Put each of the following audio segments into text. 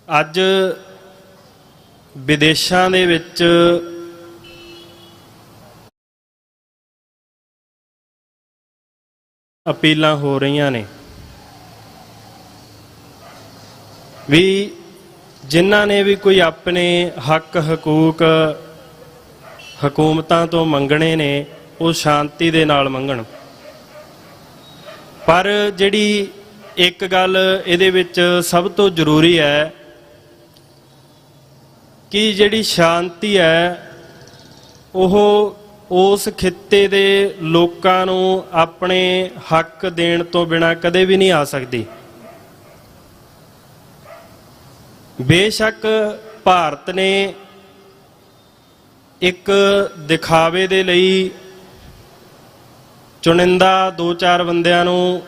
ਅੱਜ ਵਿਦੇਸ਼ਾਂ ਦੇ ਵਿੱਚ ਅਪੀਲਾਂ ਹੋ ਰਹੀਆਂ ਨੇ ਵੀ ਜਿਨ੍ਹਾਂ ਨੇ ਵੀ ਕੋਈ ਆਪਣੇ ਹੱਕ ਹਕੂਕ ਹਕੂਮਤਾਂ ਤੋਂ ਮੰਗਣੇ ਨੇ ਉਹ ਸ਼ਾਂਤੀ ਦੇ ਨਾਲ ਮੰਗਣ। ਪਰ ਜਿਹੜੀ ਇੱਕ ਗੱਲ ਇਹਦੇ ਵਿੱਚ ਸਭ ਤੋਂ ਜ਼ਰੂਰੀ ਹੈ ਕਿ ਜਿਹੜੀ ਸ਼ਾਂਤੀ ਹੈ ਉਹ ਉਸ ਖਿੱਤੇ ਦੇ ਲੋਕਾਂ ਨੂੰ ਆਪਣੇ ਹੱਕ ਦੇਣ ਤੋਂ ਬਿਨਾਂ ਕਦੇ ਵੀ ਨਹੀਂ ਆ ਸਕਦੀ। ਬੇਸ਼ੱਕ ਭਾਰਤ ਨੇ ਇੱਕ ਦਿਖਾਵੇ ਦੇ ਲਈ ਚੁਣਿੰਦਾ 2-4 ਬੰਦਿਆਂ ਨੂੰ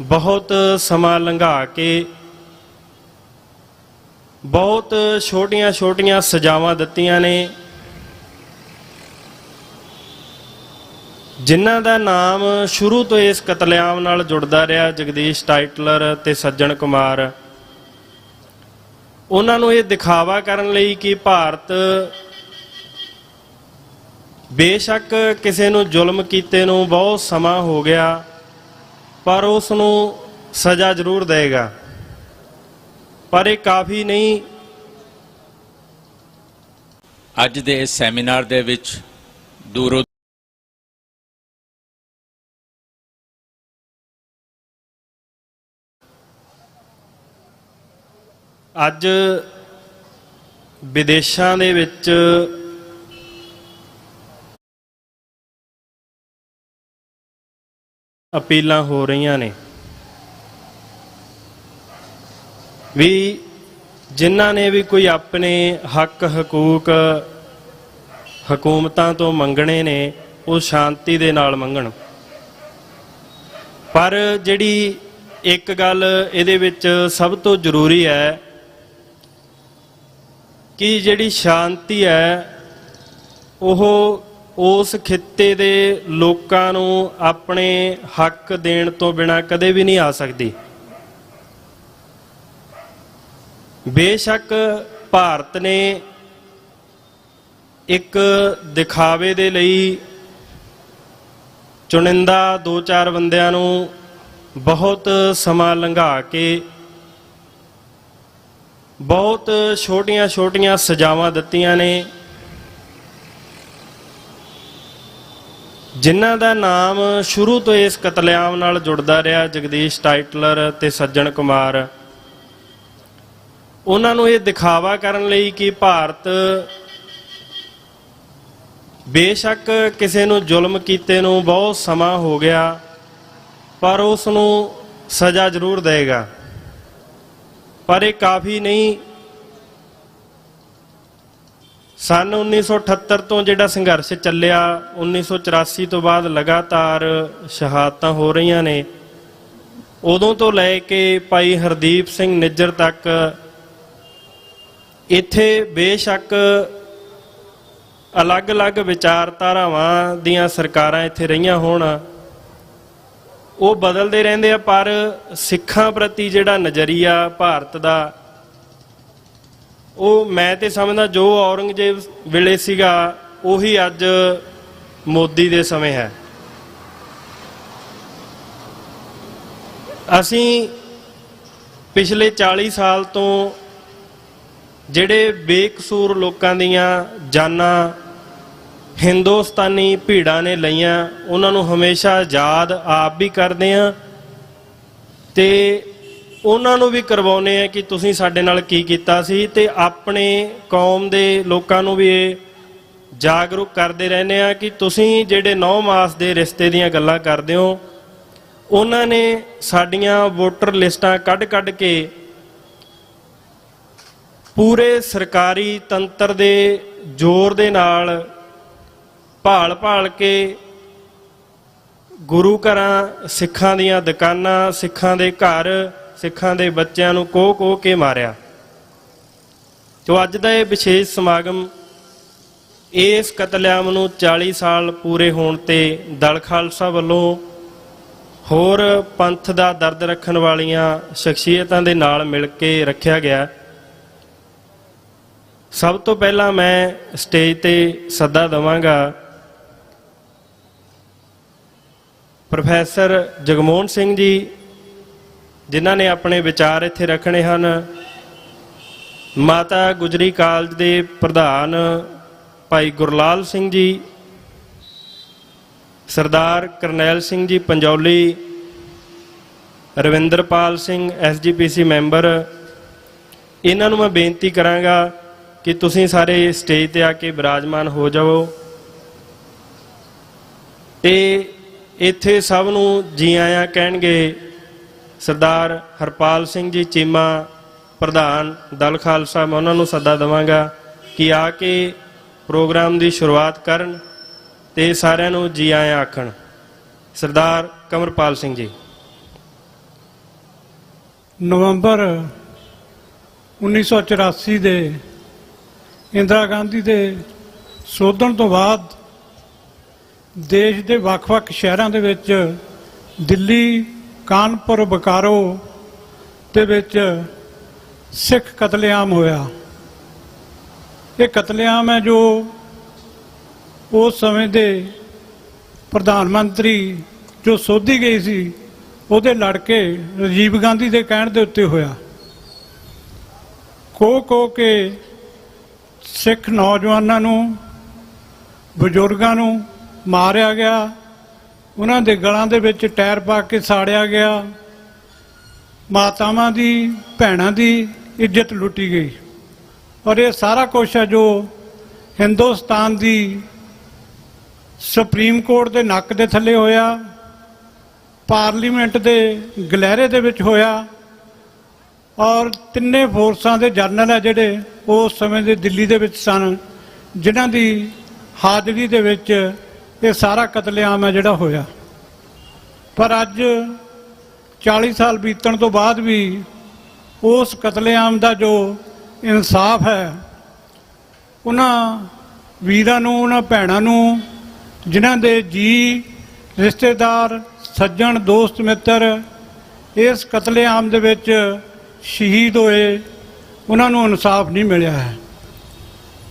ਬਹੁਤ ਸਮਾਂ ਲੰਘਾ ਕੇ ਬਹੁਤ ਛੋਟੀਆਂ-ਛੋਟੀਆਂ ਸਜ਼ਾਵਾਂ ਦਿੱਤੀਆਂ ਨੇ, ਜਿਨ੍ਹਾਂ ਦਾ ਨਾਮ ਸ਼ੁਰੂ ਤੋਂ ਇਸ ਕਤਲੇਆਮ ਨਾਲ ਜੁੜਦਾ ਰਿਹਾ, ਜਗਦੀਸ਼ ਟਾਈਟਲਰ ਤੇ ਸੱਜਣ ਕੁਮਾਰ। ਉਹਨਾਂ ਨੂੰ ਇਹ ਦਿਖਾਵਾ ਕਰਨ ਲਈ ਕਿ ਭਾਰਤ ਬੇਸ਼ੱਕ ਕਿਸੇ ਨੂੰ ਜ਼ੁਲਮ ਕੀਤੇ ਨੂੰ ਬਹੁਤ ਸਮਾਂ ਹੋ ਗਿਆ ਪਰ ਉਸ ਨੂੰ ਸਜ਼ਾ ਜ਼ਰੂਰ ਦੇਗਾ, ਪਰ ਇਹ ਕਾਫੀ ਨਹੀਂ। ਅੱਜ ਦੇ ਇਸ ਸੈਮੀਨਾਰ ਦੇ ਵਿੱਚ ਦੂਰੋਂ ਅੱਜ ਵਿਦੇਸ਼ਾਂ ਦੇ ਵਿੱਚ ਅਪੀਲਾਂ ਹੋ ਰਹੀਆਂ ਨੇ ਵੀ ਜਿਨ੍ਹਾਂ ਨੇ ਵੀ ਕੋਈ ਆਪਣੇ ਹੱਕ ਹਕੂਕ ਹਕੂਮਤਾਂ ਤੋਂ ਮੰਗਣੇ ਨੇ ਉਹ ਸ਼ਾਂਤੀ ਦੇ ਨਾਲ ਮੰਗਣ। ਪਰ ਜਿਹੜੀ ਇੱਕ ਗੱਲ ਇਹਦੇ ਵਿੱਚ ਸਭ ਤੋਂ ਜ਼ਰੂਰੀ ਹੈ ਕਿ ਜਿਹੜੀ ਸ਼ਾਂਤੀ ਹੈ ਉਹ ਉਸ ਖਿੱਤੇ ਦੇ ਲੋਕਾਂ ਨੂੰ ਆਪਣੇ ਹੱਕ ਦੇਣ ਤੋਂ ਬਿਨਾਂ ਕਦੇ ਵੀ ਨਹੀਂ ਆ ਸਕਦੀ। ਬੇਸ਼ੱਕ ਭਾਰਤ ਨੇ ਇੱਕ ਦਿਖਾਵੇ ਦੇ ਲਈ ਚੁਣਿੰਦਾ 2-4 ਬੰਦਿਆਂ ਨੂੰ ਬਹੁਤ ਸਮਾਂ ਲੰਘਾ ਕੇ ਬਹੁਤ ਛੋਟੀਆਂ-ਛੋਟੀਆਂ ਸਜ਼ਾਵਾਂ ਦਿੱਤੀਆਂ ਨੇ, ਜਿਨ੍ਹਾਂ ਦਾ ਨਾਮ ਸ਼ੁਰੂ ਤੋਂ ਇਸ ਕਤਲੇਆਮ ਨਾਲ ਜੁੜਦਾ ਰਿਹਾ, ਜਗਦੀਸ਼ ਟਾਈਟਲਰ ਤੇ ਸੱਜਣ ਕੁਮਾਰ। ਉਹਨਾਂ ਨੂੰ ਇਹ ਦਿਖਾਵਾ ਕਰਨ ਲਈ ਕਿ ਭਾਰਤ ਬੇਸ਼ੱਕ ਕਿਸੇ ਨੂੰ ਜ਼ੁਲਮ ਕੀਤੇ ਨੂੰ ਬਹੁਤ ਸਮਾਂ ਹੋ ਗਿਆ ਪਰ ਉਸ ਨੂੰ ਸਜ਼ਾ ਜ਼ਰੂਰ ਦੇਗਾ, ਪਰ ਇਹ ਕਾਫੀ ਨਹੀਂ। ਸਨ 1978 ਤੋਂ ਜਿਹੜਾ ਸੰਘਰਸ਼ ਚੱਲਿਆ, 1984 ਤੋਂ ਬਾਅਦ ਲਗਾਤਾਰ ਸ਼ਹਾਦਤਾਂ ਹੋ ਰਹੀਆਂ ਨੇ। ਉਦੋਂ ਤੋਂ ਲੈ ਕੇ ਭਾਈ ਹਰਦੀਪ ਸਿੰਘ ਨਿੱਜਰ ਤੱਕ ਇੱਥੇ ਬੇਸ਼ੱਕ ਅਲੱਗ-ਅਲੱਗ ਵਿਚਾਰਧਾਰਾਵਾਂ ਦੀਆਂ ਸਰਕਾਰਾਂ ਇੱਥੇ ਰਹੀਆਂ ਹੋਣ, ਉਹ ਬਦਲਦੇ ਰਹਿੰਦੇ ਆ, ਪਰ ਸਿੱਖਾਂ ਪ੍ਰਤੀ ਜਿਹੜਾ ਨਜ਼ਰੀਆ ਭਾਰਤ ਦਾ ਉਹ ਮੈਂ ਤੇ ਸਮਝਦਾ ਜੋ ਔਰੰਗਜ਼ੇਬ ਵੇਲੇ ਸੀਗਾ ਉਹੀ ਅੱਜ ਮੋਦੀ ਦੇ ਸਮੇਂ ਹੈ। ਅਸੀਂ ਪਿਛਲੇ 40 ਸਾਲ ਤੋਂ ਜਿਹੜੇ ਬੇਕਸੂਰ ਲੋਕਾਂ ਦੀਆਂ ਜਾਨਾਂ ਹਿੰਦੁਸਤਾਨੀ ਭੀੜਾਂ ਨੇ ਲਈਆਂ, ਉਹਨਾਂ ਨੂੰ ਹਮੇਸ਼ਾ ਯਾਦ ਆਪ ਵੀ ਕਰਦੇ ਹਾਂ ਤੇ ਉਹਨਾਂ ਨੂੰ ਵੀ ਕਰਵਾਉਂਦੇ ਆ ਕਿ ਤੁਸੀਂ ਸਾਡੇ ਨਾਲ ਕੀ ਕੀਤਾ ਸੀ, ਤੇ ਆਪਣੇ ਕੌਮ ਦੇ ਲੋਕਾਂ ਨੂੰ ਵੀ ਇਹ ਜਾਗਰੂਕ ਕਰਦੇ ਰਹਿੰਦੇ ਆ ਕਿ ਤੁਸੀਂ ਜਿਹੜੇ 9 ਮਾਸ ਦੇ ਰਿਸ਼ਤੇ ਦੀਆਂ ਗੱਲਾਂ ਕਰਦੇ ਹੋ, ਉਹਨਾਂ ਨੇ ਸਾਡੀਆਂ ਵੋਟਰ ਲਿਸਟਾਂ ਕੱਢ ਕੇ ਪੂਰੇ ਸਰਕਾਰੀ ਤੰਤਰ ਦੇ ਜ਼ੋਰ ਦੇ ਨਾਲ ਭਾਲ ਕੇ ਗੁਰੂ ਘਰਾਂ, ਸਿੱਖਾਂ ਦੀਆਂ ਦੁਕਾਨਾਂ, ਸਿੱਖਾਂ ਦੇ ਘਰ, ਸਿੱਖਾਂ ਦੇ ਬੱਚਿਆਂ ਨੂੰ ਕੋਹ ਕੇ ਮਾਰਿਆ। ਤੇ ਅੱਜ ਦਾ ਇਹ ਵਿਸ਼ੇਸ਼ ਸਮਾਗਮ ਇਸ ਕਤਲੇਆਮ ਨੂੰ 40 ਸਾਲ ਪੂਰੇ ਹੋਣ ਤੇ ਦਲ ਖਾਲਸਾ ਵੱਲੋਂ ਹੋਰ ਪੰਥ ਦਾ ਦਰਦ ਰੱਖਣ ਵਾਲੀਆਂ ਸ਼ਖਸੀਅਤਾਂ ਦੇ ਨਾਲ ਮਿਲ ਕੇ ਰੱਖਿਆ ਗਿਆ। ਸਭ ਤੋਂ ਪਹਿਲਾਂ ਮੈਂ ਸਟੇਜ ਤੇ ਸੱਦਾ ਦੇਵਾਂਗਾ ਪ੍ਰੋਫੈਸਰ ਜਗਮੋਹਨ ਸਿੰਘ ਜੀ, ਜਿਨ੍ਹਾਂ ਨੇ ਆਪਣੇ ਵਿਚਾਰ ਇੱਥੇ ਰੱਖਣੇ ਹਨ। ਮਾਤਾ ਗੁਜਰੀ ਕਾਲਜ ਦੇ ਪ੍ਰਧਾਨ ਭਾਈ ਗੁਰਲਾਲ ਸਿੰਘ ਜੀ, ਸਰਦਾਰ ਕਰਨੈਲ ਸਿੰਘ ਜੀ ਪੰਜੌਲੀ, ਰਵਿੰਦਰਪਾਲ ਸਿੰਘ SGPC ਮੈਂਬਰ, ਇਹਨਾਂ ਨੂੰ ਮੈਂ ਬੇਨਤੀ ਕਰਾਂਗਾ ਕਿ ਤੁਸੀਂ ਸਾਰੇ ਸਟੇਜ ਤੇ ਆ ਕੇ ਬਿਰਾਜਮਾਨ ਹੋ ਜਾਵੋ ਤੇ ਇੱਥੇ ਸਭ ਨੂੰ ਜੀ ਆਇਆਂ ਕਹਿਣਗੇ ਸਰਦਾਰ ਹਰਪਾਲ ਸਿੰਘ ਜੀ ਚੀਮਾ, ਪ੍ਰਧਾਨ ਦਲ ਖਾਲਸਾ। ਮੈਂ ਉਹਨਾਂ ਨੂੰ ਸੱਦਾ ਦੇਵਾਂਗਾ ਕਿ ਆ ਕੇ ਪ੍ਰੋਗਰਾਮ ਦੀ ਸ਼ੁਰੂਆਤ ਕਰਨ ਤੇ ਸਾਰਿਆਂ ਨੂੰ ਜੀ ਆਇਆਂ ਆਖਣ। ਸਰਦਾਰ ਕਮਰਪਾਲ ਸਿੰਘ ਜੀ। ਨਵੰਬਰ 1984 ਦੇ ਇੰਦਰਾ ਗਾਂਧੀ ਦੇ ਸੋਧਣ ਤੋਂ ਬਾਅਦ ਦੇਸ਼ ਦੇ ਵੱਖ-ਵੱਖ ਸ਼ਹਿਰਾਂ ਦੇ ਵਿੱਚ ਦਿੱਲੀ, ਕਾਨਪੁਰ, ਬੋਕਾਰੋ ਦੇ ਵਿੱਚ ਸਿੱਖ ਕਤਲੇਆਮ ਹੋਇਆ। ਇਹ ਕਤਲੇਆਮ ਹੈ ਜੋ ਉਸ ਸਮੇਂ ਦੇ ਪ੍ਰਧਾਨ ਮੰਤਰੀ ਜੋ ਸੋਧੀ ਗਈ ਸੀ ਉਹਦੇ ਲੜਕੇ ਰਾਜੀਵ ਗਾਂਧੀ ਦੇ ਕਹਿਣ ਦੇ ਉੱਤੇ ਹੋਇਆ। ਕੋ ਕੇ ਸਿੱਖ ਨੌਜਵਾਨਾਂ ਨੂੰ, ਬਜ਼ੁਰਗਾਂ ਨੂੰ ਮਾਰਿਆ ਗਿਆ, ਉਹਨਾਂ ਦੇ ਗਲਾਂ ਦੇ ਵਿੱਚ ਟਾਇਰ ਪਾ ਕੇ ਸਾੜਿਆ ਗਿਆ, ਮਾਤਾਵਾਂ ਦੀ, ਭੈਣਾਂ ਦੀ ਇੱਜ਼ਤ ਲੁੱਟੀ ਗਈ। ਔਰ ਇਹ ਸਾਰਾ ਕੁਛ ਹੈ ਜੋ ਹਿੰਦੁਸਤਾਨ ਦੀ ਸੁਪਰੀਮ ਕੋਰਟ ਦੇ ਨੱਕ ਦੇ ਥੱਲੇ ਹੋਇਆ, ਪਾਰਲੀਮੈਂਟ ਦੇ ਗਲਹਿਰੇ ਦੇ ਵਿੱਚ ਹੋਇਆ। ਔਰ ਤਿੰਨੇ ਫੋਰਸਾਂ ਦੇ ਜਰਨਲ ਹੈ ਜਿਹੜੇ ਉਸ ਸਮੇਂ ਦੇ ਦਿੱਲੀ ਦੇ ਵਿੱਚ ਸਨ, ਜਿਨ੍ਹਾਂ ਦੀ ਹਾਜ਼ਰੀ ਦੇ ਵਿੱਚ ਇਹ ਸਾਰਾ ਕਤਲੇਆਮ ਹੈ ਜਿਹੜਾ ਹੋਇਆ। ਪਰ ਅੱਜ 40 ਸਾਲ ਬੀਤਣ ਤੋਂ ਬਾਅਦ ਵੀ ਉਸ ਕਤਲੇਆਮ ਦਾ ਜੋ ਇਨਸਾਫ ਹੈ, ਉਹਨਾਂ ਵੀਰਾਂ ਨੂੰ, ਉਹਨਾਂ ਭੈਣਾਂ ਨੂੰ ਜਿਨ੍ਹਾਂ ਦੇ ਜੀ, ਰਿਸ਼ਤੇਦਾਰ, ਸੱਜਣ, ਦੋਸਤ, ਮਿੱਤਰ ਇਸ ਕਤਲੇਆਮ ਦੇ ਵਿੱਚ ਸ਼ਹੀਦ ਹੋਏ, ਉਹਨਾਂ ਨੂੰ ਇਨਸਾਫ ਨਹੀਂ ਮਿਲਿਆ ਹੈ।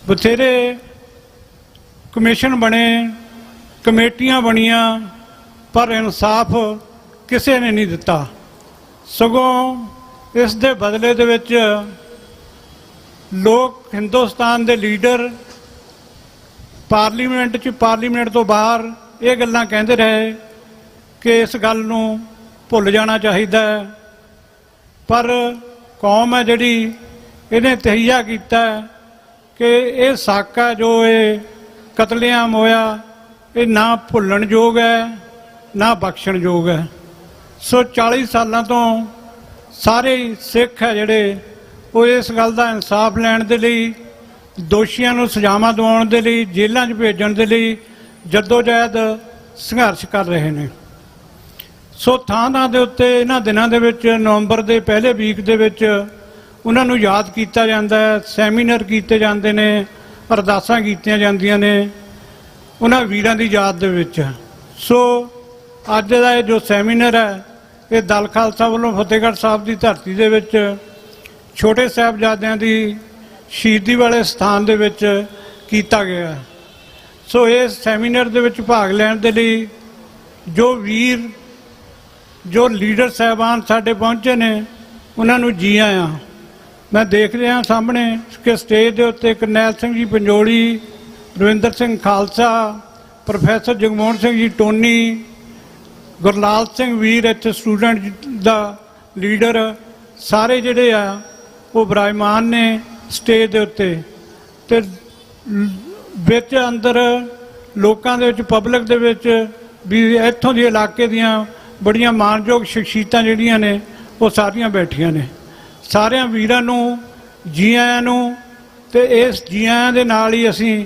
ਬਥੇਰੇ ਕਮਿਸ਼ਨ ਬਣੇ, ਕਮੇਟੀਆਂ ਬਣੀਆਂ, ਪਰ ਇਨਸਾਫ ਕਿਸੇ ਨੇ ਨਹੀਂ ਦਿੱਤਾ। ਸਗੋਂ ਇਸ ਦੇ ਬਦਲੇ ਦੇ ਵਿੱਚ ਲੋਕ, ਹਿੰਦੁਸਤਾਨ ਦੇ ਲੀਡਰ ਪਾਰਲੀਮੈਂਟ ਤੋਂ ਬਾਹਰ ਇਹ ਗੱਲਾਂ ਕਹਿੰਦੇ ਰਹੇ ਕਿ ਇਸ ਗੱਲ ਨੂੰ ਭੁੱਲ ਜਾਣਾ ਚਾਹੀਦਾ ਹੈ। ਪਰ ਕੌਮ ਹੈ ਜਿਹੜੀ, ਇਹਨੇ ਤਹਈਆ ਕੀਤਾ ਕਿ ਇਹ ਸਾਕਾ ਜੋ ਇਹ ਕਤਲੇਆਮ ਹੋਇਆ, ਇਹ ਨਾ ਭੁੱਲਣਯੋਗ ਹੈ, ਨਾ ਬਖਸ਼ਣਯੋਗ ਹੈ। ਸੋ 40 ਸਾਲਾਂ ਤੋਂ ਸਾਰੇ ਸਿੱਖ ਹੈ ਜਿਹੜੇ ਉਹ ਇਸ ਗੱਲ ਦਾ ਇਨਸਾਫ ਲੈਣ ਦੇ ਲਈ, ਦੋਸ਼ੀਆਂ ਨੂੰ ਸਜ਼ਾਵਾਂ ਦਿਵਾਉਣ ਦੇ ਲਈ, ਜੇਲ੍ਹਾਂ 'ਚ ਭੇਜਣ ਦੇ ਲਈ ਜੱਦੋਜਹਿਦ ਸੰਘਰਸ਼ ਕਰ ਰਹੇ ਨੇ। ਸੋ ਥਾਂ ਦੇ ਉੱਤੇ ਇਹਨਾਂ ਦਿਨਾਂ ਦੇ ਵਿੱਚ, ਨਵੰਬਰ ਦੇ ਪਹਿਲੇ ਵੀਕ ਦੇ ਵਿੱਚ ਉਹਨਾਂ ਨੂੰ ਯਾਦ ਕੀਤਾ ਜਾਂਦਾ ਹੈ, ਸੈਮੀਨਾਰ ਕੀਤੇ ਜਾਂਦੇ ਨੇ, ਅਰਦਾਸਾਂ ਕੀਤੀਆਂ ਜਾਂਦੀਆਂ ਨੇ ਉਹਨਾਂ ਵੀਰਾਂ ਦੀ ਯਾਦ ਦੇ ਵਿੱਚ। ਸੋ ਅੱਜ ਦਾ ਇਹ ਜੋ ਸੈਮੀਨਾਰ ਹੈ, ਇਹ ਦਲ ਖਾਲਸਾ ਵੱਲੋਂ ਫਤਿਹਗੜ੍ਹ ਸਾਹਿਬ ਦੀ ਧਰਤੀ ਦੇ ਵਿੱਚ ਛੋਟੇ ਸਾਹਿਬਜ਼ਾਦਿਆਂ ਦੀ ਸ਼ਹੀਦੀ ਵਾਲੇ ਸਥਾਨ ਦੇ ਵਿੱਚ ਕੀਤਾ ਗਿਆ। ਸੋ ਇਸ ਸੈਮੀਨਾਰ ਦੇ ਵਿੱਚ ਭਾਗ ਲੈਣ ਦੇ ਲਈ ਜੋ ਵੀਰ, ਜੋ ਲੀਡਰ ਸਾਹਿਬਾਨ ਸਾਡੇ ਪਹੁੰਚੇ ਨੇ, ਉਹਨਾਂ ਨੂੰ ਜੀ ਆਇਆਂ। ਮੈਂ ਦੇਖ ਰਿਹਾ ਸਾਹਮਣੇ ਕਿ ਸਟੇਜ ਦੇ ਉੱਤੇ ਕਰਨੈਲ ਸਿੰਘ ਜੀ ਪੰਜੋਲੀ, ਰਵਿੰਦਰ ਸਿੰਘ ਖਾਲਸਾ, ਪ੍ਰੋਫੈਸਰ ਜਗਮੋਹਨ ਸਿੰਘ ਜੀ ਟੋਨੀ, ਗੁਰਲਾਲ ਸਿੰਘ ਵੀਰ ਇੱਥੇ ਸਟੂਡੈਂਟ ਦਾ ਲੀਡਰ, ਸਾਰੇ ਜਿਹੜੇ ਆ ਉਹ ਬਿਰਾਜਮਾਨ ਨੇ ਸਟੇਜ ਦੇ ਉੱਤੇ। ਤੇ ਵਿੱਚ ਅੰਦਰ ਲੋਕਾਂ ਦੇ ਵਿੱਚ, ਪਬਲਿਕ ਦੇ ਵਿੱਚ ਵੀ ਇੱਥੋਂ ਦੇ ਇਲਾਕੇ ਦੀਆਂ ਬੜੀਆਂ ਮਾਣਯੋਗ ਸ਼ਖਸੀਅਤਾਂ ਜਿਹੜੀਆਂ ਨੇ ਉਹ ਸਾਰੀਆਂ ਬੈਠੀਆਂ ਨੇ। ਸਾਰਿਆਂ ਵੀਰਾਂ ਨੂੰ ਜੀ ਆਇਆਂ ਨੂੰ। ਤੇ ਇਸ ਜੀ ਆਇਆਂ ਦੇ ਨਾਲ ਹੀ ਅਸੀਂ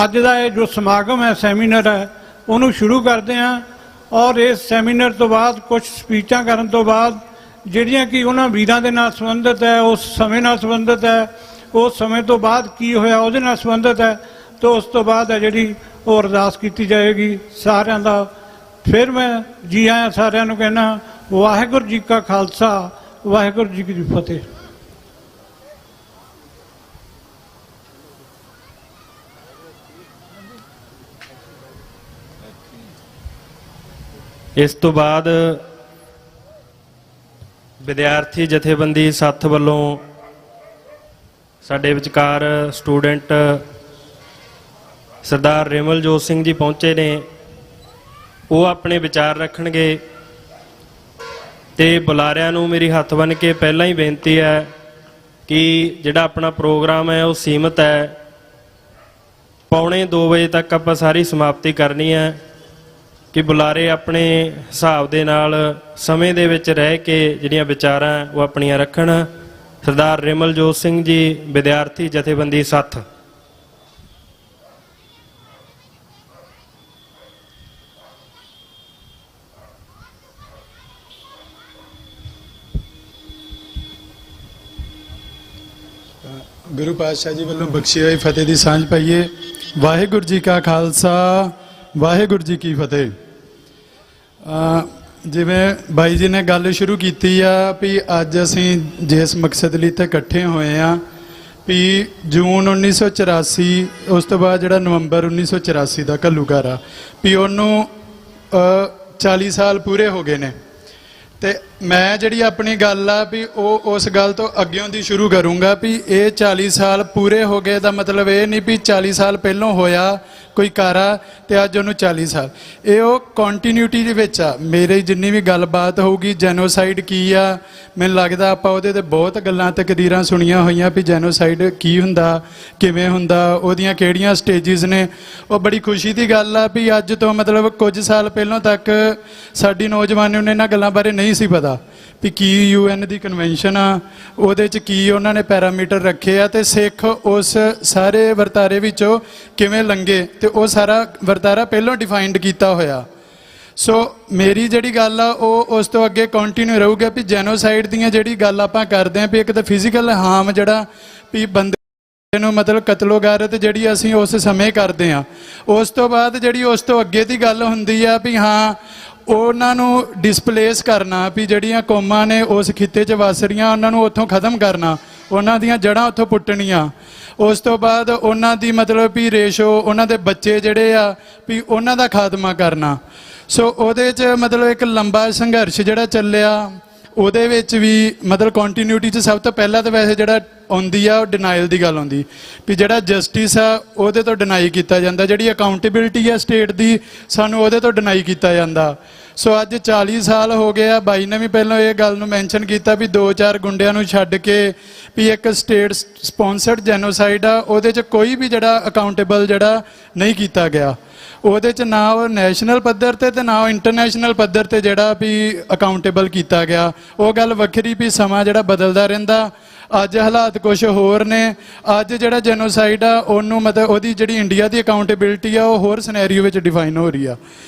ਅੱਜ ਦਾ ਇਹ ਜੋ ਸਮਾਗਮ ਹੈ, ਸੈਮੀਨਾਰ ਹੈ, ਉਹਨੂੰ ਸ਼ੁਰੂ ਕਰਦੇ ਹਾਂ। ਔਰ ਇਸ ਸੈਮੀਨਾਰ ਤੋਂ ਬਾਅਦ ਕੁਝ ਸਪੀਚਾਂ ਕਰਨ ਤੋਂ ਬਾਅਦ ਜਿਹੜੀਆਂ ਕਿ ਉਹਨਾਂ ਵੀਰਾਂ ਦੇ ਨਾਲ ਸੰਬੰਧਿਤ ਹੈ, ਉਸ ਸਮੇਂ ਨਾਲ ਸੰਬੰਧਿਤ ਹੈ, ਉਸ ਸਮੇਂ ਤੋਂ ਬਾਅਦ ਕੀ ਹੋਇਆ ਉਹਦੇ ਨਾਲ ਸੰਬੰਧਿਤ ਹੈ, ਤੇ ਉਸ ਤੋਂ ਬਾਅਦ ਹੈ ਜਿਹੜੀ ਉਹ ਅਰਦਾਸ ਕੀਤੀ ਜਾਏਗੀ ਸਾਰਿਆਂ ਦਾ। ਫਿਰ ਮੈਂ ਜੀ ਆਇਆਂ ਸਾਰਿਆਂ ਨੂੰ ਕਹਿਣਾ, ਵਾਹਿਗੁਰੂ ਜੀ ਕਾ ਖਾਲਸਾ, ਵਾਹਿਗੁਰੂ ਜੀ ਕੀ ਫਤਿਹ। ਇਸ ਤੋਂ ਬਾਅਦ ਵਿਦਿਆਰਥੀ ਜਥੇਬੰਦੀ ਸੱਥ ਵੱਲੋਂ ਸਾਡੇ ਵਿਚਕਾਰ ਸਟੂਡੈਂਟ ਸਰਦਾਰ ਰਿਮਲਜੋਤ ਸਿੰਘ ਜੀ ਪਹੁੰਚੇ ਨੇ। ਉਹ ਆਪਣੇ ਵਿਚਾਰ ਰੱਖਣਗੇ ਤੇ ਬੁਲਾਰਿਆਂ ਨੂੰ ਮੇਰੀ ਹੱਥ ਬੰਨ੍ਹ ਕੇ ਪਹਿਲਾਂ ਹੀ ਬੇਨਤੀ ਹੈ ਕਿ ਜਿਹੜਾ ਆਪਣਾ ਪ੍ਰੋਗਰਾਮ ਹੈ ਉਹ ਸੀਮਤ ਹੈ। 1:45 ਵਜੇ ਤੱਕ ਆਪਾਂ ਸਾਰੀ ਸਮਾਪਤੀ ਕਰਨੀ ਹੈ ਕਿ ਬੁਲਾਰੇ ਆਪਣੇ ਹਿਸਾਬ ਦੇ ਨਾਲ ਸਮੇਂ ਦੇ ਵਿੱਚ ਰਹਿ ਕੇ ਜਿਹੜੀਆਂ ਵਿਚਾਰਾਂ ਉਹ ਆਪਣੀਆਂ ਰੱਖਣ। ਸਰਦਾਰ ਰਿਮਲਜੋਤ ਸਿੰਘ ਜੀ ਵਿਦਿਆਰਥੀ ਜਥੇਬੰਦੀ ਸੱਥ। ਗੁਰੂ ਪਾਤਸ਼ਾਹ ਜੀ ਵੱਲੋਂ ਬਖਸ਼ੀ ਹੋਈ ਫਤਿਹ ਦੀ ਸਾਂਝ ਪਾਈਏ। ਵਾਹਿਗੁਰੂ ਜੀ ਕਾ ਖਾਲਸਾ, ਵਾਹਿਗੁਰੂ ਜੀ ਕੀ ਫਤਿਹ। ਜਿਵੇਂ ਬਾਈ ਜੀ ਨੇ ਗੱਲ ਸ਼ੁਰੂ ਕੀਤੀ ਆ ਵੀ ਅੱਜ ਅਸੀਂ ਜਿਸ ਮਕਸਦ ਲਈ ਇੱਥੇ ਇਕੱਠੇ ਹੋਏ ਆ ਵੀ ਜੂਨ 1984 ਉਸ ਤੋਂ ਬਾਅਦ ਜਿਹੜਾ ਨਵੰਬਰ 1984 ਦਾ ਘੱਲੂਘਾਰਾ ਆ ਵੀ ਉਹਨੂੰ 40 ਸਾਲ ਪੂਰੇ ਹੋ ਗਏ ਨੇ। ਤੇ ਮੈਂ ਜਿਹੜੀ ਆਪਣੀ ਗੱਲ ਆ ਵੀ ਉਹ ਉਸ ਗੱਲ ਤੋਂ ਅੱਗਿਓਂ ਦੀ ਸ਼ੁਰੂ ਕਰੂੰਗਾ ਵੀ ਇਹ 40 ਸਾਲ ਪੂਰੇ ਹੋ ਗਏ ਦਾ ਮਤਲਬ ਇਹ ਨਹੀਂ ਵੀ 40 ਸਾਲ ਪਹਿਲਾਂ ਹੋਇਆ ਕੋਈ ਕਾਰਾ ਤੇ ਅੱਜ ਉਹਨੂੰ 40 ਸਾਲ, ਇਹ ਉਹ ਕੰਟੀਨਿਊਟੀ ਦੇ ਵਿੱਚ ਆ। ਮੇਰੀ ਜਿੰਨੀ ਵੀ ਗੱਲਬਾਤ ਹੋਊਗੀ ਜੈਨੋਸਾਈਡ ਕੀ ਆ, ਮੈਨੂੰ ਲੱਗਦਾ ਆਪਾਂ ਉਹਦੇ ਤੇ ਬਹੁਤ ਗੱਲਾਂ ਤਕਦੀਰਾਂ ਸੁਣੀਆਂ ਹੋਈਆਂ ਵੀ ਜੈਨੋਸਾਈਡ ਕੀ ਹੁੰਦਾ, ਕਿਵੇਂ ਹੁੰਦਾ, ਉਹਦੀਆਂ ਕਿਹੜੀਆਂ ਸਟੇਜਿਸ ਨੇ। ਉਹ ਬੜੀ ਖੁਸ਼ੀ ਦੀ ਗੱਲ ਆ ਵੀ ਅੱਜ ਤੋਂ ਮਤਲਬ ਕੁਝ ਸਾਲ ਪਹਿਲਾਂ ਤੱਕ ਸਾਡੀ ਨੌਜਵਾਨੀ ਨੂੰ ਇਹਨਾਂ ਗੱਲਾਂ ਬਾਰੇ ਨਹੀਂ ਸੀ ਪਤਾ ਵੀ ਕੀ UN ਦੀ ਕਨਵੈਨਸ਼ਨ ਆ, ਉਹਦੇ 'ਚ ਕੀ ਉਹਨਾਂ ਨੇ ਪੈਰਾਮੀਟਰ ਰੱਖੇ ਆ ਤੇ ਸਿੱਖ ਉਸ ਸਾਰੇ ਵਰਤਾਰੇ ਵਿੱਚੋਂ ਕਿਵੇਂ ਲੰਘੇ ਤੇ ਉਹ ਸਾਰਾ ਵਰਤਾਰਾ ਪਹਿਲਾਂ ਡਿਫਾਈਨਡ ਕੀਤਾ ਹੋਇਆ। ਸੋ ਮੇਰੀ ਜਿਹੜੀ ਗੱਲ ਆ ਉਹ ਉਸ ਤੋਂ ਅੱਗੇ ਕੰਟੀਨਿਊ ਰਹੂਗਾ ਵੀ ਜੈਨੋਸਾਈਡ ਦੀਆਂ ਜਿਹੜੀ ਗੱਲ ਆਪਾਂ ਕਰਦੇ ਆਂ ਵੀ ਇੱਕ ਤਾਂ ਫਿਜ਼ੀਕਲ ਹਾਰਮ ਜਿਹੜਾ ਵੀ ਬੰਦੇ ਨੂੰ ਮਤਲਬ ਕਤਲੋਗਾਰਤ ਜਿਹੜੀ ਅਸੀਂ ਉਸ ਸਮੇਂ ਕਰਦੇ ਆਂ, ਉਸ ਤੋਂ ਬਾਅਦ ਜਿਹੜੀ ਉਸ ਤੋਂ ਅੱਗੇ ਦੀ ਗੱਲ ਹੁੰਦੀ ਆ ਵੀ ਹਾਂ ਉਹਨਾਂ ਨੂੰ ਡਿਸਪਲੇਸ ਕਰਨਾ ਵੀ ਜਿਹੜੀਆਂ ਕੌਮਾਂ ਨੇ ਉਸ ਖਿੱਤੇ 'ਚ ਵਸ ਰਹੀਆਂ ਉਹਨਾਂ ਨੂੰ ਉੱਥੋਂ ਖਤਮ ਕਰਨਾ, ਉਹਨਾਂ ਦੀਆਂ ਜੜ੍ਹਾਂ ਉੱਥੋਂ ਪੁੱਟਣੀਆਂ। ਉਸ ਤੋਂ ਬਾਅਦ ਉਹਨਾਂ ਦੀ ਮਤਲਬ ਵੀ ਰੇਸ਼ੋ ਉਹਨਾਂ ਦੇ ਬੱਚੇ ਜਿਹੜੇ ਆ ਵੀ ਉਹਨਾਂ ਦਾ ਖਾਤਮਾ ਕਰਨਾ। ਸੋ ਉਹਦੇ 'ਚ ਮਤਲਬ ਇੱਕ ਲੰਬਾ ਸੰਘਰਸ਼ ਜਿਹੜਾ ਚੱਲਿਆ ਉਹਦੇ ਵਿੱਚ ਵੀ ਮਤਲਬ ਕੰਟੀਨਿਊਟੀ 'ਚ ਸਭ ਤੋਂ ਪਹਿਲਾਂ ਤਾਂ ਵੈਸੇ ਜਿਹੜਾ ਆਉਂਦੀ ਆ ਉਹ ਡਿਨਾਈਲ ਦੀ ਗੱਲ ਆਉਂਦੀ ਵੀ ਜਿਹੜਾ ਜਸਟਿਸ ਆ ਉਹਦੇ ਤੋਂ ਡਿਨਾਈ ਕੀਤਾ ਜਾਂਦਾ, ਜਿਹੜੀ ਅਕਾਊਂਟੇਬਿਲਟੀ ਆ ਸਟੇਟ ਦੀ ਸਾਨੂੰ ਉਹਦੇ ਤੋਂ ਡਿਨਾਈ ਕੀਤਾ ਜਾਂਦਾ। ਸੋ ਅੱਜ 40 ਸਾਲ ਹੋ ਗਏ ਆ। ਬਾਈ ਨੇ ਵੀ ਪਹਿਲਾਂ ਇਹ ਗੱਲ ਨੂੰ ਮੈਂਸ਼ਨ ਕੀਤਾ ਵੀ 2-4 ਗੁੰਡਿਆਂ ਨੂੰ ਛੱਡ ਕੇ ਵੀ ਇੱਕ ਸਟੇਟ ਸਪੌਂਸਰਡ ਜੈਨੋਸਾਈਡ ਆ ਉਹਦੇ 'ਚ ਕੋਈ ਵੀ ਜਿਹੜਾ ਅਕਾਊਂਟੇਬਲ ਜਿਹੜਾ ਨਹੀਂ ਕੀਤਾ ਗਿਆ। ਉਹਦੇ 'ਚ ਨਾ ਉਹ ਨੈਸ਼ਨਲ ਪੱਧਰ ਤੇ ਨਾ ਉਹ ਇੰਟਰਨੈਸ਼ਨਲ ਪੱਧਰ ਤੇ ਜਿਹੜਾ ਵੀ ਅਕਾਊਂਟੇਬਲ ਕੀਤਾ ਗਿਆ। ਉਹ ਗੱਲ ਵੱਖਰੀ ਵੀ ਸਮਾਂ ਜਿਹੜਾ ਬਦਲਦਾ ਰਹਿੰਦਾ। ਅੱਜ ਹਾਲਾਤ ਕੁਝ ਹੋਰ ਨੇ। ਅੱਜ ਜਿਹੜਾ ਜੈਨੋਸਾਈਡ ਆ ਉਹਨੂੰ ਮਤਲਬ ਉਹਦੀ ਜਿਹੜੀ ਇੰਡੀਆ ਦੀ ਅਕਾਊਂਟੇਬਿਲਟੀ ਆ ਉਹ ਹੋਰ ਸਿਨੈਰੀਓ ਵਿੱਚ ਡਿਫਾਈਨ ਹੋ ਰਹੀ ਆ।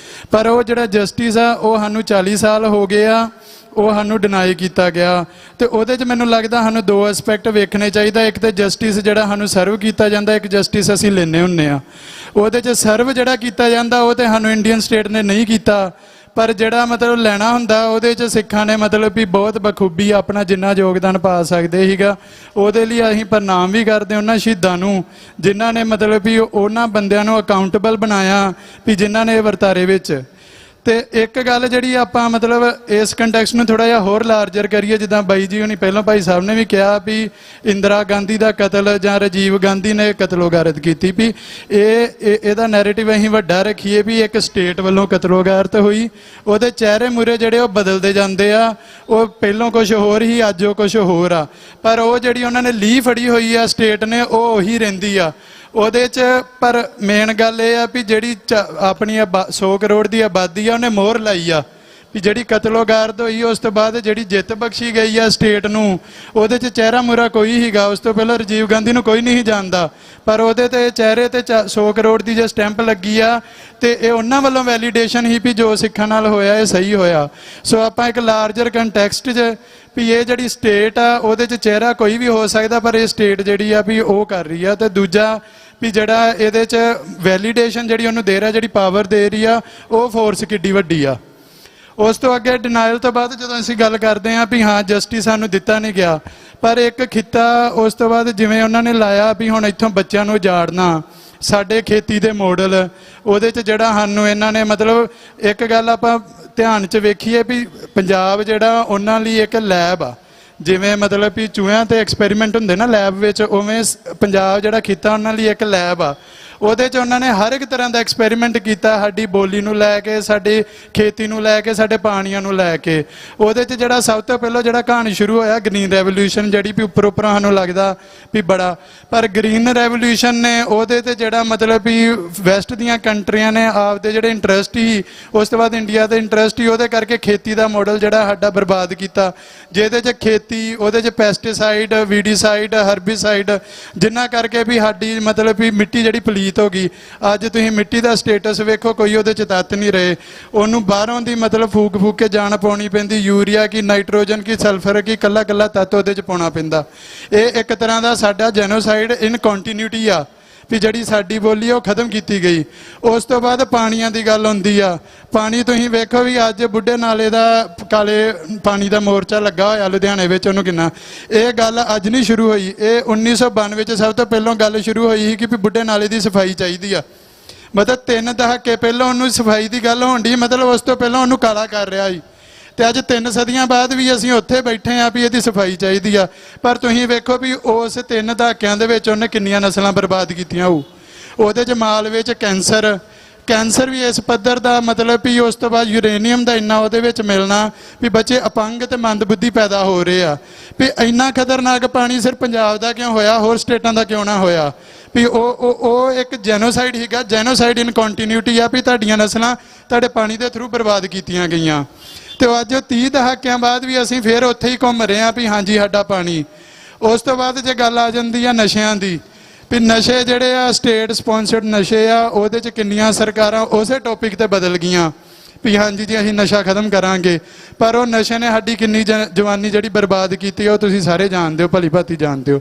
ਪਰ ਉਹ ਜਿਹੜਾ ਜਸਟਿਸ ਆ ਉਹ ਸਾਨੂੰ 40 ਸਾਲ ਹੋ ਗਏ ਆ ਉਹ ਸਾਨੂੰ ਡਿਨਾਈ ਕੀਤਾ ਗਿਆ। ਤੇ ਉਹਦੇ 'ਚ ਮੈਨੂੰ ਲੱਗਦਾ ਸਾਨੂੰ 2 ਐਸਪੈਕਟ ਵੇਖਣੇ ਚਾਹੀਦਾ। ਇੱਕ ਤਾਂ ਜਸਟਿਸ ਜਿਹੜਾ ਸਾਨੂੰ ਸਰਵ ਕੀਤਾ ਜਾਂਦਾ, ਇੱਕ ਜਸਟਿਸ ਅਸੀਂ ਲੈਂਦੇ ਹੁੰਦੇ ਆ। ਉਹਦੇ 'ਚ ਸਰਵ ਜਿਹੜਾ ਕੀਤਾ ਜਾਂਦਾ ਉਹ ਤੇ ਸਾਨੂੰ ਇੰਡੀਅਨ ਸਟੇਟ ਨੇ ਨਹੀਂ ਕੀਤਾ, ਪਰ ਜਿਹੜਾ ਮਤਲਬ ਲੈਣਾ ਹੁੰਦਾ ਉਹਦੇ 'ਚ ਸਿੱਖਾਂ ਨੇ ਮਤਲਬ ਵੀ ਬਹੁਤ ਬਖੂਬੀ ਆਪਣਾ ਜਿੰਨਾ ਯੋਗਦਾਨ ਪਾ ਸਕਦੇ ਸੀਗਾ। ਉਹਦੇ ਲਈ ਅਸੀਂ ਪ੍ਰਣਾਮ ਵੀ ਕਰਦੇ ਉਹਨਾਂ ਸ਼ਹੀਦਾਂ ਨੂੰ ਜਿਨ੍ਹਾਂ ਨੇ ਮਤਲਬ ਵੀ ਉਹਨਾਂ ਬੰਦਿਆਂ ਨੂੰ ਅਕਾਊਂਟੇਬਲ ਬਣਾਇਆ ਵੀ ਜਿਨ੍ਹਾਂ ਨੇ ਇਹ ਵਰਤਾਰੇ ਵਿੱਚ। ਤੇ ਇੱਕ ਗੱਲ ਜਿਹੜੀ ਆਪਾਂ ਮਤਲਬ ਇਸ ਕੰਟੈਕਸਟ ਨੂੰ ਥੋੜਾ ਜਿਹਾ ਹੋਰ ਲਾਰਜਰ ਕਰੀਏ, ਜਿੱਦਾਂ ਬਾਈ ਜੀ ਹੁਣੀ ਪਹਿਲਾਂ ਭਾਈ ਸਾਹਿਬ ਨੇ ਵੀ ਕਿਹਾ ਵੀ ਇੰਦਰਾ ਗਾਂਧੀ ਦਾ ਕਤਲ ਜਾਂ ਰਾਜੀਵ ਗਾਂਧੀ ਨੇ ਕਤਲੋਗਾਰਤ ਕੀਤੀ ਵੀ ਇਹਦਾ ਨੈਰੇਟਿਵ ਅਸੀਂ ਵੱਡਾ ਰੱਖੀਏ ਵੀ ਇੱਕ ਸਟੇਟ ਵੱਲੋਂ ਕਤਲੋਗਾਰਤ ਹੋਈ। ਉਹਦੇ ਚਿਹਰੇ ਮੂਰੇ ਜਿਹੜੇ ਉਹ ਬਦਲਦੇ ਜਾਂਦੇ ਆ। ਉਹ ਪਹਿਲਾਂ ਕੁਝ ਹੋਰ ਹੀ ਅੱਜ ਉਹ ਕੁਝ ਹੋਰ ਆ, ਪਰ ਉਹ ਜਿਹੜੀ ਉਹਨਾਂ ਨੇ ਲੀਹ ਫੜੀ ਹੋਈ ਆ ਸਟੇਟ ਨੇ ਉਹ ਉਹੀ ਰਹਿੰਦੀ ਆ ਉਹਦੇ 'ਚ। ਪਰ ਮੇਨ ਗੱਲ ਇਹ ਆ ਵੀ ਜਿਹੜੀ ਆਪਣੀ 100 ਕਰੋੜ ਦੀ ਆਬਾਦੀ ਆ ਉਹਨੇ ਮੋਹਰ ਲਾਈ ਆ ਵੀ ਜਿਹੜੀ ਕਤਲੋਗਾਰਤ ਹੋਈ ਉਸ ਤੋਂ ਬਾਅਦ ਜਿਹੜੀ ਜਿੱਤ ਬਖਸ਼ੀ ਗਈ ਆ ਸਟੇਟ ਨੂੰ ਉਹਦੇ 'ਚ ਚਿਹਰਾ ਮੁਰਾ ਕੋਈ ਹੀਗਾ। ਉਸ ਤੋਂ ਪਹਿਲਾਂ ਰਾਜੀਵ ਗਾਂਧੀ ਨੂੰ ਕੋਈ ਨਹੀਂ ਜਾਣਦਾ, ਪਰ ਉਹਦੇ ਤੇ ਚਿਹਰੇ ਤੇ 100 ਕਰੋੜ ਦੀ ਜੇ ਸਟੈਂਪ ਲੱਗੀ ਆ ਤੇ ਇਹ ਉਹਨਾਂ ਵੱਲੋਂ ਵੈਲੀਡੇਸ਼ਨ ਹੀ ਵੀ ਜੋ ਸਿੱਖਾਂ ਨਾਲ ਹੋਇਆ ਇਹ ਸਹੀ ਹੋਇਆ। ਸੋ ਆਪਾਂ ਇੱਕ ਲਾਰਜਰ ਕੰਟੈਕਸਟ 'ਚ ਵੀ ਇਹ ਜਿਹੜੀ ਸਟੇਟ ਆ ਉਹਦੇ 'ਚ ਚਿਹਰਾ ਕੋਈ ਵੀ ਹੋ ਸਕਦਾ, ਪਰ ਇਹ ਸਟੇਟ ਜਿਹੜੀ ਆ ਵੀ ਉਹ ਕਰ ਰਹੀ ਆ। ਤੇ ਦੂਜਾ ਵੀ ਜਿਹੜਾ ਇਹਦੇ 'ਚ ਵੈਲੀਡੇਸ਼ਨ ਜਿਹੜੀ ਉਹਨੂੰ ਦੇ ਰਿਹਾ, ਜਿਹੜੀ ਪਾਵਰ ਦੇ ਰਹੀ ਆ ਉਹ ਫੋਰਸ ਕਿੱਡੀ ਵੱਡੀ ਆ। ਉਸ ਤੋਂ ਅੱਗੇ ਡਿਨਾਈਲ ਤੋਂ ਬਾਅਦ ਜਦੋਂ ਅਸੀਂ ਗੱਲ ਕਰਦੇ ਹਾਂ ਵੀ ਹਾਂ ਜਸਟਿਸ ਸਾਨੂੰ ਦਿੱਤਾ ਨਹੀਂ ਗਿਆ, ਪਰ ਇੱਕ ਖਿੱਤਾ ਉਸ ਤੋਂ ਬਾਅਦ ਜਿਵੇਂ ਉਹਨਾਂ ਨੇ ਲਾਇਆ ਵੀ ਹੁਣ ਇੱਥੋਂ ਬੱਚਿਆਂ ਨੂੰ ਉਜਾੜਨਾ, ਸਾਡੇ ਖੇਤੀ ਦੇ ਮਾਡਲ ਉਹਦੇ 'ਚ ਜਿਹੜਾ ਸਾਨੂੰ ਇਹਨਾਂ ਨੇ ਮਤਲਬ ਇੱਕ ਗੱਲ ਆਪਾਂ ਧਿਆਨ 'ਚ ਵੇਖੀਏ ਵੀ ਪੰਜਾਬ ਜਿਹੜਾ ਉਹਨਾਂ ਲਈ ਇੱਕ ਲੈਬ ਆ, ਜਿਵੇਂ ਮਤਲਬ ਵੀ ਚੂਹਿਆਂ ਤੇ ਐਕਸਪੈਰੀਮੈਂਟ ਹੁੰਦੇ ਨਾ ਲੈਬ ਵਿੱਚ, ਉਵੇਂ ਪੰਜਾਬ ਜਿਹੜਾ ਖਿੱਤਾ ਉਹਨਾਂ ਲਈ ਇੱਕ ਲੈਬ ਆ। ਉਹਦੇ 'ਚ ਉਹਨਾਂ ਨੇ ਹਰ ਇੱਕ ਤਰ੍ਹਾਂ ਦਾ ਐਕਸਪੈਰੀਮੈਂਟ ਕੀਤਾ, ਸਾਡੀ ਬੋਲੀ ਨੂੰ ਲੈ ਕੇ, ਸਾਡੀ ਖੇਤੀ ਨੂੰ ਲੈ ਕੇ, ਸਾਡੇ ਪਾਣੀਆਂ ਨੂੰ ਲੈ ਕੇ। ਉਹਦੇ 'ਚ ਜਿਹੜਾ ਸਭ ਤੋਂ ਪਹਿਲਾਂ ਜਿਹੜਾ ਕਹਾਣੀ ਸ਼ੁਰੂ ਹੋਇਆ ਗ੍ਰੀਨ ਰੈਵੋਲੂਸ਼ਨ, ਜਿਹੜੀ ਵੀ ਉੱਪਰੋਂ ਸਾਨੂੰ ਲੱਗਦਾ ਵੀ ਬੜਾ, ਪਰ ਗ੍ਰੀਨ ਰੈਵੋਲੂਸ਼ਨ ਨੇ ਉਹਦੇ 'ਤੇ ਜਿਹੜਾ ਮਤਲਬ ਵੀ ਵੈਸਟ ਦੀਆਂ ਕੰਟਰੀਆਂ ਨੇ ਆਪਦੇ ਜਿਹੜੇ ਇੰਟਰਸਟ ਹੀ, ਉਸ ਤੋਂ ਬਾਅਦ ਇੰਡੀਆ ਦੇ ਇੰਟਰਸਟ ਹੀ, ਉਹਦੇ ਕਰਕੇ ਖੇਤੀ ਦਾ ਮਾਡਲ ਜਿਹੜਾ ਸਾਡਾ ਬਰਬਾਦ ਕੀਤਾ, ਜਿਹਦੇ 'ਚ ਖੇਤੀ, ਉਹਦੇ 'ਚ ਪੈਸਟੀਸਾਈਡ, ਵੀਡੀਸਾਈਡ, ਹਰਬੀਸਾਈਡ, ਜਿਨ੍ਹਾਂ ਕਰਕੇ ਵੀ ਸਾਡੀ ਮਤਲਬ ਵੀ ਮਿੱਟੀ ਜਿਹੜੀ ਪਲੀਤ ਹੋ ਗਈ। ਅੱਜ ਤੁਸੀਂ ਮਿੱਟੀ ਦਾ ਸਟੇਟਸ ਵੇਖੋ, ਕੋਈ ਉਹਦੇ 'ਚ ਤੱਤ ਨਹੀਂ ਰਹੇ, ਉਹਨੂੰ ਬਾਹਰੋਂ ਦੀ ਮਤਲਬ ਫੂਕ ਕੇ ਜਾਨ ਪਾਉਣੀ ਪੈਂਦੀ, ਯੂਰੀਆ ਕੀ, ਨਾਈਟ੍ਰੋਜਨ ਕੀ, ਸਲਫਰ ਕੀ, ਕੱਲਾ ਤੱਤ ਉਹਦੇ 'ਚ ਪਾਉਣਾ ਪੈਂਦਾ। ਇਹ ਇੱਕ ਤਰ੍ਹਾਂ ਦਾ ਸਾਡਾ ਜੈਨੋਸਾਈਡ ਇਨ ਕੰਟੀਨਿਊਟੀ ਆ ਵੀ ਜਿਹੜੀ ਸਾਡੀ ਬੋਲੀ ਉਹ ਖਤਮ ਕੀਤੀ ਗਈ। ਉਸ ਤੋਂ ਬਾਅਦ ਪਾਣੀਆਂ ਦੀ ਗੱਲ ਹੁੰਦੀ ਆ। ਪਾਣੀ ਤੁਸੀਂ ਵੇਖੋ ਵੀ ਅੱਜ ਬੁੱਢੇ ਨਾਲੇ ਦਾ ਕਾਲੇ ਪਾਣੀ ਦਾ ਮੋਰਚਾ ਲੱਗਾ ਹੋਇਆ ਲੁਧਿਆਣੇ ਵਿੱਚ, ਉਹਨੂੰ ਕਿੰਨਾ, ਇਹ ਗੱਲ ਅੱਜ ਨਹੀਂ ਸ਼ੁਰੂ ਹੋਈ, ਇਹ 1992 ਵਿੱਚ ਸਭ ਤੋਂ ਪਹਿਲਾਂ ਗੱਲ ਸ਼ੁਰੂ ਹੋਈ ਸੀ ਕਿ ਵੀ ਬੁੱਢੇ ਨਾਲੇ ਦੀ ਸਫਾਈ ਚਾਹੀਦੀ ਆ। ਮਤਲਬ 3 ਦਹਾਕੇ ਪਹਿਲਾਂ ਉਹਨੂੰ ਸਫਾਈ ਦੀ ਗੱਲ ਹੋਣ ਦੀ, ਮਤਲਬ ਉਸ ਤੋਂ ਪਹਿਲਾਂ ਉਹਨੂੰ ਕਾਲਾ ਕਰ ਰਿਹਾ ਸੀ, ਤੇ ਅੱਜ 3 ਸਦੀਆਂ ਬਾਅਦ ਵੀ ਅਸੀਂ ਉੱਥੇ ਬੈਠੇ ਆ ਵੀ ਇਹਦੀ ਸਫਾਈ ਚਾਹੀਦੀ ਆ। ਪਰ ਤੁਸੀਂ ਵੇਖੋ ਵੀ ਉਸ 3 ਦਹਾਕਿਆਂ ਦੇ ਵਿੱਚ ਉਹਨੇ ਕਿੰਨੀਆਂ ਨਸਲਾਂ ਬਰਬਾਦ ਕੀਤੀਆਂ ਹੋਊ। ਉਹਦੇ 'ਚ ਮਾਲ ਵਿੱਚ ਕੈਂਸਰ ਵੀ ਇਸ ਪੱਧਰ ਦਾ, ਮਤਲਬ ਵੀ ਉਸ ਤੋਂ ਬਾਅਦ ਯੂਰੇਨੀਅਮ ਦਾ ਇੰਨਾ ਉਹਦੇ ਵਿੱਚ ਮਿਲਣਾ ਵੀ ਬੱਚੇ ਅਪੰਗ ਤੇ ਮੰਦਬੁੱਧੀ ਪੈਦਾ ਹੋ ਰਹੇ ਆ। ਵੀ ਇੰਨਾ ਖਤਰਨਾਕ ਪਾਣੀ ਸਿਰਫ ਪੰਜਾਬ ਦਾ ਕਿਉਂ ਹੋਇਆ, ਹੋਰ ਸਟੇਟਾਂ ਦਾ ਕਿਉਂ ਨਾ ਹੋਇਆ? ਵੀ ਉਹ ਇੱਕ ਜੈਨੋਸਾਈਡ ਹੀਗਾ, ਜੈਨੋਸਾਈਡ ਇਨ ਕੰਟੀਨਿਊਟੀ ਆ, ਵੀ ਤੁਹਾਡੀਆਂ ਨਸਲਾਂ ਤੁਹਾਡੇ ਪਾਣੀ ਦੇ ਥਰੂ ਬਰਬਾਦ ਕੀਤੀਆਂ ਗਈਆਂ। ਤੇ ਅੱਜ 30 ਦਹਾਕਿਆਂ ਬਾਅਦ ਵੀ ਅਸੀਂ ਫਿਰ ਉੱਥੇ ਹੀ ਘੁੰਮ ਰਹੇ ਹਾਂ ਵੀ ਹਾਂਜੀ ਸਾਡਾ ਪਾਣੀ। ਉਸ ਤੋਂ ਬਾਅਦ ਜੇ ਗੱਲ ਆ ਜਾਂਦੀ ਆ ਨਸ਼ਿਆਂ ਦੀ, ਵੀ ਨਸ਼ੇ ਜਿਹੜੇ ਆ ਸਟੇਟ ਸਪਾਂਸਰਡ ਨਸ਼ੇ ਆ, ਉਹਦੇ 'ਚ ਕਿੰਨੀਆਂ ਸਰਕਾਰਾਂ ਉਸੇ ਟੌਪਿਕ ਤੇ ਬਦਲ ਗਈਆਂ ਵੀ ਹਾਂਜੀ ਜੀ ਅਸੀਂ ਨਸ਼ਾ ਖਤਮ ਕਰਾਂਗੇ, ਪਰ ਉਹ ਨਸ਼ੇ ਨੇ ਸਾਡੀ ਕਿੰਨੀ ਜਵਾਨੀ ਜਿਹੜੀ ਬਰਬਾਦ ਕੀਤੀ ਉਹ ਤੁਸੀਂ ਸਾਰੇ ਜਾਣਦੇ ਹੋ, ਭਲੀ ਭਾਂਤੀ ਜਾਣਦੇ ਹੋ।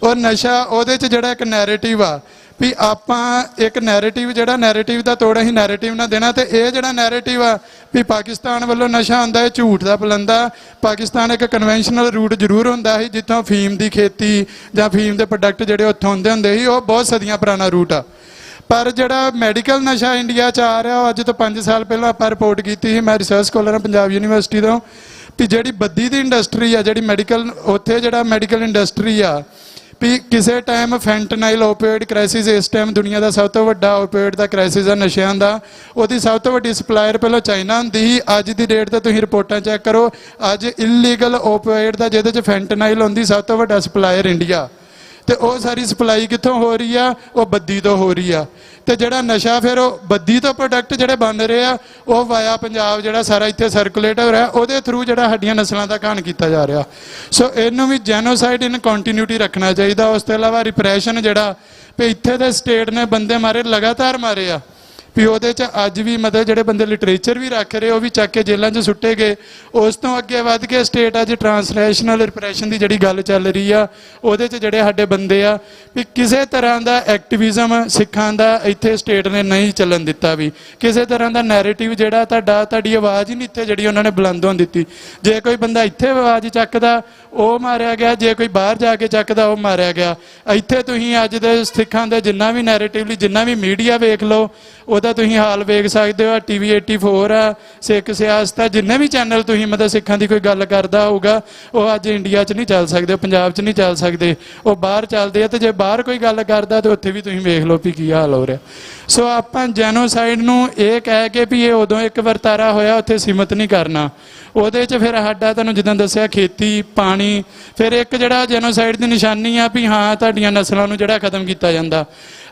ਉਹ ਨਸ਼ਾ, ਉਹਦੇ 'ਚ ਜਿਹੜਾ ਇੱਕ ਨੈਰੇਟਿਵ ਆ ਵੀ ਆਪਾਂ ਇੱਕ ਨੈਰੇਟਿਵ, ਜਿਹੜਾ ਨੈਰੇਟਿਵ ਦਾ ਤੋੜ ਅਸੀਂ ਨੈਰੇਟਿਵ ਨਾ ਦੇਣਾ, ਤੇ ਇਹ ਜਿਹੜਾ ਨੈਰੇਟਿਵ ਆ ਵੀ ਪਾਕਿਸਤਾਨ ਵੱਲੋਂ ਨਸ਼ਾ ਹੁੰਦਾ, ਇਹ ਝੂਠ ਦਾ ਬੁਲੰਦਾ। ਪਾਕਿਸਤਾਨ ਇੱਕ ਕਨਵੈਨਸ਼ਨਲ ਰੂਟ ਜ਼ਰੂਰ ਹੁੰਦਾ ਸੀ ਜਿੱਥੋਂ ਫੀਮ ਦੀ ਖੇਤੀ ਜਾਂ ਫੀਮ ਦੇ ਪ੍ਰੋਡਕਟ ਜਿਹੜੇ ਉੱਥੋਂ ਹੁੰਦੇ ਹੁੰਦੇ ਸੀ, ਉਹ ਬਹੁਤ ਸਦੀਆਂ ਪੁਰਾਣਾ ਰੂਟ ਆ। ਪਰ ਜਿਹੜਾ ਮੈਡੀਕਲ ਨਸ਼ਾ ਇੰਡੀਆ 'ਚ ਆ ਰਿਹਾ, ਉਹ ਅੱਜ ਤੋਂ 5 ਸਾਲ ਪਹਿਲਾਂ ਆਪਾਂ ਰਿਪੋਰਟ ਕੀਤੀ ਸੀ, ਮੈਂ ਰਿਸਰਚ ਸਕਾਲਰ ਹਾਂ ਪੰਜਾਬ ਯੂਨੀਵਰਸਿਟੀ ਤੋਂ, ਵੀ ਜਿਹੜੀ ਬੱਦੀ ਦੀ ਇੰਡਸਟਰੀ ਆ, ਜਿਹੜੀ ਮੈਡੀਕਲ, ਉੱਥੇ ਜਿਹੜਾ ਮੈਡੀਕਲ ਇੰਡਸਟਰੀ ਆ, ਵੀ ਕਿਸੇ ਟਾਈਮ ਫੈਂਟਨਾਈਲ ਓਪੀਓਇਡ ਕ੍ਰਾਈਸਿਸ, ਇਸ ਟਾਈਮ ਦੁਨੀਆ ਦਾ ਸਭ ਤੋਂ ਵੱਡਾ ਓਪੀਓਇਡ ਦਾ ਕ੍ਰਾਈਸਿਸ ਆ ਨਸ਼ਿਆਂ ਦਾ, ਉਹਦੀ ਸਭ ਤੋਂ ਵੱਡੀ ਸਪਲਾਇਰ ਪਹਿਲਾਂ ਚਾਈਨਾ ਹੁੰਦੀ ਸੀ। ਅੱਜ ਦੀ ਡੇਟ ਤੇ ਤੁਸੀਂ ਰਿਪੋਰਟਾਂ ਚੈੱਕ ਕਰੋ, ਅੱਜ ਇਲੀਗਲ ਓਪੀਓਇਡ ਦਾ ਜਿਹਦੇ 'ਚ ਫੈਂਟਨਾਈਲ ਹੁੰਦੀ, ਸਭ ਤੋਂ ਵੱਡਾ ਸਪਲਾਇਰ ਇੰਡੀਆ। ਤੇ ਉਹ ਸਾਰੀ ਸਪਲਾਈ ਕਿੱਥੋਂ ਹੋ ਰਹੀ ਆ? ਉਹ ਬੱਦੀ ਤੋਂ ਹੋ ਰਹੀ ਆ। ਤੇ ਜਿਹੜਾ ਨਸ਼ਾ ਫਿਰ ਉਹ ਬੱਦੀ ਤੋਂ ਪ੍ਰੋਡਕਟ ਜਿਹੜੇ ਬਣ ਰਹੇ ਆ, ਉਹ ਵਾਇਆ ਪੰਜਾਬ ਜਿਹੜਾ ਸਾਰਾ ਇੱਥੇ ਸਰਕੂਲੇਟ ਹੋ ਰਿਹਾ, ਉਹਦੇ ਥਰੂ ਜਿਹੜਾ ਸਾਡੀਆਂ ਨਸਲਾਂ ਦਾ ਘਾਣ ਕੀਤਾ ਜਾ ਰਿਹਾ। ਸੋ ਇਹਨੂੰ ਵੀ ਜੈਨੋਸਾਈਡ ਇਨ ਕੰਟੀਨਿਊਟੀ ਰੱਖਣਾ ਚਾਹੀਦਾ। ਉਸ ਤੋਂ ਇਲਾਵਾ ਰਿਪਰੈਸ਼ਨ ਜਿਹੜਾ ਵੀ ਇੱਥੇ ਦੇ ਸਟੇਟ ਨੇ ਬੰਦੇ ਮਾਰੇ, ਲਗਾਤਾਰ ਮਾਰੇ ਆ, ਵੀ ਉਹਦੇ 'ਚ ਅੱਜ ਵੀ ਮਤਲਬ ਜਿਹੜੇ ਬੰਦੇ ਲਿਟਰੇਚਰ ਵੀ ਰੱਖ ਰਹੇ ਉਹ ਵੀ ਚੱਕ ਕੇ ਜੇਲ੍ਹਾਂ 'ਚ ਸੁੱਟੇ ਗਏ। ਉਸ ਤੋਂ ਅੱਗੇ ਵੱਧ ਕੇ ਸਟੇਟ ਅੱਜ ਟਰਾਂਸਨੈਸ਼ਨਲ ਰਿਪਰੈਸ਼ਨ ਦੀ ਜਿਹੜੀ ਗੱਲ ਚੱਲ ਰਹੀ ਆ, ਉਹਦੇ 'ਚ ਜਿਹੜੇ ਸਾਡੇ ਬੰਦੇ ਆ ਵੀ ਕਿਸੇ ਤਰ੍ਹਾਂ ਦਾ ਐਕਟਿਵਿਜ਼ਮ ਸਿੱਖਾਂ ਦਾ ਇੱਥੇ ਸਟੇਟ ਨੇ ਨਹੀਂ ਚੱਲਣ ਦਿੱਤਾ। ਵੀ ਕਿਸੇ ਤਰ੍ਹਾਂ ਦਾ ਨੈਰੇਟਿਵ ਜਿਹੜਾ ਤੁਹਾਡੀ ਆਵਾਜ਼ ਹੀ ਨਹੀਂ ਇੱਥੇ ਜਿਹੜੀ ਉਹਨਾਂ ਨੇ ਬੁਲੰਦ ਹੋਣ ਦਿੱਤੀ। ਜੇ ਕੋਈ ਬੰਦਾ ਇੱਥੇ ਆਵਾਜ਼ ਚੱਕਦਾ ਉਹ ਮਾਰਿਆ ਗਿਆ, ਜੇ ਕੋਈ ਬਾਹਰ ਜਾ ਕੇ ਚੱਕਦਾ ਉਹ ਮਾਰਿਆ ਗਿਆ। ਇੱਥੇ ਤੁਸੀਂ ਅੱਜ ਦੇ ਸਿੱਖਾਂ ਦੇ ਜਿੰਨਾ ਵੀ ਨੈਰੇਟਿਵਲੀ, ਜਿੰਨਾ ਵੀ ਮੀਡੀਆ ਵੇਖ ਲਓ, ਉਹਦਾ ਤੁਸੀਂ ਹਾਲ ਵੇਖ ਸਕਦੇ ਹੋ। TV 84 ਆ, ਸਿੱਖ ਸਿਆਸਤ ਆ, ਜਿੰਨੇ ਵੀ ਚੈਨਲ ਤੁਸੀਂ ਮਤਲਬ ਸਿੱਖਾਂ ਦੀ ਕੋਈ ਗੱਲ ਕਰਦਾ ਹੋਊਗਾ, ਉਹ ਅੱਜ ਇੰਡੀਆ 'ਚ ਨਹੀਂ ਚੱਲ ਸਕਦੇ, ਪੰਜਾਬ 'ਚ ਨਹੀਂ ਚੱਲ ਸਕਦੇ, ਉਹ ਬਾਹਰ ਚੱਲਦੇ ਆ। ਤੇ ਜੇ ਬਾਹਰ ਕੋਈ ਗੱਲ ਕਰਦਾ ਤਾਂ ਉੱਥੇ ਵੀ ਤੁਸੀਂ ਵੇਖ ਲਓ ਵੀ ਕੀ ਹਾਲ ਹੋ ਰਿਹਾ। ਸੋ ਆਪਾਂ ਜੈਨੋਸਾਈਡ ਨੂੰ ਇਹ ਕਹਿ ਕੇ ਵੀ ਇਹ ਉਦੋਂ ਇੱਕ ਵਰਤਾਰਾ ਹੋਇਆ, ਉੱਥੇ ਸੀਮਤ ਨਹੀਂ ਕਰਨਾ। ਉਹਦੇ 'ਚ ਫਿਰ ਸਾਡਾ ਤੁਹਾਨੂੰ ਜਿੱਦਾਂ ਦੱਸਿਆ ਖੇਤੀ, ਪਾਣੀ, ਫਿਰ ਇੱਕ ਜਿਹੜਾ ਜੈਨੋਸਾਈਡ ਦੀ ਨਿਸ਼ਾਨੀ ਆ ਵੀ ਹਾਂ ਤੁਹਾਡੀਆਂ ਨਸਲਾਂ ਨੂੰ ਜਿਹੜਾ ਖਤਮ ਕੀਤਾ ਜਾਂਦਾ।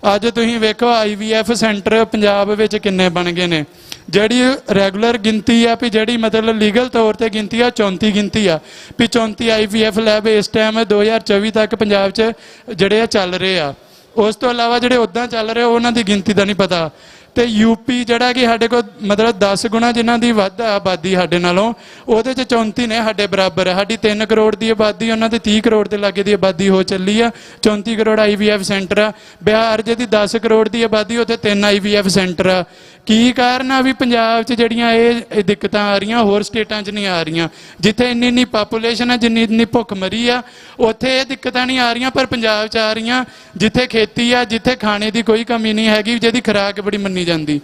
ਅੱਜ ਤੁਸੀਂ ਵੇਖੋ IVF ਸੈਂਟਰ ਪੰਜਾਬ ਵਿੱਚ ਕਿੰਨੇ ਬਣ ਗਏ ਨੇ। ਜਿਹੜੀ ਰੈਗੂਲਰ ਗਿਣਤੀ ਆ ਵੀ ਜਿਹੜੀ ਮਤਲਬ ਲੀਗਲ ਤੌਰ ਤੇ ਗਿਣਤੀ ਆ 34 ਗਿਣਤੀ ਆ ਵੀ 34 IVF ਲੈਬ ਇਸ ਟਾਈਮ 2024 ਤੱਕ ਪੰਜਾਬ 'ਚ ਜਿਹੜੇ ਆ ਚੱਲ ਰਹੇ ਆ। ਉਸ ਤੋਂ ਇਲਾਵਾ ਜਿਹੜੇ ਉੱਦਾਂ ਚੱਲ ਰਹੇ ਉਹਨਾਂ ਦੀ ਗਿਣਤੀ ਦਾ ਨਹੀਂ ਪਤਾ। ਤੇ UP ਜਿਹੜਾ ਕਿ ਸਾਡੇ ਕੋਲ ਮਤਲਬ 10 ਗੁਣਾ ਜਿਨ੍ਹਾਂ ਦੀ ਵੱਧ ਆਬਾਦੀ ਸਾਡੇ ਨਾਲੋਂ, ਉਹਦੇ 'ਚ 34 ਨੇ ਸਾਡੇ ਬਰਾਬਰ। ਸਾਡੀ 3 ਕਰੋੜ ਦੀ ਆਬਾਦੀ, ਉਹਨਾਂ ਦੀ 30 ਕਰੋੜ ਦੇ ਲਾਗੇ ਦੀ ਆਬਾਦੀ ਹੋ ਚੱਲੀ ਆ। 34 ਕਰੋੜ IVF ਸੈਂਟਰ ਆ। ਬਿਹਾਰ ਜਿਹਦੀ 10 ਕਰੋੜ ਦੀ ਆਬਾਦੀ, ਉੱਥੇ 3 IVF ਸੈਂਟਰ ਆ। ਕੀ ਕਾਰਨ ਆ ਵੀ ਪੰਜਾਬ 'ਚ ਜਿਹੜੀਆਂ ਇਹ ਦਿੱਕਤਾਂ ਆ ਰਹੀਆਂ ਹੋਰ ਸਟੇਟਾਂ 'ਚ ਨਹੀਂ ਆ ਰਹੀਆਂ? ਜਿੱਥੇ ਇੰਨੀ ਪਾਪੂਲੇਸ਼ਨ ਆ, ਜਿੰਨੀ ਭੁੱਖ ਮਰੀ ਆ, ਉੱਥੇ ਇਹ ਦਿੱਕਤਾਂ ਨਹੀਂ ਆ ਰਹੀਆਂ, ਪਰ ਪੰਜਾਬ 'ਚ ਆ ਰਹੀਆਂ। ਜਿੱਥੇ ਖੇਤੀ ਆ, ਜਿੱਥੇ ਖਾਣੇ ਦੀ ਕੋਈ ਕਮੀ ਨਹੀਂ ਹੈਗੀ, ਜਿਹਦੀ ਖੁਰਾਕ ਬੜੀ ਮੰਨੀ ਨਹੀਂ ਜਾਂਦੀ।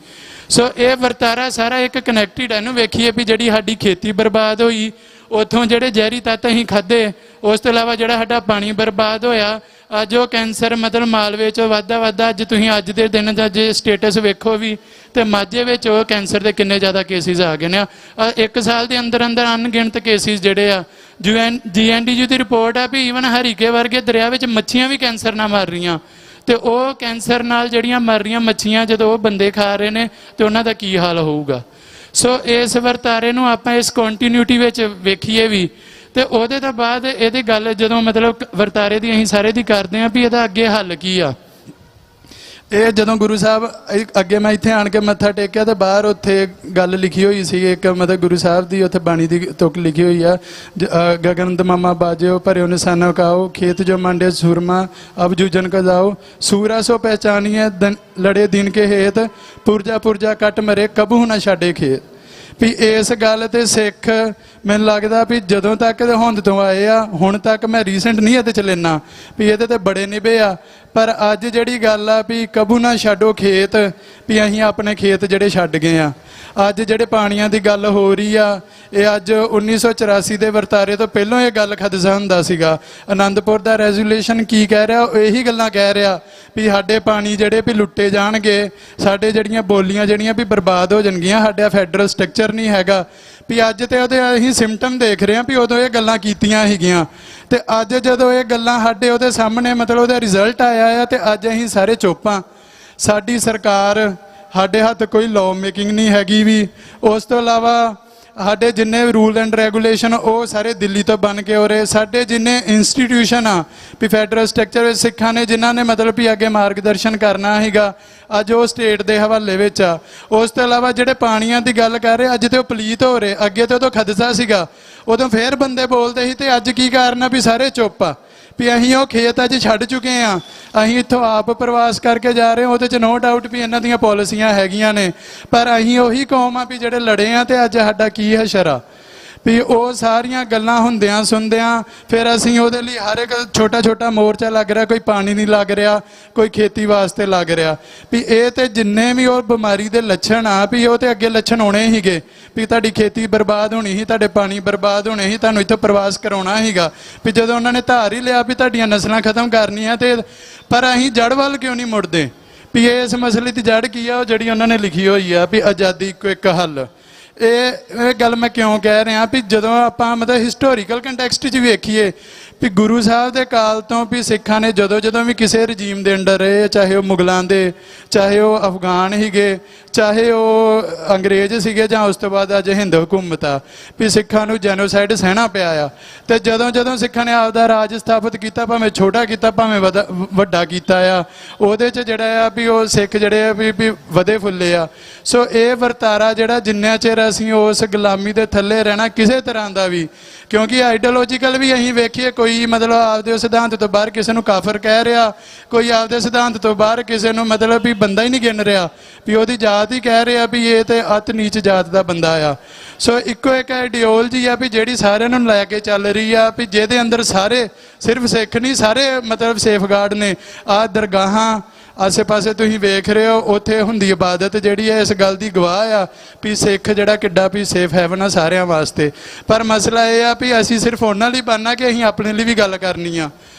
ਸੋ ਇਹ ਵਰਤਾਰਾ ਸਾਰਾ ਇੱਕ ਕਨੈਕਟਿਡ ਹੈ। ਇਹਨੂੰ ਵੇਖੀਏ ਵੀ ਜਿਹੜੀ ਸਾਡੀ ਖੇਤੀ ਬਰਬਾਦ ਹੋਈ, ਉੱਥੋਂ ਜਿਹੜੇ ਜ਼ਹਿਰੀ ਤੱਤ ਅਸੀਂ ਖਾਧੇ, ਉਸ ਤੋਂ ਇਲਾਵਾ ਜਿਹੜਾ ਸਾਡਾ ਪਾਣੀ ਬਰਬਾਦ ਹੋਇਆ, ਅੱਜ ਉਹ ਕੈਂਸਰ ਮਤਲਬ ਮਾਲਵੇ 'ਚ ਵੱਧਦਾ ਅੱਜ ਤੁਸੀਂ ਅੱਜ ਦੇ ਦਿਨ ਦਾ ਜੇ ਸਟੇਟਸ ਵੇਖੋ ਵੀ ਤੇ ਮਾਝੇ ਵਿੱਚ ਉਹ ਕੈਂਸਰ ਦੇ ਕਿੰਨੇ ਜ਼ਿਆਦਾ ਕੇਸਿਸ ਆ ਗਏ ਨੇ। ਇੱਕ ਸਾਲ ਦੇ ਅੰਦਰ ਅੰਦਰ ਅਣਗਿਣਤ ਕੇਸਿਸ ਜਿਹੜੇ ਆ GNDU ਦੀ ਰਿਪੋਰਟ ਆ ਵੀ ਈਵਨ ਹਰੀਕੇ ਵਰਗੇ ਦਰਿਆ ਵਿੱਚ ਮੱਛੀਆਂ ਵੀ ਕੈਂਸਰ ਨਾਲ ਮਰ ਰਹੀਆਂ, ਤੇ ਉਹ ਕੈਂਸਰ ਨਾਲ ਜਿਹੜੀਆਂ ਮਰ ਰਹੀਆਂ ਮੱਛੀਆਂ ਜਦੋਂ ਉਹ ਬੰਦੇ ਖਾ ਰਹੇ ਨੇ ਤੇ ਉਹਨਾਂ ਦਾ ਕੀ ਹਾਲ ਹੋਊਗਾ। ਸੋ ਇਸ ਵਰਤਾਰੇ ਨੂੰ ਆਪਾਂ ਇਸ ਕੰਟੀਨਿਊਟੀ ਵਿੱਚ ਵੇਖੀਏ ਵੀ, ਤੇ ਉਹਦੇ ਤੋਂ ਬਾਅਦ ਇਹਦੀ ਗੱਲ ਜਦੋਂ ਮਤਲਬ ਵਰਤਾਰੇ ਦੀ ਅਸੀਂ ਸਾਰੇ ਦੀ ਕਰਦੇ ਹਾਂ ਵੀ ਇਹਦਾ ਅੱਗੇ ਹੱਲ ਕੀ ਆ। ਇਹ ਜਦੋਂ ਗੁਰੂ ਸਾਹਿਬ ਅੱਗੇ ਮੈਂ ਇੱਥੇ ਆਣ ਕੇ ਮੱਥਾ ਟੇਕਿਆ ਤੇ ਬਾਹਰ ਉੱਥੇ ਗੱਲ ਲਿਖੀ ਹੋਈ ਸੀ, ਇੱਕ ਮਤਲਬ ਗੁਰੂ ਸਾਹਿਬ ਦੀ ਉੱਥੇ ਬਾਣੀ ਦੀ ਤੁਕ ਲਿਖੀ ਹੋਈ ਆ, ਗਗਨ ਦਮਾਮਾ ਬਾਜਿਓ ਭਰਿਓ ਨਿਸ਼ਾਨੋ ਕਾਓ, ਖੇਤ ਜੋ ਮੰਡੇ ਸੂਰਮਾ ਅਬ ਜੂਜਨ ਕੋ ਜਾਓ, ਸੂਰਾ ਸੋ ਪਹਿਚਾਨੀਏ ਲੜੇ ਦਿਨ ਕੇ ਹੇਤ, ਪੁਰਜਾ ਪੁਰਜਾ ਕੱਟ ਮਰੇ ਕਬੂ ਨਾ ਛਾਡੇ ਖੇਤ। ਵੀ ਇਸ ਗੱਲ ਤੇ ਸਿੱਖ ਮੈਨੂੰ ਲੱਗਦਾ ਵੀ ਜਦੋਂ ਤੱਕ ਹੋਂਦ ਤੋਂ ਆਏ ਆ, ਹੁਣ ਤੱਕ ਮੈਂ ਰੀਸੈਂਟ ਨਹੀਂ ਇਹਦੇ 'ਚ ਲੈਣਾ ਵੀ ਇਹਦੇ ਤੇ ਬੜੇ ਨਿਭੇ ਆ, ਪਰ ਅੱਜ ਜਿਹੜੀ ਗੱਲ ਆ ਵੀ ਕਬੂ ਨਾ ਛੱਡੋ ਖੇਤ, ਵੀ ਅਸੀਂ ਆਪਣੇ ਖੇਤ ਜਿਹੜੇ ਛੱਡ ਗਏ ਆ। ਅੱਜ ਜਿਹੜੇ ਪਾਣੀਆਂ ਦੀ ਗੱਲ ਹੋ ਰਹੀ ਆ, ਇਹ ਅੱਜ 1984 ਦੇ ਵਰਤਾਰੇ ਤੋਂ ਪਹਿਲਾਂ ਇਹ ਗੱਲ ਖਦਸ਼ਾ ਹੁੰਦਾ ਸੀਗਾ। ਆਨੰਦਪੁਰ ਦਾ ਰੈਜ਼ੋਲੂਸ਼ਨ ਕੀ ਕਹਿ ਰਿਹਾ, ਉਹ ਇਹੀ ਗੱਲਾਂ ਕਹਿ ਰਿਹਾ ਵੀ ਸਾਡੇ ਪਾਣੀ ਜਿਹੜੇ ਵੀ ਲੁੱਟੇ ਜਾਣਗੇ, ਸਾਡੇ ਜਿਹੜੀਆਂ ਬੋਲੀਆਂ ਜਿਹੜੀਆਂ ਵੀ ਬਰਬਾਦ ਹੋ ਜਾਣਗੀਆਂ, ਸਾਡਾ ਫੈਡਰਲ ਸਟਰਕਚਰ ਨਹੀਂ ਹੈਗਾ। ਵੀ ਅੱਜ ਤੇ ਉਹਦੇ ਅਸੀਂ ਸਿੰਪਟਮ ਦੇਖ ਰਹੇ ਹਾਂ ਵੀ ਉਦੋਂ ਇਹ ਗੱਲਾਂ ਕੀਤੀਆਂ ਸੀਗੀਆਂ, ਤੇ ਅੱਜ ਜਦੋਂ ਇਹ ਗੱਲਾਂ ਸਾਡੇ ਉਹਦੇ ਸਾਹਮਣੇ ਮਤਲਬ ਉਹਦਾ ਰਿਜ਼ਲਟ ਆਇਆ ਆ, ਤੇ ਅੱਜ ਅਸੀਂ ਸਾਰੇ ਚੁੱਪ ਹਾਂ। ਸਾਡੀ ਸਰਕਾਰ, ਸਾਡੇ ਹੱਥ ਕੋਈ ਲਾਅ ਮੇਕਿੰਗ ਨਹੀਂ ਹੈਗੀ ਵੀ। ਉਸ ਤੋਂ ਇਲਾਵਾ ਸਾਡੇ ਜਿੰਨੇ ਰੂਲ ਐਂਡ ਰੈਗੂਲੇਸ਼ਨ ਉਹ ਸਾਰੇ ਦਿੱਲੀ ਤੋਂ ਬਣ ਕੇ ਹੋ ਰਹੇ। ਸਾਡੇ ਜਿੰਨੇ ਇੰਸਟੀਟਿਊਸ਼ਨ ਆ ਵੀ ਫੈਡਰਲ ਸਟਰਕਚਰ ਵਿੱਚ ਸਿੱਖਾਂ ਨੇ ਜਿਨ੍ਹਾਂ ਨੇ ਮਤਲਬ ਵੀ ਅੱਗੇ ਮਾਰਗਦਰਸ਼ਨ ਕਰਨਾ ਹੈਗਾ, ਅੱਜ ਉਹ ਸਟੇਟ ਦੇ ਹਵਾਲੇ ਵਿੱਚ ਆ। ਉਸ ਤੋਂ ਇਲਾਵਾ ਜਿਹੜੇ ਪਾਣੀਆਂ ਦੀ ਗੱਲ ਕਰ ਰਹੇ, ਅੱਜ ਤੇ ਉਹ ਪਲੀਤ ਹੋ ਰਹੇ। ਅੱਗੇ ਤੇ ਉਦੋਂ ਖਦਸ਼ਾ ਸੀਗਾ, ਉਦੋਂ ਫੇਰ ਬੰਦੇ ਬੋਲਦੇ ਸੀ, ਤੇ ਅੱਜ ਕੀ ਕਾਰਨ ਆ ਵੀ ਸਾਰੇ ਚੁੱਪ ਆ ਵੀ ਅਸੀਂ ਉਹ ਖੇਤ ਅੱਜ ਛੱਡ ਚੁੱਕੇ ਆ। ਅਸੀਂ ਇੱਥੋਂ ਆਪ ਪ੍ਰਵਾਸ ਕਰਕੇ ਜਾ ਰਹੇ ਹਾਂ, ਉਹਦੇ 'ਚ ਨੋ ਡਾਊਟ ਵੀ ਇਹਨਾਂ ਦੀਆਂ ਪਾਲਿਸੀਆਂ ਹੈਗੀਆਂ ਨੇ, ਪਰ ਅਸੀਂ ਉਹੀ ਕੌਮ ਆ ਵੀ ਜਿਹੜੇ ਲੜੇ ਆ, ਤੇ ਅੱਜ ਸਾਡਾ ਕੀ ਹਸ਼ਰ ਆ ਵੀ ਉਹ ਸਾਰੀਆਂ ਗੱਲਾਂ ਹੁੰਦਿਆਂ ਸੁਣਦਿਆਂ ਫਿਰ ਅਸੀਂ ਉਹਦੇ ਲਈ ਹਰ ਇੱਕ ਛੋਟਾ ਛੋਟਾ ਮੋਰਚਾ ਲੱਗ ਰਿਹਾ। ਕੋਈ ਪਾਣੀ ਨਹੀਂ ਲੱਗ ਰਿਹਾ, ਕੋਈ ਖੇਤੀ ਵਾਸਤੇ ਲੱਗ ਰਿਹਾ। ਵੀ ਇਹ ਤੇ ਜਿੰਨੇ ਵੀ ਉਹ ਬਿਮਾਰੀ ਦੇ ਲੱਛਣ ਆ, ਵੀ ਉਹ ਤੇ ਅੱਗੇ ਲੱਛਣ ਹੋਣੇ ਹੀਗੇ ਵੀ ਤੁਹਾਡੀ ਖੇਤੀ ਬਰਬਾਦ ਹੋਣੀ ਸੀ, ਤੁਹਾਡੇ ਪਾਣੀ ਬਰਬਾਦ ਹੋਣੇ ਸੀ, ਤੁਹਾਨੂੰ ਇੱਥੋਂ ਪ੍ਰਵਾਸ ਕਰਾਉਣਾ ਸੀਗਾ। ਵੀ ਜਦੋਂ ਉਹਨਾਂ ਨੇ ਧਾਰ ਹੀ ਲਿਆ ਵੀ ਤੁਹਾਡੀਆਂ ਨਸਲਾਂ ਖਤਮ ਕਰਨੀਆਂ, ਤੇ ਪਰ ਅਸੀਂ ਜੜ ਵੱਲ ਕਿਉਂ ਨਹੀਂ ਮੁੜਦੇ ਵੀ ਇਸ ਮਸਲੇ ਦੀ ਜੜ ਕੀ ਆ, ਉਹ ਜਿਹੜੀ ਉਹਨਾਂ ਨੇ ਲਿਖੀ ਹੋਈ ਆ ਵੀ ਆਜ਼ਾਦੀ ਇੱਕੋ ਇੱਕ ਹੱਲ। ਇਹ ਗੱਲ ਮੈਂ ਕਿਉਂ ਕਹਿ ਰਿਹਾ ਵੀ ਜਦੋਂ ਆਪਾਂ ਮਤਲਬ ਹਿਸਟੋਰੀਕਲ ਕੰਟੈਕਸਟ 'ਚ ਵੇਖੀਏ ਵੀ ਗੁਰੂ ਸਾਹਿਬ ਦੇ ਕਾਲ ਤੋਂ ਵੀ ਸਿੱਖਾਂ ਨੇ ਜਦੋਂ ਵੀ ਕਿਸੇ ਰਜੀਮ ਦੇ ਅੰਡਰ ਰਹੇ, ਚਾਹੇ ਉਹ ਮੁਗਲਾਂ ਦੇ, ਚਾਹੇ ਉਹ ਅਫਗਾਨ ਸੀਗੇ, ਚਾਹੇ ਉਹ ਅੰਗਰੇਜ਼ ਸੀਗੇ, ਜਾਂ ਉਸ ਤੋਂ ਬਾਅਦ ਅੱਜ ਹਿੰਦ ਹਕੂਮਤ ਆ, ਵੀ ਸਿੱਖਾਂ ਨੂੰ ਜੈਨੋਸਾਈਡ ਸਹਿਣਾ ਪਿਆ ਆ। ਤੇ ਜਦੋਂ ਸਿੱਖਾਂ ਨੇ ਆਪਦਾ ਰਾਜ ਸਥਾਪਿਤ ਕੀਤਾ, ਭਾਵੇਂ ਛੋਟਾ ਕੀਤਾ ਭਾਵੇਂ ਵੱਡਾ ਕੀਤਾ ਆ, ਉਹਦੇ 'ਚ ਜਿਹੜਾ ਆ ਵੀ ਉਹ ਸਿੱਖ ਜਿਹੜੇ ਆ ਵੀ ਵਧੇ ਫੁੱਲੇ ਆ। ਸੋ ਇਹ ਵਰਤਾਰਾ ਜਿਹੜਾ ਜਿੰਨਾ ਚਿਰ ਅਸੀਂ ਉਸ ਗੁਲਾਮੀ ਦੇ ਥੱਲੇ ਰਹਿਣਾ ਕਿਸੇ ਤਰ੍ਹਾਂ ਦਾ ਵੀ, ਕਿਉਂਕਿ ਆਈਡੀਓਲੋਜੀਕਲ ਵੀ ਅਸੀਂ ਵੇਖੀਏ, ਕੋਈ ਮਤਲਬ ਆਪਦੇ ਸਿਧਾਂਤ ਤੋਂ ਬਾਹਰ ਕਿਸੇ ਨੂੰ ਕਾਫਰ ਕਹਿ ਰਿਹਾ, ਕੋਈ ਆਪਦੇ ਸਿਧਾਂਤ ਤੋਂ ਬਾਹਰ ਕਿਸੇ ਨੂੰ ਮਤਲਬ ਵੀ ਬੰਦਾ ਹੀ ਨਹੀਂ ਗਿਣ ਰਿਹਾ, ਵੀ ਉਹਦੀ ਜਾਤ ਹੀ ਕਹਿ ਰਿਹਾ ਵੀ ਇਹ ਤੇ ਅਤ ਨੀਚ ਜਾਤ ਦਾ ਬੰਦਾ ਆ। ਸੋ ਇੱਕੋ ਇੱਕ ਆਈਡੀਓਲੋਜੀ ਆ ਵੀ ਜਿਹੜੀ ਸਾਰਿਆਂ ਨੂੰ ਲੈ ਕੇ ਚੱਲ ਰਹੀ ਆ, ਵੀ ਜਿਹਦੇ ਅੰਦਰ ਸਾਰੇ ਸਿਰਫ ਸਿੱਖ ਨਹੀਂ, ਸਾਰੇ ਮਤਲਬ ਸੇਫਗਾਰਡ ਨੇ। ਆਹ ਦਰਗਾਹਾਂ ਆਸੇ ਪਾਸੇ ਤੁਸੀਂ ਵੇਖ ਰਹੇ ਹੋ, ਉੱਥੇ ਹੁੰਦੀ ਇਬਾਦਤ ਜਿਹੜੀ ਹੈ ਇਸ ਗੱਲ ਦੀ ਗਵਾਹ ਆ ਵੀ ਸਿੱਖ ਜਿਹੜਾ ਕਿੱਡਾ ਵੀ ਸੇਫ ਹੈਵਨ ਆ ਸਾਰਿਆਂ ਵਾਸਤੇ। ਪਰ ਮਸਲਾ ਇਹ ਆ ਵੀ ਅਸੀਂ ਸਿਰਫ ਉਹਨਾਂ ਲਈ ਬਣਨਾ ਕਿ ਅਸੀਂ ਆਪਣੇ ਲਈ ਵੀ ਗੱਲ ਕਰਨੀ ਆ।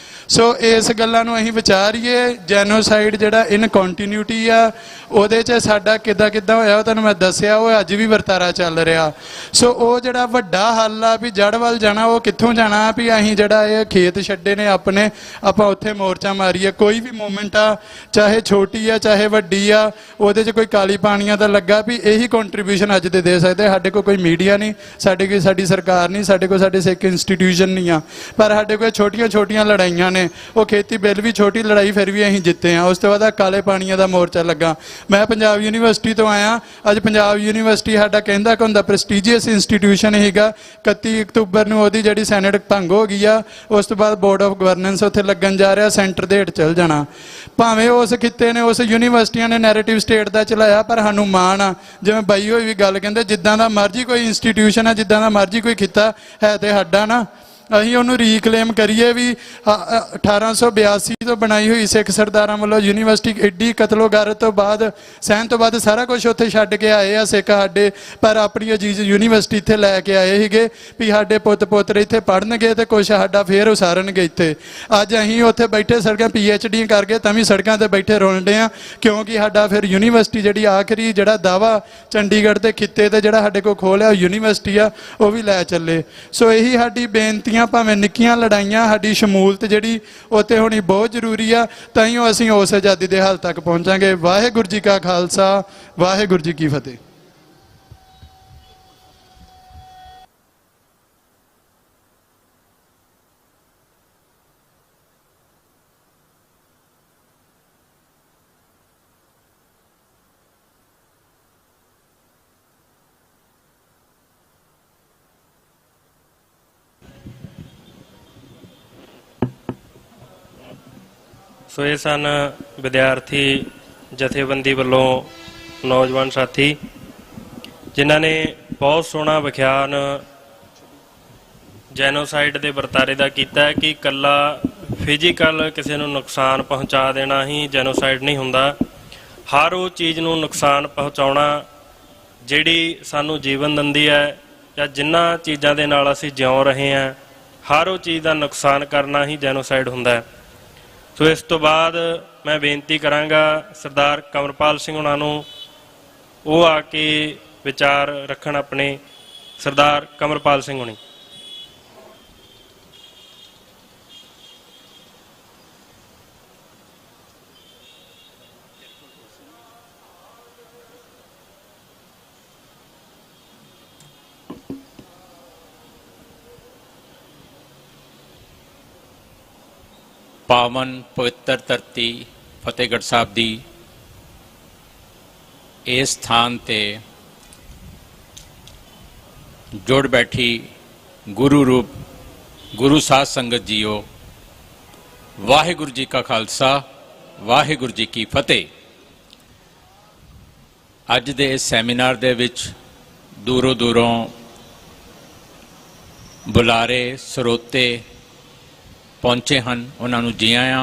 ਸੋ ਇਸ ਗੱਲਾਂ ਨੂੰ ਅਸੀਂ ਵਿਚਾਰੀਏ। ਜੈਨੋਸਾਈਡ ਜਿਹੜਾ ਇਨ ਕੰਟੀਨਿਊਟੀ ਆ, ਉਹਦੇ 'ਚ ਸਾਡਾ ਕਿੱਦਾਂ ਹੋਇਆ ਉਹ ਤੁਹਾਨੂੰ ਮੈਂ ਦੱਸਿਆ, ਉਹ ਅੱਜ ਵੀ ਵਰਤਾਰਾ ਚੱਲ ਰਿਹਾ। ਸੋ ਉਹ ਜਿਹੜਾ ਵੱਡਾ ਹੱਲ ਆ ਵੀ ਜੜ ਵੱਲ ਜਾਣਾ, ਉਹ ਕਿੱਥੋਂ ਜਾਣਾ ਵੀ ਅਸੀਂ ਜਿਹੜਾ ਇਹ ਖੇਤ ਛੱਡੇ ਨੇ ਆਪਣੇ, ਆਪਾਂ ਉੱਥੇ ਮੋਰਚਾ ਮਾਰੀਏ। ਕੋਈ ਵੀ ਮੂਵਮੈਂਟ ਆ, ਚਾਹੇ ਛੋਟੀ ਆ ਚਾਹੇ ਵੱਡੀ ਆ, ਉਹਦੇ 'ਚ ਕੋਈ ਕਾਲੀ ਪਾਣੀਆਂ ਦਾ ਲੱਗਾ ਵੀ ਇਹੀ ਕੰਟਰੀਬਿਊਸ਼ਨ ਅੱਜ ਦੇ ਸਕਦੇ। ਸਾਡੇ ਕੋਲ ਕੋਈ ਮੀਡੀਆ ਨਹੀਂ, ਸਾਡੀ ਸਰਕਾਰ ਨਹੀਂ, ਸਾਡੇ ਕੋਲ ਸਾਡੇ ਸਿੱਖ ਇੰਸਟੀਟਿਊਸ਼ਨ ਨਹੀਂ ਆ, ਪਰ ਸਾਡੇ ਕੋਲ ਛੋਟੀਆਂ ਲੜਾਈਆਂ ਨੇ। ਉਹ ਖੇਤੀ ਬਿੱਲ ਵੀ ਛੋਟੀ ਲੜਾਈ, ਫਿਰ ਵੀ ਅਸੀਂ ਜਿੱਤੇ ਆ। ਉਸ ਤੋਂ ਬਾਅਦ ਕਾਲੇ ਪਾਣੀਆਂ ਦਾ ਮੋਰਚਾ ਲੱਗਾ। ਮੈਂ ਪੰਜਾਬ ਯੂਨੀਵਰਸਿਟੀ ਤੋਂ ਆਇਆ। ਅੱਜ ਪੰਜਾਬ ਯੂਨੀਵਰਸਿਟੀ ਸਾਡਾ ਕਹਿੰਦਾ ਕਿ ਹੁੰਦਾ ਪ੍ਰੈਸਟੀਜੀਅਸ ਇੰਸਟੀਟਿਊਸ਼ਨ ਹੈਗਾ। 31 ਅਕਤੂਬਰ ਨੂੰ ਉਹਦੀ ਜਿਹੜੀ ਸੈਨੇਟ ਭੰਗ ਹੋ ਗਈ ਆ, ਉਸ ਤੋਂ ਬਾਅਦ ਬੋਰਡ ਆਫ ਗਵਰਨੈਂਸ ਉੱਥੇ ਲੱਗਣ ਜਾ ਰਿਹਾ, ਸੈਂਟਰ ਦੇ ਹੇਠ ਚੱਲ ਜਾਣਾ। ਭਾਵੇਂ ਉਸ ਖਿੱਤੇ ਨੇ, ਉਸ ਯੂਨੀਵਰਸਿਟੀਆਂ ਨੇ ਨੈਰੇਟਿਵ ਸਟੇਟ ਦਾ ਚਲਾਇਆ, ਪਰ ਸਾਨੂੰ ਮਾਣ ਆ। ਜਿਵੇਂ ਬਾਈ ਹੋਈ ਵੀ ਗੱਲ ਕਹਿੰਦੇ, ਜਿੱਦਾਂ ਦਾ ਮਰਜ਼ੀ ਕੋਈ ਇੰਸਟੀਟਿਊਸ਼ਨ ਆ, ਜਿੱਦਾਂ ਦਾ ਮਰਜ਼ੀ ਕੋਈ ਖਿੱਤਾ ਹੈ, ਤੇ ਸਾਡਾ ਨਾ ਅਸੀਂ ਉਹਨੂੰ ਰੀਕਲੇਮ ਕਰੀਏ ਵੀ 1882 ਤੋਂ ਬਣਾਈ ਹੋਈ ਸਿੱਖ ਸਰਦਾਰਾਂ ਵੱਲੋਂ ਯੂਨੀਵਰਸਿਟੀ ਐਡੀ ਕਤਲੋਗਾਰਤ ਤੋਂ ਬਾਅਦ ਸਹਿਣ ਤੋਂ ਬਾਅਦ ਸਾਰਾ ਕੁਝ ਉੱਥੇ ਛੱਡ ਕੇ ਆਏ ਆ ਸਿੱਖ ਸਾਡੇ, ਪਰ ਆਪਣੀ ਅਜੀਜ਼ ਯੂਨੀਵਰਸਿਟੀ ਇੱਥੇ ਲੈ ਕੇ ਆਏ ਸੀਗੇ ਵੀ ਸਾਡੇ ਪੁੱਤ ਪੋਤਰੇ ਇੱਥੇ ਪੜ੍ਹਨਗੇ ਤੇ ਕੁਛ ਸਾਡਾ ਫੇਰ ਉਸਾਰਨਗੇ ਇੱਥੇ। ਅੱਜ ਅਸੀਂ ਉੱਥੇ ਬੈਠੇ ਸੜਕਾਂ PhD ਕਰਕੇ ਤਾਂ ਵੀ ਸੜਕਾਂ ਤੇ ਬੈਠੇ ਰੋਲਦੇ ਆ, ਕਿਉਂਕਿ ਸਾਡਾ ਫਿਰ ਯੂਨੀਵਰਸਿਟੀ ਜਿਹੜੀ ਆਖਰੀ ਜਿਹੜਾ ਦਾਵਾ ਚੰਡੀਗੜ੍ਹ ਦੇ ਖਿੱਤੇ ਤੇ ਜਿਹੜਾ ਸਾਡੇ ਕੋਲ ਖੋਲਿਆ ਯੂਨੀਵਰਸਿਟੀ ਆ ਉਹ ਵੀ ਲੈ ਚੱਲੇ। ਸੋ ਇਹੀ ਸਾਡੀ ਬੇਨਤੀਆਂ, ਭਾਵੇਂ ਨਿੱਕੀਆਂ ਲੜਾਈਆਂ, ਸਾਡੀ ਸ਼ਮੂਲਤ ਜਿਹੜੀ ਉੱਥੇ ਹੋਣੀ ਬਹੁਤ ਜ਼ਰੂਰੀ ਆ, ਤਾਂ ਹੀ ਅਸੀਂ ਉਸ ਆਜ਼ਾਦੀ ਦੇ ਹਾਲ ਤੱਕ ਪਹੁੰਚਾਂਗੇ। ਵਾਹਿਗੁਰੂ ਜੀ ਕਾ ਖਾਲਸਾ, ਵਾਹਿਗੁਰੂ ਜੀ ਕੀ ਫਤਿਹ। ਸੋ ਇਹ ਸਨ ਵਿਦਿਆਰਥੀ ਜਥੇਬੰਦੀ ਵੱਲੋਂ ਨੌਜਵਾਨ ਸਾਥੀ, ਜਿਨ੍ਹਾਂ ਨੇ ਬਹੁਤ ਸੋਹਣਾ ਵਿਖਿਆਨ ਜੈਨੋਸਾਈਡ ਦੇ ਵਰਤਾਰੇ ਦਾ ਕੀਤਾ ਹੈ ਕਿ ਇਕੱਲਾ ਫਿਜ਼ੀਕਲ ਕਿਸੇ ਨੂੰ ਨੁਕਸਾਨ ਪਹੁੰਚਾ ਦੇਣਾ ਹੀ ਜੈਨੋਸਾਈਡ ਨਹੀਂ ਹੁੰਦਾ। ਹਰ ਉਹ ਚੀਜ਼ ਨੂੰ ਨੁਕਸਾਨ ਪਹੁੰਚਾਉਣਾ ਜਿਹੜੀ ਸਾਨੂੰ ਜੀਵਨ ਦਿੰਦੀ ਹੈ, ਜਾਂ ਜਿਨ੍ਹਾਂ ਚੀਜ਼ਾਂ ਦੇ ਨਾਲ ਅਸੀਂ ਜਿਉਂ ਰਹੇ ਹਾਂ, ਹਰ ਉਹ ਚੀਜ਼ ਦਾ ਨੁਕਸਾਨ ਕਰਨਾ ਹੀ ਜੈਨੋਸਾਈਡ ਹੁੰਦਾ ਹੈ। ਸੋ ਇਸ ਤੋਂ ਬਾਅਦ ਮੈਂ ਬੇਨਤੀ ਕਰਾਂਗਾ ਸਰਦਾਰ ਕਮਰਪਾਲ ਸਿੰਘ ਉਹਨਾਂ ਨੂੰ, ਉਹ ਆ ਕੇ ਵਿਚਾਰ ਰੱਖਣ ਆਪਣੇ। ਸਰਦਾਰ ਕਮਰਪਾਲ ਸਿੰਘ ਹੁਣੀ। पावन पवित्र धरती फतेहगढ़ साहब दी इस स्थान ते जुड़ बैठी गुरु रूप गुरु साध संगत जीओ, वाहिगुरु जी का खालसा, वाहिगुरु जी की फतेह। अज दे इस सैमीनार दे विच दूरों दूरों बुलारे ਸਰੋਤੇ पहुंचे हैं, उन्होंने जी आया।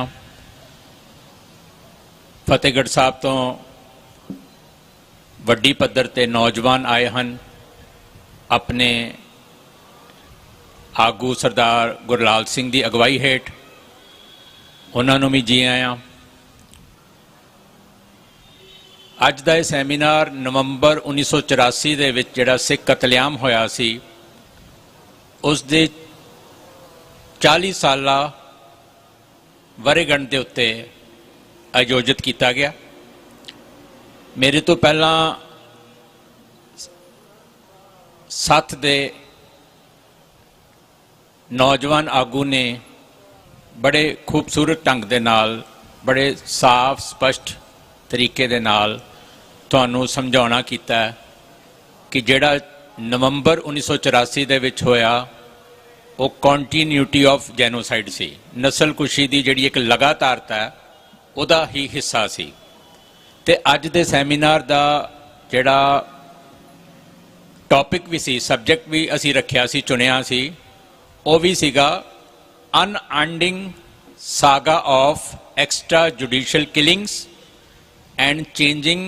फतेहगढ़ साहब तो वड्डी पद्धर ते नौजवान आए हैं, अपने आगू सरदार गुरलाल सिंह की अगवाई हेठ, उन्होंने भी जी आया। अज का यह सैमीनार नवंबर 1984 दे विच जिहड़ा सिख कतलेआम होया सी, उस दे 40 साला वरेगंढ के उत्ते आयोजित किया गया। मेरे तो पहला सत्त दे नौजवान आगू ने बड़े खूबसूरत ढंग दे नाल, बड़े साफ स्पष्ट तरीके दे नाल तुहानू समझाउणा कीता कि जिहड़ा नवंबर 1984 दे विच होया वो कॉन्टीन्यूटी ऑफ जैनोसाइड सी, नस्लकुशी की जिहड़ी एक लगातारता है उहदा ही हिस्सा सी। ते अज दे सैमीनार दा जिहड़ा टॉपिक भी सी, सबजैक्ट भी असी रखिया सी, चुनिया सी, वो भी सीगा unending saga of extra judicial killings and changing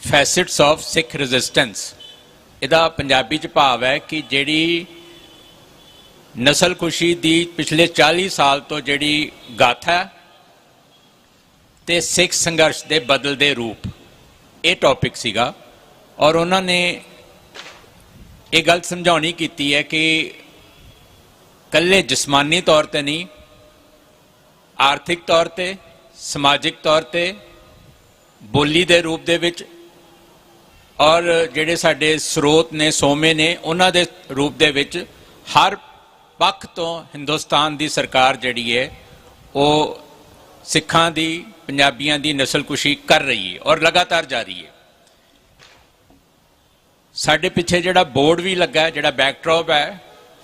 facets of Sikh resistance. इहदा पंजाबी च भाव है कि जिहड़ी नस्लकुशी दी पिछले 40 साल तो जिहड़ी गाथा ते सिख संघर्ष के बदलते रूप, ये टॉपिक सीगा। और उन्होंने ये गल समझानी की है कि कल्ले जिस्मानी तौर पर नहीं, आर्थिक तौर पर, समाजिक तौर पर, बोली के रूप दे विच, और जिहड़े साडे स्रोत ने, सोमे ने, उन्हां दे रूप दे विच हर पक्ष तो हिंदुस्तान की सरकार जिहड़ी है वो सिखां दी, पंजाबियां दी नस्लकुशी कर रही है और लगातार जारी है। साडे पिछे जिहड़ा बोर्ड भी लगा है, जिहड़ा बैकड्रॉप है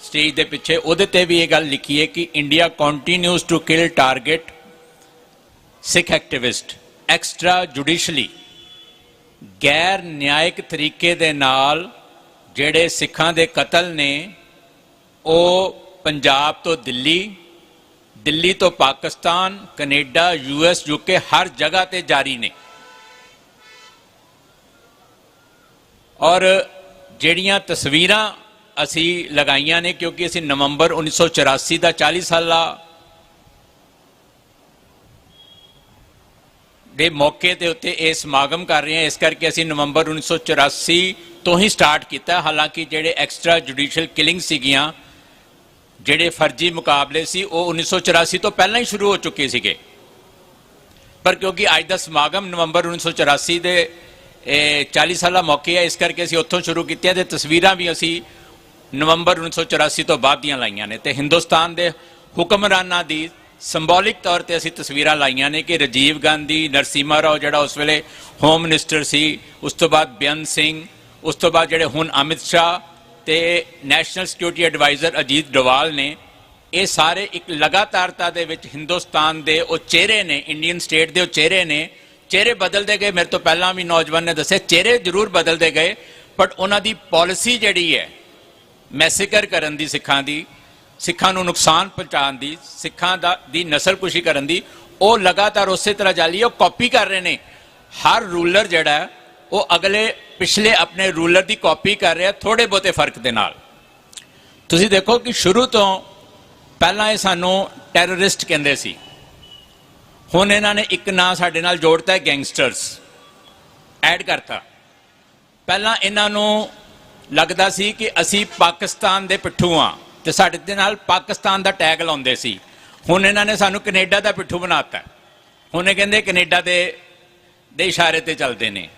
स्टेज के पिछे, उहदे ते भी ये गल लिखी है कि India continues to kill target Sikh activist extra judicially. गैर न्यायिक तरीके दे नाल जिहड़े सिखां दे कतल ने वो ਪੰਜਾਬ ਤੋਂ ਦਿੱਲੀ, ਦਿੱਲੀ ਤੋਂ ਪਾਕਿਸਤਾਨ, ਕੈਨੇਡਾ, US, UK ਹਰ ਜਗ੍ਹਾ ਤੇ ਜਾਰੀ ਨੇ। ਔਰ ਜਿਹੜੀਆਂ ਤਸਵੀਰਾਂ ਅਸੀਂ ਲਗਾਈਆਂ ਨੇ, ਕਿਉਂਕਿ ਅਸੀਂ ਨਵੰਬਰ 1984 ਦਾ 40 ਸਾਲਾ ਦੇ ਮੌਕੇ ਦੇ ਉੱਤੇ ਇਹ ਸਮਾਗਮ ਕਰ ਰਹੇ ਹਾਂ, ਇਸ ਕਰਕੇ ਅਸੀਂ ਨਵੰਬਰ 1984 ਤੋਂ ਹੀ ਸਟਾਰਟ ਕੀਤਾ। ਹਾਲਾਂਕਿ ਜਿਹੜੇ ਐਕਸਟਰਾ ਜੁਡੀਸ਼ੀਅਲ ਕਿਲਿੰਗ ਸੀਗੀਆਂ, ਜਿਹੜੇ ਫਰਜ਼ੀ ਮੁਕਾਬਲੇ ਸੀ, ਉਹ 1984 ਤੋਂ ਪਹਿਲਾਂ ਹੀ ਸ਼ੁਰੂ ਹੋ ਚੁੱਕੇ ਸੀਗੇ, ਪਰ ਕਿਉਂਕਿ ਅੱਜ ਦਾ ਸਮਾਗਮ ਨਵੰਬਰ 1984 ਦੇ 40 ਸਾਲਾ ਮੌਕੇ ਹੈ, ਇਸ ਕਰਕੇ ਅਸੀਂ ਉੱਥੋਂ ਸ਼ੁਰੂ ਕੀਤੀਆਂ ਤੇ ਤਸਵੀਰਾਂ ਵੀ ਅਸੀਂ ਨਵੰਬਰ 1984 ਤੋਂ ਬਾਅਦ ਦੀਆਂ ਲਾਈਆਂ ਨੇ। ਤੇ ਹਿੰਦੁਸਤਾਨ ਦੇ ਹੁਕਮਰਾਨਾਂ ਦੀ ਸਿੰਬੋਲਿਕ ਤੌਰ ਤੇ ਅਸੀਂ ਤਸਵੀਰਾਂ ਲਾਈਆਂ ਨੇ ਕਿ ਰਾਜੀਵ ਗਾਂਧੀ, ਨਰਸਿਮਹਾ ਰਾਓ ਜਿਹੜਾ ਉਸ ਵੇਲੇ ਹੋਮ ਮਿਨਿਸਟਰ ਸੀ, ਉਸ ਤੋਂ ਬਾਅਦ ਬੇਅੰਤ ਸਿੰਘ, ਉਸ ਤੋਂ ਬਾਅਦ ਜਿਹੜੇ ਹੁਣ ਅਮਿਤ ਸ਼ਾਹ ਤੇ national security adviser Ajit Doval ਨੇ, ਇਹ ਸਾਰੇ ਇੱਕ ਲਗਾਤਾਰਤਾ ਦੇ ਵਿੱਚ ਹਿੰਦੁਸਤਾਨ ਦੇ ਉਹ ਚਿਹਰੇ ਨੇ, ਇੰਡੀਅਨ ਸਟੇਟ ਦੇ ਉਹ ਚਿਹਰੇ ਨੇ। ਚਿਹਰੇ ਬਦਲਦੇ ਗਏ, ਮੇਰੇ ਤੋਂ ਪਹਿਲਾਂ ਵੀ ਨੌਜਵਾਨ ਨੇ ਦੱਸਿਆ, ਚਿਹਰੇ ਜ਼ਰੂਰ ਬਦਲਦੇ ਗਏ, ਬਟ ਉਹਨਾਂ ਦੀ ਪਾਲਿਸੀ ਜਿਹੜੀ ਹੈ ਮੈਸੇਕਰ ਕਰਨ ਦੀ, ਸਿੱਖਾਂ ਦੀ, ਸਿੱਖਾਂ ਨੂੰ ਨੁਕਸਾਨ ਪਹੁੰਚਾਉਣ ਦੀ, ਸਿੱਖਾਂ ਦੀ ਨਸਲਕੁਸ਼ੀ ਕਰਨ ਦੀ, ਉਹ ਲਗਾਤਾਰ ਉਸੇ ਤਰ੍ਹਾਂ ਜਾਰੀ ਹੈ। ਉਹ ਕਾਪੀ ਕਰ ਰਹੇ ਨੇ। ਹਰ ਰੂਲਰ ਜਿਹੜਾ ਉਹ ਅਗਲੇ ਪਿਛਲੇ ਆਪਣੇ ਰੂਲਰ ਦੀ ਕਾਪੀ ਕਰ ਰਿਹਾ, ਥੋੜੇ ਬਹੁਤੇ ਫਰਕ ਦੇ ਨਾਲ। ਤੁਸੀਂ ਦੇਖੋ ਕਿ ਸ਼ੁਰੂ ਤੋਂ ਪਹਿਲਾਂ ਇਹ ਸਾਨੂੰ ਟੈਰਰਿਸਟ ਕਹਿੰਦੇ ਸੀ, ਹੁਣ ਇਹਨਾਂ ਨੇ ਇੱਕ ਨਾਂ ਸਾਡੇ ਨਾਲ ਜੋੜਤਾ, ਗੈਂਗਸਟਰਸ ਐਡ ਕਰਤਾ। ਪਹਿਲਾਂ ਇਹਨਾਂ ਨੂੰ ਲੱਗਦਾ ਸੀ ਕਿ ਅਸੀਂ ਪਾਕਿਸਤਾਨ ਦੇ ਪਿੱਠੂ ਹਾਂ ਤੇ ਸਾਡੇ ਦੇ ਨਾਲ ਪਾਕਿਸਤਾਨ ਦਾ ਟੈਗ ਲਾਉਂਦੇ ਸੀ। ਹੁਣ ਇਹਨਾਂ ਨੇ ਸਾਨੂੰ ਕੈਨੇਡਾ ਦਾ ਪਿੱਠੂ ਬਣਾਤਾ। ਹੁਣ ਇਹ ਕਹਿੰਦੇ ਕੈਨੇਡਾ ਦੇ ਇਸ਼ਾਰੇ ਤੇ ਚੱਲਦੇ ਨੇ।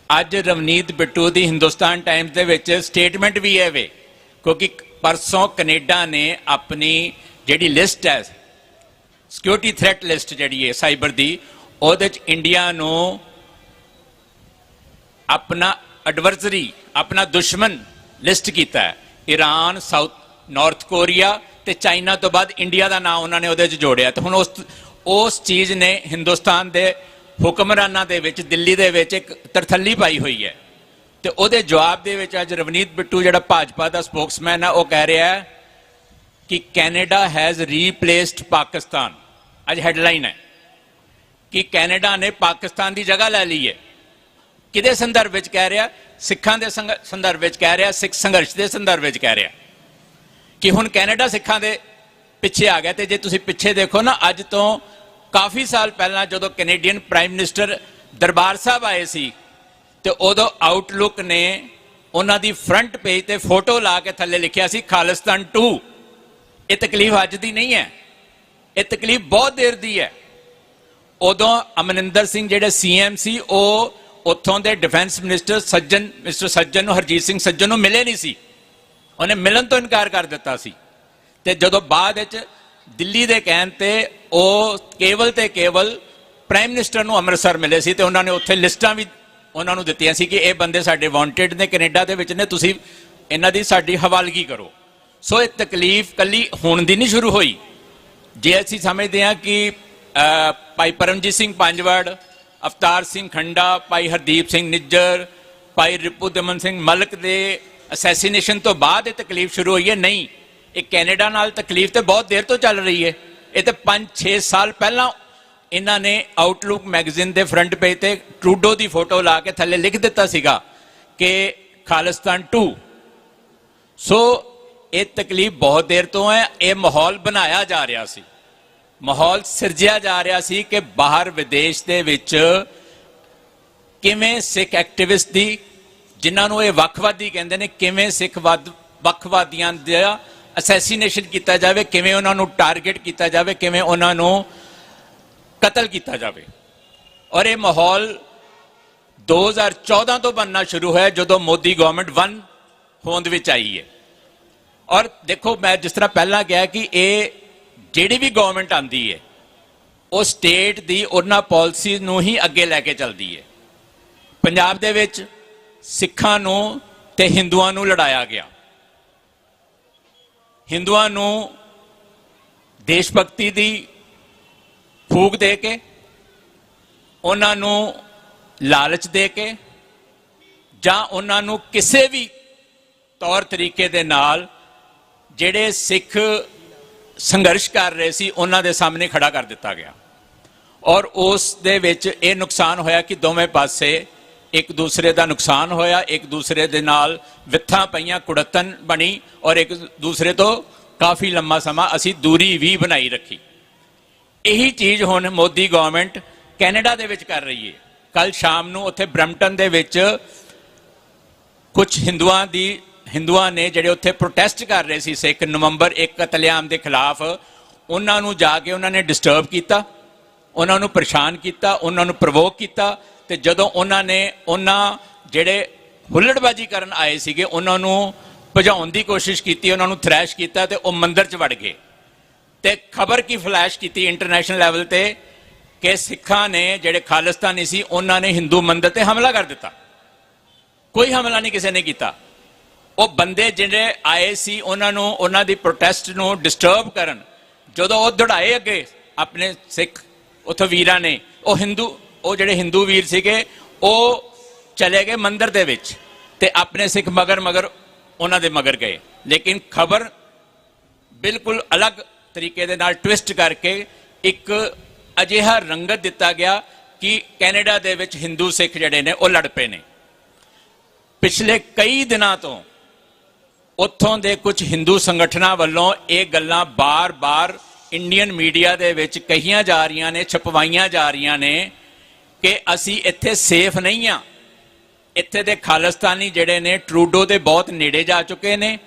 ਅੱਜ ਰਵਨੀਤ ਬਿੱਟੂ ਦੀ ਹਿੰਦੁਸਤਾਨ ਟਾਈਮਜ਼ ਦੇ ਵਿੱਚ ਸਟੇਟਮੈਂਟ ਵੀ ਹੈ ਵੇ, ਕਿਉਂਕਿ ਪਰਸੋਂ ਕੈਨੇਡਾ ਨੇ ਆਪਣੀ ਜਿਹੜੀ ਲਿਸਟ ਹੈ, ਸਿਕਿਉਰਿਟੀ ਥ੍ਰੈਟ ਲਿਸਟ ਜਿਹੜੀ ਹੈ ਸਾਈਬਰ ਦੀ, ਉਹਦੇ 'ਚ ਇੰਡੀਆ ਨੂੰ ਆਪਣਾ ਐਡਵਰਸਰੀ, ਆਪਣਾ ਦੁਸ਼ਮਣ ਲਿਸਟ ਕੀਤਾ ਹੈ। ਈਰਾਨ, ਨਾਰਥ ਕੋਰੀਆ ਤੇ ਚਾਈਨਾ ਤੋਂ ਬਾਅਦ ਇੰਡੀਆ ਦਾ ਨਾਮ ਉਹਨਾਂ ਨੇ ਉਹਦੇ 'ਚ ਜੋੜਿਆ। ਤੇ ਹੁਣ ਉਸ ਚੀਜ਼ ਨੇ ਹਿੰਦੁਸਤਾਨ ਦੇ ਹੁਕਮਰਾਨਾਂ ਦੇ ਵਿੱਚ, ਦਿੱਲੀ ਦੇ ਵਿੱਚ ਇੱਕ ਤਰਥੱਲੀ ਪਾਈ ਹੋਈ ਹੈ। ਤੇ ਉਹਦੇ ਜਵਾਬ ਦੇ ਵਿੱਚ ਅੱਜ ਰਵਨੀਤ ਬਿੱਟੂ ਜਿਹੜਾ ਭਾਜਪਾ ਦਾ ਸਪੋਕਸਮੈਨ ਹੈ, ਉਹ ਕਹਿ ਰਿਹਾ ਹੈ ਕਿ ਕੈਨੇਡਾ ਹੈਜ਼ ਰੀਪਲੇਸਡ ਪਾਕਿਸਤਾਨ। ਅੱਜ ਹੈਡਲਾਈਨ ਹੈ ਕਿ ਕੈਨੇਡਾ ਨੇ ਪਾਕਿਸਤਾਨ ਦੀ ਜਗ੍ਹਾ ਲੈ ਲਈ ਹੈ। ਕਿਹਦੇ ਸੰਦਰਭ ਵਿੱਚ ਕਹਿ ਰਿਹਾ? ਸਿੱਖਾਂ ਦੇ ਸੰਦਰਭ ਵਿੱਚ ਕਹਿ ਰਿਹਾ, ਸਿੱਖ ਸੰਘਰਸ਼ ਦੇ ਸੰਦਰਭ ਵਿੱਚ ਕਹਿ ਰਿਹਾ ਕਿ ਹੁਣ ਕੈਨੇਡਾ ਸਿੱਖਾਂ ਦੇ ਪਿੱਛੇ ਆ ਗਿਆ। ਤੇ ਜੇ ਤੁਸੀਂ ਪਿੱਛੇ ਦੇਖੋ ਨਾ, ਅੱਜ ਤੋਂ ਕਾਫੀ ਸਾਲ ਪਹਿਲਾਂ ਜਦੋਂ Canadian prime minister Darbar Sahib ਆਏ ਸੀ, ਤੇ ਉਦੋਂ ਆਊਟਲੁੱਕ ਨੇ ਉਹਨਾਂ ਦੀ ਫਰੰਟ ਪੇਜ ਤੇ ਫੋਟੋ ਲਾ ਕੇ ਥੱਲੇ ਲਿਖਿਆ ਸੀ ਖਾਲਿਸਤਾਨ 2। ਇਹ ਤਕਲੀਫ ਅੱਜ ਦੀ ਨਹੀਂ ਹੈ, ਇਹ ਤਕਲੀਫ ਬਹੁਤ ਦੇਰ ਦੀ ਹੈ। ਉਦੋਂ ਅਮਰਿੰਦਰ ਸਿੰਘ ਜਿਹੜੇ CM ਸੀ, ਉਹ ਉੱਥੋਂ ਦੇ ਡਿਫੈਂਸ ਮਿਨਿਸਟਰ ਮਿਸਟਰ ਸੱਜਣ ਨੂੰ, ਹਰਜੀਤ ਸਿੰਘ ਸੱਜਣ ਨੂੰ ਮਿਲੇ ਨਹੀਂ ਸੀ। ਉਹਨੇ ਮਿਲਣ ਤੋਂ ਇਨਕਾਰ ਕਰ ਦਿੱਤਾ ਸੀ। ਤੇ ਜਦੋਂ ਬਾਅਦ ਵਿੱਚ ਦਿੱਲੀ ਦੇ ਕਹਿਣ ਤੇ ਉਹ ਕੇਵਲ ਤੇ ਕੇਵਲ ਪ੍ਰਾਈਮ ਮਿਨਿਸਟਰ ਨੂੰ ਅੰਮ੍ਰਿਤਸਰ ਮਿਲੇ ਸੀ, ਤੇ ਉਹਨਾਂ ਨੇ ਉੱਥੇ ਲਿਸਟਾਂ ਵੀ ਉਹਨਾਂ ਨੂੰ ਦਿੱਤੀਆਂ ਸੀ ਕਿ ਇਹ ਬੰਦੇ ਸਾਡੇ ਵਾਂਟਡ ਨੇ, ਕੈਨੇਡਾ ਦੇ ਵਿੱਚ ਨੇ, ਤੁਸੀਂ ਇਹਨਾਂ ਦੀ ਸਾਡੀ ਹਵਾਲਗੀ ਕਰੋ। ਸੋ ਇਹ ਤਕਲੀਫ ਕੱਲੀ ਹੁਣ ਦੀ ਨਹੀਂ ਸ਼ੁਰੂ ਹੋਈ। ਜੇ ਅਸੀਂ ਸਮਝਦੇ ਹਾਂ ਕਿ ਭਾਈ ਪਰਮਜੀਤ ਸਿੰਘ ਪੰਜਵੜ, ਅਵਤਾਰ ਸਿੰਘ ਖੰਡਾ, ਭਾਈ ਹਰਦੀਪ ਸਿੰਘ ਨਿੱਜਰ, ਭਾਈ ਰਿਪੂ ਦਮਨ ਸਿੰਘ ਮਲਕ ਦੇ ਅਸੈਸੀਨੇਸ਼ਨ ਤੋਂ ਬਾਅਦ ਇਹ ਤਕਲੀਫ ਸ਼ੁਰੂ ਹੋਈ ਹੈ, ਨਹੀਂ। ਇਹ ਕੈਨੇਡਾ ਨਾਲ ਤਕਲੀਫ ਤੇ ਬਹੁਤ ਦੇਰ ਤੋਂ ਚੱਲ ਰਹੀ ਹੈ। ਇਹ ਤੇ 5-6 ਸਾਲ ਪਹਿਲਾਂ ਇਹਨਾਂ ਨੇ ਆਊਟਲੁੱਕ ਮੈਗਜ਼ੀਨ ਦੇ ਫਰੰਟ ਪੇਜ ਤੇ ਟਰੂਡੋ ਦੀ ਫੋਟੋ ਲਾ ਕੇ ਥੱਲੇ ਲਿਖ ਦਿੱਤਾ ਸੀਗਾ ਕਿ ਖਾਲਿਸਤਾਨ 2। ਸੋ ਇਹ ਤਕਲੀਫ ਬਹੁਤ ਦੇਰ ਤੋਂ ਹੈ। ਇਹ ਮਾਹੌਲ ਬਣਾਇਆ ਜਾ ਰਿਹਾ ਸੀ, ਮਾਹੌਲ ਸਿਰਜਿਆ ਜਾ ਰਿਹਾ ਸੀ ਕਿ ਬਾਹਰ ਵਿਦੇਸ਼ ਦੇ ਵਿੱਚ ਕਿਵੇਂ ਸਿੱਖ ਐਕਟਿਵਿਸਟ ਦੀ, ਜਿਨ੍ਹਾਂ ਨੂੰ ਇਹ ਵੱਖਵਾਦੀ ਕਹਿੰਦੇ ਨੇ, ਕਿਵੇਂ ਸਿੱਖ ਵੱਖਵਾਦੀਆਂ ਦਾ ਅਸੈਸੀਨੇਸ਼ਨ ਕੀਤਾ ਜਾਵੇ, ਕਿਵੇਂ ਉਹਨਾਂ ਨੂੰ ਟਾਰਗੇਟ ਕੀਤਾ ਜਾਵੇ, ਕਿਵੇਂ ਉਹਨਾਂ ਨੂੰ ਕਤਲ ਕੀਤਾ ਜਾਵੇ। ਔਰ ਇਹ ਮਾਹੌਲ 2014 ਤੋਂ ਬਣਨਾ ਸ਼ੁਰੂ ਹੋਇਆ, ਜਦੋਂ ਮੋਦੀ ਗਵਰਨਮੈਂਟ ਵਨ ਹੋਂਦ ਵਿੱਚ ਆਈ ਹੈ। ਔਰ ਦੇਖੋ, ਮੈਂ ਜਿਸ ਤਰ੍ਹਾਂ ਪਹਿਲਾਂ ਕਿਹਾ ਕਿ ਇਹ ਜਿਹੜੀ ਵੀ ਗਵਰਨਮੈਂਟ ਆਉਂਦੀ ਹੈ, ਉਹ ਸਟੇਟ ਦੀ ਉਹਨਾਂ ਪਾਲਿਸੀ ਨੂੰ ਹੀ ਅੱਗੇ ਲੈ ਕੇ ਚੱਲਦੀ ਹੈ। ਪੰਜਾਬ ਦੇ ਵਿੱਚ ਸਿੱਖਾਂ ਨੂੰ ਤੇ ਹਿੰਦੂਆਂ ਨੂੰ ਲੜਾਇਆ ਗਿਆ। ਹਿੰਦੂਆਂ ਨੂੰ ਦੇਸ਼ ਭਗਤੀ ਦੀ ਫੂਕ ਦੇ ਕੇ, ਉਹਨਾਂ ਨੂੰ ਲਾਲਚ ਦੇ ਕੇ, ਜਾਂ ਉਹਨਾਂ ਨੂੰ ਕਿਸੇ ਵੀ ਤੌਰ ਤਰੀਕੇ ਦੇ ਨਾਲ ਜਿਹੜੇ ਸਿੱਖ ਸੰਘਰਸ਼ ਕਰ ਰਹੇ ਸੀ ਉਹਨਾਂ ਦੇ ਸਾਹਮਣੇ ਖੜਾ ਕਰ ਦਿੱਤਾ ਗਿਆ ਔਰ ਉਸ ਦੇ ਵਿੱਚ ਇਹ ਨੁਕਸਾਨ ਹੋਇਆ ਕਿ ਦੋਵੇਂ ਪਾਸੇ ਇੱਕ ਦੂਸਰੇ ਦਾ ਨੁਕਸਾਨ ਹੋਇਆ, ਇੱਕ ਦੂਸਰੇ ਦੇ ਨਾਲ ਵਿਥਾਂ ਪਈਆਂ, ਕੁੜੱਤਨ ਬਣੀ ਔਰ ਇੱਕ ਦੂਸਰੇ ਤੋਂ ਕਾਫੀ ਲੰਮਾ ਸਮਾਂ ਅਸੀਂ ਦੂਰੀ ਵੀ ਬਣਾਈ ਰੱਖੀ। ਇਹੀ ਚੀਜ਼ ਹੁਣ ਮੋਦੀ ਗਵਰਨਮੈਂਟ ਕੈਨੇਡਾ ਦੇ ਵਿੱਚ ਕਰ ਰਹੀ ਹੈ। ਕੱਲ ਸ਼ਾਮ ਨੂੰ ਉੱਥੇ ਬਰੈਂਪਟਨ ਦੇ ਵਿੱਚ ਕੁਝ ਹਿੰਦੂਆਂ ਨੇ ਜਿਹੜੇ ਉੱਥੇ ਪ੍ਰੋਟੈਸਟ ਕਰ ਰਹੇ ਸੀ ਸਿੱਖ ਨਵੰਬਰ 1 ਕਤਲੇਆਮ ਦੇ ਖਿਲਾਫ, ਉਹਨਾਂ ਨੂੰ ਜਾ ਕੇ ਉਹਨਾਂ ਨੇ ਡਿਸਟਰਬ ਕੀਤਾ, ਉਹਨਾਂ ਨੂੰ ਪਰੇਸ਼ਾਨ ਕੀਤਾ, ਉਹਨਾਂ ਨੂੰ ਪ੍ਰਵੋਕ ਕੀਤਾ ਤੇ ਜਦੋਂ ਉਹਨਾਂ ਜਿਹੜੇ ਹੁੱਲੜਬਾਜ਼ੀ ਕਰਨ ਆਏ ਸੀਗੇ ਉਹਨਾਂ ਨੂੰ ਭਜਾਉਣ ਦੀ ਕੋਸ਼ਿਸ਼ ਕੀਤੀ, ਉਹਨਾਂ ਨੂੰ ਥ੍ਰੈਸ਼ ਕੀਤਾ ਤੇ ਉਹ ਮੰਦਿਰ 'ਚ ਵੜ ਗਏ ਤੇ ਖਬਰ ਕੀ ਫਲੈਸ਼ ਕੀਤੀ ਇੰਟਰਨੈਸ਼ਨਲ ਲੈਵਲ ਤੇ ਕਿ ਸਿੱਖਾਂ ਨੇ ਜਿਹੜੇ ਖਾਲਿਸਤਾਨੀ ਸੀ ਉਹਨਾਂ ਨੇ ਹਿੰਦੂ ਮੰਦਿਰ ਤੇ ਹਮਲਾ ਕਰ ਦਿੱਤਾ। ਕੋਈ ਹਮਲਾ ਨਹੀਂ ਕਿਸੇ ਨੇ ਕੀਤਾ। ਉਹ ਬੰਦੇ ਜਿਹੜੇ ਆਏ ਸੀ ਉਹਨਾਂ ਦੀ ਪ੍ਰੋਟੈਸਟ ਨੂੰ ਡਿਸਟਰਬ ਕਰਨ ਜਦੋਂ ਉਹ ਦੌੜਾਏ ਅੱਗੇ ਆਪਣੇ ਸਿੱਖ ਉੱਥੋਂ ਵੀਰਾਂ ਨੇ, ਉਹ ਜਿਹੜੇ ਹਿੰਦੂ ਵੀਰ ਸੀਗੇ ਉਹ ਚਲੇ ਗਏ ਮੰਦਿਰ ਦੇ ਵਿੱਚ ਤੇ ਆਪਣੇ ਸਿੱਖ ਮਗਰ ਉਹਨਾਂ ਦੇ ਮਗਰ ਗਏ। ਲੇਕਿਨ ਖਬਰ ਬਿਲਕੁਲ ਅਲੱਗ ਤਰੀਕੇ ਦੇ ਨਾਲ ਟਵਿਸਟ ਕਰਕੇ ਇੱਕ ਅਜਿਹਾ ਰੰਗਤ ਦਿੱਤਾ ਗਿਆ ਕਿ ਕੈਨੇਡਾ ਦੇ ਵਿੱਚ ਹਿੰਦੂ ਸਿੱਖ ਜਿਹੜੇ ਨੇ ਉਹ ਲੜ ਪਏ ਨੇ। ਪਿਛਲੇ ਕਈ ਦਿਨਾਂ ਤੋਂ ਉੱਥੋਂ ਦੇ ਕੁਝ ਹਿੰਦੂ ਸੰਗਠਨਾਂ ਵੱਲੋਂ ਇਹ ਗੱਲਾਂ ਬਾਰ-ਬਾਰ ਇੰਡੀਅਨ ਮੀਡੀਆ ਦੇ ਵਿੱਚ ਕਹੀਆਂ ਜਾ ਰਹੀਆਂ ਨੇ, ਛਪਵਾਈਆਂ ਜਾ ਰਹੀਆਂ ਨੇ ਕਿ ਅਸੀਂ ਇੱਥੇ ਸੇਫ ਨਹੀਂ ਆ। ਇੱਥੇ ਦੇ ਖਾਲਿਸਤਾਨੀ ਜਿਹੜੇ ਨੇ ਟਰੂਡੋ ਦੇ ਬਹੁਤ ਨੇੜੇ ਜਾ ਚੁੱਕੇ ਨੇ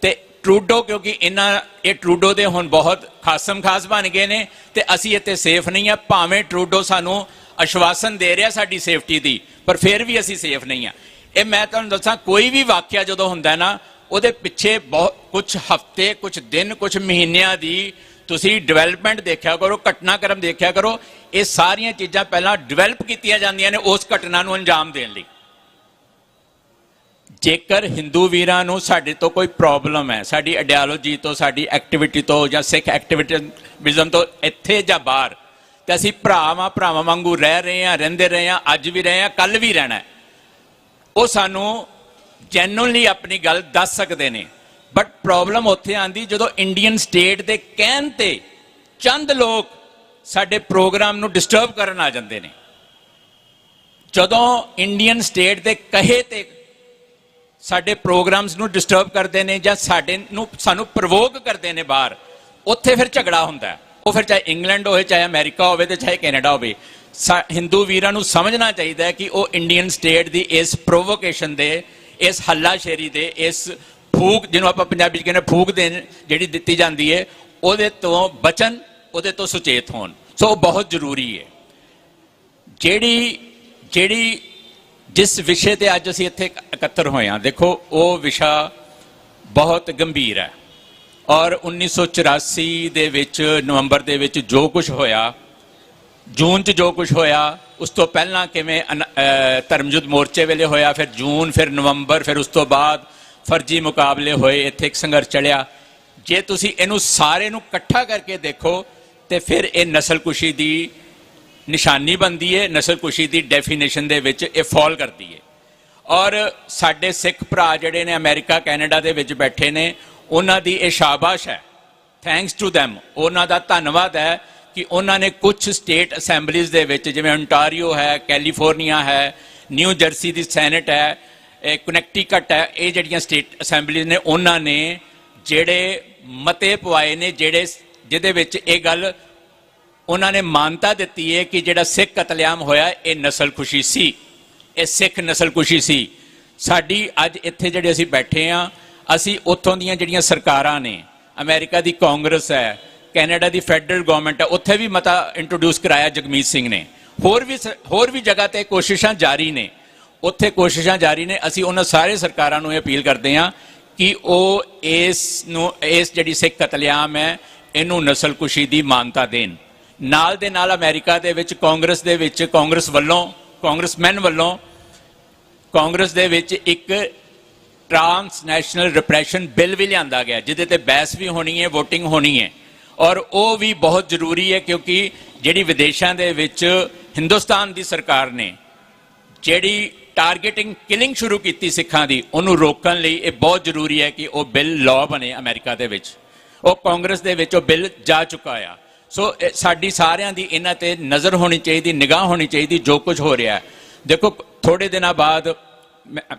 ਤੇ ਟਰੂਡੋ ਕਿਉਂਕਿ ਇਹ ਟਰੂਡੋ ਦੇ ਹੁਣ ਬਹੁਤ ਖਾਸਮ ਖਾਸ ਬਣ ਗਏ ਨੇ ਤੇ ਅਸੀਂ ਇੱਥੇ ਸੇਫ ਨਹੀਂ ਆ। ਭਾਵੇਂ ਟਰੂਡੋ ਸਾਨੂੰ ਆਸ਼ਵਾਸਨ ਦੇ ਰਿਹਾ ਸਾਡੀ ਸੇਫਟੀ ਦੀ, ਪਰ ਫਿਰ ਵੀ ਅਸੀਂ ਸੇਫ ਨਹੀਂ ਆ। ਇਹ ਮੈਂ ਤੁਹਾਨੂੰ ਦੱਸਾਂ, ਕੋਈ ਵੀ ਵਾਕਿਆ ਜਦੋਂ ਹੁੰਦਾ ਨਾ ਉਹਦੇ ਪਿੱਛੇ ਬਹੁਤ ਕੁਝ ਹਫ਼ਤੇ, ਕੁਝ ਦਿਨ, ਕੁਝ ਮਹੀਨਿਆਂ ਦੀ ਤੁਸੀਂ ਡਿਵੈਲਪਮੈਂਟ ਦੇਖਿਆ ਕਰੋ, ਘਟਨਾਕ੍ਰਮ ਦੇਖਿਆ ਕਰੋ। ਇਹ ਸਾਰੀਆਂ ਚੀਜ਼ਾਂ ਪਹਿਲਾਂ ਡਿਵੈਲਪ ਕੀਤੀਆਂ ਜਾਂਦੀਆਂ ਨੇ ਉਸ ਘਟਨਾ ਨੂੰ ਅੰਜਾਮ ਦੇਣ ਲਈ। ਜੇਕਰ ਹਿੰਦੂ ਵੀਰਾਂ ਨੂੰ ਸਾਡੇ ਤੋਂ ਕੋਈ ਪ੍ਰੋਬਲਮ ਹੈ, ਸਾਡੀ ਆਈਡੀਓਲੋਜੀ ਤੋਂ, ਸਾਡੀ ਐਕਟੀਵਿਟੀ ਤੋਂ ਜਾਂ ਸਿੱਖ ਐਕਟੀਵਿਜ਼ਮ ਤੋਂ ਇੱਥੇ ਜਾਂ ਬਾਹਰ, ਤੇ ਅਸੀਂ ਭਰਾਵਾਂ ਵਾਂਗੂ ਰਹਿ ਰਹੇ ਹਾਂ, ਰਹਿੰਦੇ ਰਹੇ ਹਾਂ, ਅੱਜ ਵੀ ਰਹੇ ਹਾਂ, ਕੱਲ ਵੀ ਰਹਿਣਾ। ਉਹ ਸਾਨੂੰ ਜੈਨੂਅਨਲੀ ਆਪਣੀ ਗੱਲ ਦੱਸ ਸਕਦੇ ਨੇ। ਬਟ ਪ੍ਰੋਬਲਮ ਉੱਥੇ ਆਂਦੀ ਜਦੋਂ ਇੰਡੀਅਨ ਸਟੇਟ ਦੇ ਕਹਿਣ ਤੇ ਚੰਦ ਲੋਕ ਸਾਡੇ ਪ੍ਰੋਗਰਾਮ ਨੂੰ ਡਿਸਟਰਬ ਕਰਨ ਆ ਜਾਂਦੇ ਨੇ। ਜਦੋਂ ਇੰਡੀਅਨ ਸਟੇਟ ਦੇ ਕਹੇ ਤੇ ਸਾਡੇ ਪ੍ਰੋਗਰਾਮਸ ਨੂੰ ਡਿਸਟਰਬ ਕਰਦੇ ਨੇ ਜਾਂ ਸਾਨੂੰ ਪ੍ਰਵੋਕ ਕਰਦੇ ਨੇ ਬਾਹਰ, ਉੱਥੇ ਫਿਰ ਝਗੜਾ ਹੁੰਦਾ ਹੈ। ਉਹ ਫਿਰ ਚਾਹੇ ਇੰਗਲੈਂਡ ਹੋਵੇ, ਚਾਹੇ ਅਮਰੀਕਾ ਹੋਵੇ ਤੇ ਚਾਹੇ ਕੈਨੇਡਾ ਹੋਵੇ। ਹਿੰਦੂ ਵੀਰਾਂ ਨੂੰ ਸਮਝਣਾ ਚਾਹੀਦਾ ਹੈ ਕਿ ਉਹ ਇੰਡੀਅਨ ਸਟੇਟ ਦੀ ਇਸ ਪ੍ਰੋਵੋਕੇਸ਼ਨ ਦੇ, ਇਸ ਹੱਲਾਸ਼ੇਰੀ ਦੇ, ਇਸ ਫੂਕ ਜਿਹਨੂੰ ਆਪਾਂ ਪੰਜਾਬੀ 'ਚ ਕਹਿੰਦੇ ਫੂਕ ਦੇਣ ਜਿਹੜੀ ਦਿੱਤੀ ਜਾਂਦੀ ਹੈ, ਉਹਦੇ ਤੋਂ ਬਚਣ, ਉਹਦੇ ਤੋਂ ਸੁਚੇਤ ਹੋਣ। ਸੋ ਉਹ ਬਹੁਤ ਜ਼ਰੂਰੀ ਹੈ। ਜਿਸ ਵਿਸ਼ੇ ਤੇ ਅੱਜ ਅਸੀਂ ਇੱਥੇ ਇਕੱਤਰ ਹੋਏ ਹਾਂ, ਦੇਖੋ ਉਹ ਵਿਸ਼ਾ ਬਹੁਤ ਗੰਭੀਰ ਹੈ ਔਰ 1984 ਦੇ ਵਿੱਚ ਨਵੰਬਰ ਦੇ ਵਿੱਚ ਜੋ ਕੁਝ ਹੋਇਆ, ਜੂਨ 'ਚ ਜੋ ਕੁਝ ਹੋਇਆ, ਉਸ ਤੋਂ ਪਹਿਲਾਂ ਕਿਵੇਂ ਧਰਮਯੁੱਧ ਮੋਰਚੇ ਵੇਲੇ ਹੋਇਆ, ਫਿਰ ਜੂਨ, ਫਿਰ ਨਵੰਬਰ, ਫਿਰ ਉਸ ਤੋਂ ਬਾਅਦ ਫਰਜ਼ੀ ਮੁਕਾਬਲੇ ਹੋਏ, ਇੱਥੇ ਇੱਕ ਸੰਘਰਸ਼ ਚੜਿਆ। ਜੇ ਤੁਸੀਂ ਇਹਨੂੰ ਸਾਰੇ ਨੂੰ ਇਕੱਠਾ ਕਰਕੇ ਦੇਖੋ ਤੇ ਫਿਰ ਇਹ ਨਸਲਕੁਸ਼ੀ ਦੀ ਨਿਸ਼ਾਨੀ ਬਣਦੀ ਹੈ, ਨਸਲਕੁਸ਼ੀ ਦੀ ਡੈਫੀਨੇਸ਼ਨ ਦੇ ਵਿੱਚ ਇਹ ਫਾਲ ਕਰਦੀ ਹੈ। ਔਰ ਸਾਡੇ ਸਿੱਖ ਭਰਾ ਜਿਹੜੇ ਨੇ ਅਮਰੀਕਾ, ਕੈਨੇਡਾ ਦੇ ਵਿੱਚ ਬੈਠੇ ਨੇ, ਉਹਨਾਂ ਦੀ ਇਹ ਸ਼ਾਬਾਸ਼ ਹੈ, ਥੈਂਕਸ ਟੂ ਦੈਮ, ਉਹਨਾਂ ਦਾ ਧੰਨਵਾਦ ਹੈ ਕਿ ਉਹਨਾਂ ਨੇ ਕੁਝ ਸਟੇਟ ਅਸੈਂਬਲੀਜ਼ ਦੇ ਵਿੱਚ, ਜਿਵੇਂ ontario ਹੈ, ਕੈਲੀਫੋਰਨੀਆ ਹੈ, ਨਿਊ ਜਰਸੀ ਦੀ ਸੈਨੇਟ ਹੈ, ਕਨੈਕਟੀਕਟ ਹੈ, ਇਹ ਜਿਹੜੀਆਂ ਸਟੇਟ ਅਸੈਂਬਲੀਜ਼ ਨੇ, ਉਹਨਾਂ ਨੇ ਜਿਹੜੇ ਮਤੇ ਪਵਾਏ ਨੇ, ਜਿਹਦੇ ਵਿੱਚ ਇਹ ਗੱਲ ਉਹਨਾਂ ਨੇ ਮਾਨਤਾ ਦਿੱਤੀ ਹੈ ਕਿ ਜਿਹੜਾ ਸਿੱਖ ਕਤਲੇਆਮ ਹੋਇਆ ਇਹ ਨਸਲਕੁਸ਼ੀ ਸੀ, ਇਹ ਸਿੱਖ ਨਸਲਕੁਸ਼ੀ ਸੀ। ਸਾਡੀ ਅੱਜ ਇੱਥੇ ਜਿਹੜੇ ਅਸੀਂ ਬੈਠੇ ਹਾਂ, ਅਸੀਂ ਉੱਥੋਂ ਦੀਆਂ ਜਿਹੜੀਆਂ ਸਰਕਾਰਾਂ ਨੇ, ਅਮਰੀਕਾ ਦੀ ਕਾਂਗਰਸ ਹੈ, ਕੈਨੇਡਾ ਦੀ ਫੈਡਰਲ ਗਵਰਨਮੈਂਟ ਹੈ, ਉੱਥੇ ਵੀ ਮਤਾ ਇੰਟਰੋਡਿਊਸ ਕਰਾਇਆ ਜਗਮੀਤ ਸਿੰਘ ਨੇ। ਹੋਰ ਵੀ ਜਗ੍ਹਾ ਤੇ ਕੋਸ਼ਿਸ਼ਾਂ ਜਾਰੀ ਨੇ, ਉੱਥੇ ਕੋਸ਼ਿਸ਼ਾਂ ਜਾਰੀ ਨੇ। ਅਸੀਂ ਉਹਨਾਂ ਸਾਰੇ ਸਰਕਾਰਾਂ ਨੂੰ ਇਹ ਅਪੀਲ ਕਰਦੇ ਹਾਂ ਕਿ ਉਹ ਇਸ ਜਿਹੜੀ ਸਿੱਖ ਕਤਲੇਆਮ ਹੈ ਇਹਨੂੰ ਨਸਲਕੁਸ਼ੀ ਦੀ ਮਾਨਤਾ ਦੇਣ। ਨਾਲ ਦੇ ਨਾਲ ਅਮਰੀਕਾ ਦੇ ਵਿੱਚ ਕਾਂਗਰਸ ਦੇ ਵਿੱਚ ਇੱਕ ਟ੍ਰਾਂਸਨੈਸ਼ਨਲ ਰਿਪਰੈਸ਼ਨ ਬਿੱਲ ਵੀ ਲਿਆਂਦਾ ਗਿਆ, ਜਿਹਦੇ ਤੇ ਬਹਿਸ ਵੀ ਹੋਣੀ ਹੈ, VOTING ਹੋਣੀ ਹੈ। ਔਰ ਉਹ ਵੀ ਬਹੁਤ ਜ਼ਰੂਰੀ ਹੈ ਕਿਉਂਕਿ ਜਿਹੜੀ ਵਿਦੇਸ਼ਾਂ ਦੇ ਵਿੱਚ ਹਿੰਦੁਸਤਾਨ ਦੀ ਸਰਕਾਰ ਨੇ ਜਿਹੜੀ ਟਾਰਗੇਟਿੰਗ ਕਿਲਿੰਗ ਸ਼ੁਰੂ ਕੀਤੀ ਸਿੱਖਾਂ ਦੀ, ਉਹਨੂੰ ਰੋਕਣ ਲਈ ਇਹ ਬਹੁਤ ਜ਼ਰੂਰੀ ਹੈ ਕਿ ਉਹ ਬਿੱਲ ਲਾਅ ਬਣੇ ਅਮਰੀਕਾ ਦੇ ਵਿੱਚ। ਉਹ ਕਾਂਗਰਸ ਦੇ ਵਿੱਚ ਉਹ ਬਿੱਲ ਜਾ ਚੁੱਕਾ ਆ। ਸੋ ਸਾਡੀ ਸਾਰਿਆਂ ਦੀ ਇਹਨਾਂ ਤੇ ਨਜ਼ਰ ਹੋਣੀ ਚਾਹੀਦੀ, ਨਿਗਾਹ ਹੋਣੀ ਚਾਹੀਦੀ ਜੋ ਕੁਝ ਹੋ ਰਿਹਾ ਹੈ। ਦੇਖੋ ਥੋੜੇ ਦਿਨਾਂ ਬਾਅਦ,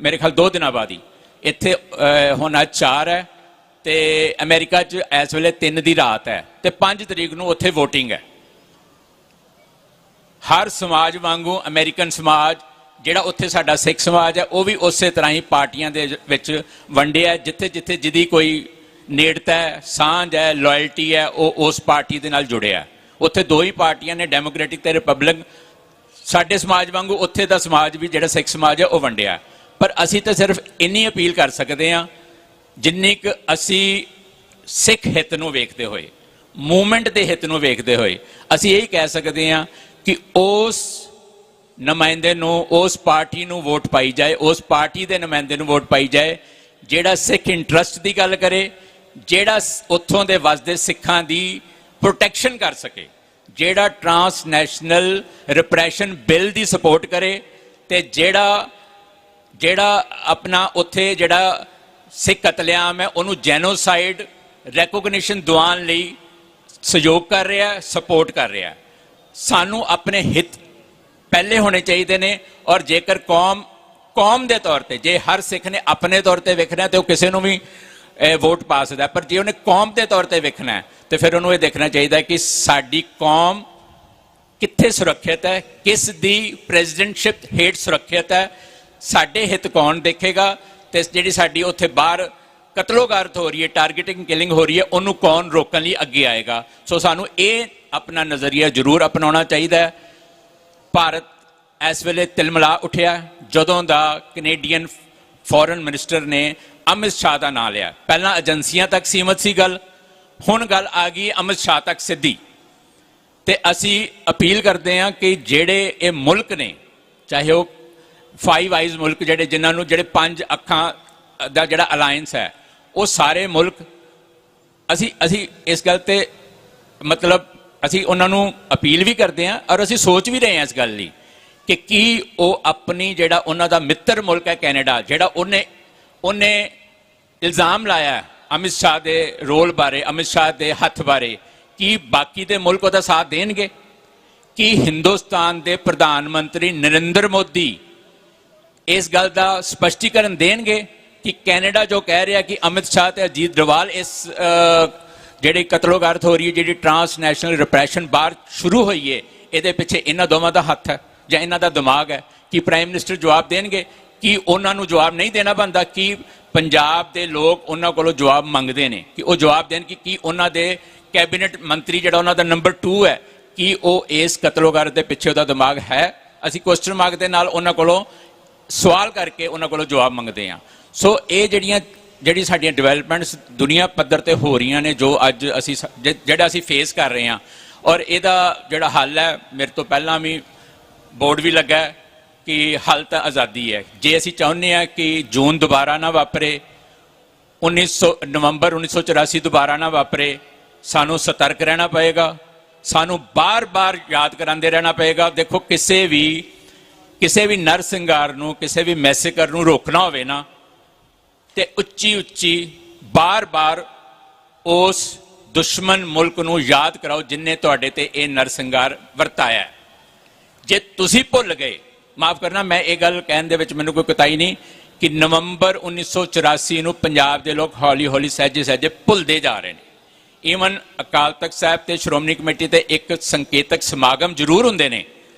ਮੇਰੇ ਖਿਆਲ 2 ਦਿਨਾਂ ਬਾਅਦ ਹੀ ਇੱਥੇ ਹੁਣ ਅੱਜ 4 ਹੈ ਤੇ ਅਮਰੀਕਾ 'ਚ ਇਸ ਵੇਲੇ 3 ਦੀ ਰਾਤ ਹੈ ਤੇ 5 ਤਰੀਕ ਨੂੰ ਉੱਥੇ VOTING ਹੈ। ਹਰ ਸਮਾਜ ਵਾਂਗੂ ਅਮਰੀਕਨ ਸਮਾਜ ਜਿਹੜਾ ਉੱਥੇ ਸਾਡਾ ਸਿੱਖ ਸਮਾਜ ਹੈ ਉਹ ਵੀ ਉਸੇ ਤਰ੍ਹਾਂ ਹੀ ਪਾਰਟੀਆਂ ਦੇ ਵਿੱਚ ਵੰਡਿਆ, ਜਿੱਥੇ ਜਿੱਥੇ ਜਿਹਦੀ ਕੋਈ ਨੇੜਤਾ ਹੈ, ਸਾਂਝ ਹੈ, ਲਾਇਲਟੀ ਹੈ, ਉਹ ਉਸ ਪਾਰਟੀ ਦੇ ਨਾਲ ਜੁੜਿਆ। ਉੱਥੇ 2 ਹੀ ਪਾਰਟੀਆਂ ਨੇ, ਡੈਮੋਕ੍ਰੈਟਿਕ ਤੇ ਰਿਪਬਲਿਕ। ਸਾਡੇ ਸਮਾਜ ਵਾਂਗੂ ਉੱਥੇ ਦਾ ਸਮਾਜ ਵੀ ਜਿਹੜਾ ਸਿੱਖ ਸਮਾਜ ਹੈ ਉਹ ਵੰਡਿਆ। ਪਰ ਅਸੀਂ ਤਾਂ ਸਿਰਫ ਇੰਨੀ ਅਪੀਲ ਕਰ ਸਕਦੇ ਹਾਂ ਜਿੰਨੀ ਕੁ ਅਸੀਂ ਸਿੱਖ ਹਿੱਤ ਨੂੰ ਵੇਖਦੇ ਹੋਏ, ਮੂਵਮੈਂਟ ਦੇ ਹਿੱਤ ਨੂੰ ਵੇਖਦੇ ਹੋਏ ਅਸੀਂ ਇਹੀ ਕਹਿ ਸਕਦੇ ਹਾਂ ਕਿ ਉਸ ਨੁਮਾਇੰਦੇ ਨੂੰ, ਉਸ ਪਾਰਟੀ ਨੂੰ ਵੋਟ ਪਾਈ ਜਾਏ, ਉਸ ਪਾਰਟੀ ਦੇ ਨੁਮਾਇੰਦੇ ਨੂੰ ਵੋਟ ਪਾਈ ਜਾਏ ਜਿਹੜਾ ਸਿੱਖ ਇੰਟਰਸਟ ਦੀ ਗੱਲ ਕਰੇ, ਜਿਹੜਾ ਉੱਥੋਂ ਦੇ ਵਸਦੇ ਸਿੱਖਾਂ ਦੀ ਪ੍ਰੋਟੈਕਸ਼ਨ ਕਰ ਸਕੇ, ਜਿਹੜਾ ਟਰਾਂਸਨੈਸ਼ਨਲ ਰਿਪਰੈਸ਼ਨ ਬਿੱਲ ਦੀ ਸਪੋਰਟ ਕਰੇ ਤੇ ਜਿਹੜਾ ਆਪਣਾ ਉੱਥੇ ਜਿਹੜਾ ਸਿੱਖ ਕਤਲੇਆਮ ਹੈ ਉਹਨੂੰ ਜੈਨੋਸਾਈਡ ਰੈਕੋਗਨੀਸ਼ਨ ਦਿਵਾਉਣ ਲਈ ਸਹਿਯੋਗ ਕਰ ਰਿਹਾ, ਸਪੋਰਟ ਕਰ ਰਿਹਾ। ਸਾਨੂੰ ਆਪਣੇ ਹਿੱਤ ਪਹਿਲੇ ਹੋਣੇ ਚਾਹੀਦੇ ਨੇ। ਔਰ ਜੇਕਰ ਕੌਮ ਦੇ ਤੌਰ ਤੇ, ਜੇ ਹਰ ਸਿੱਖ ਨੇ ਆਪਣੇ ਤੌਰ ਤੇ ਵੇਖਣਾ ਤੇ ਉਹ ਕਿਸੇ ਨੂੰ ਵੀ ਵੋਟ ਪਾ ਸਕਦਾ, ਪਰ ਜੇ ਉਹਨੇ ਕੌਮ ਦੇ ਤੌਰ ਤੇ ਵੇਖਣਾ ਤੇ ਫਿਰ ਉਹਨੂੰ ਇਹ ਦੇਖਣਾ ਚਾਹੀਦਾ ਕਿ ਸਾਡੀ ਕੌਮ ਕਿੱਥੇ ਸੁਰੱਖਿਅਤ ਹੈ, ਕਿਸ ਦੀ ਪ੍ਰੈਜ਼ੀਡੈਂਟਸ਼ਿਪ ਹੇਠ ਸੁਰੱਖਿਅਤ ਹੈ, ਸਾਡੇ ਹਿੱਤ ਕੌਣ ਦੇਖੇਗਾ ਤੇ ਜਿਹੜੀ ਸਾਡੀ ਉੱਥੇ ਬਾਹਰ ਕਤਲੋਗਾਰਤ ਹੋ ਰਹੀ ਹੈ, ਟਾਰਗੇਟਿੰਗ ਕਿਲਿੰਗ ਹੋ ਰਹੀ ਹੈ, ਉਹਨੂੰ ਕੌਣ ਰੋਕਣ ਲਈ ਅੱਗੇ ਆਏਗਾ। ਸੋ ਸਾਨੂੰ ਇਹ ਆਪਣਾ ਨਜ਼ਰੀਆ ਜ਼ਰੂਰ ਅਪਣਾਉਣਾ ਚਾਹੀਦਾ ਹੈ। ਭਾਰਤ ਇਸ ਵੇਲੇ ਤਿਲਮਿਲਾ ਉੱਠਿਆ ਜਦੋਂ ਦਾ ਕੈਨੇਡੀਅਨ ਫੋਰਨ ਮਿਨਿਸਟਰ ਨੇ ਅਮਿਤ ਸ਼ਾਹ ਦਾ ਨਾਂ ਲਿਆ। ਪਹਿਲਾਂ ਏਜੰਸੀਆਂ ਤੱਕ ਸੀਮਤ ਸੀ ਗੱਲ, ਹੁਣ ਗੱਲ ਆ ਗਈ ਅਮਿਤ ਸ਼ਾਹ ਤੱਕ ਸਿੱਧੀ। ਤੇ ਅਸੀਂ ਅਪੀਲ ਕਰਦੇ ਹਾਂ ਕਿ ਜਿਹੜੇ ਇਹ ਮੁਲਕ ਨੇ, ਚਾਹੇ ਉਹ 5 ਆਈਜ਼ ਮੁਲਕ ਜਿਨ੍ਹਾਂ ਨੂੰ ਜਿਹੜੇ 5 ਅੱਖਾਂ ਦਾ ਜਿਹੜਾ ਅਲਾਇੰਸ ਹੈ, ਉਹ ਸਾਰੇ ਮੁਲਕ ਅਸੀਂ ਇਸ ਗੱਲ ਤੇ ਮਤਲਬ ਅਸੀਂ ਉਹਨਾਂ ਨੂੰ ਅਪੀਲ ਵੀ ਕਰਦੇ ਹਾਂ ਔਰ ਅਸੀਂ ਸੋਚ ਵੀ ਰਹੇ ਹਾਂ ਇਸ ਗੱਲ ਲਈ ਕਿ ਕੀ ਉਹ ਆਪਣੀ ਜਿਹੜਾ ਉਹਨਾਂ ਦਾ ਮਿੱਤਰ ਮੁਲਕ ਹੈ ਕੈਨੇਡਾ, ਜਿਹੜਾ ਉਹਨੇ ਇਲਜ਼ਾਮ ਲਾਇਆ ਅਮਿਤ ਸ਼ਾਹ ਦੇ ਰੋਲ ਬਾਰੇ, ਅਮਿਤ ਸ਼ਾਹ ਦੇ ਹੱਥ ਬਾਰੇ, ਕੀ ਬਾਕੀ ਦੇ ਮੁਲਕ ਉਹਦਾ ਸਾਥ ਦੇਣਗੇ? ਕੀ ਹਿੰਦੁਸਤਾਨ ਦੇ ਪ੍ਰਧਾਨ ਮੰਤਰੀ ਨਰਿੰਦਰ ਮੋਦੀ ਇਸ ਗੱਲ ਦਾ ਸਪਸ਼ਟੀਕਰਨ ਦੇਣਗੇ ਕਿ ਕੈਨੇਡਾ ਜੋ ਕਹਿ ਰਿਹਾ ਕਿ ਅਮਿਤ ਸ਼ਾਹ ਤੇ ਅਜੀਤ ਡੋਵਾਲ ਇਸ ਜਿਹੜੀ ਕਤਲੋਗਾਰਤ ਹੋ ਰਹੀ ਹੈ, ਜਿਹੜੀ ਟਰਾਂਸਨੈਸ਼ਨਲ ਰਿਪਰੈਸ਼ਨ ਬਾਹਰ ਸ਼ੁਰੂ ਹੋਈ ਹੈ, ਇਹਦੇ ਪਿੱਛੇ ਇਹਨਾਂ ਦੋਵਾਂ ਦਾ ਹੱਥ ਹੈ ਜਾਂ ਇਹਨਾਂ ਦਾ ਦਿਮਾਗ ਹੈ? ਕਿ ਪ੍ਰਾਈਮ ਮਿਨਿਸਟਰ ਜਵਾਬ ਦੇਣਗੇ? ਕਿ ਉਹਨਾਂ ਨੂੰ ਜਵਾਬ ਨਹੀਂ ਦੇਣਾ ਬਣਦਾ? ਕਿ ਪੰਜਾਬ ਦੇ ਲੋਕ ਉਹਨਾਂ ਕੋਲੋਂ ਜਵਾਬ ਮੰਗਦੇ ਨੇ ਕਿ ਉਹ ਜਵਾਬ ਦੇਣ ਕਿ ਕੀ ਉਹਨਾਂ ਦੇ ਕੈਬਨਿਟ ਮੰਤਰੀ ਜਿਹੜਾ ਉਹਨਾਂ ਦਾ ਨੰਬਰ 2 ਹੈ, ਕਿ ਉਹ ਇਸ ਕਤਲੋਗਾਰਤ ਦੇ ਪਿੱਛੇ ਉਹਦਾ ਦਿਮਾਗ ਹੈ? ਅਸੀਂ ਕੁਐਸਚਨ ਮਾਰਕ ਦੇ ਨਾਲ ਉਹਨਾਂ ਕੋਲੋਂ ਸਵਾਲ ਕਰਕੇ ਉਹਨਾਂ ਕੋਲੋਂ ਜਵਾਬ ਮੰਗਦੇ ਹਾਂ। ਸੋ ਇਹ ਜਿਹੜੀ ਸਾਡੀਆਂ ਡਿਵੈਲਪਮੈਂਟਸ ਦੁਨੀਆ ਪੱਧਰ ਤੇ ਹੋ ਰਹੀਆਂ ਨੇ, ਜੋ ਅੱਜ ਜਿਹੜਾ ਅਸੀਂ ਫੇਸ ਕਰ ਰਹੇ ਹਾਂ, ਔਰ ਇਹਦਾ ਜਿਹੜਾ ਹੱਲ ਹੈ, ਮੇਰੇ ਤੋਂ ਪਹਿਲਾਂ ਵੀ ਬੋਰਡ ਵੀ ਲੱਗਾ ਕਿ ਹੱਲ ਤਾਂ ਆਜ਼ਾਦੀ ਹੈ। ਜੇ ਅਸੀਂ ਚਾਹੁੰਦੇ ਹਾਂ ਕਿ ਜੂਨ ਦੁਬਾਰਾ ਨਾ ਵਾਪਰੇ, ਨਵੰਬਰ 1984 ਦੁਬਾਰਾ ਨਾ ਵਾਪਰੇ, ਸਾਨੂੰ ਸਤਰਕ ਰਹਿਣਾ ਪਏਗਾ, ਸਾਨੂੰ ਬਾਰ-ਬਾਰ ਯਾਦ ਕਰਾਉਂਦੇ ਰਹਿਣਾ ਪਏਗਾ। ਦੇਖੋ ਕਿਸੇ ਵੀ ਨਰਸੰਹਾਰ ਨੂੰ, ਕਿਸੇ ਵੀ ਮੈਸੇਕਰ ਨੂੰ ਰੋਕਣਾ ਹੋਵੇ ਨਾ, ਤੇ ਉੱਚੀ ਬਾਰ-ਬਾਰ ਉਸ ਦੁਸ਼ਮਣ ਮੁਲਕ ਨੂੰ ਯਾਦ ਕਰਾਓ ਜਿਨਨੇ ਤੁਹਾਡੇ ਤੇ ਇਹ ਨਰਸੰਹਾਰ ਵਰਤਾਇਆ। ਜੇ ਤੁਸੀਂ ਭੁੱਲ ਗਏ, ਮਾਫ ਕਰਨਾ ਮੈਂ ਇਹ ਗੱਲ ਕਹਿਣ ਦੇ ਵਿੱਚ ਮੈਨੂੰ ਕੋਈ ਕੁਤਾਈ ਨਹੀਂ, ਕਿ ਨਵੰਬਰ 1984 ਨੂੰ ਪੰਜਾਬ ਦੇ ਲੋਕ ਹੌਲੀ-ਹੌਲੀ ਸਹਿਜੇ ਭੁੱਲਦੇ ਜਾ ਰਹੇ ਨੇ। ਈਵਨ ਅਕਾਲ ਤਖਤ ਸਾਹਿਬ ਤੇ ਸ਼੍ਰੋਮਣੀ ਕਮੇਟੀ ਤੇ ਇੱਕ ਸੰਕੇਤਕ ਸਮਾਗਮ ਜ਼ਰੂਰ ਹੁੰਦੇ ਨੇ,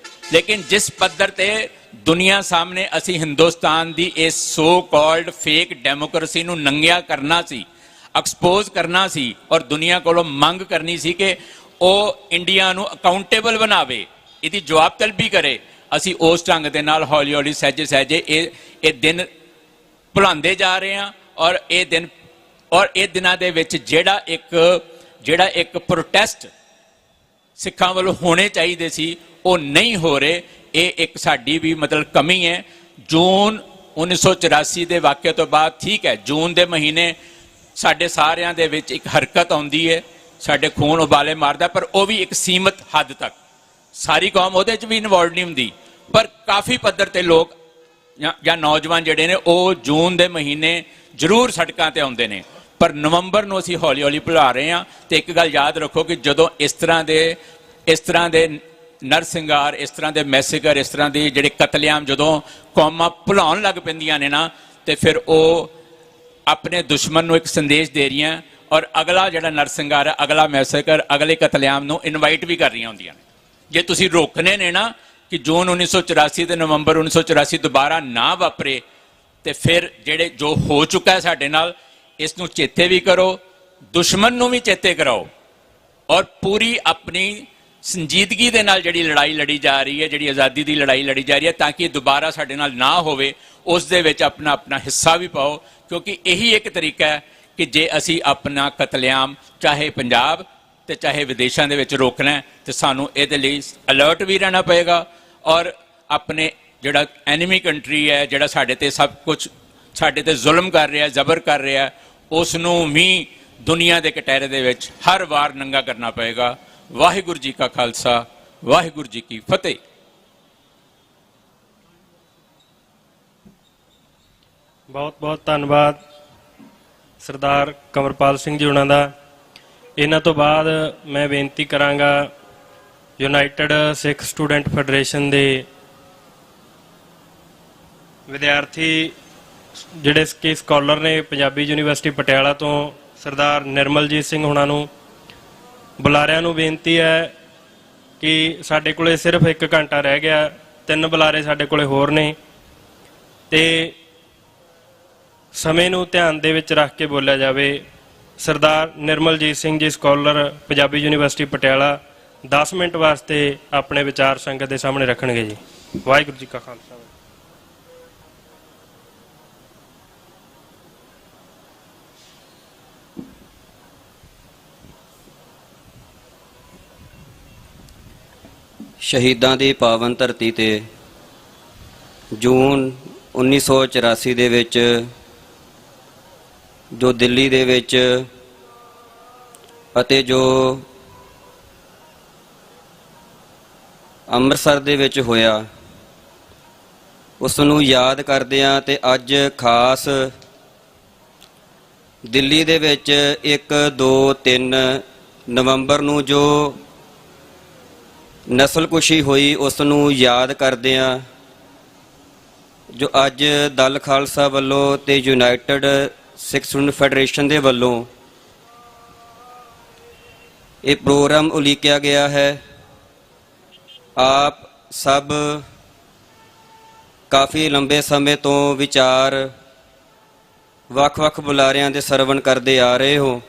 ਲੇਕਿਨ ਜਿਸ ਪੱਧਰ ਤੇ ਦੁਨੀਆ ਸਾਹਮਣੇ ਅਸੀਂ ਹਿੰਦੁਸਤਾਨ ਦੀ ਇਸ ਸੋ ਕਾਲਡ ਫੇਕ ਡੈਮੋਕ੍ਰੇਸੀ ਨੂੰ ਨੰਗਿਆ ਕਰਨਾ ਸੀ, ਐਕਸਪੋਜ਼ ਕਰਨਾ ਸੀ, ਔਰ ਦੁਨੀਆ ਕੋਲੋਂ ਮੰਗ ਕਰਨੀ ਸੀ ਕਿ ਉਹ ਇੰਡੀਆ ਨੂੰ ਅਕਾਊਂਟੇਬਲ ਬਣਾਵੇ, ਇਹਦੀ ਜਵਾਬ ਤਲਬੀ ਕਰੇ, ਅਸੀਂ ਉਸ ਢੰਗ ਦੇ ਨਾਲ ਹੌਲੀ-ਹੌਲੀ ਸਹਿਜੇ ਇਹ ਦਿਨ ਭੁਲਾਉਂਦੇ ਜਾ ਰਹੇ ਹਾਂ। ਔਰ ਇਹ ਦਿਨਾਂ ਦੇ ਵਿੱਚ ਜਿਹੜਾ ਇੱਕ ਪ੍ਰੋਟੈਸਟ ਸਿੱਖਾਂ ਵੱਲੋਂ ਹੋਣੇ ਚਾਹੀਦੇ ਸੀ, ਉਹ ਨਹੀਂ ਹੋ ਰਹੇ। ਇਹ ਇੱਕ ਸਾਡੀ ਵੀ ਮਤਲਬ ਕਮੀ ਹੈ। ਜੂਨ 1984 ਦੇ ਵਾਕਿਆ ਤੋਂ ਬਾਅਦ, ਠੀਕ ਹੈ, ਜੂਨ ਦੇ ਮਹੀਨੇ ਸਾਡੇ ਸਾਰਿਆਂ ਦੇ ਵਿੱਚ ਇੱਕ ਹਰਕਤ ਆਉਂਦੀ ਹੈ, ਸਾਡੇ ਖੂਨ ਉਬਾਲੇ ਮਾਰਦਾ, ਪਰ ਉਹ ਵੀ ਇੱਕ ਸੀਮਤ ਹੱਦ ਤੱਕ। ਸਾਰੀ ਕੌਮ ਉਹਦੇ 'ਚ ਵੀ ਇਨਵੋਲਵ ਨਹੀਂ ਹੁੰਦੀ, ਪਰ ਕਾਫੀ ਪੱਧਰ ਤੇ ਲੋਕ ਜਾਂ ਨੌਜਵਾਨ ਜਿਹੜੇ ਨੇ ਉਹ ਜੂਨ ਦੇ ਮਹੀਨੇ ਜ਼ਰੂਰ ਸੜਕਾਂ ਤੇ ਆਉਂਦੇ ਨੇ। ਪਰ ਨਵੰਬਰ ਨੂੰ ਅਸੀਂ ਹੌਲੀ ਹੌਲੀ ਭੁਲਾ ਰਹੇ ਹਾਂ। ਤੇ ਇੱਕ ਗੱਲ ਯਾਦ ਰੱਖੋ ਕਿ ਜਦੋਂ ਇਸ ਤਰ੍ਹਾਂ ਦੇ ਨਰਸਿੰਗਾਰ, ਇਸ ਤਰ੍ਹਾਂ ਦੇ ਮੈਸੇਕਰ, ਇਸ ਤਰ੍ਹਾਂ ਦੇ ਜਿਹੜੇ ਕਤਲੇਆਮ ਜਦੋਂ ਕੌਮਾਂ ਭੁਲਾਉਣ ਲੱਗ ਪੈਂਦੀਆਂ ਨੇ ਨਾ, ਤੇ ਫਿਰ ਉਹ ਆਪਣੇ ਦੁਸ਼ਮਣ ਨੂੰ ਇੱਕ ਸੰਦੇਸ਼ ਦੇ ਰਹੀਆਂ ਔਰ ਅਗਲਾ ਜਿਹੜਾ ਨਰਸਿੰਗਾਰ ਹੈ, ਅਗਲਾ ਮੈਸੇਕਰ, ਅਗਲੇ ਕਤਲੇਆਮ ਨੂੰ ਇਨਵਾਈਟ ਵੀ ਕਰ ਰਹੀਆਂ ਹੁੰਦੀਆਂ ਨੇ। ਜੇ ਤੁਸੀਂ ਰੋਕਣੇ ਨੇ ਨਾ ਕਿ ਜੂਨ 1984 ਤੇ ਨਵੰਬਰ 1984 ਦੁਬਾਰਾ ਨਾ ਵਾਪਰੇ, ਤੇ ਫਿਰ ਜਿਹੜੇ ਜੋ ਹੋ ਚੁੱਕਾ ਹੈ ਸਾਡੇ ਨਾਲ, ਇਸ ਨੂੰ ਚੇਤੇ ਵੀ ਕਰੋ, ਦੁਸ਼ਮਣ ਨੂੰ ਵੀ ਚੇਤੇ ਕਰਾਓ, ਔਰ ਪੂਰੀ ਆਪਣੀ ਸੰਜੀਦਗੀ ਦੇ ਨਾਲ ਜਿਹੜੀ ਲੜਾਈ ਲੜੀ ਜਾ ਰਹੀ ਹੈ, ਜਿਹੜੀ ਆਜ਼ਾਦੀ ਦੀ ਲੜਾਈ ਲੜੀ ਜਾ ਰਹੀ ਹੈ, ਤਾਂ ਕਿ ਇਹ ਦੁਬਾਰਾ ਸਾਡੇ ਨਾਲ ਨਾ ਹੋਵੇ, ਉਸ ਦੇ ਵਿੱਚ ਆਪਣਾ ਆਪਣਾ ਹਿੱਸਾ ਵੀ ਪਾਓ। ਕਿਉਂਕਿ ਇਹੀ ਇੱਕ ਤਰੀਕਾ ਹੈ ਕਿ ਜੇ ਅਸੀਂ ਆਪਣਾ ਕਤਲੇਆਮ ਚਾਹੇ ਪੰਜਾਬ ਤੇ ਚਾਹੇ ਵਿਦੇਸ਼ਾਂ ਦੇ ਵਿੱਚ ਰੋਕਣਾ ਹੈ, ਤੇ ਸਾਨੂੰ ਇਹਦੇ ਲਈ ਅਲਰਟ ਵੀ ਰਹਿਣਾ ਪਏਗਾ, ਔਰ ਆਪਣੇ ਜਿਹੜਾ ਐਨੀਮੀ ਕੰਟਰੀ ਹੈ, ਜਿਹੜਾ ਸਾਡੇ ਤੇ ਸਭ ਕੁਝ ਸਾਡੇ ਤੇ ਜ਼ੁਲਮ ਕਰ ਰਿਹਾ, ਜ਼ਬਰ ਕਰ ਰਿਹਾ, ਉਸ ਨੂੰ ਵੀ ਦੁਨੀਆ ਦੇ ਕਟਹਿਰੇ ਦੇ ਵਿੱਚ ਹਰ ਵਾਰ ਨੰਗਾ ਕਰਨਾ ਪਏਗਾ। ਵਾਹਿਗੁਰੂ ਜੀ ਕਾ ਖਾਲਸਾ, ਵਾਹਿਗੁਰੂ ਜੀ ਕੀ ਫਤਿਹ। ਬਹੁਤ ਬਹੁਤ ਧੰਨਵਾਦ ਸਰਦਾਰ ਕੰਵਰਪਾਲ ਸਿੰਘ ਜੀ ਉਹਨਾਂ ਦਾ। ਇਹਨਾਂ ਤੋਂ ਬਾਅਦ ਮੈਂ ਬੇਨਤੀ ਕਰਾਂਗਾ ਯੂਨਾਈਟਿਡ ਸਿੱਖ ਸਟੂਡੈਂਟ ਫੈਡਰੇਸ਼ਨ ਦੇ ਵਿਦਿਆਰਥੀ ਜਿਹੜੇ ਕਿ ਸਕਾਲਰ ਨੇ ਪੰਜਾਬੀ ਯੂਨੀਵਰਸਿਟੀ ਪਟਿਆਲਾ ਤੋਂ, ਸਰਦਾਰ ਨਿਰਮਲਜੀਤ ਸਿੰਘ ਹੁਣਾਂ ਨੂੰ, ਬੁਲਾਰਿਆਂ ਨੂੰ ਬੇਨਤੀ ਹੈ ਕਿ ਸਾਡੇ ਕੋਲੇ ਸਿਰਫ 1 ਘੰਟਾ ਰਹਿ ਗਿਆ, 3 ਬੁਲਾਰੇ ਸਾਡੇ ਕੋਲੇ ਹੋਰ ਨੇ, ਤੇ ਸਮੇਂ ਨੂੰ ਧਿਆਨ ਦੇ ਵਿੱਚ ਰੱਖ ਕੇ ਬੋਲਿਆ ਜਾਵੇ। ਸਰਦਾਰ Nirmaljit Singh ji, scholar, Punjabi university Patiala, 10 minute ਵਾਸਤੇ ਆਪਣੇ ਵਿਚਾਰ ਸੰਗਤ ਦੇ ਸਾਹਮਣੇ ਰੱਖਣਗੇ ਜੀ। ਵਾਹਿਗੁਰੂ ਜੀ ਕਾ ਖਾਲਸਾ। ਸ਼ਹੀਦਾਂ ਦੀ ਪਾਵਨ ਧਰਤੀ ਤੇ ਜੂਨ 1984 ਦੇ ਵਿੱਚ ਜੋ ਦਿੱਲੀ ਦੇ ਵਿੱਚ ਅਤੇ ਜੋ ਅੰਮ੍ਰਿਤਸਰ ਦੇ ਵਿੱਚ ਹੋਇਆ, ਉਸ ਨੂੰ ਯਾਦ ਕਰਦੇ ਹਾਂ। ਤੇ ਅੱਜ ਖਾਸ ਦਿੱਲੀ ਦੇ ਵਿੱਚ 1, 2, 3 ਨਵੰਬਰ ਨੂੰ ਜੋ ਨਸਲਕੁਸ਼ੀ ਹੋਈ, ਉਸ ਨੂੰ ਯਾਦ ਕਰਦੇ ਹਾਂ। ਜੋ ਅੱਜ ਦਲ ਖਾਲਸਾ ਵੱਲੋਂ ਤੇ ਯੂਨਾਈਟਿਡ ਸਿੱਖ ਸਟੂਡੈਂਟ ਫੈਡਰੇਸ਼ਨ ਦੇ ਵੱਲੋਂ ਇਹ ਪ੍ਰੋਗਰਾਮ ਉਲੀਕਿਆ ਗਿਆ ਹੈ। ਆਪ ਸਭ ਕਾਫੀ ਲੰਬੇ ਸਮੇਂ ਤੋਂ ਵਿਚਾਰ ਵੱਖ-ਵੱਖ ਬੁਲਾਰਿਆਂ ਦੇ ਸਰਵਣ ਕਰਦੇ ਆ ਰਹੇ ਹੋ।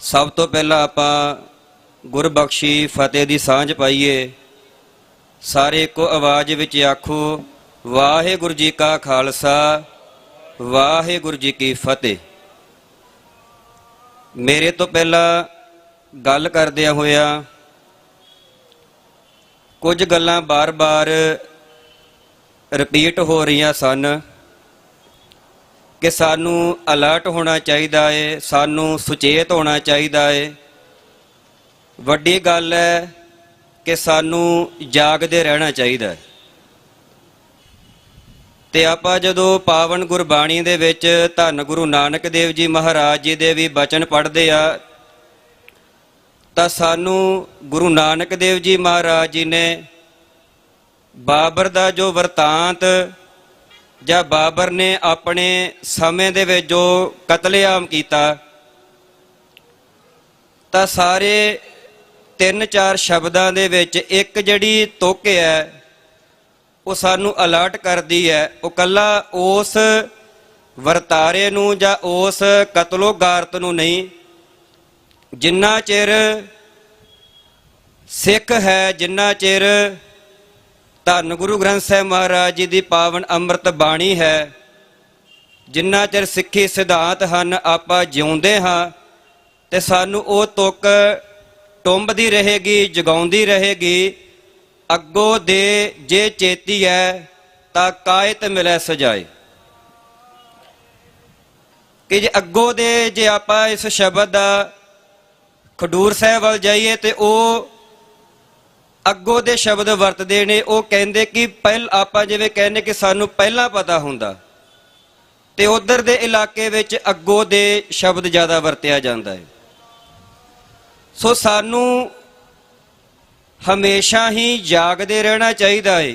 ਸਭ ਤੋਂ ਪਹਿਲਾਂ ਆਪਾਂ ਗੁਰਬਖਸ਼ੀ ਫਤਿਹ ਦੀ ਸਾਂਝ ਪਾਈਏ। ਸਾਰੇ ਇੱਕੋ ਆਵਾਜ਼ ਵਿੱਚ ਆਖੋ, ਵਾਹਿਗੁਰੂ ਜੀ ਕਾ ਖਾਲਸਾ, ਵਾਹਿਗੁਰੂ ਜੀ ਕੀ ਫਤਿਹ। ਮੇਰੇ ਤੋਂ ਪਹਿਲਾਂ ਗੱਲ ਕਰਦਿਆਂ ਹੋਇਆ ਕੁਝ ਗੱਲਾਂ ਬਾਰ-ਬਾਰ ਰਿਪੀਟ ਹੋ ਰਹੀਆਂ ਸਨ ਕਿ ਸਾਨੂੰ ਅਲਰਟ ਹੋਣਾ ਚਾਹੀਦਾ ਹੈ, ਸਾਨੂੰ ਸੁਚੇਤ ਹੋਣਾ ਚਾਹੀਦਾ ਹੈ। ਵੱਡੀ ਗੱਲ ਹੈ ਕਿ ਸਾਨੂੰ ਜਾਗਦੇ ਰਹਿਣਾ ਚਾਹੀਦਾ ਹੈ। ਤੇ ਆਪਾਂ ਜਦੋਂ ਪਾਵਨ ਗੁਰਬਾਣੀ ਦੇ ਵਿੱਚ ਧੰਨ ਗੁਰੂ ਨਾਨਕ ਦੇਵ ਜੀ ਮਹਾਰਾਜ ਜੀ ਦੇ ਵੀ ਬਚਨ ਪੜ੍ਹਦੇ ਆ, ਤਾਂ ਸਾਨੂੰ ਗੁਰੂ ਨਾਨਕ ਦੇਵ ਜੀ ਮਹਾਰਾਜ ਜੀ ਨੇ ਬਾਬਰ ਦਾ ਜੋ ਵਰਤਾਂਤ, ਜਾਂ ਬਾਬਰ ਨੇ ਆਪਣੇ ਸਮੇਂ ਦੇ ਵਿੱਚ ਜੋ ਕਤਲੇਆਮ ਕੀਤਾ, ਤਾਂ ਸਾਰੇ 3-4 ਸ਼ਬਦਾਂ ਦੇ ਵਿੱਚ ਇੱਕ ਜਿਹੜੀ ਤੁਕ ਹੈ ਉਹ ਸਾਨੂੰ ਅਲਰਟ ਕਰਦੀ ਹੈ। ਉਹ ਕੱਲਾ ਉਸ ਵਰਤਾਰੇ ਨੂੰ ਜਾਂ ਉਸ ਕਤਲੋਗਾਰਤ ਨੂੰ ਨਹੀਂ, ਜਿੰਨਾ ਚਿਰ ਸਿੱਖ ਹੈ, ਜਿੰਨਾ ਚਿਰ ਧੰਨ ਗੁਰੂ ਗ੍ਰੰਥ ਸਾਹਿਬ ਮਹਾਰਾਜ ਜੀ ਦੀ ਪਾਵਨ ਅੰਮ੍ਰਿਤ ਬਾਣੀ ਹੈ, ਜਿੰਨਾ ਚਿਰ ਸਿੱਖੀ ਸਿਧਾਂਤ ਹਨ, ਆਪਾਂ ਜਿਉਂਦੇ ਹਾਂ, ਤੇ ਸਾਨੂੰ ਉਹ ਤੁਕ ਟੁੰਬਦੀ ਰਹੇਗੀ, ਜਗਾਉਂਦੀ ਰਹੇਗੀ। ਅੱਗੋਂ ਦੇ ਜੇ ਚੇਤੀ ਹੈ ਤਾਂ ਕਾਇਤ ਮਿਲੈ ਸਜਾਏ। ਕਿ ਜੇ ਅੱਗੋਂ ਦੇ, ਜੇ ਆਪਾਂ ਇਸ ਸ਼ਬਦ ਦਾ ਖਡੂਰ ਸਾਹਿਬ ਵੱਲ ਜਾਈਏ ਤੇ ਉਹ ਅੱਗੋਂ ਦੇ ਸ਼ਬਦ ਵਰਤਦੇ ਨੇ। ਉਹ ਕਹਿੰਦੇ ਕਿ ਆਪਾਂ ਜਿਵੇਂ ਕਹਿੰਦੇ ਕਿ ਸਾਨੂੰ ਪਹਿਲਾਂ ਪਤਾ ਹੁੰਦਾ, ਤੇ ਉਧਰ ਦੇ ਇਲਾਕੇ ਵਿੱਚ ਅੱਗੋ ਦੇ ਸ਼ਬਦ ਜ਼ਿਆਦਾ ਵਰਤਿਆ ਜਾਂਦਾ ਹੈ। ਸੋ ਸਾਨੂੰ ਹਮੇਸ਼ਾ ਹੀ ਜਾਗਦੇ ਰਹਿਣਾ ਚਾਹੀਦਾ ਹੈ।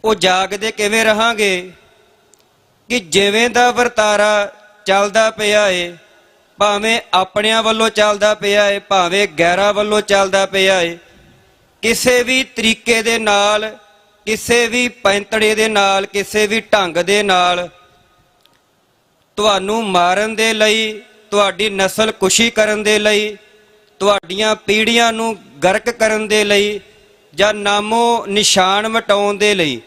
ਉਹ ਜਾਗਦੇ ਕਿਵੇਂ ਰਹਾਂਗੇ ਕਿ ਜਿਵੇਂ ਦਾ ਵਰਤਾਰਾ ਚੱਲਦਾ ਪਿਆ ਏ, ਭਾਵੇਂ ਆਪਣਿਆਂ ਵੱਲੋਂ ਚੱਲਦਾ ਪਿਆ ਏ, ਭਾਵੇਂ ਗੈਰਾਂ ਵੱਲੋਂ ਚੱਲਦਾ ਪਿਆ ਏ, ਕਿਸੇ ਵੀ ਤਰੀਕੇ ਦੇ ਨਾਲ, ਕਿਸੇ ਵੀ ਪੈਂਤੜੇ ਦੇ ਨਾਲ, ਕਿਸੇ ਵੀ ਢੰਗ ਦੇ ਨਾਲ ਤੁਹਾਨੂੰ ਮਾਰਨ ਦੇ ਲਈ, ਤੁਹਾਡੀ ਨਸਲ ਕੁਸ਼ੀ ਕਰਨ ਦੇ ਲਈ, ਤੁਹਾਡੀਆਂ ਪੀੜ੍ਹੀਆਂ ਨੂੰ ਗਰਕ ਕਰਨ ਦੇ ਲਈ ਜਾਂ ਨਾਮੋ ਨਿਸ਼ਾਨ ਮਿਟਾਉਣ ਦੇ ਲਈ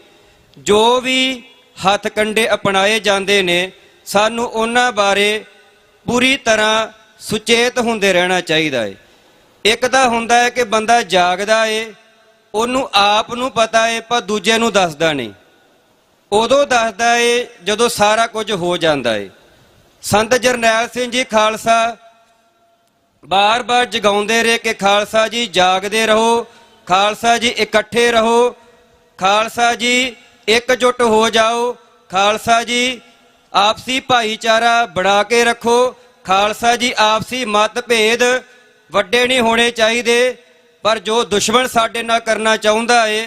ਜੋ ਵੀ ਹੱਥ ਕੰਡੇ ਅਪਣਾਏ ਜਾਂਦੇ ਨੇ, ਸਾਨੂੰ ਉਹਨਾਂ ਬਾਰੇ ਪੂਰੀ ਤਰ੍ਹਾਂ ਸੁਚੇਤ ਹੁੰਦੇ ਰਹਿਣਾ ਚਾਹੀਦਾ ਹੈ। ਇੱਕ ਤਾਂ ਹੁੰਦਾ ਹੈ ਕਿ ਬੰਦਾ ਜਾਗਦਾ ਏ, ਉਹਨੂੰ ਆਪ ਨੂੰ ਪਤਾ ਏ ਪਰ ਦੂਜੇ ਨੂੰ ਦੱਸਦਾ ਨਹੀਂ। ਉਦੋਂ ਦੱਸਦਾ ਏ ਜਦੋਂ ਸਾਰਾ ਕੁਝ ਹੋ ਜਾਂਦਾ ਏ। ਸੰਤ ਜਰਨੈਲ ਸਿੰਘ ਜੀ ਖਾਲਸਾ ਬਾਰ-ਬਾਰ ਜਗਾਉਂਦੇ ਰਹੇ ਕਿ ਖਾਲਸਾ ਜੀ ਜਾਗਦੇ ਰਹੋ, ਖਾਲਸਾ ਜੀ ਇਕੱਠੇ ਰਹੋ, ਖਾਲਸਾ ਜੀ ਇਕਜੁੱਟ ਹੋ ਜਾਓ, ਖਾਲਸਾ ਜੀ ਆਪਸੀ ਭਾਈਚਾਰਾ ਬਣਾ ਕੇ ਰੱਖੋ, ਖਾਲਸਾ ਜੀ ਆਪਸੀ ਮਤਭੇਦ ਵੱਡੇ ਨਹੀਂ ਹੋਣੇ ਚਾਹੀਦੇ, ਪਰ ਜੋ ਦੁਸ਼ਮਣ ਸਾਡੇ ਨਾਲ ਕਰਨਾ ਚਾਹੁੰਦਾ ਏ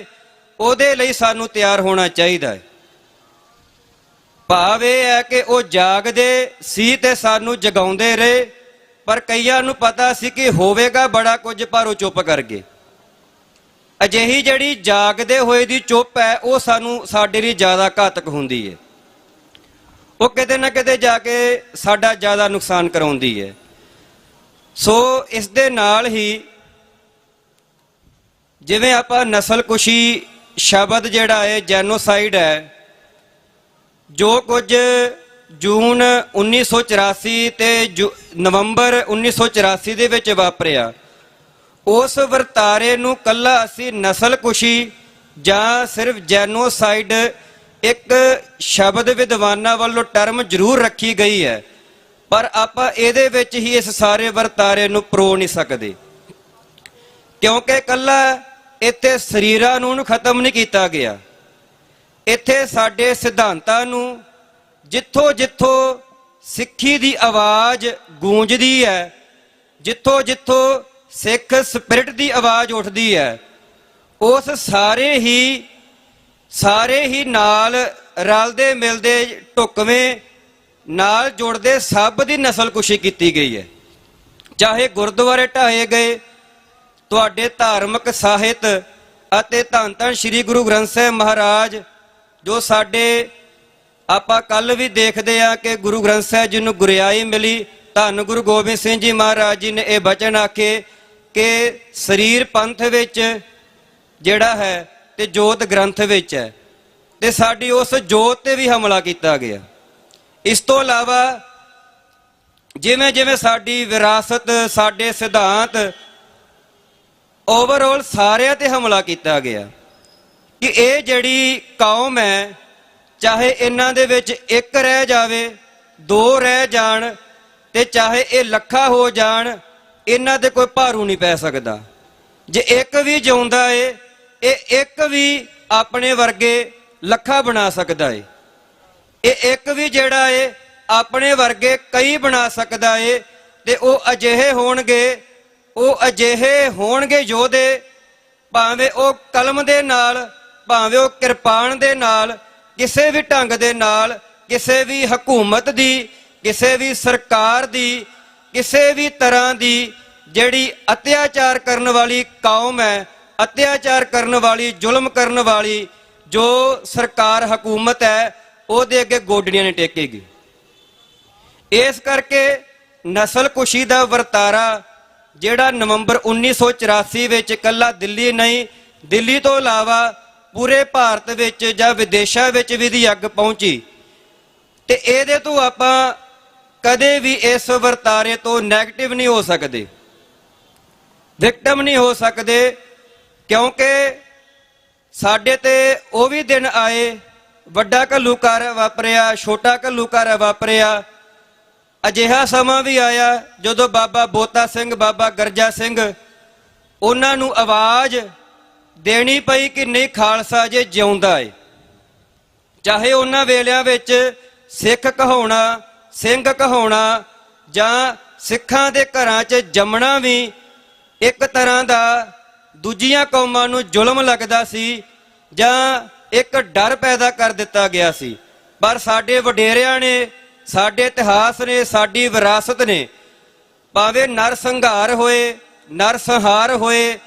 ਉਹਦੇ ਲਈ ਸਾਨੂੰ ਤਿਆਰ ਹੋਣਾ ਚਾਹੀਦਾ ਹੈ। ਭਾਵ ਇਹ ਹੈ ਕਿ ਉਹ ਜਾਗਦੇ ਸੀ ਤੇ ਸਾਨੂੰ ਜਗਾਉਂਦੇ ਰਹੇ, ਪਰ ਕਈਆਂ ਨੂੰ ਪਤਾ ਸੀ ਕਿ ਹੋਵੇਗਾ ਬੜਾ ਕੁਝ, ਪਰ ਉਹ ਚੁੱਪ ਕਰ ਗਏ। ਅਜਿਹੀ ਜਿਹੜੀ ਜਾਗਦੇ ਹੋਏ ਦੀ ਚੁੱਪ ਹੈ ਉਹ ਸਾਨੂੰ ਸਾਡੇ ਲਈ ਜ਼ਿਆਦਾ ਘਾਤਕ ਹੁੰਦੀ ਹੈ। ਉਹ ਕਿਤੇ ਨਾ ਕਿਤੇ ਜਾ ਕੇ ਸਾਡਾ ਜ਼ਿਆਦਾ ਨੁਕਸਾਨ ਕਰਾਉਂਦੀ ਹੈ। ਸੋ ਇਸ ਦੇ ਨਾਲ ਹੀ ਜਿਵੇਂ ਆਪਾਂ ਨਸਲਕੁਸ਼ੀ ਸ਼ਬਦ ਜਿਹੜਾ ਹੈ ਜੈਨੋਸਾਈਡ ਹੈ, ਜੋ ਕੁਝ ਜੂਨ 1984 ਤੇ ਨਵੰਬਰ 1984 ਦੇ ਵਿੱਚ ਵਾਪਰਿਆ, ਉਸ ਵਰਤਾਰੇ ਨੂੰ ਕੱਲਾ ਅਸੀਂ ਨਸਲਕੁਸ਼ੀ ਜਾਂ ਸਿਰਫ ਜੈਨੋਸਾਈਡ ਇੱਕ ਸ਼ਬਦ ਵਿਦਵਾਨਾਂ ਵੱਲੋਂ ਟਰਮ ਜ਼ਰੂਰ ਰੱਖੀ ਗਈ ਹੈ, ਪਰ ਆਪਾਂ ਇਹਦੇ ਵਿੱਚ ਹੀ ਇਸ ਸਾਰੇ ਵਰਤਾਰੇ ਨੂੰ ਪਰੋ ਨਹੀਂ ਸਕਦੇ, ਕਿਉਂਕਿ ਕੱਲਾ ਇੱਥੇ ਸਰੀਰਾਂ ਨੂੰ ਖਤਮ ਨਹੀਂ ਕੀਤਾ ਗਿਆ। ਇੱਥੇ ਸਾਡੇ ਸਿਧਾਂਤਾਂ ਨੂੰ ਜਿੱਥੋਂ ਜਿੱਥੋਂ ਸਿੱਖੀ ਦੀ ਆਵਾਜ਼ ਗੂੰਜਦੀ ਹੈ, ਜਿੱਥੋਂ ਜਿੱਥੋਂ ਸਿੱਖ ਸਪਿਰਿਟ ਦੀ ਆਵਾਜ਼ ਉੱਠਦੀ ਹੈ, ਉਸ ਸਾਰੇ ਹੀ ਨਾਲ ਰਲਦੇ ਮਿਲਦੇ ਢੁਕਵੇਂ ਨਾਲ ਜੁੜਦੇ ਸਭ ਦੀ ਨਸਲਕੁਸ਼ੀ ਕੀਤੀ ਗਈ ਹੈ। ਚਾਹੇ ਗੁਰਦੁਆਰੇ ਢਾਏ ਗਏ, ਤੁਹਾਡੇ ਧਾਰਮਿਕ ਸਾਹਿਤ ਅਤੇ ਧੰਨ ਧੰਨ ਸ੍ਰੀ ਗੁਰੂ ਗ੍ਰੰਥ ਸਾਹਿਬ ਮਹਾਰਾਜ, ਜੋ ਸਾਡੇ ਆਪਾਂ ਕੱਲ ਵੀ ਦੇਖਦੇ ਆ ਕਿ ਗੁਰੂ ਗ੍ਰੰਥ ਸਾਹਿਬ ਜੀ ਨੂੰ ਗੁਰਿਆਈ ਮਿਲੀ, ਧੰਨ ਗੁਰੂ ਗੋਬਿੰਦ ਸਿੰਘ ਜੀ ਮਹਾਰਾਜ ਜੀ ਨੇ ਇਹ ਬਚਨ ਆਖੇ ਕਿ ਸਰੀਰ ਪੰਥ ਵਿੱਚ ਜਿਹੜਾ ਹੈ ਤੇ ਜੋਤ ਗ੍ਰੰਥ ਵਿੱਚ ਹੈ, ਤੇ ਸਾਡੀ ਉਸ ਜੋਤ ਤੇ ਵੀ ਹਮਲਾ ਕੀਤਾ ਗਿਆ। ਇਸ ਤੋਂ ਇਲਾਵਾ ਜਿਵੇਂ ਜਿਵੇਂ ਸਾਡੀ ਵਿਰਾਸਤ, ਸਾਡੇ ਸਿਧਾਂਤ, ਓਵਰਆਲ ਸਾਰਿਆਂ ਤੇ ਹਮਲਾ ਕੀਤਾ ਗਿਆ ਕਿ ਇਹ ਜਿਹੜੀ ਕੌਮ ਹੈ, ਚਾਹੇ ਇਹਨਾਂ ਦੇ ਵਿੱਚ ਇੱਕ ਰਹਿ ਜਾਵੇ, ਦੋ ਰਹਿ ਜਾਣ, ਤੇ ਚਾਹੇ ਇਹ ਲੱਖਾਂ ਹੋ ਜਾਣ, ਇਹਨਾਂ ਤੇ ਕੋਈ ਭਾਰੂ ਨਹੀਂ ਪੈ ਸਕਦਾ। ਜੇ ਇੱਕ ਵੀ ਜਿਉਂਦਾ ਏ, ਇਹ ਇੱਕ ਵੀ ਆਪਣੇ ਵਰਗੇ ਲੱਖਾਂ ਬਣਾ ਸਕਦਾ ਏ। ਇਹ ਇੱਕ ਵੀ ਜਿਹੜਾ ਏ ਆਪਣੇ ਵਰਗੇ ਕਈ ਬਣਾ ਸਕਦਾ ਏ, ਤੇ ਉਹ ਅਜਿਹੇ ਹੋਣਗੇ ਯੋਧੇ, ਭਾਵੇਂ ਉਹ ਕਲਮ ਦੇ ਨਾਲ, ਭਾਵੇਂ ਉਹ ਕਿਰਪਾਨ ਦੇ ਨਾਲ, ਕਿਸੇ ਵੀ ਢੰਗ ਦੇ ਨਾਲ, ਕਿਸੇ ਵੀ ਹਕੂਮਤ ਦੀ, ਕਿਸੇ ਵੀ ਸਰਕਾਰ ਦੀ, ਕਿਸੇ ਵੀ ਤਰ੍ਹਾਂ ਦੀ ਜਿਹੜੀ ਅਤਿਆਚਾਰ ਕਰਨ ਵਾਲੀ ਕੌਮ ਹੈ, ਅਤਿਆਚਾਰ ਕਰਨ ਵਾਲੀ, ਜ਼ੁਲਮ ਕਰਨ ਵਾਲੀ ਜੋ ਸਰਕਾਰ ਹਕੂਮਤ ਹੈ, ਉਹਦੇ ਅੱਗੇ ਗੋਡੜੀਆਂ ਨਹੀਂ ਟੇਕੇਗੀ। ਇਸ ਕਰਕੇ ਨਸਲਕੁਸ਼ੀ ਦਾ ਵਰਤਾਰਾ ਜਿਹੜਾ ਨਵੰਬਰ 1984 ਵਿੱਚ ਇਕੱਲਾ ਦਿੱਲੀ ਨਹੀਂ, ਦਿੱਲੀ ਤੋਂ ਇਲਾਵਾ ਪੂਰੇ ਭਾਰਤ ਵਿੱਚ ਜਾਂ ਵਿਦੇਸ਼ਾਂ ਵਿੱਚ ਵੀ ਦੀ ਅੱਗ ਪਹੁੰਚੀ, ਤੇ ਇਹਦੇ ਤੋਂ ਆਪਾਂ ਕਦੇ ਵੀ ਇਸ ਵਰਤਾਰੇ ਤੋਂ ਨੈਗੇਟਿਵ ਨਹੀਂ ਹੋ ਸਕਦੇ, ਵਿਕਟਮ ਨਹੀਂ ਹੋ ਸਕਦੇ, ਕਿਉਂਕਿ ਸਾਡੇ ਤੇ ਉਹ ਵੀ ਦਿਨ ਆਏ, ਵੱਡਾ ਘੱਲੂਘਾਰਾ ਵਾਪਰਿਆ, ਛੋਟਾ ਘੱਲੂਘਾਰਾ ਵਾਪਰਿਆ। ਅਜਿਹਾ ਸਮਾਂ ਵੀ ਆਇਆ ਜਦੋਂ ਬਾਬਾ ਬੋਤਾ ਸਿੰਘ, ਬਾਬਾ ਗਰਜਾ ਸਿੰਘ, ਉਹਨਾਂ ਨੂੰ ਆਵਾਜ਼ ਦੇਣੀ ਪਈ ਕਿ ਨਹੀਂ, ਖਾਲਸਾ ਜੇ ਜਿਉਂਦਾ ਏ। ਚਾਹੇ ਉਹਨਾਂ ਵੇਲਿਆਂ ਵਿੱਚ ਸਿੱਖ ਕਹਾਉਣਾ, ਸਿੰਘ ਕਹਾਉਣਾ ਜਾਂ ਸਿੱਖਾਂ ਦੇ ਘਰਾਂ 'ਚ ਜੰਮਣਾ ਵੀ ਇੱਕ ਤਰ੍ਹਾਂ ਦਾ ਦੂਜੀਆਂ ਕੌਮਾਂ ਨੂੰ ਜ਼ੁਲਮ ਲੱਗਦਾ ਸੀ ਜਾਂ ਇੱਕ ਡਰ ਪੈਦਾ ਕਰ ਦਿੱਤਾ ਗਿਆ ਸੀ। ਪਰ ਸਾਡੇ ਵਡੇਰਿਆਂ ਨੇ, ਸਾਡੇ ਇਤਿਹਾਸ ਨੇ, ਸਾਡੀ ਵਿਰਾਸਤ ਨੇ, ਭਾਵੇਂ ਨਰਸੰਹਾਰ ਹੋਏ, ਨਰਸੰਹਾਰ ਹੋਏ,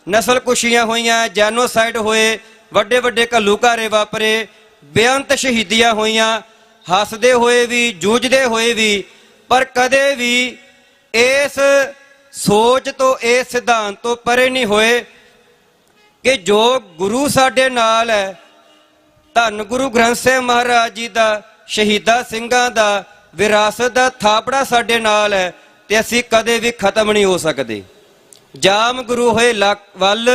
ਨਸਲਕੁਸ਼ੀਆਂ ਹੋਈਆਂ, ਜੈਨੋਸਾਈਡ ਹੋਏ, ਵੱਡੇ ਵੱਡੇ ਘੱਲੂਘਾਰੇ ਵਾਪਰੇ, ਬੇਅੰਤ ਸ਼ਹੀਦੀਆਂ ਹੋਈਆਂ, ਹੱਸਦੇ ਹੋਏ ਵੀ, ਜੂਝਦੇ ਹੋਏ ਵੀ, ਪਰ ਕਦੇ ਵੀ ਇਸ ਸੋਚ ਤੋਂ, ਇਸ ਸਿਧਾਂਤ ਤੋਂ ਪਰੇ ਨਹੀਂ ਹੋਏ ਕਿ ਜੋ ਗੁਰੂ ਸਾਡੇ ਨਾਲ ਹੈ, ਧੰਨ ਗੁਰੂ ਗ੍ਰੰਥ ਸਾਹਿਬ ਮਹਾਰਾਜ ਜੀ ਦਾ, ਸ਼ਹੀਦਾਂ ਸਿੰਘਾਂ ਦਾ, ਵਿਰਾਸਤ ਦਾ ਥਾਪੜਾ ਸਾਡੇ ਨਾਲ ਹੈ ਤੇ ਅਸੀਂ ਕਦੇ ਵੀ ਖਤਮ ਨਹੀਂ ਹੋ ਸਕਦੇ। ਜਾਮ ਗੁਰੂ ਹੋਏ ਵੱਲ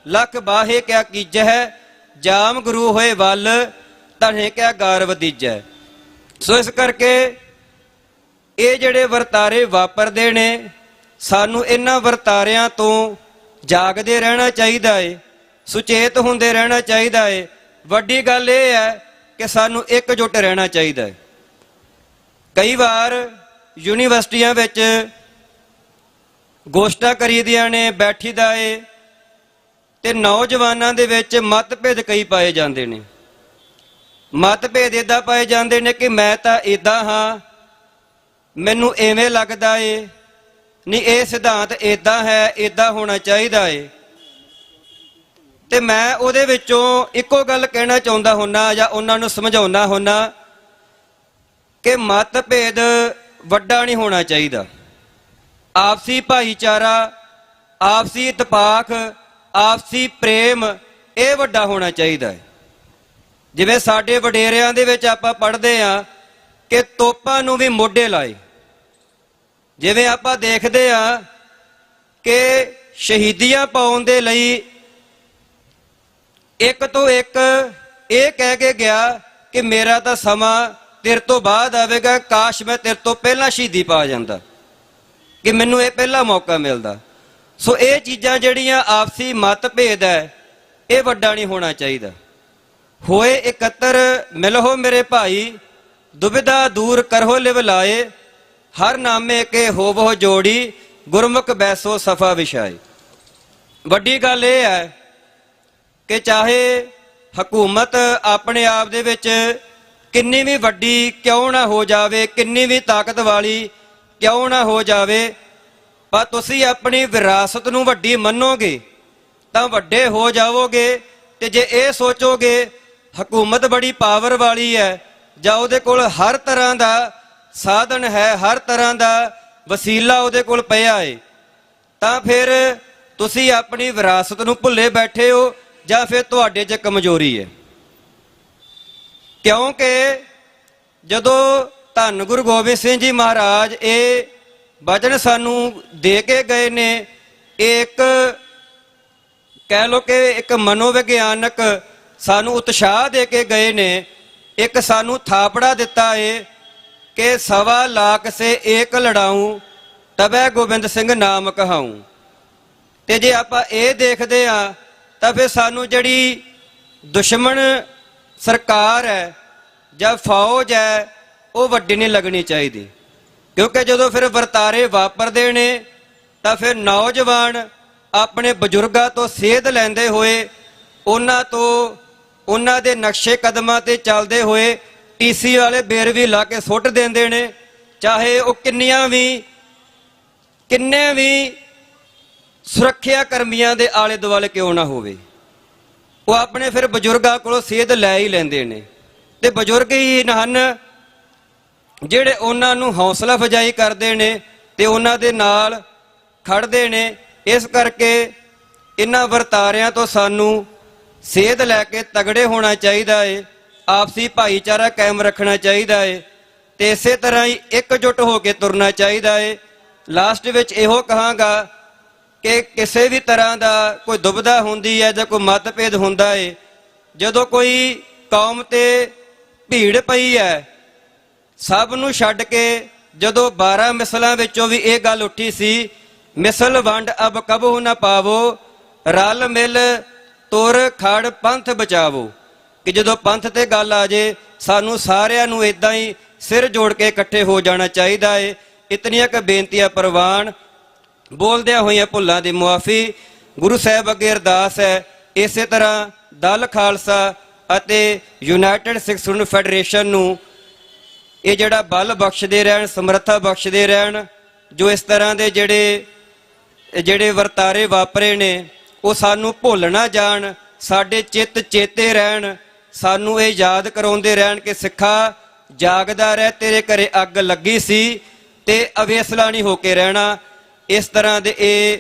ਲੱਖ ਬਾਹੇ ਕਿਆ ਕੀਜੈ, ਜਾਮ ਗੁਰੂ ਹੋਏ ਵੱਲ ਧਨੇ ਕਿਆ ਗਾਰ ਵਧੀਜੈ। ਸੋ ਇਸ ਕਰਕੇ ਇਹ ਜਿਹੜੇ ਵਰਤਾਰੇ ਵਾਪਰਦੇ ਨੇ, ਸਾਨੂੰ ਇਹਨਾਂ ਵਰਤਾਰਿਆਂ ਤੋਂ ਜਾਗਦੇ ਰਹਿਣਾ ਚਾਹੀਦਾ ਏ, ਸੁਚੇਤ ਹੁੰਦੇ ਰਹਿਣਾ ਚਾਹੀਦਾ ਏ। ਵੱਡੀ ਗੱਲ ਇਹ ਹੈ ਕਿ ਸਾਨੂੰ ਇਕਜੁੱਟ ਰਹਿਣਾ ਚਾਹੀਦਾ ਹੈ। ਕਈ ਵਾਰ ਯੂਨੀਵਰਸਿਟੀਆਂ ਵਿੱਚ ਗੋਸ਼ਟਾਂ ਕਰੀਦੀਆਂ ਨੇ, ਬੈਠੀਦਾ ਏ, ਤੇ ਨੌਜਵਾਨਾਂ ਦੇ ਵਿੱਚ ਮਤਭੇਦ ਕਈ ਪਾਏ ਜਾਂਦੇ ਨੇ। ਮਤਭੇਦ ਇੱਦਾਂ ਪਾਏ ਜਾਂਦੇ ਨੇ ਕਿ ਮੈਂ ਤਾਂ ਇੱਦਾਂ ਹਾਂ, ਮੈਨੂੰ ਐਵੇਂ ਲੱਗਦਾ ਏ, ਨਹੀਂ ਇਹ ਸਿਧਾਂਤ ਇੱਦਾਂ ਹੈ, ਇੱਦਾਂ ਹੋਣਾ ਚਾਹੀਦਾ ਏ। ਤੇ ਮੈਂ ਉਹਦੇ ਵਿੱਚੋਂ ਇੱਕੋ ਗੱਲ ਕਹਿਣਾ ਚਾਹੁੰਦਾ ਹੁੰਨਾ ਜਾਂ ਉਹਨਾਂ ਨੂੰ ਸਮਝਾਉਣਾ ਹੁੰਨਾ ਕਿ ਮਤਭੇਦ ਵੱਡਾ ਨਹੀਂ ਹੋਣਾ ਚਾਹੀਦਾ। ਆਪਸੀ ਭਾਈਚਾਰਾ, ਆਪਸੀ ਇਤਫਾਕ, ਆਪਸੀ ਪ੍ਰੇਮ ਇਹ ਵੱਡਾ ਹੋਣਾ ਚਾਹੀਦਾ ਹੈ। ਜਿਵੇਂ ਸਾਡੇ ਵਡੇਰਿਆਂ ਦੇ ਵਿੱਚ ਆਪਾਂ ਪੜ੍ਹਦੇ ਹਾਂ ਕਿ ਤੋਪਾਂ ਨੂੰ ਵੀ ਮੋਢੇ ਲਾਏ। ਜਿਵੇਂ ਆਪਾਂ ਦੇਖਦੇ ਹਾਂ ਕਿ ਸ਼ਹੀਦੀਆਂ ਪਾਉਣ ਦੇ ਲਈ ਇੱਕ ਤੋਂ ਇੱਕ ਇਹ ਕਹਿ ਕੇ ਗਿਆ ਕਿ ਮੇਰਾ ਤਾਂ ਸਮਾਂ ਤੇਰੇ ਤੋਂ ਬਾਅਦ ਆਵੇਗਾ, ਕਾਸ਼ ਮੈਂ ਤੇਰੇ ਤੋਂ ਪਹਿਲਾਂ ਸ਼ਹੀਦੀ ਪਾ ਜਾਂਦਾ, ਕਿ ਮੈਨੂੰ ਇਹ ਪਹਿਲਾ ਮੌਕਾ ਮਿਲਦਾ। ਸੋ ਇਹ ਚੀਜ਼ਾਂ ਜਿਹੜੀਆਂ ਆਪਸੀ ਮਤਭੇਦ ਹੈ, ਇਹ ਵੱਡਾ ਨਹੀਂ ਹੋਣਾ ਚਾਹੀਦਾ। ਹੋਏ ਇਕੱਤਰ ਮਿਲਹੋ ਮੇਰੇ ਭਾਈ, ਦੁਬਿਧਾ ਦੂਰ ਕਰਹੋ ਲਿਵ ਲਾਏ, ਹਰ ਨਾਮੇ ਕੇ ਹੋਵੋ ਜੋੜੀ, ਗੁਰਮੁਖ ਬੈਸੋ ਸਫਾ ਵਿਛਾਏ। ਵੱਡੀ ਗੱਲ ਇਹ ਹੈ ਕਿ ਚਾਹੇ ਹਕੂਮਤ ਆਪਣੇ ਆਪ ਦੇ ਵਿੱਚ ਕਿੰਨੀ ਵੀ ਵੱਡੀ ਕਿਉਂ ਨਾ ਹੋ ਜਾਵੇ, ਕਿੰਨੀ ਵੀ ਤਾਕਤ ਵਾਲੀ ਕਿਉਂ ਨਾ ਹੋ ਜਾਵੇ, ਪਰ ਤੁਸੀਂ ਆਪਣੀ ਵਿਰਾਸਤ ਨੂੰ ਵੱਡੀ ਮੰਨੋਗੇ ਤਾਂ ਵੱਡੇ ਹੋ ਜਾਵੋਗੇ। ਤੇ ਜੇ ਇਹ ਸੋਚੋਗੇ ਹਕੂਮਤ ਬੜੀ ਪਾਵਰ ਵਾਲੀ ਹੈ ਜਾਂ ਉਹਦੇ ਕੋਲ ਹਰ ਤਰ੍ਹਾਂ ਦਾ ਸਾਧਨ ਹੈ, ਹਰ ਤਰ੍ਹਾਂ ਦਾ ਵਸੀਲਾ ਉਹਦੇ ਕੋਲ ਪਿਆ ਹੈ, ਤਾਂ ਫਿਰ ਤੁਸੀਂ ਆਪਣੀ ਵਿਰਾਸਤ ਨੂੰ ਭੁੱਲੇ ਬੈਠੇ ਹੋ ਜਾਂ ਫਿਰ ਤੁਹਾਡੇ 'ਚ ਕਮਜ਼ੋਰੀ ਹੈ। ਕਿਉਂਕਿ ਜਦੋਂ ਧੰਨ ਗੁਰੂ ਗੋਬਿੰਦ ਸਿੰਘ ਜੀ ਮਹਾਰਾਜ ਇਹ ਵਚਨ ਸਾਨੂੰ ਦੇ ਕੇ ਗਏ ਨੇ, ਇਹ ਇੱਕ ਕਹਿ ਲੋ ਕਿ ਇੱਕ ਮਨੋਵਿਗਿਆਨਕ ਸਾਨੂੰ ਉਤਸ਼ਾਹ ਦੇ ਕੇ ਗਏ ਨੇ, ਇੱਕ ਸਾਨੂੰ ਥਾਪੜਾ ਦਿੱਤਾ ਏ ਕਿ ਸਵਾ ਲਾਖ ਸੇ ਏਕ ਲੜਾਊਂ, ਤਬੈ ਗੋਬਿੰਦ ਸਿੰਘ ਨਾਮ ਕਹਾਊਂ। ਤੇ ਜੇ ਆਪਾਂ ਇਹ ਦੇਖਦੇ ਆ ਤਾਂ ਫਿਰ ਸਾਨੂੰ ਜਿਹੜੀ ਦੁਸ਼ਮਣ ਸਰਕਾਰ ਹੈ ਜਾਂ ਫੌਜ ਹੈ ਉਹ ਵੱਡੀ ਨਹੀਂ ਲੱਗਣੀ ਚਾਹੀਦੀ। ਕਿਉਂਕਿ ਜਦੋਂ ਫਿਰ ਵਰਤਾਰੇ ਵਾਪਰਦੇ ਨੇ ਤਾਂ ਫਿਰ ਨੌਜਵਾਨ ਆਪਣੇ ਬਜ਼ੁਰਗਾਂ ਤੋਂ ਸੇਧ ਲੈਂਦੇ ਹੋਏ, ਉਹਨਾਂ ਦੇ ਨਕਸ਼ੇ ਕਦਮਾਂ ਤੇ ਚੱਲਦੇ ਹੋਏ ਟੀਸੀ ਵਾਲੇ ਬੇਰ ਵੀ ਲਾ ਕੇ ਸੁੱਟ ਦਿੰਦੇ ਨੇ, ਚਾਹੇ ਉਹ ਕਿੰਨੇ ਵੀ ਸੁਰੱਖਿਆ ਕਰਮੀਆਂ ਦੇ ਆਲੇ ਦੁਆਲੇ ਕਿਉਂ ਨਾ ਹੋਵੇ। ਉਹ ਆਪਣੇ ਫਿਰ ਬਜ਼ੁਰਗਾਂ ਕੋਲੋਂ ਸੇਧ ਲੈ ਹੀ ਲੈਂਦੇ ਨੇ, ਤੇ ਬਜ਼ੁਰਗ ਹੀ ਹਨ ਜਿਹੜੇ ਉਹਨਾਂ ਨੂੰ ਹੌਸਲਾ ਅਫਜ਼ਾਈ ਕਰਦੇ ਨੇ ਤੇ ਉਹਨਾਂ ਦੇ ਨਾਲ ਖੜਦੇ ਨੇ। ਇਸ ਕਰਕੇ ਇਹਨਾਂ ਵਰਤਾਰਿਆਂ ਤੋਂ ਸਾਨੂੰ ਸੇਧ ਲੈ ਕੇ ਤਗੜੇ ਹੋਣਾ ਚਾਹੀਦਾ ਏ, ਆਪਸੀ ਭਾਈਚਾਰਾ ਕਾਇਮ ਰੱਖਣਾ ਚਾਹੀਦਾ ਏ, ਤੇ ਇਸੇ ਤਰ੍ਹਾਂ ਹੀ ਇਕਜੁੱਟ ਹੋ ਕੇ ਤੁਰਨਾ ਚਾਹੀਦਾ ਏ। ਲਾਸਟ ਵਿੱਚ ਇਹੋ ਕਹਾਂਗਾ ਕਿ ਕਿਸੇ ਵੀ ਤਰ੍ਹਾਂ ਦਾ ਕੋਈ ਦੁਬਿਧਾ ਹੁੰਦੀ ਹੈ ਜਾਂ ਕੋਈ ਮਤਭੇਦ ਹੁੰਦਾ ਏ, ਜਦੋਂ ਕੋਈ ਕੌਮ ਤੇ ਭੀੜ ਪਈ ਹੈ, ਸਭ ਨੂੰ ਛੱਡ ਕੇ ਜਦੋਂ 12 ਮਿਸਲਾਂ ਵਿੱਚੋਂ ਵੀ ਇਹ ਗੱਲ ਉੱਠੀ ਸੀ, ਮਿਸਲ ਵੰਡ ਅਬ ਕਬਹੁ ਨਾ ਪਾਵੋ, ਰਲ ਮਿਲ ਤੁਰ ਖੜ ਪੰਥ ਬਚਾਵੋ। ਕਿ ਜਦੋਂ ਪੰਥ ਤੇ ਗੱਲ ਆ ਜੇ ਸਾਨੂੰ ਸਾਰਿਆਂ ਨੂੰ ਇਦਾਂ ਹੀ ਸਿਰ ਜੋੜ ਕੇ ਇਕੱਠੇ ਹੋ ਜਾਣਾ ਚਾਹੀਦਾ ਏ। ਇਤਨੀਆਂ ਕੁ ਬੇਨਤੀਆਂ ਪ੍ਰਵਾਨ, ਬੋਲਦਿਆਂ ਹੋਈਆਂ ਭੁੱਲਾਂ ਦੀ ਮੁਆਫੀ। ਗੁਰੂ ਸਾਹਿਬ ਅੱਗੇ ਅਰਦਾਸ ਹੈ ਇਸੇ ਤਰ੍ਹਾਂ ਦਲ ਖਾਲਸਾ ਅਤੇ ਯੂਨਾਈਟਿਡ ਸਿੱਖ ਸਟੂਡੈਂਟ ਫੈਡਰੇਸ਼ਨ ਨੂੰ ਇਹ ਜਿਹੜਾ ਬਲ ਬਖਸ਼ਦੇ ਰਹਿਣ, ਸਮਰੱਥਾ ਬਖਸ਼ਦੇ ਰਹਿਣ। ਜੋ ਇਸ ਤਰ੍ਹਾਂ ਦੇ ਜਿਹੜੇ ਵਰਤਾਰੇ ਵਾਪਰੇ ਨੇ ਉਹ ਸਾਨੂੰ ਭੁੱਲ ਨਾ ਜਾਣ, ਸਾਡੇ ਚਿੱਤ ਚੇਤੇ ਰਹਿਣ, ਸਾਨੂੰ ਇਹ ਯਾਦ ਕਰਾਉਂਦੇ ਰਹਿਣ ਕਿ ਸਿੱਖਾ ਜਾਗਦਾ ਰਹਿ, ਤੇਰੇ ਘਰੇ ਅੱਗ ਲੱਗੀ ਸੀ ਤੇ ਅਵੇਸਲਾ ਨਹੀਂ ਹੋ ਕੇ ਰਹਿਣਾ। ਇਸ ਤਰ੍ਹਾਂ ਦੇ ਇਹ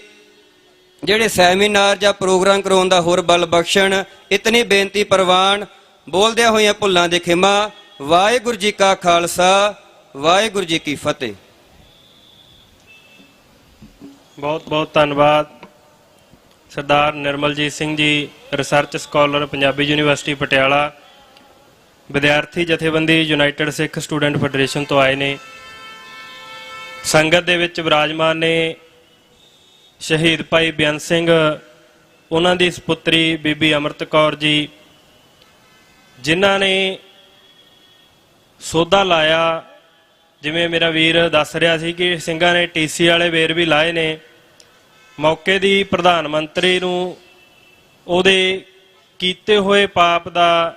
ਜਿਹੜੇ ਸੈਮੀਨਾਰ ਜਾਂ ਪ੍ਰੋਗਰਾਮ ਕਰਾਉਣ ਦਾ ਹੋਰ ਬਲ ਬਖਸ਼ਣ। ਇਤਨੀ ਬੇਨਤੀ ਪ੍ਰਵਾਨ, ਬੋਲਦਿਆਂ ਹੋਈਆਂ ਭੁੱਲਾਂ ਦੀ ਖਿਮਾ। ਵਾਹਿਗੁਰੂ ਜੀ ਕਾ ਖਾਲਸਾ, ਵਾਹਿਗੁਰੂ ਜੀ ਕੀ ਫਤਿਹ। ਬਹੁਤ ਬਹੁਤ ਧੰਨਵਾਦ ਸਰਦਾਰ Nirmaljit Singh ji, research scholar, Punjabi university Patiala, ਵਿਦਿਆਰਥੀ ਜਥੇਬੰਦੀ ਯੂਨਾਈਟਿਡ ਸਿੱਖ ਸਟੂਡੈਂਟ ਫੈਡਰੇਸ਼ਨ ਤੋਂ ਆਏ ਨੇ। ਸੰਗਤ ਦੇ ਵਿੱਚ ਵਿਰਾਜਮਾਨ ਨੇ ਸ਼ਹੀਦ ਭਾਈ ਬੇਅੰਤ ਸਿੰਘ, ਉਹਨਾਂ ਦੀ ਸੁਪੁੱਤਰੀ ਬੀਬੀ ਅੰਮ੍ਰਿਤ ਕੌਰ ਜੀ, ਜਿਨ੍ਹਾਂ ਨੇ ਸੋਧਾ ਲਾਇਆ। ਜਿਵੇਂ ਮੇਰਾ ਵੀਰ ਦੱਸ ਰਿਹਾ ਸੀ ਕਿ ਸਿੰਘਾਂ ਨੇ TC ਵਾਲੇ ਵੇਰ ਵੀ ਲਾਏ ਨੇ। ਮੌਕੇ ਦੀ ਪ੍ਰਧਾਨ ਮੰਤਰੀ ਨੂੰ ਉਹਦੇ ਕੀਤੇ ਹੋਏ ਪਾਪ ਦਾ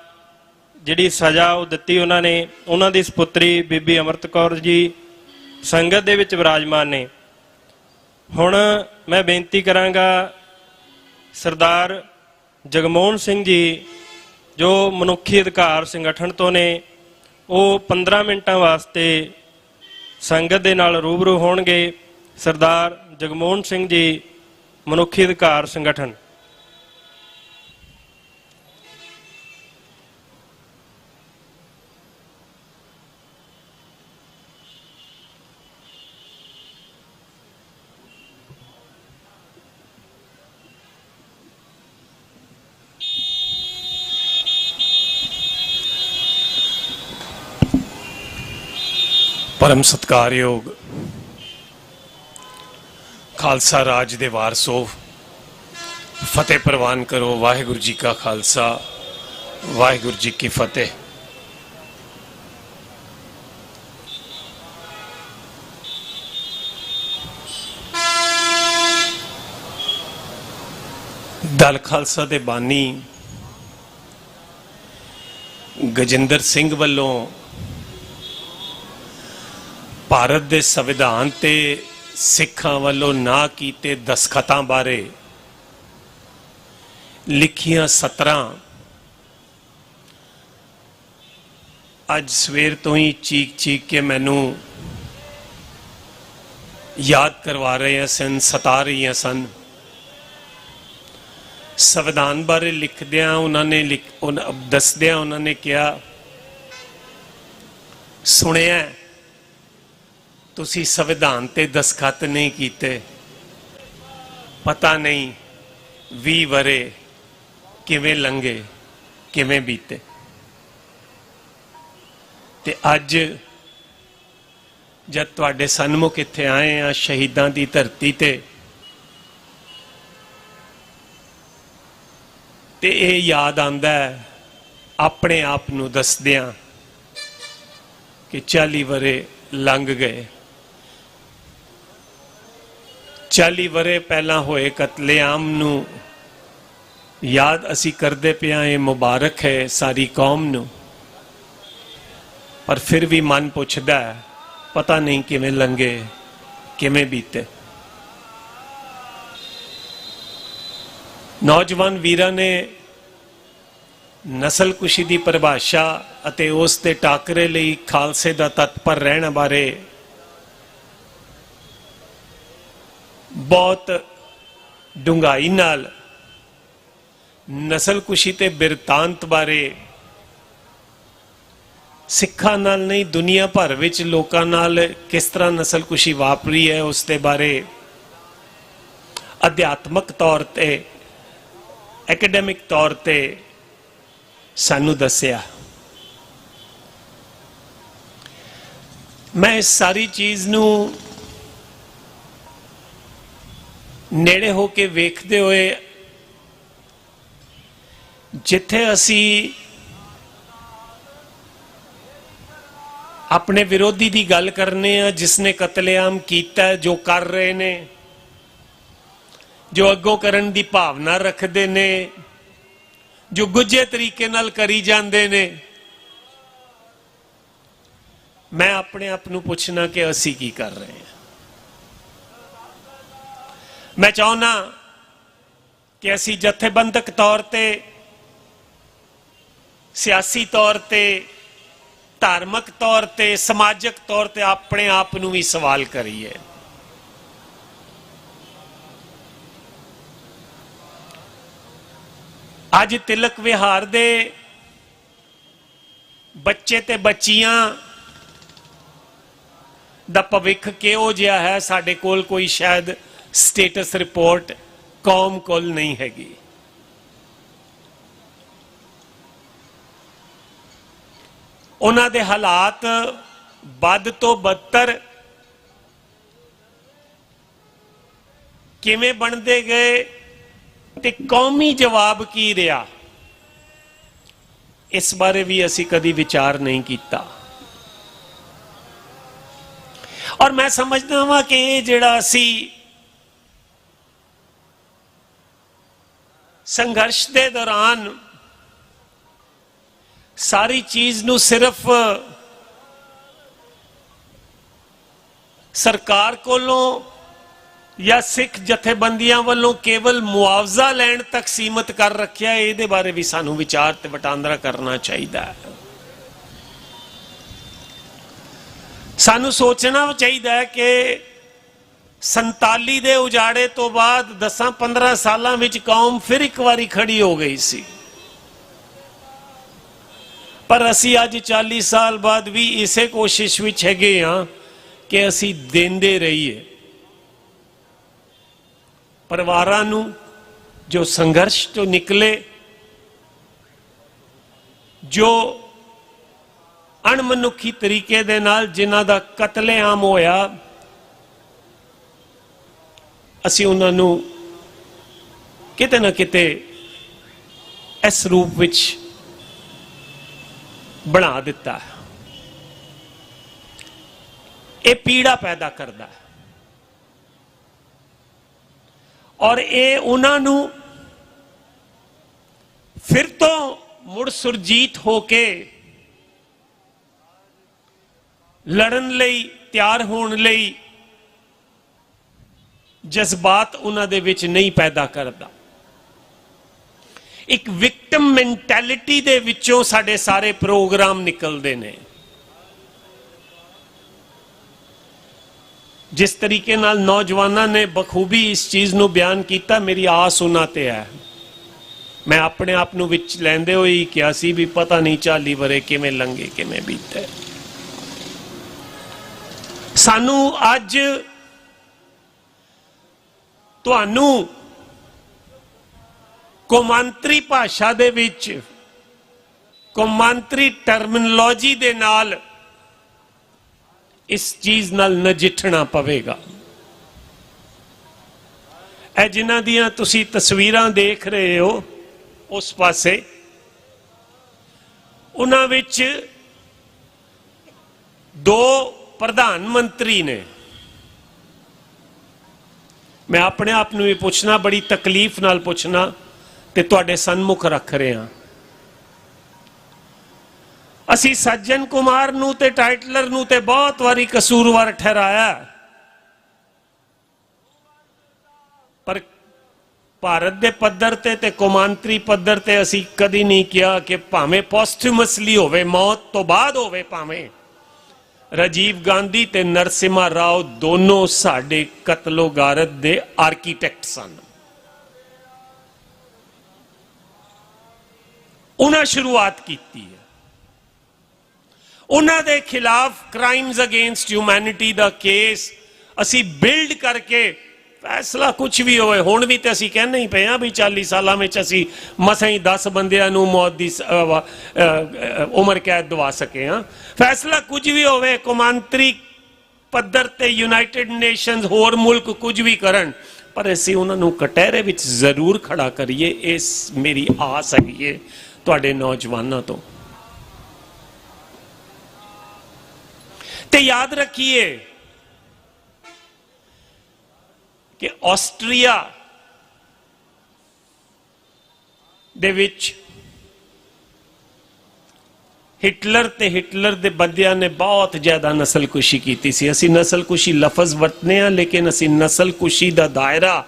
ਜਿਹੜੀ ਸਜ਼ਾ ਉਹ ਦਿੱਤੀ ਉਹਨਾਂ ਨੇ। ਉਹਨਾਂ ਦੀ ਸੁਪੁੱਤਰੀ ਬੀਬੀ ਅੰਮ੍ਰਿਤ ਕੌਰ ਜੀ ਸੰਗਤ ਦੇ ਵਿੱਚ ਵਿਰਾਜਮਾਨ ਨੇ। ਹੁਣ ਮੈਂ ਬੇਨਤੀ ਕਰਾਂਗਾ ਸਰਦਾਰ ਜਗਮੋਹਨ ਸਿੰਘ ਜੀ, ਜੋ ਮਨੁੱਖੀ ਅਧਿਕਾਰ ਸੰਗਠਨ ਤੋਂ ਨੇ, ਉਹ 15 ਮਿੰਟਾਂ ਵਾਸਤੇ ਸੰਗਤ ਦੇ ਨਾਲ ਰੂਬਰੂ ਹੋਣਗੇ। ਸਰਦਾਰ ਜਗਮੋਹਨ ਸਿੰਘ ਜੀ, ਮਨੁੱਖੀ ਅਧਿਕਾਰ ਸੰਗਠਨ। परम सत्कारयोग खालसा राज दे वारसो, फतेह प्रवान करो। वाहिगुरु जी का खालसा, वाहिगुरु जी की फतेह। दल खालसा दे बानी गजिंदर सिंह वालों भारत के संविधान ते सिखां वालों ना कीते दस्खतां बारे लिखियां 17 अज सवेर तो ही चीख चीख के मैनू याद करवा रहे सन, सता रही सन। संविधान बारे लिखदियां उन्होंने दसदियां उन्होंने कहा, सुनिया तुसी संविधान ते दस्खत नहीं कीते, पता नहीं 20 वरे किवें लंघे, किवें बीते। ते अज जब तुहाडे सन्मुख इत्थे आए हैं शहीदां दी धरती ते ये याद आंदा है अपने आप नूं दसदियां कि 40 वरे लंघ गए। 40 वरे पहला होए कतलेआम नूं याद असी करदे पिया। ये मुबारक है सारी कौम नूं, पर फिर भी मन पुछदा है पता नहीं किवें लंघे, किवें बीते। नौजवान वीरां ने नस्लकुशी की परिभाषा अते उस दे टाकरे लई खालसे दा तत्पर रहने बारे बहुत डूंघाई नाल, नस्लकुशी ते बिरतांत बारे सिखा नाल नहीं दुनिया भर विच लोकां नाल किस तरह नस्लकुशी वापरी है उस दे बारे अध्यात्मक तौर ते, एकेडमिक तौर ते सानू दस्या। मैं इस सारी चीज नू नेड़े होके वेखदे होए जिथे असी ਆਪਣੇ ਵਿਰੋਧੀ ਦੀ ਗੱਲ ਕਰਨੇ ਆ, ਜਿਸਨੇ ਕਤਲੇਆਮ ਕੀਤਾ, ਜੋ ਕਰ ਰਹੇ ਨੇ, ਜੋ ਅੱਗੋਂ ਕਰਨ ਦੀ ਭਾਵਨਾ ਰੱਖਦੇ ਨੇ, ਜੋ ਗੁੱਝੇ ਤਰੀਕੇ ਨਾਲ ਕਰੀ ਜਾਂਦੇ ਨੇ। ਮੈਂ ਆਪਣੇ ਆਪ ਨੂੰ ਪੁੱਛਣਾ ਕਿ ਅਸੀਂ ਕੀ ਕਰ ਰਹੇ ਹਾਂ। ਮੈਂ ਚਾਹੁੰਦਾ ਕਿ ਅਸੀਂ ਜਥੇਬੰਦਕ ਤੌਰ ਤੇ, ਸਿਆਸੀ ਤੌਰ ਤੇ, ਧਾਰਮਿਕ ਤੌਰ ਤੇ, ਸਮਾਜਿਕ ਤੌਰ ਤੇ ਆਪਣੇ ਆਪ ਨੂੰ ਵੀ ਸਵਾਲ ਕਰੀਏ। ਅੱਜ ਤਿਲਕ ਵਿਹਾਰ ਦੇ ਬੱਚੇ ਤੇ ਬੱਚੀਆਂ ਦਾ ਭਵਿੱਖ ਕਿਹੋ ਜਿਹਾ ਹੈ, ਸਾਡੇ ਕੋਲ ਕੋਈ ਸ਼ਾਇਦ ਸਟੇਟਸ ਰਿਪੋਰਟ ਕੌਮ ਕੋਲ ਨਹੀਂ ਹੈਗੀ। ਉਹਨਾਂ ਦੇ ਹਾਲਾਤ ਵੱਧ ਤੋਂ ਬਦਤਰ ਕਿਵੇਂ ਬਣਦੇ ਗਏ ਤੇ ਕੌਮੀ ਜਵਾਬ ਕੀ ਰਿਹਾ, ਇਸ ਬਾਰੇ ਵੀ ਅਸੀਂ ਕਦੀ ਵਿਚਾਰ ਨਹੀਂ ਕੀਤਾ। ਔਰ ਮੈਂ ਸਮਝਦਾ ਹਾਂ ਕਿ ਇਹ ਜਿਹੜਾ ਅਸੀਂ ਸੰਘਰਸ਼ ਦੇ ਦੌਰਾਨ ਸਾਰੀ ਚੀਜ਼ ਨੂੰ ਸਿਰਫ ਸਰਕਾਰ ਕੋਲੋਂ ਜਾਂ ਸਿੱਖ ਜਥੇਬੰਦੀਆਂ ਵੱਲੋਂ ਕੇਵਲ ਮੁਆਵਜ਼ਾ ਲੈਣ ਤੱਕ ਸੀਮਤ ਕਰ ਰੱਖਿਆ, ਇਹਦੇ ਬਾਰੇ ਵੀ ਸਾਨੂੰ ਵਿਚਾਰ ਤੇ ਵਟਾਂਦਰਾ ਕਰਨਾ ਚਾਹੀਦਾ ਹੈ। ਸਾਨੂੰ ਸੋਚਣਾ ਚਾਹੀਦਾ ਹੈ ਕਿ 47 ਦੇ ਉਜਾੜੇ ਤੋਂ ਬਾਅਦ 10-15 ਸਾਲਾਂ ਵਿੱਚ ਕੌਮ ਫਿਰ ਇੱਕ ਵਾਰੀ ਖੜੀ ਹੋ ਗਈ ਸੀ, ਪਰ ਅਸੀਂ ਅੱਜ 40 ਸਾਲ ਬਾਅਦ ਵੀ ਇਸੇ ਕੋਸ਼ਿਸ਼ ਵਿੱਚ ਹੈਗੇ ਹਾਂ ਕਿ ਅਸੀਂ ਦਿੰਦੇ ਰਹੀਏ ਪਰਿਵਾਰਾਂ ਨੂੰ ਜੋ ਸੰਘਰਸ਼ ਤੋਂ ਨਿਕਲੇ, ਜੋ ਅਣਮਨੁੱਖੀ ਤਰੀਕੇ ਦੇ ਨਾਲ ਜਿਨ੍ਹਾਂ ਦਾ ਕਤਲੇਆਮ ਹੋਇਆ, ਅਸੀਂ ਉਹਨਾਂ ਨੂੰ ਕਿਤੇ ਨਾ ਕਿਤੇ ਇਸ ਰੂਪ ਵਿੱਚ ਬਣਾ ਦਿੱਤਾ। ਇਹ ਪੀੜਾ ਪੈਦਾ ਕਰਦਾ ਹੈ ਔਰ ਇਹ ਉਹਨਾਂ ਨੂੰ ਫਿਰ ਤੋਂ ਮੁੜ ਸੁਰਜੀਤ ਹੋ ਕੇ ਲੜਨ ਲਈ, ਤਿਆਰ ਹੋਣ ਲਈ ਜਜ਼ਬਾਤ ਉਹਨਾਂ ਦੇ ਵਿੱਚ ਨਹੀਂ ਪੈਦਾ ਕਰਦਾ। ਇੱਕ ਵਿਕਟਮ ਮੈਂਟੈਲਿਟੀ ਦੇ ਵਿੱਚੋਂ ਸਾਡੇ ਸਾਰੇ ਪ੍ਰੋਗਰਾਮ ਨਿਕਲਦੇ ਨੇ। ਜਿਸ ਤਰੀਕੇ ਨਾਲ ਨੌਜਵਾਨਾਂ ਨੇ ਬਖੂਬੀ ਇਸ ਚੀਜ਼ ਨੂੰ ਬਿਆਨ ਕੀਤਾ, ਮੇਰੀ ਆਸ ਉਹਨਾਂ ਤੇ ਹੈ। ਮੈਂ ਆਪਣੇ ਆਪ ਨੂੰ ਵਿੱਚ ਲੈਂਦੇ ਹੋਏ ਕਿਹਾ ਸੀ ਵੀ ਪਤਾ ਨਹੀਂ 40 ਵਰੇ ਕਿਵੇਂ ਲੰਘੇ, ਕਿਵੇਂ ਬੀਤੇ। ਸਾਨੂੰ ਅੱਜ ਤੁਹਾਨੂੰ ਕੌਮਾਂਤਰੀ ਭਾਸ਼ਾ ਦੇ ਵਿੱਚ, ਕੌਮਾਂਤਰੀ ਟਰਮੀਨੋਲੋਜੀ ਦੇ ਨਾਲ ਇਸ ਚੀਜ਼ ਨਾਲ ਨਜਿੱਠਣਾ ਪਵੇਗਾ। ਇਹ ਜਿਨ੍ਹਾਂ ਦੀਆਂ ਤੁਸੀਂ ਤਸਵੀਰਾਂ ਦੇਖ ਰਹੇ ਹੋ ਉਸ ਪਾਸੇ, ਉਹਨਾਂ ਵਿੱਚ 2 ਪ੍ਰਧਾਨ ਮੰਤਰੀ ਨੇ। ਮੈਂ ਆਪਣੇ ਆਪ ਨੂੰ ਵੀ ਪੁੱਛਣਾ, ਬੜੀ ਤਕਲੀਫ ਨਾਲ ਪੁੱਛਣਾ ਤੇ ਤੁਹਾਡੇ ਸਨਮੁਖ ਰੱਖ ਰਿਹਾ। ਅਸੀਂ ਸੱਜਣ ਕੁਮਾਰ ਨੂੰ ਤੇ ਟਾਈਟਲਰ ਨੂੰ ਤੇ ਬਹੁਤ ਵਾਰੀ ਕਸੂਰਵਾਰ ਠਹਿਰਾਇਆ, ਪਰ ਭਾਰਤ ਦੇ ਪੱਧਰ ਤੇ ਕੌਮਾਂਤਰੀ ਪੱਧਰ ਤੇ ਅਸੀਂ ਕਦੀ ਨਹੀਂ ਕਿਹਾ ਕਿ ਭਾਵੇਂ ਪੋਸਟਿਊਮਸਲੀ ਹੋਵੇ, ਮੌਤ ਤੋਂ ਬਾਅਦ ਹੋਵੇ, ਭਾਵੇਂ ਰਾਜੀਵ ਗਾਂਧੀ ਤੇ ਨਰਸਿਮਹਾ ਰਾਓ ਦੋਨੋਂ ਸਾਡੇ ਕਤਲੋਗਾਰਤ ਦੇ ਆਰਕੀਟੈਕਟ ਸਨ। ਉਹਨਾਂ ਸ਼ੁਰੂਆਤ ਕੀਤੀ ਹੈ। ਉਹਨਾਂ ਦੇ ਖਿਲਾਫ ਕ੍ਰਾਈਮਸ ਅਗੇਂਸਟ ਹਿਊਮੈਨਿਟੀ ਦਾ ਕੇਸ ਅਸੀਂ ਬਿਲਡ ਕਰਕੇ, ਫੈਸਲਾ ਕੁਝ ਵੀ ਹੋਵੇ, ਹੁਣ ਵੀ ਤੇ ਅਸੀਂ ਕਹਿੰਦੇ ਹੀ ਪਏ ਹਾਂ ਵੀ 40 ਸਾਲਾਂ ਵਿੱਚ ਅਸੀਂ ਮਸਾਂ ਹੀ 10 ਬੰਦਿਆਂ ਨੂੰ ਮੌਤ ਦੀ ਉਮਰ ਕੈਦ ਦਵਾ ਸਕੇ ਹਾਂ। ਫੈਸਲਾ ਕੁਝ ਵੀ ਹੋਵੇ, ਕੌਮਾਂਤਰੀ ਪੱਧਰ ਤੇ ਯੂਨਾਈਟਿਡ ਨੇਸ਼ਨਸ, ਹੋਰ ਮੁਲਕ ਕੁਝ ਵੀ ਕਰਨ, ਪਰ ਅਸੀਂ ਉਹਨਾਂ ਨੂੰ ਕਟਹਿਰੇ ਵਿੱਚ ਜ਼ਰੂਰ ਖੜਾ ਕਰੀਏ। ਇਸ ਮੇਰੀ ਆਸ ਹੈਗੀ ਹੈ ਤੁਹਾਡੇ ਨੌਜਵਾਨਾਂ ਤੋਂ। ਤੇ ਯਾਦ ਰੱਖੀਏ ਕਿ ਆਸਟਰੀਆ ਦੇ ਵਿੱਚ ਹਿਟਲਰ ਦੇ ਬੰਦਿਆਂ ਨੇ ਬਹੁਤ ਜ਼ਿਆਦਾ ਨਸਲਕੁਸ਼ੀ ਕੀਤੀ ਸੀ। ਅਸੀਂ ਨਸਲਕੁਸ਼ੀ ਲਫ਼ਜ਼ ਵਰਤਨੇ ਆ, ਲੇਕਿਨ ਅਸੀਂ ਨਸਲਕੁਸ਼ੀ ਦਾ ਦਾਇਰਾ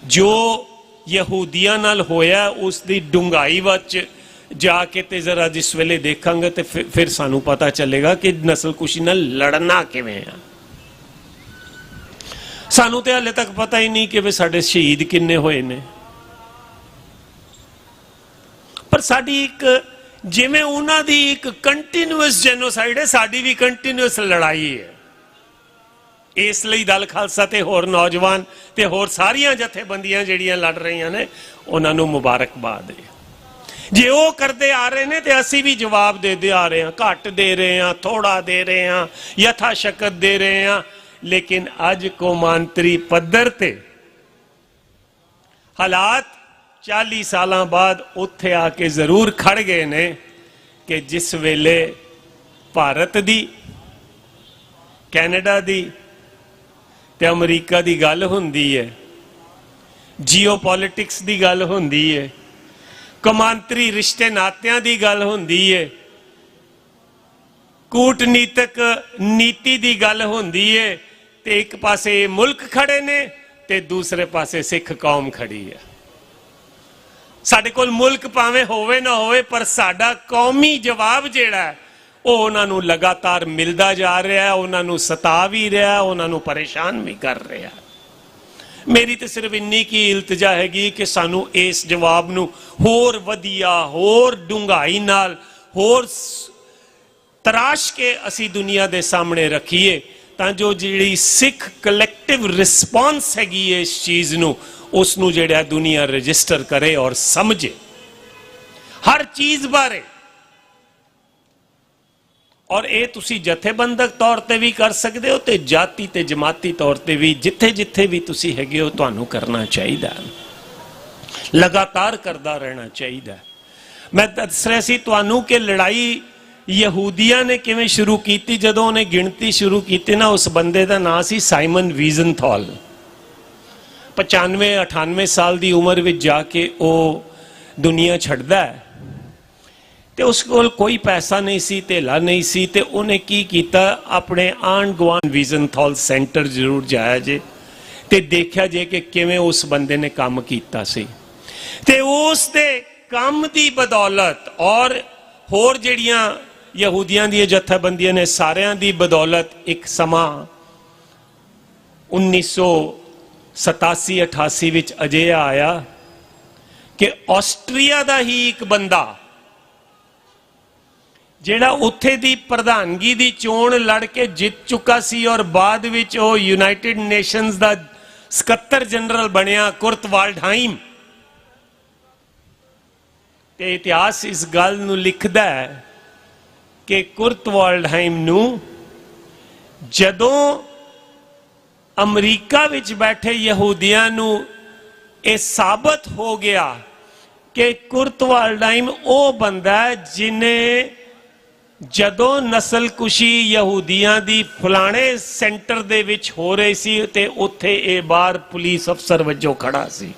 ਜੋ ਯਹੂਦੀਆਂ ਨਾਲ ਹੋਇਆ ਉਸ ਦੀ ਡੂੰਘਾਈ ਵਿੱਚ ਜਾ ਕੇ ਤੇ ਜ਼ਰਾ ਜਿਸ ਵੇਲੇ ਦੇਖਾਂਗੇ ਤੇ ਫਿਰ ਸਾਨੂੰ ਪਤਾ ਚੱਲੇਗਾ ਕਿ ਨਸਲਕੁਸ਼ੀ ਨਾਲ ਲੜਨਾ ਕਿਵੇਂ ਆ। ਸਾਨੂੰ ਤੇ ਹਾਲੇ ਤੱਕ ਪਤਾ ਹੀ ਨਹੀਂ ਕਿ ਵੀ ਸਾਡੇ ਸ਼ਹੀਦ ਕਿੰਨੇ ਹੋਏ ਨੇ, ਪਰ ਸਾਡੀ ਇੱਕ ਜਿਵੇਂ ਉਹਨਾਂ ਦੀ ਇੱਕ ਕੰਟੀਨਿਊਅਸ ਜੈਨੋਸਾਈਡ ਹੈ, ਸਾਡੀ ਵੀ ਕੰਟੀਨਿਊਅਸ ਲੜਾਈ ਹੈ। ਇਸ ਲਈ ਦਲ ਖਾਲਸਾ ਤੇ ਹੋਰ ਨੌਜਵਾਨ ਤੇ ਹੋਰ ਸਾਰੀਆਂ ਜਥੇਬੰਦੀਆਂ ਜਿਹੜੀਆਂ ਲੜ ਰਹੀਆਂ ਨੇ ਉਹਨਾਂ ਨੂੰ ਮੁਬਾਰਕਬਾਦ ਹੈ। ਜੇ ਉਹ ਕਰਦੇ ਆ ਰਹੇ ਨੇ ਤੇ ਅਸੀਂ ਵੀ ਜਵਾਬ ਦੇ ਆ ਰਹੇ ਹਾਂ, ਘੱਟ ਦੇ ਰਹੇ ਹਾਂ, ਥੋੜਾ ਦੇ ਰਹੇ ਹਾਂ, ਯਥਾ ਸ਼ਕਤ ਦੇ ਰਹੇ ਹਾਂ, ਲੇਕਿਨ ਅੱਜ ਕੌਮਾਂਤਰੀ ਪੱਧਰ ਤੇ ਹਾਲਾਤ 40 ਸਾਲਾਂ ਬਾਅਦ ਉੱਥੇ ਆ ਕੇ ਜ਼ਰੂਰ ਖੜ ਗਏ ਨੇ ਕਿ ਜਿਸ ਵੇਲੇ ਭਾਰਤ ਦੀ, ਕੈਨੇਡਾ ਦੀ ਤੇ ਅਮਰੀਕਾ ਦੀ ਗੱਲ ਹੁੰਦੀ ਹੈ, ਜੀਓਪੋਲਿਟਿਕਸ ਦੀ ਗੱਲ ਹੁੰਦੀ ਹੈ, ਕੌਮਾਂਤਰੀ ਰਿਸ਼ਤੇ ਨਾਤਿਆਂ ਦੀ ਗੱਲ ਹੁੰਦੀ ਹੈ, ਕੂਟਨੀਤਕ ਨੀਤੀ ਦੀ ਗੱਲ ਹੁੰਦੀ ਹੈ, ਤੇ ਇੱਕ ਪਾਸੇ ਮੁਲਕ ਖੜੇ ਨੇ ਤੇ ਦੂਸਰੇ ਪਾਸੇ ਸਿੱਖ ਕੌਮ ਖੜੀ ਹੈ। ਸਾਡੇ ਕੋਲ ਮੁਲਕ ਭਾਵੇਂ ਹੋਵੇ ਨਾ ਹੋਵੇ, ਪਰ ਸਾਡਾ ਕੌਮੀ ਜਵਾਬ ਜਿਹੜਾ ਉਹ ਉਹਨਾਂ ਨੂੰ ਲਗਾਤਾਰ ਮਿਲਦਾ ਜਾ ਰਿਹਾ, ਉਹਨਾਂ ਨੂੰ ਸਤਾ ਵੀ ਰਿਹਾ, ਉਹਨਾਂ ਨੂੰ ਪਰੇਸ਼ਾਨ ਵੀ ਕਰ ਰਿਹਾ। ਮੇਰੀ ਤੇ ਸਿਰਫ ਇੰਨੀ ਕੀ ਇਲਤਜਾ ਹੈਗੀ ਕਿ ਸਾਨੂੰ ਇਸ ਜਵਾਬ ਨੂੰ ਹੋਰ ਵਧੀਆ, ਹੋਰ ਡੂੰਘਾਈ ਨਾਲ, ਹੋਰ ਤਰਾਸ਼ ਕੇ ਅਸੀਂ ਦੁਨੀਆ ਦੇ ਸਾਹਮਣੇ ਰੱਖੀਏ, ਤਾਂ ਜੋ ਜਿਹੜੀ ਸਿੱਖ ਕਲੈਕਟਿਵ ਰਿਸਪੌਂਸ ਹੈਗੀ ਹੈ ਇਸ ਚੀਜ਼ ਨੂੰ, ਉਸ ਨੂੰ ਜਿਹੜਾ ਦੁਨੀਆ ਰਜਿਸਟਰ ਕਰੇ ਔਰ ਸਮਝੇ ਹਰ ਚੀਜ਼ ਬਾਰੇ। ਔਰ ਇਹ ਤੁਸੀਂ ਜਥੇਬੰਦਕ ਤੌਰ ਤੇ ਵੀ ਕਰ ਸਕਦੇ ਹੋ ਤੇ ਜਾਤੀ ਤੇ ਜਮਾਤੀ ਤੌਰ ਤੇ ਵੀ, ਜਿੱਥੇ ਜਿੱਥੇ ਵੀ ਤੁਸੀਂ ਹੈਗੇ ਹੋ ਤੁਹਾਨੂੰ ਕਰਨਾ ਚਾਹੀਦਾ, ਲਗਾਤਾਰ ਕਰਦਾ ਰਹਿਣਾ ਚਾਹੀਦਾ। ਮੈਂ ਦੱਸ ਰਿਹਾ ਸੀ ਤੁਹਾਨੂੰ ਕਿ ਲੜਾਈ ਯਹੂਦੀਆਂ ਨੇ ਕਿਵੇਂ ਸ਼ੁਰੂ ਕੀਤੀ। ਜਦੋਂ ਉਹਨੇ ਗਿਣਤੀ ਸ਼ੁਰੂ ਕੀਤੀ ਨਾ, ਉਸ ਬੰਦੇ ਦਾ ਨਾਂ ਸੀ ਸਾਈਮਨ ਵੀਜ਼ਨਥਾਲ। 95-98 ਸਾਲ ਦੀ ਉਮਰ ਵਿੱਚ ਜਾ ਕੇ ਉਹ ਦੁਨੀਆ ਛੱਡਦਾ ਹੈ ਤੇ ਉਸ ਕੋਲ ਕੋਈ ਪੈਸਾ ਨਹੀਂ ਸੀ, ਧੇਲਾ ਨਹੀਂ ਸੀ, ਤੇ ਉਹਨੇ ਕੀ ਕੀਤਾ, ਆਪਣੇ ਆਂਢ ਗੁਆਂਢ ਵੀਜ਼ਨਥਾਲ ਸੈਂਟਰ ਜ਼ਰੂਰ ਜਾਇਆ ਜੇ ਤੇ ਦੇਖਿਆ ਜੇ ਕਿ ਕਿਵੇਂ ਉਸ ਬੰਦੇ ਨੇ ਕੰਮ ਕੀਤਾ ਸੀ। ਤੇ ਉਸ ਦੇ ਕੰਮ ਦੀ ਬਦੌਲਤ ਔਰ ਹੋਰ ਜਿਹੜੀਆਂ ਯਹੂਦੀਆਂ ਦੀਆਂ ਜਥੇਬੰਦੀਆਂ ਨੇ ਸਾਰਿਆਂ ਦੀ ਬਦੌਲਤ ਇੱਕ ਸਮਾਂ 1987-88 ਵਿੱਚ ਅਜਿਹਾ ਆਇਆ ਕਿ ਆਸਟਰੀਆ ਦਾ ਹੀ ਇੱਕ ਬੰਦਾ ਜਿਹੜਾ ਉੱਥੇ ਦੀ ਪ੍ਰਧਾਨਗੀ ਦੀ ਚੋਣ ਲੜ ਕੇ ਜਿੱਤ ਚੁੱਕਾ ਸੀ ਔਰ ਬਾਅਦ ਵਿੱਚ ਉਹ ਯੂਨਾਈਟਿਡ ਨੇਸ਼ਨਸ ਦਾ ਸਕੱਤਰ ਜਨਰਲ ਬਣਿਆ, ਕੁਰਟ ਵਾਲਡਹਾਈਮ। ਤੇ ਇਤਿਹਾਸ ਇਸ ਗੱਲ ਨੂੰ ਲਿਖਦਾ ਹੈ ਕਿ ਕੁਰਟ ਵਾਲਡਹਾਈਮ ਨੂੰ ਜਦੋਂ ਅਮਰੀਕਾ ਵਿੱਚ ਬੈਠੇ ਯਹੂਦੀਆਂ ਨੂੰ ਇਹ ਸਾਬਤ ਹੋ ਗਿਆ ਕਿ ਕੁਰਟ ਵਾਲਡਹਾਈਮ ਉਹ ਬੰਦਾ ਹੈ ਜਿਨੇ ਜਦੋਂ ਨਸਲਕੁਸ਼ੀ ਯਹੂਦੀਆਂ ਦੀ ਫਲਾਣੇ ਸੈਂਟਰ ਦੇ ਵਿੱਚ ਹੋ ਰਹੀ ਸੀ ਤੇ ਉੱਥੇ ਇਹ ਬਾਹਰ ਪੁਲਿਸ ਅਫਸਰ ਵਜੋਂ ਖੜਾ ਸੀ,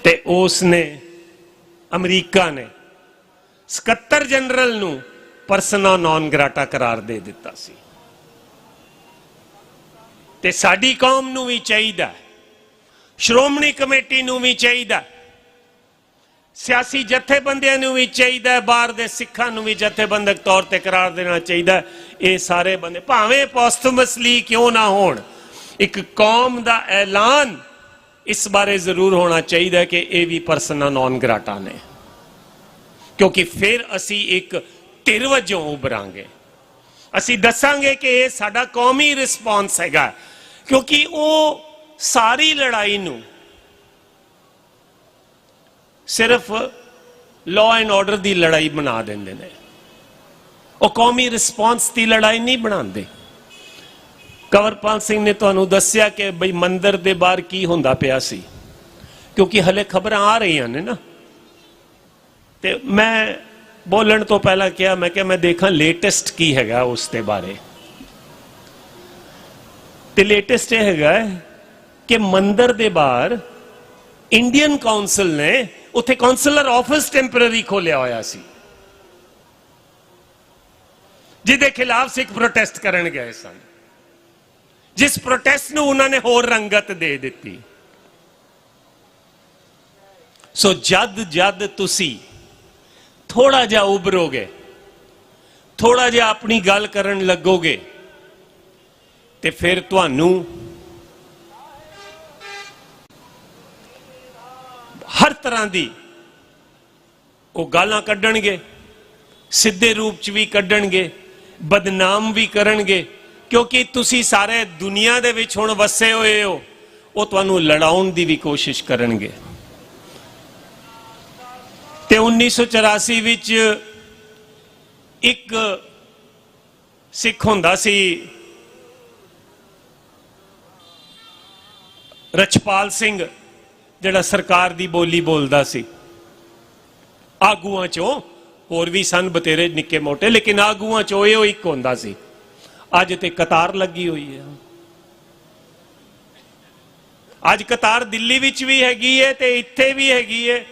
ਤੇ ਉਸ ਨੇ ਅਮਰੀਕਾ ਨੇ ਸਕੱਤਰ ਜਨਰਲ ਨੂੰ ਪਰਸਨਾ ਨੌਨ ਗ੍ਰਾਟਾ ਕਰਾਰ ਦੇ ਦਿੱਤਾ ਸੀ। ਤੇ ਸਾਡੀ ਕੌਮ ਨੂੰ ਵੀ ਚਾਹੀਦਾ, ਸ਼੍ਰੋਮਣੀ ਕਮੇਟੀ ਨੂੰ ਵੀ ਚਾਹੀਦਾ, ਸਿਆਸੀ ਜਥੇਬੰਦੀਆਂ ਨੂੰ ਵੀ ਚਾਹੀਦਾ, ਬਾਹਰ ਦੇ ਸਿੱਖਾਂ ਨੂੰ ਵੀ ਜਥੇਬੰਦਕ ਤੌਰ ਤੇ ਕਰਾਰ ਦੇਣਾ ਚਾਹੀਦਾ। ਇਹ ਸਾਰੇ ਬੰਦੇ ਭਾਵੇਂ ਪੋਸਟਮਸਲੀ ਕਿਉਂ ਨਾ ਹੋਣ, ਇੱਕ ਕੌਮ ਦਾ ਐਲਾਨ ਇਸ ਬਾਰੇ ਜ਼ਰੂਰ ਹੋਣਾ ਚਾਹੀਦਾ ਕਿ ਇਹ ਵੀ ਪਰਸਨਾ ਨੌਨ ਗ੍ਰਾਟਾ ਨੇ, ਕਿਉਂਕਿ ਫਿਰ ਅਸੀਂ ਇੱਕ ਧਿਰ ਵਜੋਂ ਉਭਰਾਂਗੇ। ਅਸੀਂ ਦੱਸਾਂਗੇ ਕਿ ਇਹ ਸਾਡਾ ਕੌਮੀ ਰਿਸਪੌਂਸ ਹੈਗਾ, ਕਿਉਂਕਿ ਉਹ ਸਾਰੀ ਲੜਾਈ ਨੂੰ ਸਿਰਫ ਲਾਅ ਐਂਡ ਆਰਡਰ ਦੀ ਲੜਾਈ ਬਣਾ ਦਿੰਦੇ ਨੇ, ਉਹ ਕੌਮੀ ਰਿਸਪੌਂਸ ਦੀ ਲੜਾਈ ਨਹੀਂ ਬਣਾਉਂਦੇ। ਕੰਵਰਪਾਲ ਸਿੰਘ ਨੇ ਤੁਹਾਨੂੰ ਦੱਸਿਆ ਕਿ ਬਈ ਮੰਦਿਰ ਦੇ ਬਾਹਰ ਕੀ ਹੁੰਦਾ ਪਿਆ ਸੀ, ਕਿਉਂਕਿ ਹਲੇ ਖਬਰਾਂ ਆ ਰਹੀਆਂ ਨੇ ਨਾ। ਤੇ ਮੈਂ ਬੋਲਣ ਤੋਂ ਪਹਿਲਾਂ ਕਿਹਾ, ਮੈਂ ਕਿਹਾ ਮੈਂ ਦੇਖਾਂ ਲੇਟੈਸਟ ਕੀ ਹੈਗਾ ਉਸ ਦੇ ਬਾਰੇ। ਤੇ ਲੇਟੈਸਟ ਇਹ ਹੈਗਾ ਕਿ ਮੰਦਿਰ ਦੇ ਬਾਹਰ ਇੰਡੀਅਨ ਕਾਉਂਸਲ ਨੇ ਉੱਥੇ ਕਾਉਂਸਲਰ ਆਫਿਸ ਟੈਂਪਰੇਰੀ ਖੋਲਿਆ ਹੋਇਆ ਸੀ, ਜਿਹਦੇ ਖਿਲਾਫ ਸਿੱਖ ਪ੍ਰੋਟੈਸਟ ਕਰਨ ਗਏ ਸਨ, ਜਿਸ ਪ੍ਰੋਟੈਸਟ ਨੂੰ ਉਹਨਾਂ ਨੇ ਹੋਰ ਰੰਗਤ ਦੇ ਦਿੱਤੀ। ਸੋ ਜਦ ਤੁਸੀਂ ਥੋੜਾ ਜਿਹਾ ਉਭਰੋਗੇ, ਥੋੜਾ ਜਿਹਾ ਆਪਣੀ ਗੱਲ ਕਰਨ ਲੱਗੋਗੇ, ਤੇ ਫਿਰ ਤੁਹਾਨੂੰ ਹਰ ਤਰ੍ਹਾਂ ਦੀ ਉਹ ਗਾਲਾਂ ਕੱਢਣਗੇ, ਸਿੱਧੇ ਰੂਪ ਚ ਵੀ ਕੱਢਣਗੇ, ਬਦਨਾਮ ਵੀ ਕਰਨਗੇ, ਕਿਉਂਕਿ ਤੁਸੀਂ ਸਾਰੇ ਦੁਨੀਆ ਦੇ ਵਿੱਚ ਹੁਣ ਵਸੇ ਹੋਏ ਹੋ। ਉਹ ਤੁਹਾਨੂੰ ਲੜਾਉਣ ਦੀ ਵੀ ਕੋਸ਼ਿਸ਼ ਕਰਨਗੇ। ਤੇ 1984 ਵਿੱਚ ਇੱਕ ਸਿੱਖ ਹੁੰਦਾ ਸੀ ਰਛਪਾਲ ਸਿੰਘ, ਜਿਹੜਾ ਸਰਕਾਰ ਦੀ ਬੋਲੀ ਬੋਲਦਾ ਸੀ। ਆਗੂਆਂ ਚੋਂ ਹੋਰ ਵੀ ਸਨ ਬਤੇਰੇ ਨਿੱਕੇ ਮੋਟੇ, ਲੇਕਿਨ ਆਗੂਆਂ ਚੋਂ ਇਹ ਇੱਕ ਹੁੰਦਾ ਸੀ। ਅੱਜ ਤੇ ਕਤਾਰ ਲੱਗੀ ਹੋਈ ਹੈ। ਅੱਜ ਕਤਾਰ ਦਿੱਲੀ ਵਿੱਚ ਵੀ ਹੈਗੀ ਹੈ ਤੇ ਇੱਥੇ ਵੀ ਹੈਗੀ ਹੈ।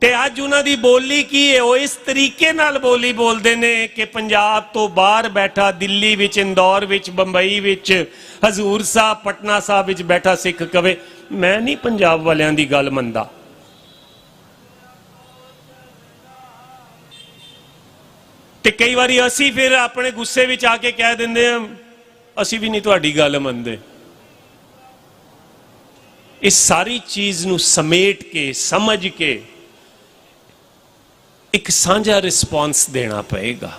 ਤੇ ਅੱਜ ਉਹਨਾਂ ਦੀ ਬੋਲੀ ਕੀ ਹੈ? ਉਹ ਇਸ ਤਰੀਕੇ ਨਾਲ ਬੋਲੀ ਬੋਲਦੇ ਨੇ ਕਿ ਪੰਜਾਬ ਤੋਂ ਬਾਹਰ ਬੈਠਾ, ਦਿੱਲੀ ਵਿੱਚ, ਇੰਦੌਰ ਵਿੱਚ, ਬੰਬਈ ਵਿੱਚ, ਹਜ਼ੂਰ ਸਾਹਿਬ, ਪਟਨਾ ਸਾਹਿਬ ਵਿੱਚ ਬੈਠਾ ਸਿੱਖ ਕਵੇ ਮੈਂ ਨਹੀਂ ਪੰਜਾਬ ਵਾਲਿਆਂ ਦੀ ਗੱਲ ਮੰਨਦਾ। ਤੇ ਕਈ ਵਾਰੀ ਅਸੀਂ ਫਿਰ ਆਪਣੇ ਗੁੱਸੇ ਵਿੱਚ ਆ ਕੇ ਕਹਿ ਦਿੰਦੇ ਹਾਂ ਅਸੀਂ ਵੀ ਨਹੀਂ ਤੁਹਾਡੀ ਗੱਲ ਮੰਨਦੇ। ਇਸ ਸਾਰੀ ਚੀਜ਼ ਨੂੰ ਸਮੇਟ ਕੇ, ਸਮਝ ਕੇ ਇੱਕ ਸਾਂਝਾ ਰਿਸਪੌਂਸ ਦੇਣਾ ਪਏਗਾ।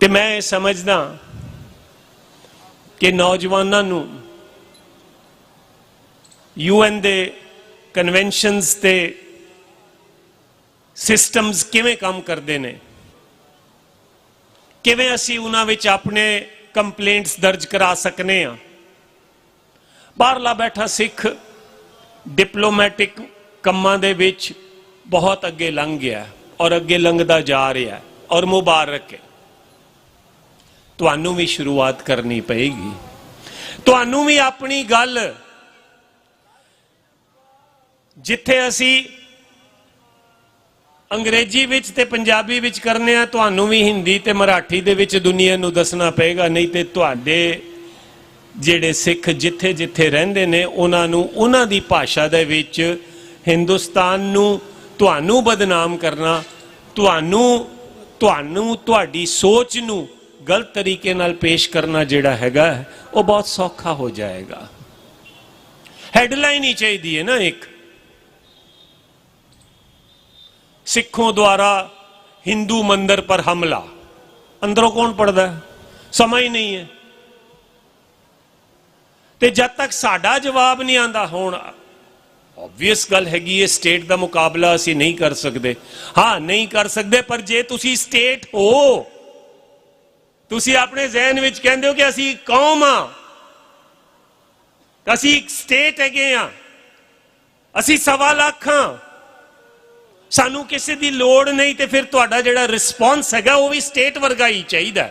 ਤੇ ਮੈਂ ਇਹ ਸਮਝਦਾ ਕਿ ਨੌਜਵਾਨਾਂ ਨੂੰ UN ਦੇ ਕਨਵੈਨਸ਼ਨਸ ਤੇ ਸਿਸਟਮਸ ਕਿਵੇਂ ਕੰਮ ਕਰਦੇ ਨੇ, ਕਿਵੇਂ ਅਸੀਂ ਉਹਨਾਂ ਵਿੱਚ ਆਪਣੇ ਕੰਪਲੇਂਟਸ ਦਰਜ ਕਰਾ ਸਕਨੇ ਆ। ਬਾਹਰਲਾ ਬੈਠਾ ਸਿੱਖ ਡਿਪਲੋਮੈਟਿਕ ਕੰਮਾਂ ਦੇ ਵਿੱਚ ਬਹੁਤ ਅੱਗੇ ਲੰਘ ਗਿਆ ਔਰ ਅੱਗੇ ਲੰਘਦਾ ਜਾ ਰਿਹਾ ਔਰ ਮੁਬਾਰਕ ਹੈ। ਤੁਹਾਨੂੰ ਵੀ ਸ਼ੁਰੂਆਤ ਕਰਨੀ ਪਏਗੀ। ਤੁਹਾਨੂੰ ਵੀ ਆਪਣੀ ਗੱਲ ਜਿੱਥੇ ਅਸੀਂ ਅੰਗਰੇਜ਼ੀ ਵਿੱਚ ਤੇ ਪੰਜਾਬੀ ਵਿੱਚ ਕਰਨੇ ਆ, ਤੁਹਾਨੂੰ ਵੀ ਹਿੰਦੀ ਤੇ ਮਰਾਠੀ ਦੇ ਵਿੱਚ ਦੁਨੀਆ ਨੂੰ ਦੱਸਣਾ ਪਏਗਾ। ਨਹੀਂ ਤੇ ਤੁਹਾਡੇ ਜਿਹੜੇ ਸਿੱਖ ਜਿੱਥੇ ਜਿੱਥੇ ਰਹਿੰਦੇ ਨੇ ਉਹਨਾਂ ਨੂੰ ਉਹਨਾਂ ਦੀ ਭਾਸ਼ਾ ਦੇ ਵਿੱਚ ਹਿੰਦੁਸਤਾਨ ਨੂੰ, ਤੁਹਾਨੂੰ ਬਦਨਾਮ ਕਰਨਾ, ਤੁਹਾਨੂੰ ਤੁਹਾਡੀ ਸੋਚ ਨੂੰ ਗਲਤ ਤਰੀਕੇ ਨਾਲ ਪੇਸ਼ ਕਰਨਾ ਜਿਹੜਾ ਹੈਗਾ ਉਹ ਬਹੁਤ ਸੌਖਾ ਹੋ ਜਾਏਗਾ। ਹੈਡਲਾਈਨ ਹੀ ਚਾਹੀਦੀ ਹੈ ਨਾ ਇੱਕ, ਸਿੱਖੋਂ द्वारा हिंदू मंदिर पर हमला। अंदरों कौन पढ़ता है? समा ही नहीं है। ते जब तक साडा जवाब नहीं आता, हुण ऑब्वियस गल हैगी है स्टेट का मुकाबला असी नहीं कर सकते। हाँ नहीं कर सकते, पर जे तुसी स्टेट हो, तुसी अपने जहन विच कहंदे हो कि असी कौम हाँ, असी स्टेट हैगे हाँ, असी 1.25 लाख हाँ, सानू किसी की लोड़ नहीं। तो फिर तुहाडा जिहड़ा रिस्पॉन्स हैगा वो भी स्टेट वर्गा ही चाहिए।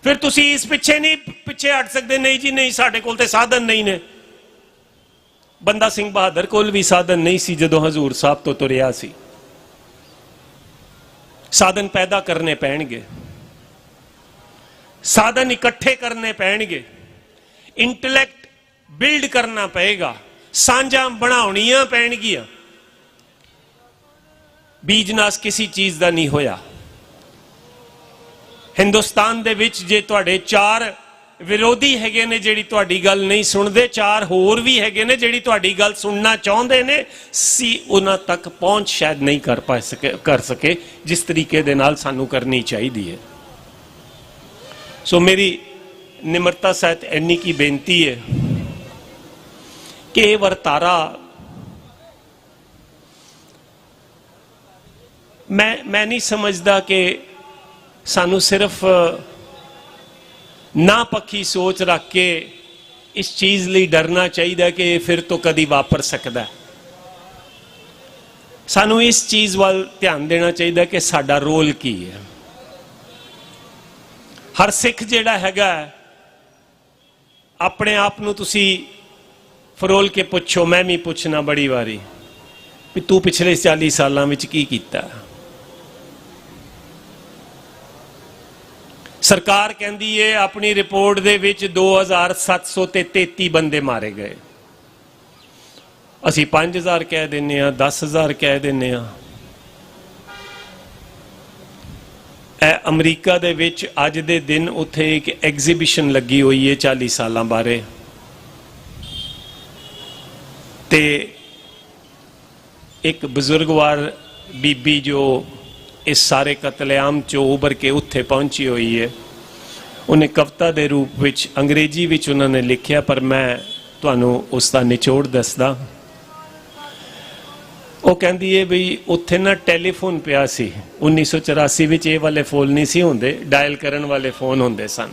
फिर तुसी इस पिछे नहीं पिछे हट सकते, नहीं जी नहीं साडे कोल ते साधन नहीं ने। बंदा सिंह बहादुर कोल भी साधन नहीं सी जदों हजूर साहब तो तुरिया सी। साधन पैदा करने पैणगे, साधन इकट्ठे करने पैणगे, इंटलैक्ट बिल्ड करना पएगा, सांझा बनाउणियां पैणगियां। बीजनास किसी चीज का नहीं होया। हिंदुस्तान दे विच जे तुहाडे 4 विरोधी हैगे ने जिहड़ी तुहाडी गल नहीं सुनदे, 4 होर भी हैगे ने जिहड़ी तुहाडी गल सुनना चाहुंदे ने, सी उन्हां तक पहुंच शायद नहीं कर सके जिस तरीके दे नाल सानू करनी चाहिदी है। सो मेरी निम्रता सहित इन्नी की बेनती है कि वरतारा मैं नहीं समझदा कि सानू सिर्फ ना पक्की सोच रख के इस चीज़ लिए डरना चाहिए कि फिर तो कदी वापर सकता है। ਸਾਨੂੰ ਇਸ ਚੀਜ਼ ਵੱਲ ਧਿਆਨ ਦੇਣਾ ਚਾਹੀਦਾ ਕਿ ਸਾਡਾ ਰੋਲ ਕੀ ਹੈ। ਹਰ ਸਿੱਖ ਜਿਹੜਾ ਹੈਗਾ, ਆਪਣੇ ਆਪ ਨੂੰ ਤੁਸੀਂ ਫਰੋਲ ਕੇ ਪੁੱਛੋ, ਮੈਂ ਵੀ ਪੁੱਛਣਾ ਬੜੀ ਵਾਰੀ, ਵੀ ਤੂੰ ਪਿਛਲੇ 40 ਸਾਲਾਂ ਵਿੱਚ ਕੀ ਕੀਤਾ। ਸਰਕਾਰ ਕਹਿੰਦੀ ਹੈ ਆਪਣੀ ਰਿਪੋਰਟ ਦੇ ਵਿੱਚ 2733 ਬੰਦੇ ਮਾਰੇ ਗਏ, ਅਸੀਂ 5000 ਕਹਿ ਦਿੰਨੇ ਆ, 10000 ਕਹਿ ਦਿੰਨੇ ਆ। ਇਹ ਅਮਰੀਕਾ ਦੇ ਵਿੱਚ ਅੱਜ ਦੇ ਦਿਨ ਉੱਥੇ ਇੱਕ ਐਗਜ਼ੀਬਿਸ਼ਨ ਲੱਗੀ ਹੋਈ ਹੈ 40 ਸਾਲਾਂ ਬਾਰੇ, ਤੇ ਇੱਕ ਬਜ਼ੁਰਗਵਾਰ ਬੀਬੀ ਜੋ ਇਸ ਸਾਰੇ ਕਤਲੇਆਮ ਚੋਂ ਉਭਰ ਕੇ ਉੱਥੇ ਪਹੁੰਚੀ ਹੋਈ ਹੈ, ਉਹਨੇ ਕਵਿਤਾ ਦੇ ਰੂਪ ਵਿੱਚ ਅੰਗਰੇਜ਼ੀ ਵਿੱਚ ਉਹਨਾਂ ਨੇ ਲਿਖਿਆ, ਪਰ ਮੈਂ ਤੁਹਾਨੂੰ ਉਸ ਦਾ ਨਿਚੋੜ ਦੱਸਦਾ। ਉਹ ਕਹਿੰਦੀ ਹੈ ਵੀ ਉੱਥੇ ਨਾ ਟੈਲੀਫੋਨ ਪਿਆ ਸੀ 1984 ਵਿੱਚ, ਇਹ ਵਾਲੇ ਫੋਨ ਨਹੀਂ ਸੀ ਹੁੰਦੇ, ਡਾਇਲ ਕਰਨ ਵਾਲੇ ਫੋਨ ਹੁੰਦੇ ਸਨ,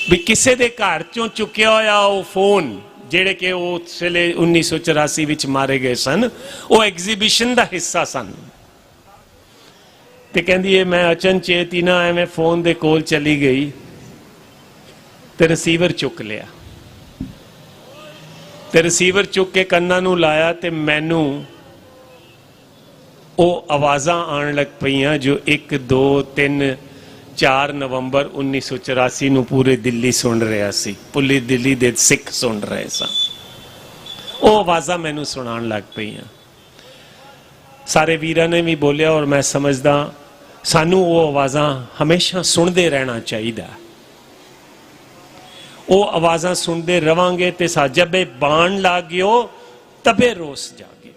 ਵੀ ਕਿਸੇ ਦੇ ਘਰ ਚੋਂ ਚੁੱਕਿਆ ਹੋਇਆ ਉਹ ਫੋਨ ਜਿਹੜੇ ਕਿ ਉਸ ਵੇਲੇ 1984 ਵਿੱਚ ਮਾਰੇ ਗਏ ਸਨ, ਉਹ ਐਗਜ਼ੀਬਿਸ਼ਨ ਦਾ ਹਿੱਸਾ ਸਨ। ਤੇ ਕਹਿੰਦੀ ਹੈ ਮੈਂ ਅਚਨਚੇਤ ਹੀ ਨਾ ਐਵੇਂ ਫੋਨ ਦੇ ਕੋਲ ਚਲੀ ਗਈ ਤੇ ਰਿਸੀਵਰ ਚੁੱਕ ਲਿਆ, ਤੇ ਰਿਸੀਵਰ ਚੁੱਕ ਕੇ ਕੰਨਾਂ ਨੂੰ ਲਾਇਆ ਤੇ ਮੈਨੂੰ ਉਹ ਆਵਾਜ਼ਾਂ ਆਉਣ ਲੱਗ ਪਈਆਂ ਜੋ 1 2 3 4 ਨਵੰਬਰ 1984 ਨੂੰ ਪੂਰੇ ਦਿੱਲੀ ਸੁਣ ਰਿਹਾ ਸੀ, ਪੂਰੀ ਦਿੱਲੀ ਦੇ ਸਿੱਖ ਸੁਣ ਰਹੇ ਸਨ। ਉਹ ਆਵਾਜ਼ਾਂ ਮੈਨੂੰ ਸੁਣਾਉਣ ਲੱਗ ਪਈਆਂ। ਸਾਰੇ ਵੀਰਾਂ ਨੇ ਵੀ ਬੋਲਿਆ ਔਰ ਮੈਂ ਸਮਝਦਾ ਸਾਨੂੰ ਉਹ ਆਵਾਜ਼ਾਂ ਹਮੇਸ਼ਾ ਸੁਣਦੇ ਰਹਿਣਾ ਚਾਹੀਦਾ। ਉਹ ਆਵਾਜ਼ਾਂ ਸੁਣਦੇ ਰਵਾਂਗੇ ਤੇ ਜਬੇ ਬਾਣ ਲਾਗਿਓ ਤਬੇ ਰੋਸ ਜਾਗਿਓ।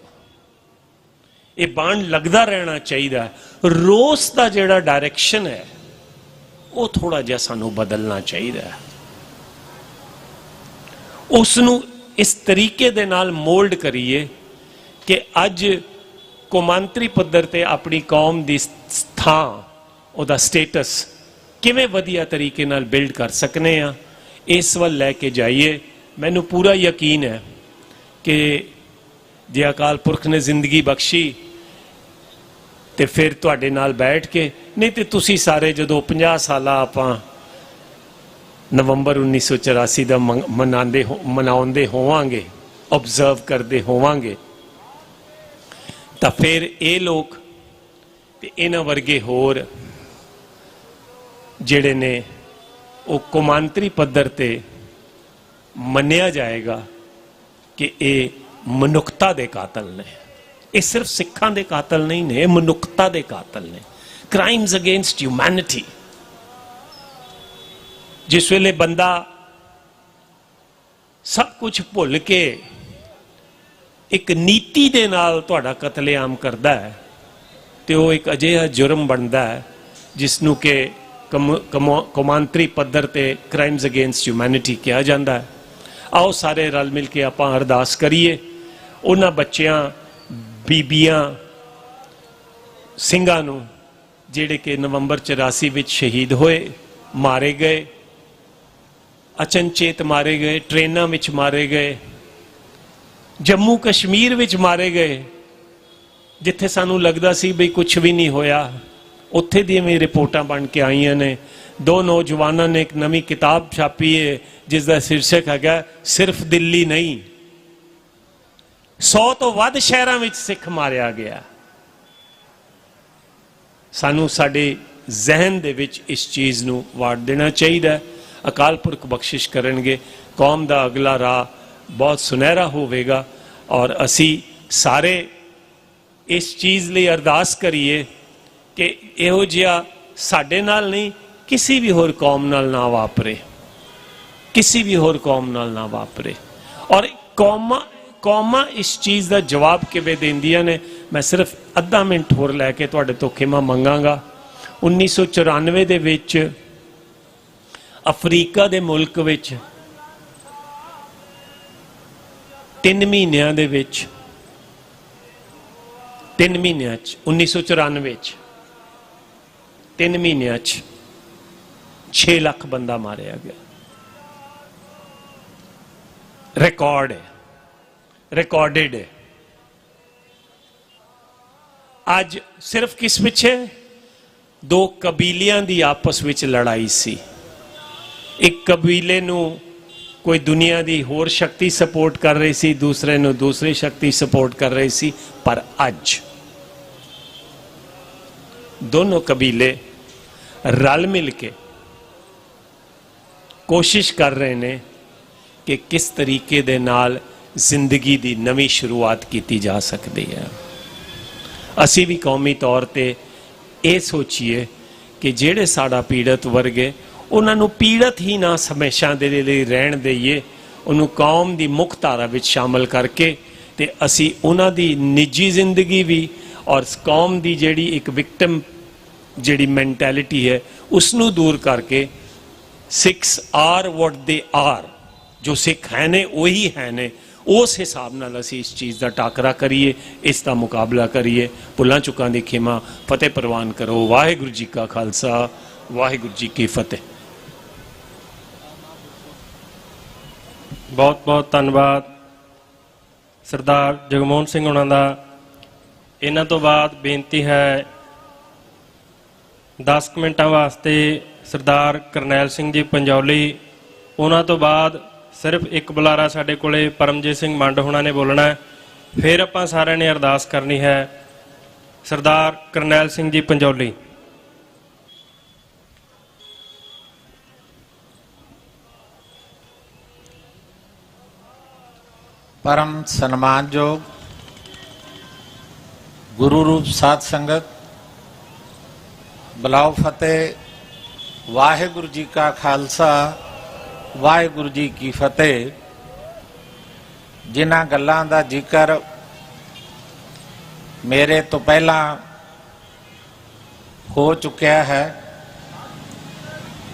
ਇਹ ਬਾਣ ਲੱਗਦਾ ਰਹਿਣਾ ਚਾਹੀਦਾ। ਰੋਸ ਦਾ ਜਿਹੜਾ ਡਾਇਰੈਕਸ਼ਨ ਹੈ ਉਹ ਥੋੜਾ ਜਿਹਾ ਸਾਨੂੰ ਬਦਲਣਾ ਚਾਹੀਦਾ ਹੈ। ਉਸ ਨੂੰ ਇਸ ਤਰੀਕੇ ਦੇ ਨਾਲ ਮੋਲਡ ਕਰੀਏ ਕਿ ਅੱਜ ਕੌਮਾਂਤਰੀ ਪੱਧਰ ਤੇ ਆਪਣੀ ਕੌਮ ਦੀ ਥਾਂ, ਉਹਦਾ ਸਟੇਟਸ ਕਿਵੇਂ ਵਧੀਆ ਤਰੀਕੇ ਨਾਲ ਬਿਲਡ ਕਰ ਸਕਨੇ ਆ, ਇਸ ਵੱਲ ਲੈ ਕੇ ਜਾਈਏ। ਮੈਨੂੰ ਪੂਰਾ ਯਕੀਨ ਹੈ ਕਿ ਜੇ ਅਕਾਲ ਪੁਰਖ ਨੇ ਜ਼ਿੰਦਗੀ ਬਖਸ਼ੀ ਤੇ ਫਿਰ ਤੁਹਾਡੇ ਨਾਲ ਬੈਠ ਕੇ, ਨਹੀਂ ਤੇ ਤੁਸੀਂ ਸਾਰੇ ਜਦੋਂ 50 ਸਾਲਾ ਆਪਾਂ ਨਵੰਬਰ 1984 ਦਾ ਮਨਾਉਂਦੇ ਹੋਵਾਂਗੇ, ਆਬਜ਼ਰਵ ਕਰਦੇ ਹੋਵਾਂਗੇ, ਤਾਂ ਫਿਰ ਇਹ ਲੋਕ ਤੇ ਇਹਨਾਂ ਵਰਗੇ ਹੋਰ ਜਿਹੜੇ ਨੇ ਉਹ ਕੌਮਾਂਤਰੀ ਪੱਧਰ ਤੇ ਮੰਨਿਆ ਜਾਏਗਾ ਕਿ ਇਹ ਮਨੁੱਖਤਾ ਦੇ ਕਾਤਲ ਨੇ। ਇਹ ਸਿਰਫ ਸਿੱਖਾਂ ਦੇ ਕਾਤਲ ਨਹੀਂ ਨੇ, ਇਹ ਮਨੁੱਖਤਾ ਦੇ ਕਾਤਲ ਨੇ। Crimes against humanity. ਜਿਸ ਵੇਲੇ ਬੰਦਾ ਸਭ ਕੁਝ ਭੁੱਲ ਕੇ ਇੱਕ ਨੀਤੀ ਦੇ ਨਾਲ ਤੁਹਾਡਾ ਕਤਲੇਆਮ ਕਰਦਾ ਹੈ ਤੇ ਉਹ ਇੱਕ ਅਜਿਹਾ ਜੁਰਮ ਬਣਦਾ ਹੈ ਜਿਸ ਨੂੰ ਕਿ ਕੌਮਾਂਤਰੀ ਪੱਧਰ ਤੇ ਕ੍ਰਾਈਮਸ ਅਗੇਂਸਟ ਹਿਊਮੈਨਿਟੀ ਕਿਹਾ ਜਾਂਦਾ ਹੈ। ਆਓ ਸਾਰੇ ਰਲ ਮਿਲ ਕੇ ਆਪਾਂ ਅਰਦਾਸ ਕਰੀਏ ਉਹਨਾਂ ਬੱਚਿਆਂ, ਬੀਬੀਆਂ, ਸਿੰਘਾਂ ਨੂੰ ਜਿਹੜੇ ਕਿ ਨਵੰਬਰ 84 ਵਿੱਚ ਸ਼ਹੀਦ ਹੋਏ, ਮਾਰੇ ਗਏ, ਅਚਨਚੇਤ ਮਾਰੇ ਗਏ, ਟ੍ਰੇਨਾਂ ਵਿੱਚ ਮਾਰੇ ਗਏ, ਜੰਮੂ ਕਸ਼ਮੀਰ ਵਿੱਚ ਮਾਰੇ ਗਏ, ਜਿੱਥੇ ਸਾਨੂੰ ਲੱਗਦਾ ਸੀ ਬਈ ਕੁਝ ਵੀ ਨਹੀਂ ਹੋਇਆ, ਉੱਥੇ ਦੀਆਂ ਵੀ ਰਿਪੋਰਟਾਂ ਬਣ ਕੇ ਆਈਆਂ ਨੇ। 2 ਨੌਜਵਾਨਾਂ ਨੇ ਇੱਕ ਨਵੀਂ ਕਿਤਾਬ ਛਾਪੀ ਹੈ ਜਿਸ ਦਾ ਸ਼ੀਰਸ਼ਕ ਹੈਗਾ ਸਿਰਫ ਦਿੱਲੀ ਨਹੀਂ, 100 ਤੋਂ ਵੱਧ ਸ਼ਹਿਰਾਂ ਵਿੱਚ ਸਿੱਖ ਮਾਰਿਆ ਗਿਆ। ਸਾਨੂੰ ਸਾਡੇ ਜ਼ਿਹਨ ਦੇ ਵਿੱਚ ਇਸ ਚੀਜ਼ ਨੂੰ ਵਾੜ ਦੇਣਾ ਚਾਹੀਦਾ। ਅਕਾਲ ਪੁਰਖ ਬਖਸ਼ਿਸ਼ ਕਰਨਗੇ, ਕੌਮ ਦਾ ਅਗਲਾ ਰਾਹ ਬਹੁਤ ਸੁਨਹਿਰਾ ਹੋਵੇਗਾ ਔਰ ਅਸੀਂ ਸਾਰੇ ਇਸ ਚੀਜ਼ ਲਈ ਅਰਦਾਸ ਕਰੀਏ ਕਿ ਇਹੋ ਜਿਹਾ ਸਾਡੇ ਨਾਲ ਨਹੀਂ, ਕਿਸੇ ਵੀ ਹੋਰ ਕੌਮ ਨਾਲ ਨਾ ਵਾਪਰੇ, ਕਿਸੇ ਵੀ ਹੋਰ ਕੌਮ ਨਾਲ ਨਾ ਵਾਪਰੇ। ਔਰ ਕੌਮਾਂ ਇਸ ਚੀਜ਼ ਦਾ ਜਵਾਬ ਕਿਵੇਂ ਦਿੰਦੀਆਂ ਨੇ, ਮੈਂ ਸਿਰਫ ਅੱਧਾ ਮਿੰਟ ਹੋਰ ਲੈ ਕੇ ਤੁਹਾਡੇ ਤੋਂ ਖਿਮਾ ਮੰਗਾਂਗਾ। 1994 ਦੇ ਵਿੱਚ ਅਫਰੀਕਾ ਦੇ ਮੁਲਕ ਵਿੱਚ 3 ਮਹੀਨਿਆਂ ਦੇ ਵਿੱਚ 3 ਮਹੀਨਿਆਂ 'ਚ 1994 'ਚ 3 ਮਹੀਨਿਆਂ 'ਚ 6 ਲੱਖ ਬੰਦਾ ਮਾਰਿਆ ਗਿਆ। ਰਿਕਾਰਡ ਹੈ, ਰਿਕਾਰਡਡ ਹੈ। ਅੱਜ ਸਿਰਫ ਕਿਸ ਪਿੱਛੇ? ਦੋ ਕਬੀਲਿਆਂ ਦੀ ਆਪਸ ਵਿੱਚ ਲੜਾਈ ਸੀ। ਇੱਕ ਕਬੀਲੇ ਨੂੰ ਕੋਈ ਦੁਨੀਆ ਦੀ ਹੋਰ ਸ਼ਕਤੀ ਸਪੋਰਟ ਕਰ ਰਹੀ ਸੀ, ਦੂਸਰੇ ਨੂੰ ਦੂਸਰੀ ਸ਼ਕਤੀ ਸਪੋਰਟ ਕਰ ਰਹੀ ਸੀ। ਪਰ ਅੱਜ ਦੋਨੋਂ ਕਬੀਲੇ ਰਲ ਮਿਲ ਕੇ ਕੋਸ਼ਿਸ਼ ਕਰ ਰਹੇ ਨੇ ਕਿ ਕਿਸ ਤਰੀਕੇ ਦੇ ਨਾਲ ਜ਼ਿੰਦਗੀ ਦੀ ਨਵੀਂ ਸ਼ੁਰੂਆਤ ਕੀਤੀ ਜਾ ਸਕਦੀ ਹੈ। ਅਸੀਂ ਵੀ ਕੌਮੀ ਤੌਰ ਤੇ ਇਹ ਸੋਚੀਏ ਕਿ ਜਿਹੜੇ ਸਾਡਾ ਪੀੜਤ ਵਰਗ ਹੈ ਉਹਨਾਂ ਨੂੰ ਪੀੜਤ ਹੀ ਨਾ ਹਮੇਸ਼ਾ ਦੇ ਲਈ ਰਹਿਣ ਦੇਈਏ, ਉਹਨੂੰ ਕੌਮ ਦੀ ਮੁੱਖ ਧਾਰਾ ਵਿੱਚ ਸ਼ਾਮਲ ਕਰਕੇ ਤੇ ਅਸੀਂ ਉਹਨਾਂ ਦੀ ਨਿੱਜੀ ਜ਼ਿੰਦਗੀ ਵੀ ਔਰ ਕੌਮ ਦੀ ਜਿਹੜੀ ਇੱਕ ਵਿਕਟਮ ਜਿਹੜੀ ਮੈਂਟੈਲਿਟੀ ਹੈ ਉਸ ਨੂੰ ਦੂਰ ਕਰਕੇ Sikhs R what they are, ਜੋ ਸਿੱਖ ਹੈ ਨੇ ਉਹੀ ਹੈ ਨੇ, ਉਸ ਹਿਸਾਬ ਨਾਲ ਅਸੀਂ ਇਸ ਚੀਜ਼ ਦਾ ਟਾਕਰਾ ਕਰੀਏ, ਇਸ ਦਾ ਮੁਕਾਬਲਾ ਕਰੀਏ। ਭੁੱਲਾਂ ਚੁੱਕਾਂ ਦੀ ਖਿਮਾ, ਫਤਿਹ ਪ੍ਰਵਾਨ ਕਰੋ। ਵਾਹਿਗੁਰੂ ਜੀ ਕਾ ਖਾਲਸਾ, ਵਾਹਿਗੁਰੂ ਜੀ ਕੀ ਫਤਿਹ। ਬਹੁਤ ਬਹੁਤ ਧੰਨਵਾਦ ਸਰਦਾਰ ਜਗਮੋਹਨ ਸਿੰਘ ਉਹਨਾਂ ਦਾ। ਇਹਨਾਂ ਤੋਂ ਬਾਅਦ ਬੇਨਤੀ ਹੈ 10 ਮਿੰਟਾਂ ਵਾਸਤੇ ਸਰਦਾਰ ਕਰਨੈਲ ਸਿੰਘ ਜੀ ਪੰਜੌਲੀ। ਉਹਨਾਂ ਤੋਂ ਬਾਅਦ ਸਿਰਫ ਇੱਕ ਬੁਲਾਰਾ ਸਾਡੇ ਕੋਲੇ ਪਰਮਜੀਤ ਸਿੰਘ ਮੰਡ ਹੋਣਾ ਨੇ ਬੋਲਣਾ ਹੈ, ਫਿਰ ਆਪਾਂ ਸਾਰਿਆਂ ਨੇ ਅਰਦਾਸ ਕਰਨੀ ਹੈ। ਸਰਦਾਰ ਕਰਨੈਲ ਸਿੰਘ ਜੀ ਪੰਜੌਲੀ। परम सम्मानयोग गुरु रूप साध संगत, बुलाओ फतेह। वाहिगुरु जी का खालसा, वाहिगुरु जी की फतेह। जिन्हां गल्लां दा जिक्र मेरे तो पहला हो चुकिया है,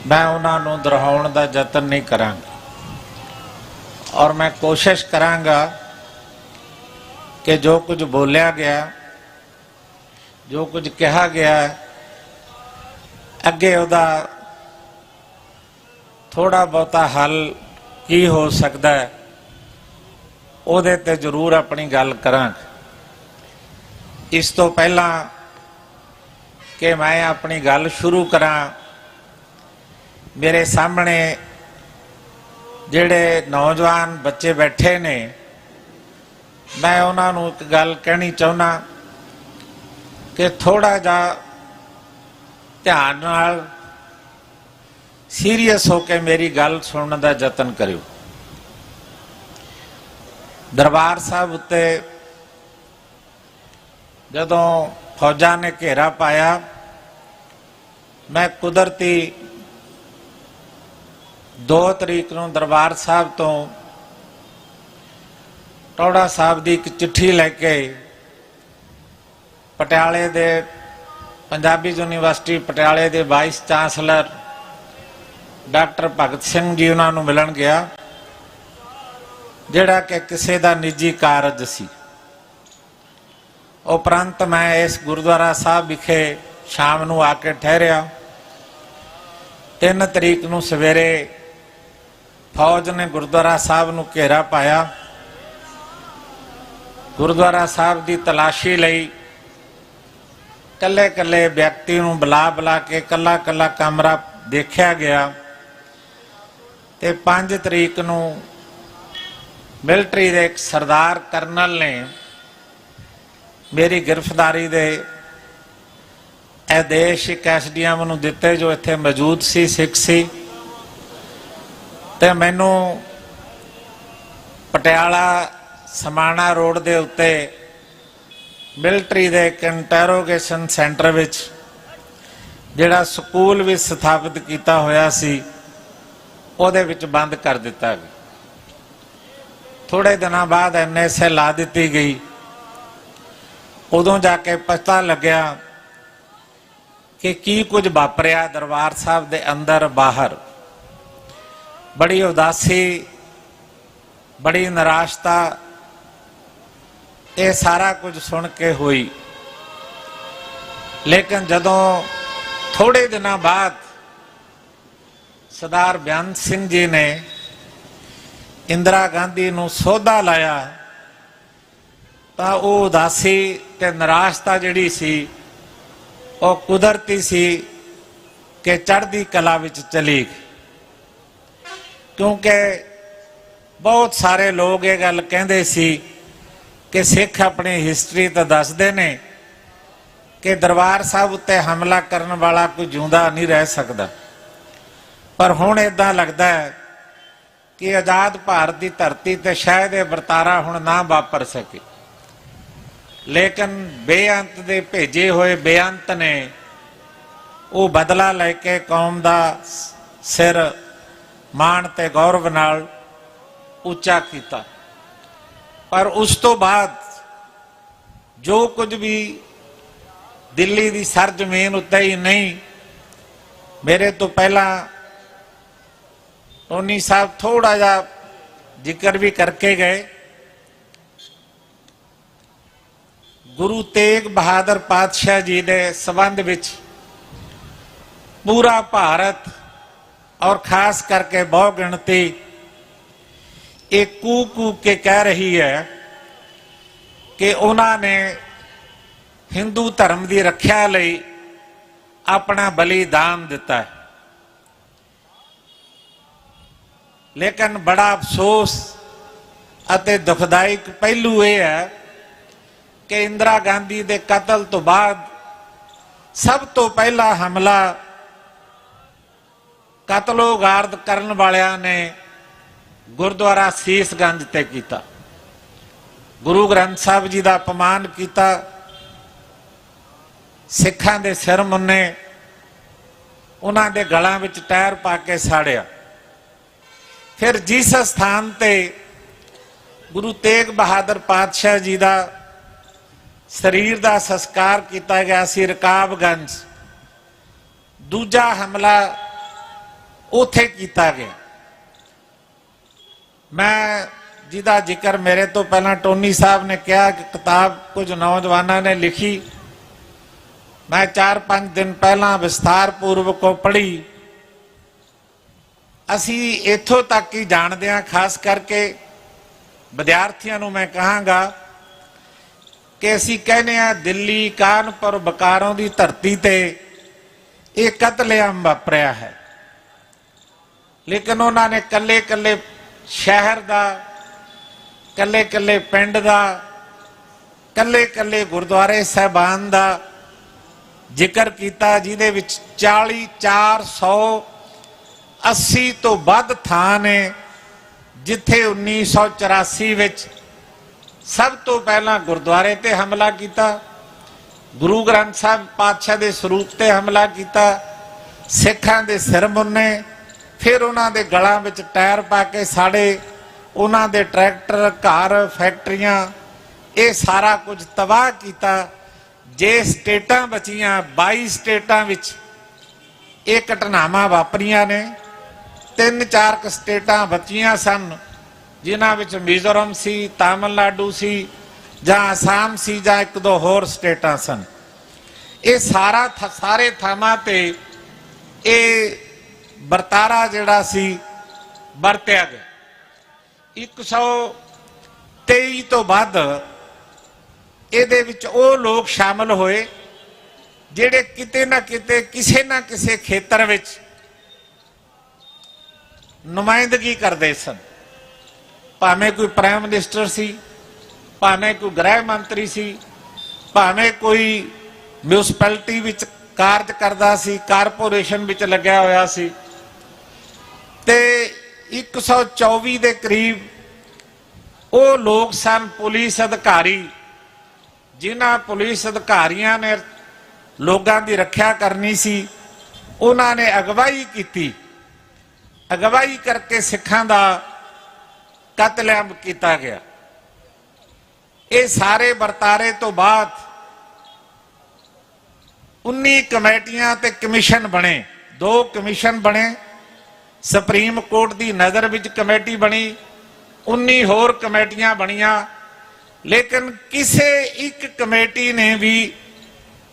मैं उन्हां नूं दोहराउण दा यतन नहीं करांगा और मैं कोशिश करांगा कि जो कुछ बोलिया गया, जो कुछ कहा गया, अगे उहदा थोड़ा बहुता हल की हो सकता है, उहदे ते जरूर अपनी गल करांगा। इस तो पहला कि मैं अपनी गल शुरू करा, मेरे सामने ਜਿਹੜੇ नौजवान बच्चे बैठे ने, मैं उन्होंने एक गल कहनी चाहना कि थोड़ा जा ध्यान नाल सीरीयस होकर मेरी गल सुनने का यतन करियो। दरबार साहब उत्ते जदों फौजा ने घेरा पाया, मैं कुदरती 2 तरीक ਨੂੰ दरबार साहब तो टौड़ा साहब की एक चिट्ठी लैके पटियाले दे पंजाबी यूनिवर्सिटी पटियाले दे vice chancellor doctor Bhagat Singh ji उन्होंने मिलन गया, जिहड़ा कि किसी का निजी कारज सी। उपरंत मैं इस गुरुद्वारा साहब विखे शाम ਨੂੰ आके ठहरिया। 3 तरीक ਨੂੰ सवेरे फौज ने गुरुद्वारा साहब ਨੂੰ घेरा पाया। गुरुद्वारा साहब की तलाशी लई, कल्ले कल्ले व्यक्ति ਨੂੰ बुला बुला के कला कला कमरा देखा गया ते 5 तरीक ਨੂੰ मिलिटरी के एक सरदार करनल ने मेरी गिरफ्तारी दे आदेश एक SDM ਨੂੰ ਦਿੱਤੇ जो इत्थे मौजूद सी, सिख सी। ਤੇ ਮੈਨੂੰ ਪਟਿਆਲਾ ਸਮਾਣਾ ਰੋਡ ਦੇ ਉੱਤੇ ਮਿਲਟਰੀ ਦੇ ਇੱਕ ਇੰਟਰੋਗੇਸ਼ਨ ਸੈਂਟਰ ਵਿੱਚ ਜਿਹੜਾ ਸਕੂਲ ਵੀ ਸਥਾਪਿਤ ਕੀਤਾ ਹੋਇਆ ਸੀ, ਉਹਦੇ ਵਿੱਚ ਬੰਦ ਕਰ ਦਿੱਤਾ ਗਿਆ। ਥੋੜੇ ਦਿਨਾਂ ਬਾਅਦ NSA ਲਾ ਦਿੱਤੀ ਗਈ। ਉਦੋਂ ਜਾ ਕੇ ਪਤਾ ਲੱਗਿਆ ਕਿ ਕੀ ਕੁਝ ਵਾਪਰਿਆ ਦਰਬਾਰ ਸਾਹਿਬ ਦੇ ਅੰਦਰ ਬਾਹਰ। बड़ी उदासी, बड़ी निराशता, ये सारा कुछ सुन के हुई। लेकिन जदों थोड़े दिनों बाद सरदार बेअंत सिंह जी ने इंदिरा गांधी नूं सौदा लाया ਤਾਂ ਉਹ ਉਦਾਸੀ ਤੇ ਨਿਰਾਸ਼ਤਾ ਜਿਹੜੀ ਸੀ ਉਹ ਕੁਦਰਤੀ ਸੀ ਕਿ ਚੜ੍ਹਦੀ ਕਲਾ ਵਿੱਚ ਚਲੀ ਗਈ। ਕਿਉਂਕਿ ਬਹੁਤ ਸਾਰੇ ਲੋਕ ਇਹ ਗੱਲ ਕਹਿੰਦੇ ਸੀ ਕਿ ਸਿੱਖ ਆਪਣੀ ਹਿਸਟਰੀ ਤਾਂ ਦੱਸਦੇ ਨੇ ਕਿ ਦਰਬਾਰ ਸਾਹਿਬ ਉੱਤੇ ਹਮਲਾ ਕਰਨ ਵਾਲਾ ਕੋਈ ਜਿਉਂਦਾ ਨਹੀਂ ਰਹਿ ਸਕਦਾ, ਪਰ ਹੁਣ ਇਦਾਂ ਲੱਗਦਾ ਹੈ ਕਿ ਆਜ਼ਾਦ ਭਾਰਤ ਦੀ ਧਰਤੀ ਤੇ ਸ਼ਾਇਦ ਇਹ ਵਰਤਾਰਾ ਹੁਣ ਨਾ ਵਾਪਰ ਸਕੇ। ਲੇਕਿਨ ਬੇਅੰਤ ਦੇ ਭੇਜੇ ਹੋਏ ਬੇਅੰਤ ਨੇ ਉਹ ਬਦਲਾ ਲੈ ਕੇ ਕੌਮ ਦਾ ਸਿਰ ਮਾਣ ਤੇ ਗੌਰਵ ਨਾਲ ਉੱਚਾ ਕੀਤਾ। ਪਰ ਉਸ ਤੋਂ ਬਾਅਦ ਜੋ ਕੁਝ ਵੀ ਦਿੱਲੀ ਦੀ ਸਰਜ਼ਮੀਨ ਉੱਤੇ ਹੀ ਨਹੀਂ, ਮੇਰੇ ਤੋਂ ਪਹਿਲਾਂ ਟੋਨੀ ਸਾਹਿਬ ਥੋੜਾ ਜਿਹਾ ਜ਼ਿਕਰ ਵੀ ਕਰਕੇ ਗਏ, ਗੁਰੂ ਤੇਗ ਬਹਾਦਰ ਪਾਤਸ਼ਾਹ ਜੀ ਦੇ ਸੰਬੰਧ ਵਿੱਚ ਪੂਰਾ ਭਾਰਤ ਔਰ ਖਾਸ ਕਰਕੇ ਬਹੁ ਗਿਣਤੀ ਇਹ ਕੂ ਕੇ ਕਹਿ ਰਹੀ ਹੈ ਕਿ ਉਹਨਾਂ ਨੇ ਹਿੰਦੂ ਧਰਮ ਦੀ ਰੱਖਿਆ ਲਈ ਆਪਣਾ ਬਲੀਦਾਨ ਦਿੱਤਾ ਹੈ। ਲੇਕਿਨ ਬੜਾ ਅਫਸੋਸ ਅਤੇ ਦੁਖਦਾਇਕ ਪਹਿਲੂ ਇਹ ਹੈ ਕਿ ਇੰਦਰਾ ਗਾਂਧੀ ਦੇ ਕਤਲ ਤੋਂ ਬਾਅਦ ਸਭ ਤੋਂ ਪਹਿਲਾ ਹਮਲਾ ਕਤਲੋਗਾਰਦ ਕਰਨ ਵਾਲਿਆਂ ਨੇ ਗੁਰਦੁਆਰਾ ਸੀਸਗੰਜ ਤੇ ਕੀਤਾ। ਗੁਰੂ ਗ੍ਰੰਥ ਸਾਹਿਬ ਜੀ ਦਾ ਅਪਮਾਨ ਕੀਤਾ, ਸਿੱਖਾਂ ਦੇ ਸਿਰ ਮੁੰਨੇ, ਉਹਨਾਂ ਦੇ ਗਲਾਂ ਵਿੱਚ ਟਾਇਰ ਪਾ ਕੇ ਸਾੜਿਆ। ਫਿਰ ਜਿਸ ਸਥਾਨ ਤੇ ਗੁਰੂ ਤੇਗ ਬਹਾਦਰ ਪਾਤਸ਼ਾਹ ਜੀ ਦਾ ਸਰੀਰ ਦਾ ਸੰਸਕਾਰ ਕੀਤਾ ਗਿਆ ਸੀ ਰਕਾਬਗੰਜ, ਦੂਜਾ ਹਮਲਾ ਉੱਥੇ ਕੀਤਾ ਗਿਆ। ਮੈਂ ਜਿਹਦਾ ਜ਼ਿਕਰ ਮੇਰੇ ਤੋਂ ਪਹਿਲਾਂ ਟੋਨੀ ਸਾਹਿਬ ਨੇ ਕਿਹਾ ਕਿ ਕਿਤਾਬ ਕੁਝ ਨੌਜਵਾਨਾਂ ਨੇ ਲਿਖੀ, ਮੈਂ 4-5 ਦਿਨ ਪਹਿਲਾਂ ਵਿਸਥਾਰ ਪੂਰਵਕ ਉਹ ਪੜ੍ਹੀ। ਅਸੀਂ ਇੱਥੋਂ ਤੱਕ ਹੀ ਜਾਣਦੇ ਹਾਂ, ਖਾਸ ਕਰਕੇ ਵਿਦਿਆਰਥੀਆਂ ਨੂੰ ਮੈਂ ਕਹਾਂਗਾ ਕਿ ਅਸੀਂ ਕਹਿੰਦੇ ਹਾਂ ਦਿੱਲੀ, ਕਾਨਪੁਰ, ਬਕਾਰੋਂ ਦੀ ਧਰਤੀ ਤੇ ਇਹ ਕਤਲੇਆਮ ਵਾਪਰਿਆ ਹੈ, ਲੇਕਿਨ ਉਹਨਾਂ ਨੇ ਕੱਲੇ-ਕੱਲੇ ਸ਼ਹਿਰ ਦਾ, ਕੱਲੇ-ਕੱਲੇ ਪਿੰਡ ਦਾ, ਕੱਲੇ-ਕੱਲੇ ਗੁਰਦੁਆਰੇ ਸਾਹਿਬਾਨ ਦਾ ਜ਼ਿਕਰ ਕੀਤਾ, ਜਿਹਦੇ ਵਿੱਚ 480 ਤੋਂ ਵੱਧ ਥਾਂ ਨੇ ਜਿੱਥੇ 1984 ਵਿੱਚ ਸਭ ਤੋਂ ਪਹਿਲਾਂ ਗੁਰਦੁਆਰੇ ਤੇ ਹਮਲਾ ਕੀਤਾ, ਗੁਰੂ ਗ੍ਰੰਥ ਸਾਹਿਬ ਪਾਤਸ਼ਾਹ ਦੇ ਸਰੂਪ ਤੇ ਹਮਲਾ ਕੀਤਾ, ਸਿੱਖਾਂ ਦੇ ਸਿਰ ਮੁੰਨੇ, ਫਿਰ ਉਹਨਾਂ ਦੇ ਗਲਾਂ ਵਿੱਚ ਟਾਇਰ ਪਾ ਕੇ ਸਾੜੇ, ਉਹਨਾਂ ਦੇ ਟਰੈਕਟਰ, ਘਰ, ਫੈਕਟਰੀਆਂ, ਇਹ ਸਾਰਾ ਕੁਝ ਤਬਾਹ ਕੀਤਾ। ਜੇ ਸਟੇਟਾਂ ਬਚੀਆਂ, 22 ਸਟੇਟਾਂ ਵਿੱਚ ਇਹ ਘਟਨਾਵਾਂ ਵਾਪਰੀਆਂ ਨੇ। 3-4 ਸਟੇਟਾਂ ਬਚੀਆਂ ਸਨ ਜਿਨ੍ਹਾਂ ਵਿੱਚ ਮਿਜ਼ੋਰਮ ਸੀ, ਤਾਮਿਲਨਾਡੂ ਸੀ, ਜਾਂ ਅਸਾਮ ਸੀ, ਜਾਂ 1-2 ਹੋਰ ਸਟੇਟਾਂ ਸਨ। ਇਹ ਸਾਰੇ ਥਾਵਾਂ ਤੇ ਇਹ ਵਰਤਾਰਾ ਜਿਹੜਾ ਸੀ ਵਰਤਿਆ ਗਿਆ। 123 ਤੋਂ ਵੱਧ ਇਹਦੇ ਵਿੱਚ ਉਹ ਲੋਕ ਸ਼ਾਮਲ ਹੋਏ ਜਿਹੜੇ ਕਿਤੇ ਨਾ ਕਿਤੇ, ਕਿਸੇ ਨਾ ਕਿਸੇ ਖੇਤਰ ਵਿੱਚ ਨੁਮਾਇੰਦਗੀ ਕਰਦੇ ਸਨ। ਭਾਵੇਂ ਕੋਈ ਪ੍ਰਾਈਮ ਮਿਨਿਸਟਰ ਸੀ, ਭਾਵੇਂ ਕੋਈ ਗ੍ਰਹਿ ਮੰਤਰੀ ਸੀ, ਭਾਵੇਂ ਕੋਈ ਮਿਊਨਿਸਪੈਲਿਟੀ ਵਿੱਚ ਕਾਰਜ ਕਰਦਾ ਸੀ, ਕਾਰਪੋਰੇਸ਼ਨ ਵਿੱਚ ਲੱਗਿਆ ਹੋਇਆ ਸੀ। ਤੇ 124 ਦੇ ਕਰੀਬ ਉਹ ਲੋਕ ਸਨ, ਪੁਲਿਸ ਅਧਿਕਾਰੀ, ਜਿਨ੍ਹਾਂ ਪੁਲਿਸ ਅਧਿਕਾਰੀਆਂ ਨੇ ਲੋਕਾਂ ਦੀ ਰੱਖਿਆ ਕਰਨੀ ਸੀ। ਉਹਨਾਂ ਨੇ ਅਗਵਾਈ ਕੀਤੀ, ਅਗਵਾਈ ਕਰਕੇ ਸਿੱਖਾਂ ਦਾ ਕਤਲੇਆਮ ਕੀਤਾ ਗਿਆ। ਇਹ ਸਾਰੇ ਵਰਤਾਰੇ ਤੋਂ ਬਾਅਦ 19 ਕਮੇਟੀਆਂ ਤੇ ਕਮਿਸ਼ਨ ਬਣੇ, 2 ਕਮਿਸ਼ਨ ਬਣੇ, ਸੁਪਰੀਮ ਕੋਰਟ ਦੀ ਨਜ਼ਰ ਵਿੱਚ ਕਮੇਟੀ ਬਣੀ, 19 ਹੋਰ ਕਮੇਟੀਆਂ ਬਣੀਆਂ। ਲੇਕਿਨ ਕਿਸੇ ਇੱਕ ਕਮੇਟੀ ਨੇ ਵੀ,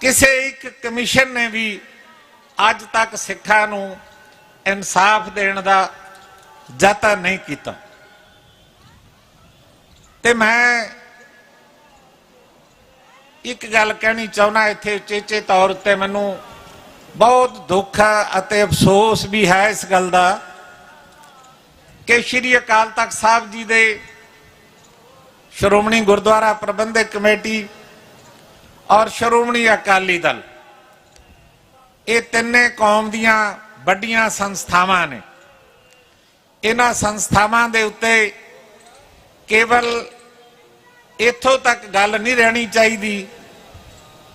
ਕਿਸੇ ਇੱਕ ਕਮਿਸ਼ਨ ਨੇ ਵੀ ਅੱਜ ਤੱਕ ਸਿੱਖਾਂ ਨੂੰ ਇਨਸਾਫ ਦੇਣ ਦਾ ਯਤਨ ਨਹੀਂ ਕੀਤਾ। ਤੇ ਮੈਂ ਇੱਕ ਗੱਲ ਕਹਿਣੀ ਚਾਹੁੰਦਾ ਇੱਥੇ ਉਚੇਚੇ ਤੌਰ ਉੱਤੇ, ਮੈਨੂੰ ਬਹੁਤ ਦੁੱਖ ਅਤੇ ਅਫਸੋਸ ਵੀ ਹੈ ਇਸ ਗੱਲ ਦਾ ਕਿ ਸ਼੍ਰੀ ਅਕਾਲ ਤਖਤ ਸਾਹਿਬ ਜੀ ਦੇ ਸ਼੍ਰੋਮਣੀ ਗੁਰਦੁਆਰਾ ਪ੍ਰਬੰਧਕ ਕਮੇਟੀ ਔਰ ਸ਼੍ਰੋਮਣੀ ਅਕਾਲੀ ਦਲ, ਇਹ ਤਿੰਨੇ ਕੌਮ ਦੀਆਂ ਵੱਡੀਆਂ ਸੰਸਥਾਵਾਂ ਨੇ। ਇਹਨਾਂ ਸੰਸਥਾਵਾਂ ਦੇ ਉੱਤੇ ਕੇਵਲ ਇੱਥੋਂ ਤੱਕ ਗੱਲ ਨਹੀਂ ਰਹਿਣੀ ਚਾਹੀਦੀ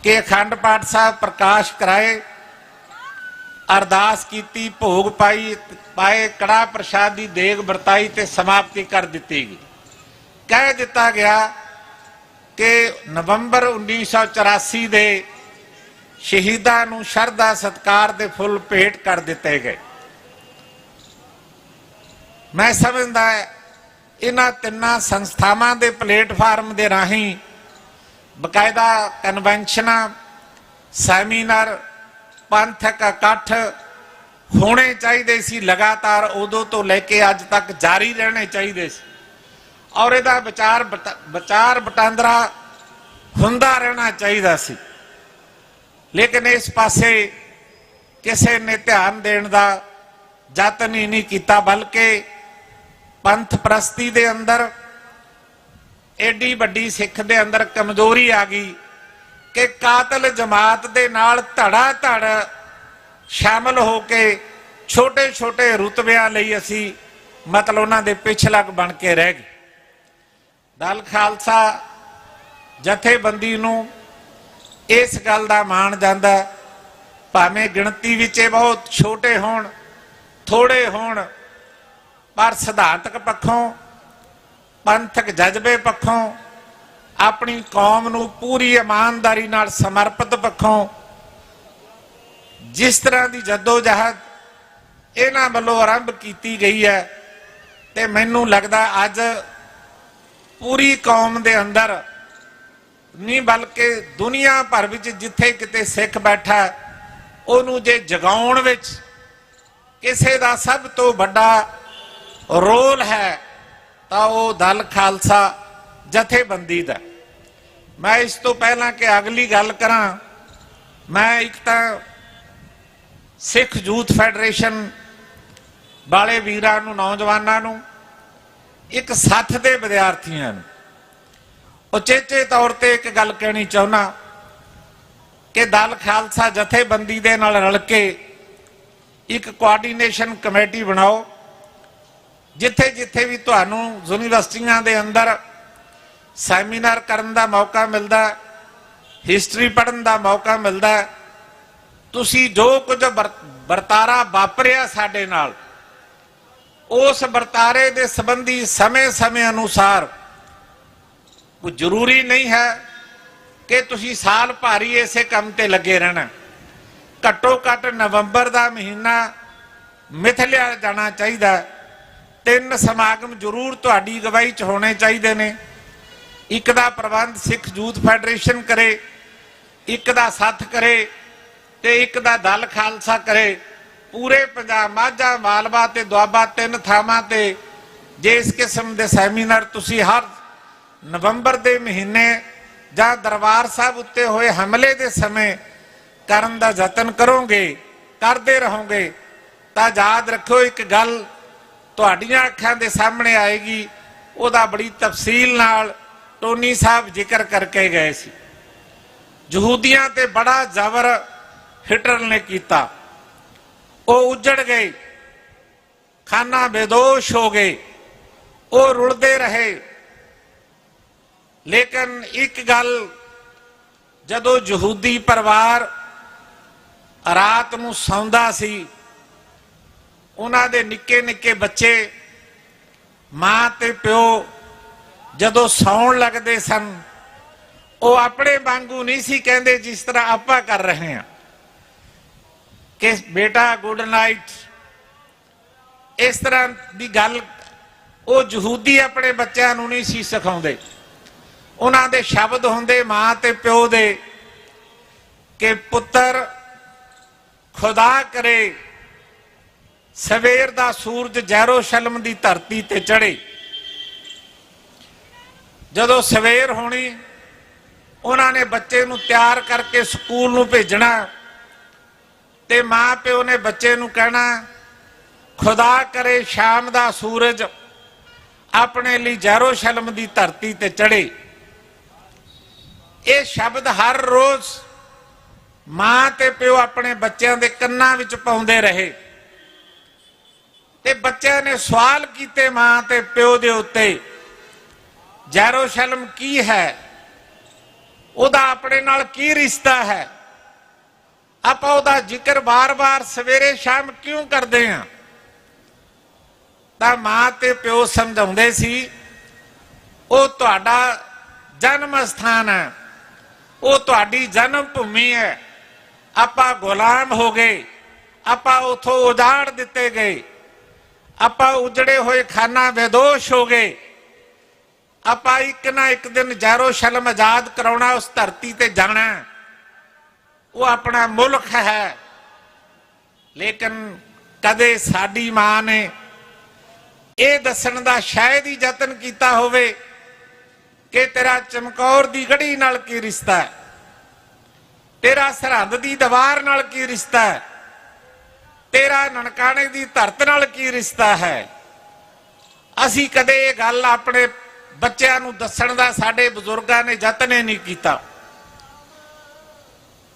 ਕਿ ਅਖੰਡ ਪਾਠ ਸਾਹਿਬ ਪ੍ਰਕਾਸ਼ ਕਰਾਏ, ਅਰਦਾਸ ਕੀਤੀ, ਭੋਗ ਪਾਏ, ਕੜਾਹ ਪ੍ਰਸ਼ਾਦ ਦੀ ਦੇਗ ਵਰਤਾਈ ਤੇ ਸਮਾਪਤੀ ਕਰ ਦਿੱਤੀ ਗਈ। ਕਹਿ ਦਿੱਤਾ ਗਿਆ ਕਿ ਨਵੰਬਰ 1984 ਦੇ ਸ਼ਹੀਦਾਂ ਨੂੰ ਸ਼ਰਧਾ ਸਤਿਕਾਰ ਦੇ ਫੁੱਲ ਭੇਟ ਕਰ ਦਿੱਤੇ ਗਏ। ਮੈਂ ਸਮਝਦਾ ਇਹਨਾਂ ਤਿੰਨਾਂ ਸੰਸਥਾਵਾਂ ਦੇ ਪਲੇਟਫਾਰਮ ਦੇ ਰਾਹੀਂ ਬਕਾਇਦਾ ਕਨਵੈਨਸ਼ਨਾਂ, ਸੈਮੀਨਾਰ, ਪੰਥਕ ਇਕੱਠ ਹੋਣੇ ਚਾਹੀਦੇ ਸੀ। ਲਗਾਤਾਰ ਉਦੋਂ ਤੋਂ ਲੈ ਕੇ ਅੱਜ ਤੱਕ ਜਾਰੀ ਰਹਿਣੇ ਚਾਹੀਦੇ ਸੀ ਔਰ ਇਹਦਾ ਵਿਚਾਰ ਵਟਾਂਦਰਾ ਹੁੰਦਾ ਰਹਿਣਾ ਚਾਹੀਦਾ ਸੀ। ਲੇਕਿਨ ਇਸ ਪਾਸੇ ਕਿਸੇ ਨੇ ਧਿਆਨ ਦੇਣ ਦਾ ਯਤਨ ਹੀ ਨਹੀਂ ਕੀਤਾ, ਬਲਕਿ ਪੰਥ ਪ੍ਰਸਤੀ ਦੇ ਅੰਦਰ ਐਡੀ ਵੱਡੀ ਸਿੱਖ ਦੇ ਅੰਦਰ ਕਮਜ਼ੋਰੀ ਆ ਗਈ ਕਿ ਕਾਤਲ ਜਮਾਤ ਦੇ ਨਾਲ ਧੜਾ ਧੜ ਸ਼ਾਮਲ ਹੋ ਕੇ ਛੋਟੇ ਛੋਟੇ ਰੁਤਬਿਆਂ ਲਈ ਅਸੀਂ ਮਤਲਬ ਉਹਨਾਂ ਦੇ ਪਿਛਲਗ ਬਣ ਕੇ ਰਹਿ ਗਏ। ਦਲ ਖਾਲਸਾ ਜਥੇਬੰਦੀ ਨੂੰ ਇਸ ਗੱਲ ਦਾ ਮਾਣ ਜਾਂਦਾ, ਭਾਵੇਂ ਗਿਣਤੀ ਵਿੱਚ ਇਹ ਬਹੁਤ ਛੋਟੇ ਹੋਣ, ਥੋੜੇ ਹੋਣ, ਪਰ ਸਿਧਾਂਤਕ ਪੱਖੋਂ, ਪੰਥਕ ਜਜ਼ਬੇ ਪੱਖੋਂ, ਆਪਣੀ ਕੌਮ ਨੂੰ ਪੂਰੀ ਇਮਾਨਦਾਰੀ ਨਾਲ ਸਮਰਪਿਤ ਪੱਖੋਂ ਜਿਸ ਤਰ੍ਹਾਂ ਦੀ ਜਦੋਜਹਿਦ ਇਹਨਾਂ ਵੱਲੋਂ ਆਰੰਭ ਕੀਤੀ ਗਈ ਹੈ, ਤੇ ਮੈਨੂੰ ਲੱਗਦਾ ਅੱਜ ਪੂਰੀ ਕੌਮ ਦੇ ਅੰਦਰ ਨਹੀਂ ਬਲਕਿ ਦੁਨੀਆ ਭਰ ਵਿੱਚ ਜਿੱਥੇ ਕਿਤੇ ਸਿੱਖ ਬੈਠਾ, ਉਹਨੂੰ ਜੇ ਜਗਾਉਣ ਵਿੱਚ ਕਿਸੇ ਦਾ ਸਭ ਤੋਂ ਵੱਡਾ ਰੋਲ ਹੈ ਤਾਂ ਉਹ ਦਲ ਖਾਲਸਾ ਜਥੇਬੰਦੀ ਦਾ। ਮੈਂ ਇਸ ਤੋਂ ਪਹਿਲਾਂ ਕਿ ਅਗਲੀ ਗੱਲ ਕਰਾਂ, ਮੈਂ ਇੱਕ ਤਾਂ ਸਿੱਖ ਯੂਥ ਫੈਡਰੇਸ਼ਨ ਵਾਲੇ ਵੀਰਾਂ ਨੂੰ, ਨੌਜਵਾਨਾਂ ਨੂੰ, ਇੱਕ ਸੱਥ ਦੇ ਵਿਦਿਆਰਥੀਆਂ ਨੂੰ ਉਚੇਚੇ ਤੌਰ ਤੇ ਇੱਕ ਗੱਲ ਕਹਿਣੀ ਚਾਹੁੰਦਾ ਕਿ ਦਲ ਖਾਲਸਾ ਜਥੇਬੰਦੀ ਦੇ ਨਾਲ ਰਲ ਕੇ ਇੱਕ ਕੋਆਰਡੀਨੇਸ਼ਨ ਕਮੇਟੀ ਬਣਾਓ। ਜਿੱਥੇ ਜਿੱਥੇ ਵੀ ਤੁਹਾਨੂੰ ਯੂਨੀਵਰਸਿਟੀਆਂ ਦੇ ਅੰਦਰ ਸੈਮੀਨਾਰ ਕਰਨ ਦਾ ਮੌਕਾ ਮਿਲਦਾ, ਹਿਸਟਰੀ ਪੜ੍ਹਨ ਦਾ ਮੌਕਾ ਮਿਲਦਾ, ਤੁਸੀਂ ਜੋ ਕੁਝ ਵਰਤਾਰਾ ਵਾਪਰਿਆ ਸਾਡੇ ਨਾਲ, ਉਸ ਵਰਤਾਰੇ ਦੇ ਸੰਬੰਧੀ ਸਮੇਂ-ਸਮੇਂ ਅਨੁਸਾਰ, ਕੋਈ ਜ਼ਰੂਰੀ ਨਹੀਂ ਹੈ ਕਿ ਤੁਸੀਂ ਸਾਲ ਭਾਰੀ ਇਸੇ ਕੰਮ ਤੇ ਲੱਗੇ ਰਹਿਣਾ। ਘੱਟੋ ਘੱਟ ਨਵੰਬਰ ਦਾ ਮਹੀਨਾ ਮਿਥ ਲਿਆ ਜਾਣਾ ਚਾਹੀਦਾ। 3 ਸਮਾਗਮ ਜ਼ਰੂਰ ਤੁਹਾਡੀ ਅਗਵਾਈ 'ਚ ਹੋਣੇ ਚਾਹੀਦੇ ਨੇ। ਇੱਕ ਦਾ ਪ੍ਰਬੰਧ ਸਿੱਖ ਯੂਥ ਫੈਡਰੇਸ਼ਨ ਕਰੇ, ਇੱਕ ਦਾ ਸੱਥ ਕਰੇ ਤੇ ਇੱਕ ਦਾ ਦਲ ਖਾਲਸਾ ਕਰੇ। ਪੂਰੇ ਪੰਜਾਬ, ਮਾਝਾ, ਮਾਲਵਾ ਤੇ ਦੁਆਬਾ 3 ਥਾਵਾਂ ਤੇ ਜੇ ਇਸ ਕਿਸਮ ਦੇ ਸੈਮੀਨਾਰ ਤੁਸੀਂ ਹਰ ਨਵੰਬਰ ਦੇ ਮਹੀਨੇ ਜਾਂ ਦਰਬਾਰ ਸਾਹਿਬ ਉੱਤੇ ਹੋਏ ਹਮਲੇ ਦੇ ਸਮੇਂ ਕਰਨ ਦਾ ਯਤਨ ਕਰੋਗੇ, ਕਰਦੇ ਰਹੋਗੇ, ਤਾਂ ਯਾਦ ਰੱਖੋ ਇੱਕ ਗੱਲ ਤੁਹਾਡੀਆਂ ਅੱਖਾਂ ਦੇ ਸਾਹਮਣੇ ਆਏਗੀ। ਉਹਦਾ ਬੜੀ ਤਫਸੀਲ ਨਾਲ ਟੋਨੀ ਸਾਹਿਬ ਜ਼ਿਕਰ ਕਰਕੇ ਗਏ ਸੀ। ਯਹੂਦੀਆਂ ਤੇ ਬੜਾ ਜ਼ਬਰ ਹਿਟਲਰ ਨੇ ਕੀਤਾ, ਉਹ ਉੱਜੜ ਗਏ, ਖਾਨਾ ਬੇਦੋਸ਼ ਹੋ ਗਏ, ਉਹ ਰੁਲਦੇ ਰਹੇ। ਲੇਕਿਨ ਇੱਕ ਗੱਲ, ਜਦੋਂ ਯਹੂਦੀ ਪਰਿਵਾਰ ਰਾਤ ਨੂੰ ਸੌਂਦਾ ਸੀ, ਉਹਨਾਂ ਦੇ ਨਿੱਕੇ ਨਿੱਕੇ ਬੱਚੇ, ਮਾਂ ਤੇ ਪਿਓ ਜਦੋਂ ਸੌਣ ਲੱਗਦੇ ਸਨ, ਉਹ ਆਪਣੇ ਵਾਂਗੂ ਨਹੀਂ ਸੀ ਕਹਿੰਦੇ ਜਿਸ ਤਰ੍ਹਾਂ ਆਪਾਂ ਕਰ ਰਹੇ ਹਾਂ ਕਿ ਬੇਟਾ ਗੁੱਡ ਨਾਈਟ, ਇਸ ਤਰ੍ਹਾਂ ਦੀ ਗੱਲ ਉਹ ਯਹੂਦੀ ਆਪਣੇ ਬੱਚਿਆਂ ਨੂੰ ਨਹੀਂ ਸੀ ਸਿਖਾਉਂਦੇ। ਉਹਨਾਂ ਦੇ ਸ਼ਬਦ ਹੁੰਦੇ ਮਾਂ ਤੇ ਪਿਓ ਦੇ ਕਿ ਪੁੱਤਰ ਖੁਦਾ ਕਰੇ ਸਵੇਰ ਦਾ ਸੂਰਜ ਯਰੂਸ਼ਲਮ ਦੀ ਧਰਤੀ ਤੇ ਚੜੇ। ਜਦੋਂ ਸਵੇਰ ਹੋਣੀ ਉਹਨਾਂ ਨੇ ਬੱਚੇ ਨੂੰ ਤਿਆਰ ਕਰਕੇ ਸਕੂਲ ਨੂੰ ਭੇਜਣਾ ਤੇ ਮਾਂ ਪਿਓ ਨੇ ਬੱਚੇ ਨੂੰ ਕਹਿਣਾ ਖੁਦਾ ਕਰੇ ਸ਼ਾਮ ਦਾ ਸੂਰਜ ਆਪਣੇ ਲਈ ਯਰੂਸ਼ਲਮ ਦੀ ਧਰਤੀ ਤੇ ਚੜੇ। ਇਹ ਸ਼ਬਦ ਹਰ ਰੋਜ਼ ਮਾਂ ਤੇ ਪਿਓ ਆਪਣੇ ਬੱਚਿਆਂ ਦੇ ਕੰਨਾਂ ਵਿੱਚ ਪਾਉਂਦੇ ਰਹੇ ਤੇ ਬੱਚਿਆਂ ਨੇ ਸਵਾਲ ਕੀਤੇ ਮਾਂ ਤੇ ਪਿਓ ਦੇ ਉੱਤੇ, ਯਰੂਸ਼ਲਮ ਕੀ ਹੈ, ਉਹਦਾ ਆਪਣੇ ਨਾਲ ਕੀ ਰਿਸ਼ਤਾ ਹੈ, ਆਪਾਂ ਉਹਦਾ ਜ਼ਿਕਰ ਬਾਰ-ਬਾਰ ਸਵੇਰੇ ਸ਼ਾਮ ਕਿਉਂ ਕਰਦੇ ਹਾਂ? ਤਾਂ ਮਾਂ ਤੇ ਪਿਓ ਸਮਝਾਉਂਦੇ ਸੀ ਉਹ ਤੁਹਾਡਾ ਜਨਮ ਸਥਾਨ ਹੈ, ਉਹ ਤੁਹਾਡੀ ਜਨਮ ਭੂਮੀ ਹੈ। ਆਪਾਂ ਗੁਲਾਮ ਹੋ ਗਏ, ਆਪਾਂ ਉਥੋਂ ਉਜਾੜ ਦਿੱਤੇ ਗਏ, ਆਪਾਂ ਉਜੜੇ ਹੋਏ ਖਾਨਾ ਬੇਦੋਸ਼ ਹੋ ਗਏ। ਆਪਾਂ ਇੱਕ ਨਾ ਇੱਕ ਦਿਨ ਯਰੂਸ਼ਲਮ ਆਜ਼ਾਦ ਕਰਾਉਣਾ, ਉਸ ਧਰਤੀ ਤੇ ਜਾਣਾ, ਉਹ ਆਪਣਾ ਮੁਲਕ ਹੈ। ਲੇਕਿਨ ਕਦੇ ਸਾਡੀ ਮਾਂ ਨੇ ਇਹ ਦੱਸਣ ਦਾ ਸ਼ਾਇਦ ਹੀ ਯਤਨ ਕੀਤਾ ਹੋਵੇ ਕਿ ਤੇਰਾ ਚਮਕੌਰ ਦੀ ਗੜੀ ਨਾਲ ਕੀ ਰਿਸ਼ਤਾ ਹੈ, ਤੇਰਾ ਸਰਹੰਦ ਦੀ ਦੀਵਾਰ ਨਾਲ ਕੀ ਰਿਸ਼ਤਾ ਹੈ, ਤੇਰਾ ਨਨਕਾਣੇ ਦੀ ਧਰਤ ਨਾਲ ਕੀ ਰਿਸ਼ਤਾ ਹੈ। ਅਸੀਂ ਕਦੇ ਇਹ ਗੱਲ ਆਪਣੇ ਬੱਚਿਆਂ ਨੂੰ ਦੱਸਣ ਦਾ ਸਾਡੇ ਬਜ਼ੁਰਗਾਂ ਨੇ ਯਤਨ ਹੀ ਨਹੀਂ ਕੀਤਾ।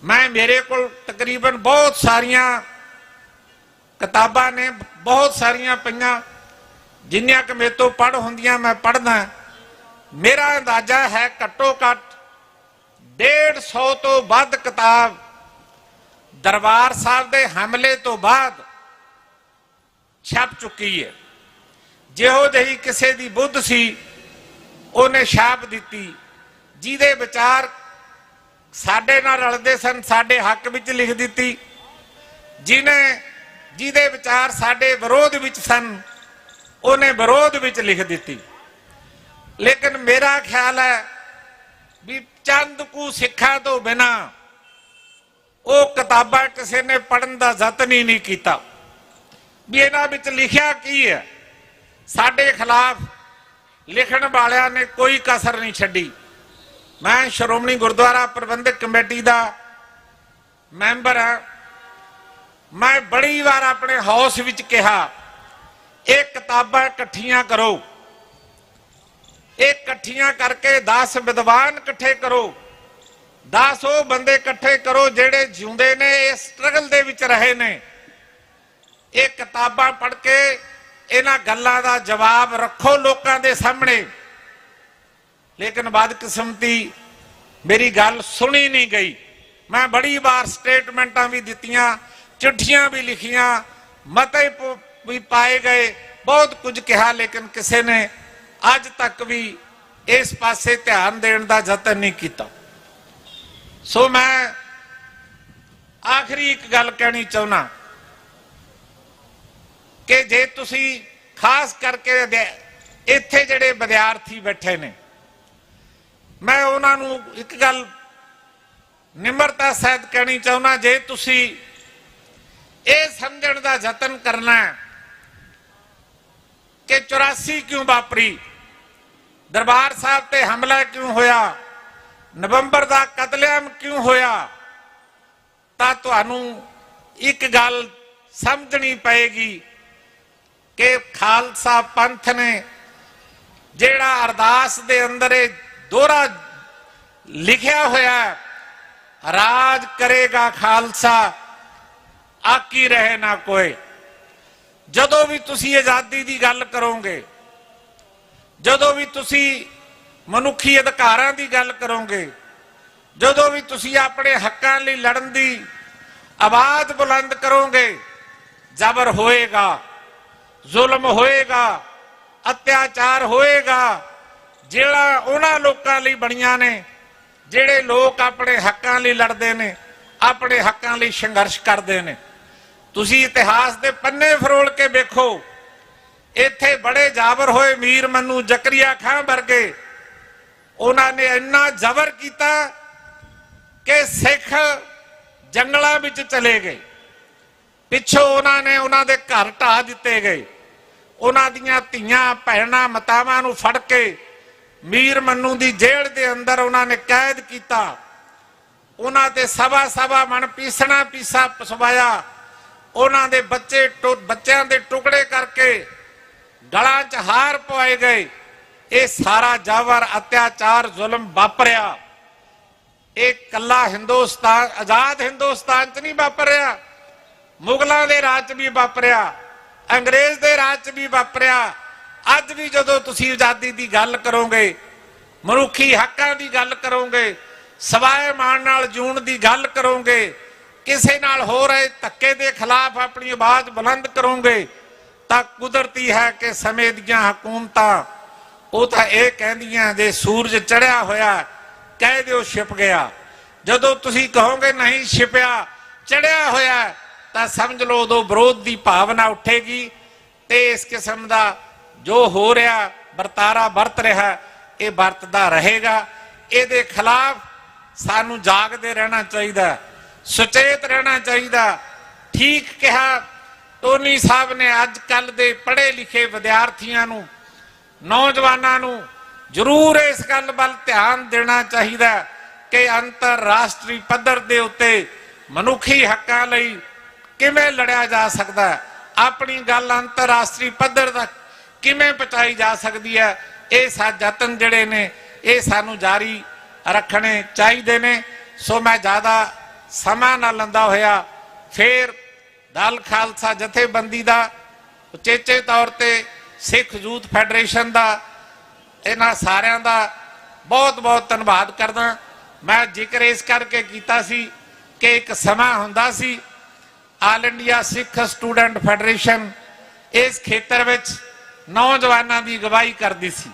ਮੇਰੇ ਕੋਲ ਤਕਰੀਬਨ ਬਹੁਤ ਸਾਰੀਆਂ ਕਿਤਾਬਾਂ ਨੇ, ਬਹੁਤ ਸਾਰੀਆਂ ਪਈਆਂ, ਜਿੰਨੀਆਂ ਕਿ ਮੇਰੇ ਤੋਂ ਪੜ੍ਹ ਹੁੰਦੀਆਂ ਮੈਂ ਪੜ੍ਹਦਾ। ਮੇਰਾ ਅੰਦਾਜ਼ਾ ਹੈ ਘੱਟੋ ਘੱਟ 150 ਤੋਂ ਵੱਧ ਕਿਤਾਬ ਦਰਬਾਰ ਸਾਹਿਬ ਦੇ ਹਮਲੇ ਤੋਂ ਬਾਅਦ ਛਪ ਚੁੱਕੀ ਹੈ। ਜਿਹੋ ਜਿਹੀ ਕਿਸੇ ਦੀ ਬੁੱਧ ਸੀ ਉਹਨੇ ਛਾਪ ਦਿੱਤੀ, ਜਿਹਦੇ ਵਿਚਾਰ ਸਾਡੇ ਨਾਲ ਰਲਦੇ ਸਨ ਸਾਡੇ ਹੱਕ ਵਿੱਚ ਲਿਖ ਦਿੱਤੀ, ਜਿਹਦੇ ਵਿਚਾਰ ਸਾਡੇ ਵਿਰੋਧ ਵਿੱਚ ਸਨ ਉਹਨੇ ਵਿਰੋਧ ਵਿੱਚ ਲਿਖ ਦਿੱਤੀ। ਲੇਕਿਨ ਮੇਰਾ ਖਿਆਲ ਹੈ ਵੀ ਚੰਦ ਕੁ ਸਿੱਖਾਂ ਤੋਂ ਬਿਨਾ ਉਹ ਕਿਤਾਬਾਂ ਕਿਸੇ ਨੇ ਪੜ੍ਹਨ ਦਾ ਯਤਨ ਹੀ ਨਹੀਂ ਕੀਤਾ ਵੀ ਇਹਨਾਂ ਵਿੱਚ ਲਿਖਿਆ ਕੀ ਹੈ। ਸਾਡੇ ਖਿਲਾਫ ਲਿਖਣ ਵਾਲਿਆਂ ਨੇ ਕੋਈ ਕਸਰ ਨਹੀਂ ਛੱਡੀ। ਮੈਂ ਸ਼੍ਰੋਮਣੀ ਗੁਰਦੁਆਰਾ ਪ੍ਰਬੰਧਕ ਕਮੇਟੀ ਦਾ ਮੈਂਬਰ ਹਾਂ। ਮੈਂ ਬੜੀ ਵਾਰ ਆਪਣੇ ਹਾਊਸ ਵਿੱਚ ਕਿਹਾ ਇਹ ਕਿਤਾਬਾਂ ਇਕੱਠੀਆਂ ਕਰੋ, ਇਹ ਇਕੱਠੀਆਂ ਕਰਕੇ 10 ਵਿਦਵਾਨ ਇਕੱਠੇ ਕਰੋ, 10 ਉਹ ਬੰਦੇ ਇਕੱਠੇ ਕਰੋ ਜਿਹੜੇ ਜਿਉਂਦੇ ਨੇ, ਇਸ ਸਟਰਗਲ ਦੇ ਵਿੱਚ ਰਹੇ ਨੇ। ਇਹ ਕਿਤਾਬਾਂ ਪੜ੍ਹ ਕੇ ਇਹਨਾਂ ਗੱਲਾਂ ਦਾ ਜਵਾਬ ਰੱਖੋ ਲੋਕਾਂ ਦੇ ਸਾਹਮਣੇ। ਲੇਕਿਨ ਬਦਕਿਸਮਤੀ ਮੇਰੀ ਗੱਲ ਸੁਣੀ ਨਹੀਂ ਗਈ। ਮੈਂ ਬੜੀ ਵਾਰ ਸਟੇਟਮੈਂਟਾਂ ਵੀ ਦਿੱਤੀਆਂ, ਚਿੱਠੀਆਂ ਵੀ ਲਿਖੀਆਂ, ਮਤੇ ਵੀ ਪਾਏ ਗਏ, ਬਹੁਤ ਕੁਝ ਕਿਹਾ, ਲੇਕਿਨ ਕਿਸੇ ਨੇ ਅੱਜ ਤੱਕ ਵੀ ਇਸ ਪਾਸੇ ਧਿਆਨ ਦੇਣ ਦਾ ਯਤਨ ਨਹੀਂ ਕੀਤਾ। ਸੋ ਮੈਂ ਆਖਰੀ ਇੱਕ ਗੱਲ ਕਹਿਣੀ ਚਾਹੁੰਦਾ ਕਿ ਜੇ ਤੁਸੀਂ ਖਾਸ ਕਰਕੇ ਇੱਥੇ ਜਿਹੜੇ ਵਿਦਿਆਰਥੀ ਬੈਠੇ ਨੇ, ਮੈਂ ਉਹਨਾਂ ਨੂੰ ਇੱਕ ਗੱਲ ਨਿਮਰਤਾ ਸਹਿਤ ਕਹਿਣੀ ਚਾਹੁੰਦਾ, ਜੇ ਤੁਸੀਂ ਇਹ ਸਮਝਣ ਦਾ ਯਤਨ ਕਰਨਾ ਕਿ 84 ਕਿਉਂ ਵਾਪਰੀ, ਦਰਬਾਰ ਸਾਹਿਬ ਤੇ ਹਮਲਾ ਕਿਉਂ ਹੋਇਆ, ਨਵੰਬਰ ਦਾ ਕਤਲੇਆਮ ਕਿਉਂ ਹੋਇਆ, ਤਾਂ ਤੁਹਾਨੂੰ ਇੱਕ ਗੱਲ ਸਮਝਣੀ ਪਏਗੀ ਕਿ ਖਾਲਸਾ ਪੰਥ ਨੇ ਜਿਹੜਾ ਅਰਦਾਸ ਦੇ ਅੰਦਰ ਇਹ ਦੋਹਰਾ ਲਿਖਿਆ ਹੋਇਆ, ਰਾਜ ਕਰੇਗਾ ਖਾਲਸਾ ਆਕੀ ਰਹੇ ਨਾ ਕੋਈ। ਜਦੋਂ ਵੀ ਤੁਸੀਂ ਆਜ਼ਾਦੀ ਦੀ ਗੱਲ ਕਰੋਗੇ, ਜਦੋਂ ਵੀ ਤੁਸੀਂ ਮਨੁੱਖੀ ਅਧਿਕਾਰਾਂ ਦੀ ਗੱਲ ਕਰੋਗੇ, ਜਦੋਂ ਵੀ ਤੁਸੀਂ ਆਪਣੇ ਹੱਕਾਂ ਲਈ ਲੜਨ ਦੀ ਆਵਾਜ਼ ਬੁਲੰਦ ਕਰੋਗੇ, ਜ਼ਬਰ ਹੋਏਗਾ, ਜ਼ੁਲਮ ਹੋਏਗਾ, ਅਤਿਆਚਾਰ ਹੋਏਗਾ। ਜਿਹੜਾ ਉਹਨਾਂ ਲੋਕਾਂ ਲਈ ਬਣੀਆਂ ਨੇ ਜਿਹੜੇ ਲੋਕ ਆਪਣੇ ਹੱਕਾਂ ਲਈ ਲੜਦੇ ਨੇ, ਆਪਣੇ ਹੱਕਾਂ ਲਈ ਸੰਘਰਸ਼ ਕਰਦੇ ਨੇ। ਤੁਸੀਂ ਇਤਿਹਾਸ ਦੇ ਪੰਨੇ ਫਰੋਲ ਕੇ ਵੇਖੋ, ਇੱਥੇ ਬੜੇ ਜਾਬਰ ਹੋਏ ਮੀਰ ਮਨੂ ਜ਼ਕਰੀਆ ਖਾਂ ਵਰਗੇ, ਉਹਨਾਂ ਨੇ ਇੰਨਾ ਜ਼ਬਰ ਕੀਤਾ ਕਿ ਸਿੱਖ ਜੰਗਲਾਂ ਵਿੱਚ ਚਲੇ ਗਏ। ਪਿੱਛੋਂ ਉਹਨਾਂ ਦੇ ਘਰ ਢਾਹ ਦਿੱਤੇ ਗਏ, ਉਹਨਾਂ ਦੀਆਂ ਧੀਆਂ ਭੈਣਾਂ ਮਾਤਾਵਾਂ ਨੂੰ ਫੜ ਕੇ ਮੀਰ ਮੰਨੂ ਦੀ ਜੇਲ੍ਹ ਦੇ ਅੰਦਰ ਉਹਨਾਂ ਨੇ ਕੈਦ ਕੀਤਾ। ਉਹਨਾਂ ਤੇ ਸਵਾ ਮਣ ਪੀਸਾ ਪਸਵਾਇਆ। ਉਹਨਾਂ ਦੇ ਬੱਚਿਆਂ ਦੇ ਟੁਕੜੇ ਕਰਕੇ ਗਲਾਂ 'ਚ ਹਾਰ ਪਵਾਏ ਗਏ। ਇਹ ਸਾਰਾ ਜਾਵਰ ਅਤਿਆਚਾਰ ਜ਼ੁਲਮ ਵਾਪਰਿਆ। ਇਹ ਕੱਲਾ ਹਿੰਦੁਸਤਾਨ, ਆਜ਼ਾਦ ਹਿੰਦੁਸਤਾਨ 'ਚ ਨਹੀਂ ਵਾਪਰਿਆ, ਮੁਗਲਾਂ ਦੇ ਰਾਜ 'ਚ ਵੀ ਵਾਪਰਿਆ, ਅੰਗਰੇਜ਼ ਦੇ ਰਾਜ 'ਚ ਵੀ ਵਾਪਰਿਆ। ਅੱਜ ਵੀ ਜਦੋਂ ਤੁਸੀਂ ਆਜ਼ਾਦੀ ਦੀ ਗੱਲ ਕਰੋਗੇ, ਮਨੁੱਖੀ ਹੱਕਾਂ ਦੀ ਗੱਲ ਕਰੋਗੇ, ਸਵਾਏ ਮਾਣ ਨਾਲ ਜੂਣ ਦੀ ਗੱਲ ਕਰੋਗੇ, ਕਿਸੇ ਨਾਲ ਹੋ ਰਹੇ ਧੱਕੇ ਦੇ ਖਿਲਾਫ ਆਪਣੀ ਆਵਾਜ਼ ਬੁਲੰਦ ਕਰੋਗੇ, ਤਾਂ ਕੁਦਰਤੀ ਹੈ ਕਿ ਸਮੇਂ ਦੀਆਂ ਹਕੂਮਤਾਂ ਉਹ ਤਾਂ ਇਹ ਕਹਿੰਦੀਆਂ ਜੇ ਸੂਰਜ ਚੜਿਆ ਹੋਇਆ ਕਹਿ ਦਿਓ ਛਿਪ ਗਿਆ। ਜਦੋਂ ਤੁਸੀਂ ਕਹੋਗੇ ਨਹੀਂ ਛਿਪਿਆ, ਚੜਿਆ ਹੋਇਆ, ਤਾਂ ਸਮਝ ਲਓ ਉਦੋਂ ਵਿਰੋਧ ਦੀ ਭਾਵਨਾ ਉੱਠੇਗੀ ਤੇ ਇਸ ਕਿਸਮ ਦਾ ਜੋ ਹੋ ਰਿਹਾ ਵਰਤਾਰਾ ਵਰਤ ਰਿਹਾ ਇਹ ਵਰਤਦਾ ਰਹੇਗਾ। ਇਹਦੇ ਖਿਲਾਫ ਸਾਨੂੰ ਜਾਗਦੇ ਰਹਿਣਾ ਚਾਹੀਦਾ, ਸੁਚੇਤ ਰਹਿਣਾ ਚਾਹੀਦਾ। ਠੀਕ ਕਿਹਾ ਟੋਨੀ ਸਾਹਿਬ ਨੇ, ਅੱਜ ਕੱਲ ਦੇ ਪੜ੍ਹੇ ਲਿਖੇ ਵਿਦਿਆਰਥੀਆਂ ਨੂੰ, ਨੌਜਵਾਨਾਂ ਨੂੰ ਜ਼ਰੂਰ ਇਸ ਗੱਲ ਵੱਲ ਧਿਆਨ ਦੇਣਾ ਚਾਹੀਦਾ ਕਿ ਅੰਤਰਰਾਸ਼ਟਰੀ ਪੱਧਰ ਦੇ ਉੱਤੇ ਮਨੁੱਖੀ ਹੱਕਾਂ ਲਈ ਕਿਵੇਂ ਲੜਿਆ ਜਾ ਸਕਦਾ, ਆਪਣੀ ਗੱਲ ਅੰਤਰਰਾਸ਼ਟਰੀ ਪੱਧਰ ਤੱਕ ਕਿਵੇਂ ਪਹੁੰਚਾਈ ਜਾ ਸਕਦੀ ਹੈ। ਇਹ ਯਤਨ ਜਿਹੜੇ ਨੇ ਇਹ ਸਾਨੂੰ ਜਾਰੀ ਰੱਖਣੇ ਚਾਹੀਦੇ ਨੇ। ਸੋ ਮੈਂ ਜ਼ਿਆਦਾ ਸਮਾਂ ਨਾ ਲੈਂਦਾ ਹੋਇਆ ਫੇਰ ਦਲ ਖਾਲਸਾ ਜਥੇਬੰਦੀ ਦਾ ਉਚੇਚੇ ਤੌਰ ਤੇ ਸਿੱਖ ਯੂਥ ਫੈਡਰੇਸ਼ਨ ਦਾ, ਇਹਨਾਂ ਸਾਰਿਆਂ ਦਾ ਬਹੁਤ ਬਹੁਤ ਧੰਨਵਾਦ ਕਰਦਾ। ਮੈਂ ਜ਼ਿਕਰ ਇਸ ਕਰਕੇ ਕੀਤਾ ਸੀ ਕਿ ਇੱਕ ਸਮਾਂ ਹੁੰਦਾ ਸੀ ਆਲ ਇੰਡੀਆ ਸਿੱਖ ਸਟੂਡੈਂਟ ਫੈਡਰੇਸ਼ਨ ਇਸ ਖੇਤਰ ਵਿੱਚ ਨੌਜਵਾਨਾਂ ਦੀ ਅਗਵਾਈ ਕਰਦੀ ਸੀ,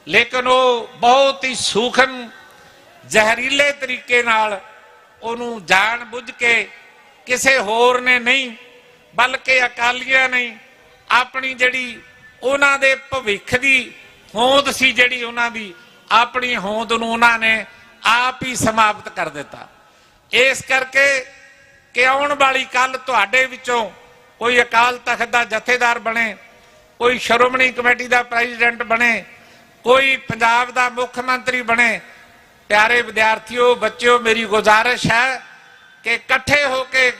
ਲੇਕਿਨ ਉਹ ਬਹੁਤ ਹੀ ਸੂਖਮ ਜ਼ਹਿਰੀਲੇ ਤਰੀਕੇ ਨਾਲ ਉਹਨੂੰ ਜਾਣ ਬੁੱਝ ਕੇ ਕਿਸੇ ਹੋਰ ਨੇ ਨਹੀਂ ਬਲਕਿ ਅਕਾਲੀਆਂ ਨੇ ਆਪਣੀ ਜਿਹੜੀ ਉਹਨਾਂ ਦੇ ਭਵਿੱਖ ਦੀ ਹੋਂਦ ਸੀ, ਜਿਹੜੀ ਉਹਨਾਂ ਦੀ ਆਪਣੀ ਹੋਂਦ ਨੂੰ ਉਹਨਾਂ ਨੇ ਆਪ ਹੀ ਸਮਾਪਤ ਕਰ ਦਿੱਤਾ। ਇਸ ਕਰਕੇ ਕਿ ਆਉਣ ਵਾਲੀ ਕੱਲ ਤੁਹਾਡੇ ਵਿੱਚੋਂ ਕੋਈ ਅਕਾਲ ਤਖਤ ਦਾ ਜਥੇਦਾਰ ਬਣੇ, ਕੋਈ ਸ਼੍ਰੋਮਣੀ ਕਮੇਟੀ ਦਾ ਪ੍ਰੈਜ਼ੀਡੈਂਟ ਬਣੇ, ਕੋਈ ਪੰਜਾਬ ਦਾ ਮੁੱਖ ਮੰਤਰੀ ਬਣੇ। ਪਿਆਰੇ ਵਿਦਿਆਰਥੀਓ, ਬੱਚਿਓ, ਮੇਰੀ ਗੁਜ਼ਾਰਿਸ਼ ਹੈ ਕਿ ਇਕੱਠੇ ਹੋ ਕੇ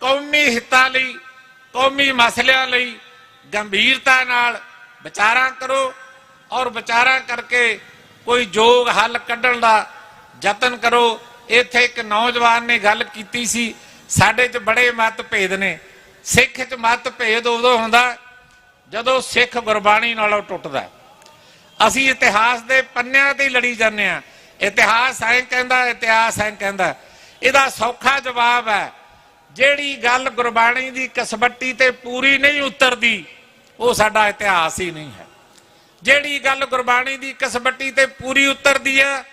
ਕੌਮੀ ਹਿੱਤਾਂ ਲਈ, ਕੌਮੀ ਮਸਲਿਆਂ ਲਈ ਗੰਭੀਰਤਾ ਨਾਲ ਵਿਚਾਰਾਂ ਕਰੋ ਔਰ ਵਿਚਾਰਾਂ ਕਰਕੇ ਕੋਈ ਯੋਗ ਹੱਲ ਕੱਢਣ ਦਾ ਯਤਨ ਕਰੋ। ਇੱਥੇ ਇੱਕ ਨੌਜਵਾਨ ਨੇ ਗੱਲ ਕੀਤੀ ਸੀ, ਸਾਡੇ 'ਚ ਬੜੇ ਮਤਭੇਦ ਨੇ। ਸਿੱਖ 'ਚ ਮਤਭੇਦ ਉਦੋਂ ਹੁੰਦਾ ਜਦੋਂ ਸਿੱਖ ਗੁਰਬਾਣੀ ਨਾਲੋਂ ਟੁੱਟਦਾ। ਅਸੀਂ ਇਤਿਹਾਸ ਦੇ ਪੰਨਿਆਂ ਤੇ ਹੀ ਲੜੀ ਜਾਂਦੇ ਹਾਂ, ਇਤਿਹਾਸ ਐਂ ਕਹਿੰਦਾ, ਇਤਿਹਾਸ ਐਂ ਕਹਿੰਦਾ। ਇਹਦਾ ਸੌਖਾ ਜਵਾਬ ਹੈ, ਜਿਹੜੀ ਗੱਲ ਗੁਰਬਾਣੀ ਦੀ ਕਸਵੱਟੀ ਤੇ ਪੂਰੀ ਨਹੀਂ ਉਤਰਦੀ ਉਹ ਸਾਡਾ ਇਤਿਹਾਸ ਹੀ ਨਹੀਂ ਹੈ। ਜਿਹੜੀ ਗੱਲ ਗੁਰਬਾਣੀ ਦੀ ਕਸਵੱਟੀ ਤੇ ਪੂਰੀ ਉਤਰਦੀ ਹੈ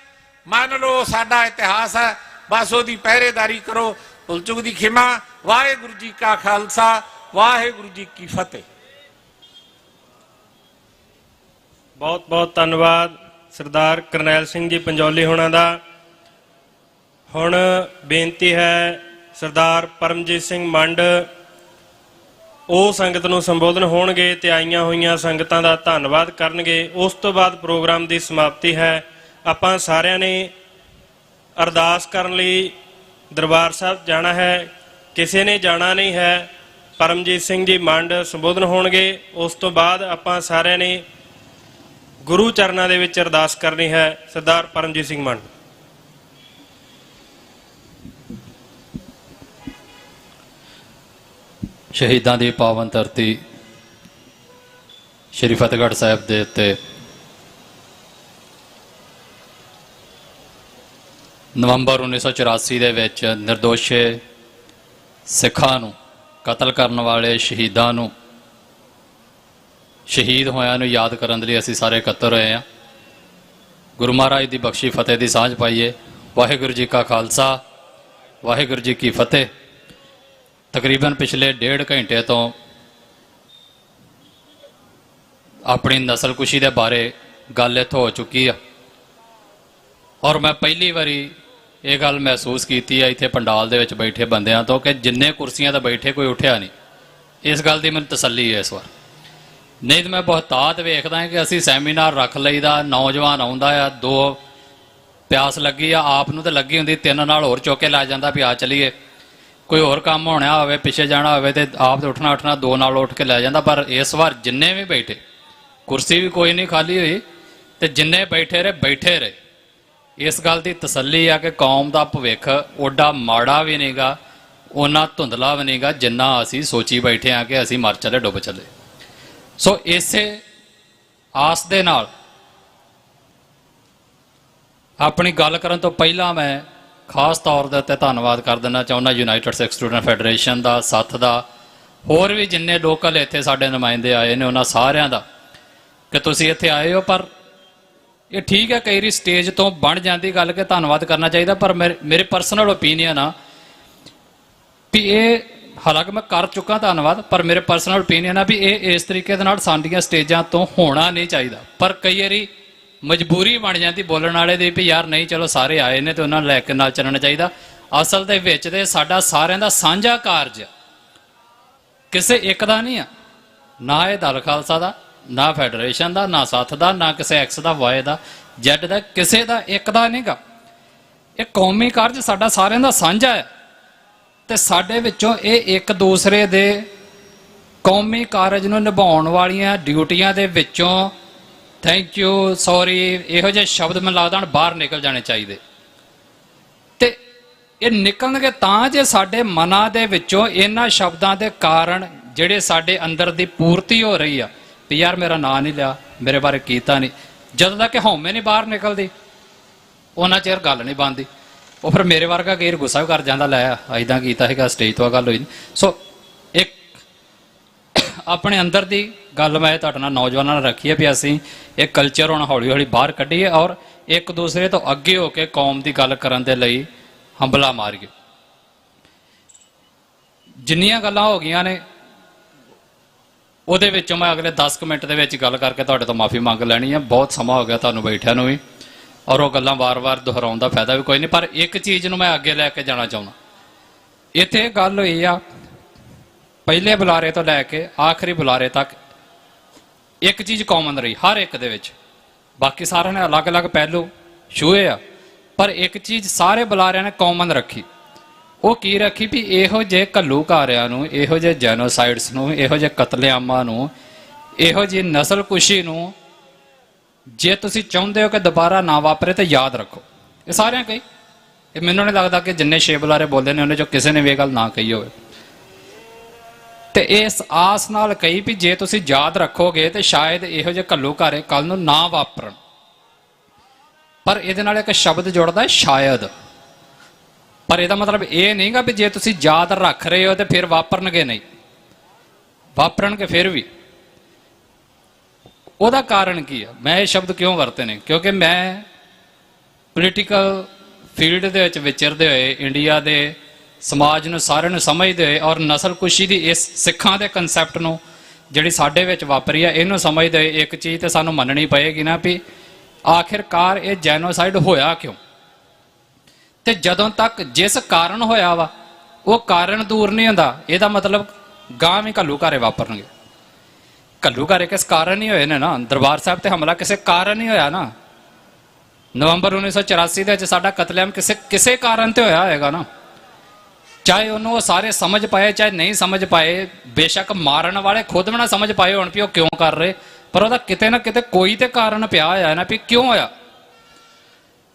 ਮੰਨ ਲਓ ਸਾਡਾ ਇਤਿਹਾਸ ਹੈ। ਬਸ ਉਹਦੀ ਪਹਿਰੇਦਾਰੀ ਕਰੋ। ਭੁੱਲ ਚੁੱਕ ਦੀ ਖਿਮਾ। ਵਾਹਿਗੁਰੂ ਜੀ ਕਾ ਖਾਲਸਾ, ਵਾਹਿਗੁਰੂ ਜੀ ਕੀ ਫਤਿਹ। ਬਹੁਤ ਬਹੁਤ ਧੰਨਵਾਦ ਸਰਦਾਰ ਕਰਨੈਲ ਸਿੰਘ ਜੀ ਪੰਜੌਲੀ ਹੋਣਾ ਦਾ। ਹੁਣ ਬੇਨਤੀ ਹੈ ਸਰਦਾਰ ਪਰਮਜੀਤ ਸਿੰਘ ਮੰਡ ਉਹ ਸੰਗਤ ਨੂੰ ਸੰਬੋਧਨ ਹੋਣਗੇ ਤੇ ਆਈਆਂ ਹੋਈਆਂ ਸੰਗਤਾਂ ਦਾ ਧੰਨਵਾਦ ਕਰਨਗੇ। ਉਸ ਤੋਂ ਬਾਅਦ ਪ੍ਰੋਗਰਾਮ ਦੀ ਸਮਾਪਤੀ ਹੈ। ਆਪਾਂ ਸਾਰਿਆਂ ਨੇ ਅਰਦਾਸ ਕਰਨ ਲਈ ਦਰਬਾਰ ਸਾਹਿਬ ਜਾਣਾ ਹੈ, ਕਿਸੇ ਨੇ ਜਾਣਾ ਨਹੀਂ ਹੈ। ਪਰਮਜੀਤ ਸਿੰਘ ਜੀ ਮੰਡ ਸੰਬੋਧਨ ਹੋਣਗੇ। ਉਸ ਤੋਂ ਬਾਅਦ ਆਪਾਂ ਸਾਰਿਆਂ ਨੇ ਗੁਰੂ ਚਰਨਾਂ ਦੇ ਵਿੱਚ ਅਰਦਾਸ ਕਰਨੀ ਹੈ। ਸਰਦਾਰ ਪਰਮਜੀਤ ਸਿੰਘ ਮੰਡ। ਸ਼ਹੀਦਾਂ ਦੀ ਪਾਵਨ ਧਰਤੀ ਸ਼੍ਰੀ ਫਤਿਹਗੜ੍ਹ ਸਾਹਿਬ ਦੇ ਉੱਤੇ ਨਵੰਬਰ 1984 ਦੇ ਵਿੱਚ ਨਿਰਦੋਸ਼ੇ ਸਿੱਖਾਂ ਨੂੰ ਕਤਲ ਕਰਨ ਵਾਲੇ ਸ਼ਹੀਦਾਂ ਨੂੰ, ਸ਼ਹੀਦ ਹੋਇਆਂ ਨੂੰ ਯਾਦ ਕਰਨ ਦੇ ਲਈ ਅਸੀਂ ਸਾਰੇ ਇਕੱਤਰ ਹੋਏ ਹਾਂ। ਗੁਰੂ ਮਹਾਰਾਜ ਦੀ ਬਖਸ਼ੀ ਫਤਿਹ ਦੀ ਸਾਂਝ ਪਾਈਏ। ਵਾਹਿਗੁਰੂ ਜੀ ਕਾ ਖਾਲਸਾ, ਵਾਹਿਗੁਰੂ ਜੀ ਕੀ ਫਤਿਹ। ਤਕਰੀਬਨ ਪਿਛਲੇ 1.5 ਘੰਟੇ ਤੋਂ ਆਪਣੀ ਨਸਲਕੁਸ਼ੀ ਦੇ ਬਾਰੇ ਗੱਲ ਇੱਥੋਂ ਹੋ ਚੁੱਕੀ ਆ ਔਰ ਮੈਂ ਪਹਿਲੀ ਵਾਰੀ ਇਹ ਗੱਲ ਮਹਿਸੂਸ ਕੀਤੀ ਹੈ ਇੱਥੇ ਪੰਡਾਲ ਦੇ ਵਿੱਚ ਬੈਠੇ ਬੰਦਿਆਂ ਤੋਂ ਕਿ ਜਿੰਨੇ ਕੁਰਸੀਆਂ 'ਤੇ ਬੈਠੇ ਕੋਈ ਉੱਠਿਆ ਨਹੀਂ। ਇਸ ਗੱਲ ਦੀ ਮੈਨੂੰ ਤਸੱਲੀ ਹੈ ਇਸ ਵਾਰ ਨਹੀਂ ਤਾਂ ਮੈਂ ਬਹੁਤਾਤ ਵੇਖਦਾ ਕਿ ਅਸੀਂ ਸੈਮੀਨਾਰ ਰੱਖ ਲਈਦਾ, ਨੌਜਵਾਨ ਆਉਂਦਾ ਆ, 2 ਪਿਆਸ ਲੱਗੀ ਆ, ਆਪ ਨੂੰ ਤਾਂ ਲੱਗੀ ਹੁੰਦੀ, 3 ਨਾਲ ਹੋਰ ਚੁੱਕ ਕੇ ਲੈ ਜਾਂਦਾ ਵੀ ਆ ਚਲੀਏ। ਕੋਈ ਹੋਰ ਕੰਮ ਹੋਣਾ ਹੋਵੇ, ਪਿੱਛੇ ਜਾਣਾ ਹੋਵੇ ਤੇ ਆਪ ਤੇ ਉੱਠਣਾ 2 ਨਾਲ ਉੱਠ ਕੇ ਲੈ ਜਾਂਦਾ। ਪਰ ਇਸ ਵਾਰ ਜਿੰਨੇ ਵੀ ਬੈਠੇ, ਕੁਰਸੀ ਵੀ ਕੋਈ ਨਹੀਂ ਖਾਲੀ ਹੋਈ ਤੇ ਜਿੰਨੇ ਬੈਠੇ ਰਹੇ। ਇਸ ਗੱਲ ਦੀ ਤਸੱਲੀ ਆ ਕਿ ਕੌਮ ਦਾ ਭਵਿੱਖ ਓਡਾ ਮਾੜਾ ਵੀ ਨਹੀਂਗਾ, ਉਹਨਾਂ ਧੁੰਦਲਾ ਵੀ ਨਹੀਂਗਾ ਜਿੰਨਾ ਅਸੀਂ ਸੋਚੀ ਬੈਠੇ ਆ ਕਿ ਅਸੀਂ ਮਰ ਚੱਲੇ, ਡੁੱਬ ਚੱਲੇ। ਸੋ ਇਸੇ ਆਸ ਦੇ ਨਾਲ ਆਪਣੀ ਗੱਲ ਕਰਨ ਤੋਂ ਪਹਿਲਾਂ ਮੈਂ ਖਾਸ ਤੌਰ ਦੇ ਉੱਤੇ ਧੰਨਵਾਦ ਕਰ ਦੇਣਾ ਚਾਹੁੰਦਾ ਯੂਨਾਈਟਿਡ ਸਿੱਖ ਸਟੂਡੈਂਟ ਫੈਡਰੇਸ਼ਨ ਦਾ, ਸੱਥ ਦਾ, ਹੋਰ ਵੀ ਜਿੰਨੇ ਲੋਕਲ ਇੱਥੇ ਸਾਡੇ ਨੁਮਾਇੰਦੇ ਆਏ ਨੇ ਉਹਨਾਂ ਸਾਰਿਆਂ ਦਾ ਕਿ ਤੁਸੀਂ ਇੱਥੇ ਆਏ ਹੋ। ਪਰ ਇਹ ਠੀਕ ਹੈ, ਕਈ ਵਾਰੀ ਸਟੇਜ ਤੋਂ ਬਣ ਜਾਂਦੀ ਗੱਲ ਕਿ ਧੰਨਵਾਦ ਕਰਨਾ ਚਾਹੀਦਾ, ਪਰ ਮੇਰੇ ਪਰਸਨਲ ਓਪੀਨੀਅਨ ਆ ਵੀ ਇਹ, ਹਾਲਾਂਕਿ ਮੈਂ ਕਰ ਚੁੱਕਾ ਧੰਨਵਾਦ, ਪਰ ਮੇਰੇ ਪਰਸਨਲ ਓਪੀਨੀਅਨ ਆ ਵੀ ਇਹ ਇਸ ਤਰੀਕੇ ਦੇ ਨਾਲ ਸਾਡੀਆਂ ਸਟੇਜਾਂ ਤੋਂ ਹੋਣਾ ਨਹੀਂ ਚਾਹੀਦਾ। ਪਰ ਕਈ ਵਾਰੀ ਮਜਬੂਰੀ ਬਣ ਜਾਂਦੀ ਬੋਲਣ ਵਾਲੇ ਦੀ ਵੀ ਯਾਰ ਨਹੀਂ, ਚਲੋ ਸਾਰੇ ਆਏ ਨੇ ਤੇ ਉਹਨਾਂ ਨੂੰ ਲੈ ਕੇ ਨਾਲ ਚੱਲਣਾ ਚਾਹੀਦਾ। ਅਸਲ ਦੇ ਵਿੱਚ ਤੇ ਸਾਡਾ ਸਾਰਿਆਂ ਦਾ ਸਾਂਝਾ ਕਾਰਜ, ਕਿਸੇ ਇੱਕ ਦਾ ਨਹੀਂ ਆ, ਨਾ ਇਹ ਦਲ ਖਾਲਸਾ ਦਾ, ਨਾ ਫੈਡਰੇਸ਼ਨ ਦਾ, ਨਾ ਸੱਥ ਦਾ, ਨਾ ਕਿਸੇ ਐਕਸ ਦਾ, ਵਾਈ ਦਾ, ਜ਼ੈਡ ਦਾ, ਕਿਸੇ ਦਾ ਇੱਕ ਦਾ ਨਹੀਂਗਾ। ਇਹ ਕੌਮੀ ਕਾਰਜ ਸਾਡਾ ਸਾਰਿਆਂ ਦਾ ਸਾਂਝਾ ਹੈ ਤੇ ਸਾਡੇ ਵਿੱਚੋਂ ਇਹ ਇੱਕ ਦੂਸਰੇ ਦੇ ਕੌਮੀ ਕਾਰਜ ਨੂੰ ਨਿਭਾਉਣ ਵਾਲੀਆਂ ਡਿਊਟੀਆਂ ਦੇ ਵਿੱਚੋਂ ਥੈਂਕ ਯੂ, ਸੌਰੀ, ਇਹੋ ਜਿਹੇ ਸ਼ਬਦ ਮੈਨੂੰ ਲੱਗਦਾ ਹੁਣ ਬਾਹਰ ਨਿਕਲ ਜਾਣੇ ਚਾਹੀਦੇ। ਤੇ ਇਹ ਨਿਕਲਣਗੇ ਤਾਂ ਜੇ ਸਾਡੇ ਮਨਾਂ ਦੇ ਵਿੱਚੋਂ ਇਹਨਾਂ ਸ਼ਬਦਾਂ ਦੇ ਕਾਰਨ ਜਿਹੜੇ ਸਾਡੇ ਅੰਦਰ ਦੀ ਪੂਰਤੀ ਹੋ ਰਹੀ ਆ ਵੀ ਯਾਰ ਮੇਰਾ ਨਾਂ ਨਹੀਂ ਲਿਆ, ਮੇਰੇ ਬਾਰੇ ਕੀਤਾ ਨਹੀਂ, ਜਦੋਂ ਤੱਕ ਹਉਮੈ ਨਹੀਂ ਬਾਹਰ ਨਿਕਲਦੀ ਉਹਨਾਂ ਚਿਰ ਗੱਲ ਨਹੀਂ ਬਣਦੀ। ਉਹ ਫਿਰ ਮੇਰੇ ਵਰਗਾ ਗੇਰ ਗੁੱਸਾ ਵੀ ਕਰ ਜਾਂਦਾ, ਲੈ ਐਦਾਂ ਕੀਤਾ ਹੈਗਾ, ਸਟੇਜ ਤੋਂ ਗੱਲ ਹੋਈ ਨਹੀਂ। ਸੋ ਇੱਕ ਆਪਣੇ ਅੰਦਰ ਦੀ ਗੱਲ ਮੈਂ ਤੁਹਾਡੇ ਨਾਲ ਨੌਜਵਾਨਾਂ ਨਾਲ ਰੱਖੀ ਹੈ ਵੀ ਅਸੀਂ ਇਹ ਕਲਚਰ ਹੁਣ ਹੌਲੀ ਹੌਲੀ ਬਾਹਰ ਕੱਢੀਏ ਔਰ ਇੱਕ ਦੂਸਰੇ ਤੋਂ ਅੱਗੇ ਹੋ ਕੇ ਕੌਮ ਦੀ ਗੱਲ ਕਰਨ ਦੇ ਲਈ ਹੰਬਲਾ ਮਾਰੀਏ। ਜਿੰਨੀਆਂ ਗੱਲਾਂ ਹੋ ਗਈਆਂ ਨੇ ਉਹਦੇ ਵਿੱਚੋਂ ਮੈਂ ਅਗਲੇ 10 ਮਿੰਟ ਦੇ ਵਿੱਚ ਗੱਲ ਕਰਕੇ ਤੁਹਾਡੇ ਤੋਂ ਮਾਫੀ ਮੰਗ ਲੈਣੀ ਹੈ। ਬਹੁਤ ਸਮਾਂ ਹੋ ਗਿਆ ਤੁਹਾਨੂੰ ਬੈਠਿਆਂ ਨੂੰ ਵੀ, ਔਰ ਉਹ ਗੱਲਾਂ ਵਾਰ-ਵਾਰ ਦੁਹਰਾਉਣ ਦਾ ਫਾਇਦਾ ਵੀ ਕੋਈ ਨਹੀਂ। ਪਰ ਇੱਕ ਚੀਜ਼ ਨੂੰ ਮੈਂ ਅੱਗੇ ਲੈ ਕੇ ਜਾਣਾ ਚਾਹੁੰਦਾ। ਇੱਥੇ ਇਹ ਗੱਲ ਹੋਈ ਆ ਪਹਿਲੇ ਬੁਲਾਰੇ ਤੋਂ ਲੈ ਕੇ ਆਖਰੀ ਬੁਲਾਰੇ ਤੱਕ ਇੱਕ ਚੀਜ਼ ਕਾਮਨ ਰਹੀ ਹਰ ਇੱਕ ਦੇ ਵਿੱਚ, ਬਾਕੀ ਸਾਰਿਆਂ ਨੇ ਅਲੱਗ-ਅਲੱਗ ਪਹਿਲੂ ਛੂਹੇ ਆ, ਪਰ ਇੱਕ ਚੀਜ਼ ਸਾਰੇ ਬੁਲਾਰਿਆਂ ਨੇ ਕਾਮਨ ਰੱਖੀ। ਉਹ ਕੀ ਰੱਖੀ ਵੀ ਇਹੋ ਜਿਹੇ ਘੱਲੂਘਾਰਿਆਂ ਨੂੰ, ਇਹੋ ਜਿਹੇ ਜੈਨੋਸਾਈਡਸ ਨੂੰ, ਇਹੋ ਜਿਹੇ ਕਤਲੇਆਮਾਂ ਨੂੰ, ਇਹੋ ਜਿਹੀ ਨਸਲਕੁਸ਼ੀ ਨੂੰ ਜੇ ਤੁਸੀਂ ਚਾਹੁੰਦੇ ਹੋ ਕਿ ਦੁਬਾਰਾ ਨਾ ਵਾਪਰੇ ਤਾਂ ਯਾਦ ਰੱਖੋ। ਇਹ ਸਾਰਿਆਂ ਕਹੀ, ਇਹ ਮੈਨੂੰ ਨਹੀਂ ਲੱਗਦਾ ਕਿ ਜਿੰਨੇ 6 ਬੁਲਾਰੇ ਬੋਲੇ ਨੇ ਉਹਨੇ ਚੋਂ ਕਿਸੇ ਨੇ ਵੀ ਇਹ ਗੱਲ ਨਾ ਕਹੀ ਹੋਵੇ। ਤੇ ਇਸ ਆਸ ਨਾਲ ਕਹੀ ਵੀ ਜੇ ਤੁਸੀਂ ਯਾਦ ਰੱਖੋਗੇ ਤੇ ਸ਼ਾਇਦ ਇਹੋ ਜਿਹੇ ਘੱਲੂਘਾਰੇ ਕੱਲ ਨੂੰ ਨਾ ਵਾਪਰਨ। ਪਰ ਇਹਦੇ ਨਾਲ ਇੱਕ ਸ਼ਬਦ ਜੁੜਦਾ ਸ਼ਾਇਦ, ਪਰ ਇਹਦਾ ਮਤਲਬ ਇਹ ਨਹੀਂਗਾ ਵੀ ਜੇ ਤੁਸੀਂ ਯਾਦ ਰੱਖ ਰਹੇ ਹੋ ਤੇ ਫਿਰ ਵਾਪਰਨਗੇ ਨਹੀਂ, ਵਾਪਰਨਗੇ ਫਿਰ ਵੀ। ਉਹਦਾ ਕਾਰਨ ਕੀ ਆ, ਮੈਂ ਇਹ ਸ਼ਬਦ ਕਿਉਂ ਵਰਤੇ ਨੇ? ਕਿਉਂਕਿ ਮੈਂ ਪੋਲੀਟੀਕਲ ਫੀਲਡ ਦੇ ਵਿੱਚ ਵਿਚਰਦੇ ਹੋਏ, ਇੰਡੀਆ ਦੇ ਸਮਾਜ ਨੂੰ ਸਾਰਿਆਂ ਨੂੰ ਸਮਝਦੇ ਹੋਏ ਔਰ ਨਸਲਕੁਸ਼ੀ ਦੀ ਇਸ ਸਿੱਖਾਂ ਦੇ ਕਨਸੈਪਟ ਨੂੰ ਜਿਹੜੀ ਸਾਡੇ ਵਿੱਚ ਵਾਪਰੀ ਆ ਇਹਨੂੰ ਸਮਝਦੇ ਹੋਏ ਇੱਕ ਚੀਜ਼ ਤੇ ਸਾਨੂੰ ਮੰਨਣੀ ਪਏਗੀ ਨਾ ਵੀ ਆਖਿਰਕਾਰ ਇਹ ਜੈਨੋਸਾਈਡ ਹੋਇਆ ਕਿਉਂ, ਤੇ ਜਦੋਂ ਤੱਕ ਜਿਸ ਕਾਰਨ ਹੋਇਆ ਵਾ ਉਹ ਕਾਰਨ ਦੂਰ ਨਹੀਂ ਹੁੰਦਾ ਇਹਦਾ ਮਤਲਬ ਗਾਂ ਵੀ ਘੱਲੂਘਾਰੇ ਵਾਪਰਨਗੇ। ਘੱਲੂਘਾਰੇ ਕਿਸ ਕਾਰਨ ਹੀ ਹੋਏ ਨੇ ਨਾ, ਦਰਬਾਰ ਸਾਹਿਬ ਤੇ ਹਮਲਾ ਕਿਸੇ ਕਾਰਨ ਹੀ ਹੋਇਆ ਨਾ। ਨਵੰਬਰ 1984 ਦੇ ਵਿੱਚ ਸਾਡਾ ਕਤਲੇਆਮ ਕਿਸੇ ਕਾਰਨ ਤੇ ਹੋਇਆ ਹੋਏਗਾ ਨਾ, ਚਾਹੇ ਉਹਨੂੰ ਉਹ ਸਾਰੇ ਸਮਝ ਪਾਏ ਚਾਹੇ ਨਹੀਂ ਸਮਝ ਪਾਏ, ਬੇਸ਼ੱਕ ਮਾਰਨ ਵਾਲੇ ਖੁਦ ਵੀ ਨਾ ਸਮਝ ਪਾਏ ਹੋਣ ਵੀ ਉਹ ਕਿਉਂ ਕਰ ਰਹੇ, ਪਰ ਉਹਦਾ ਕਿਤੇ ਨਾ ਕਿਤੇ ਕੋਈ ਤੇ ਕਾਰਨ ਪਿਆ ਹੋਇਆ ਨਾ ਵੀ ਕਿਉਂ ਹੋਇਆ।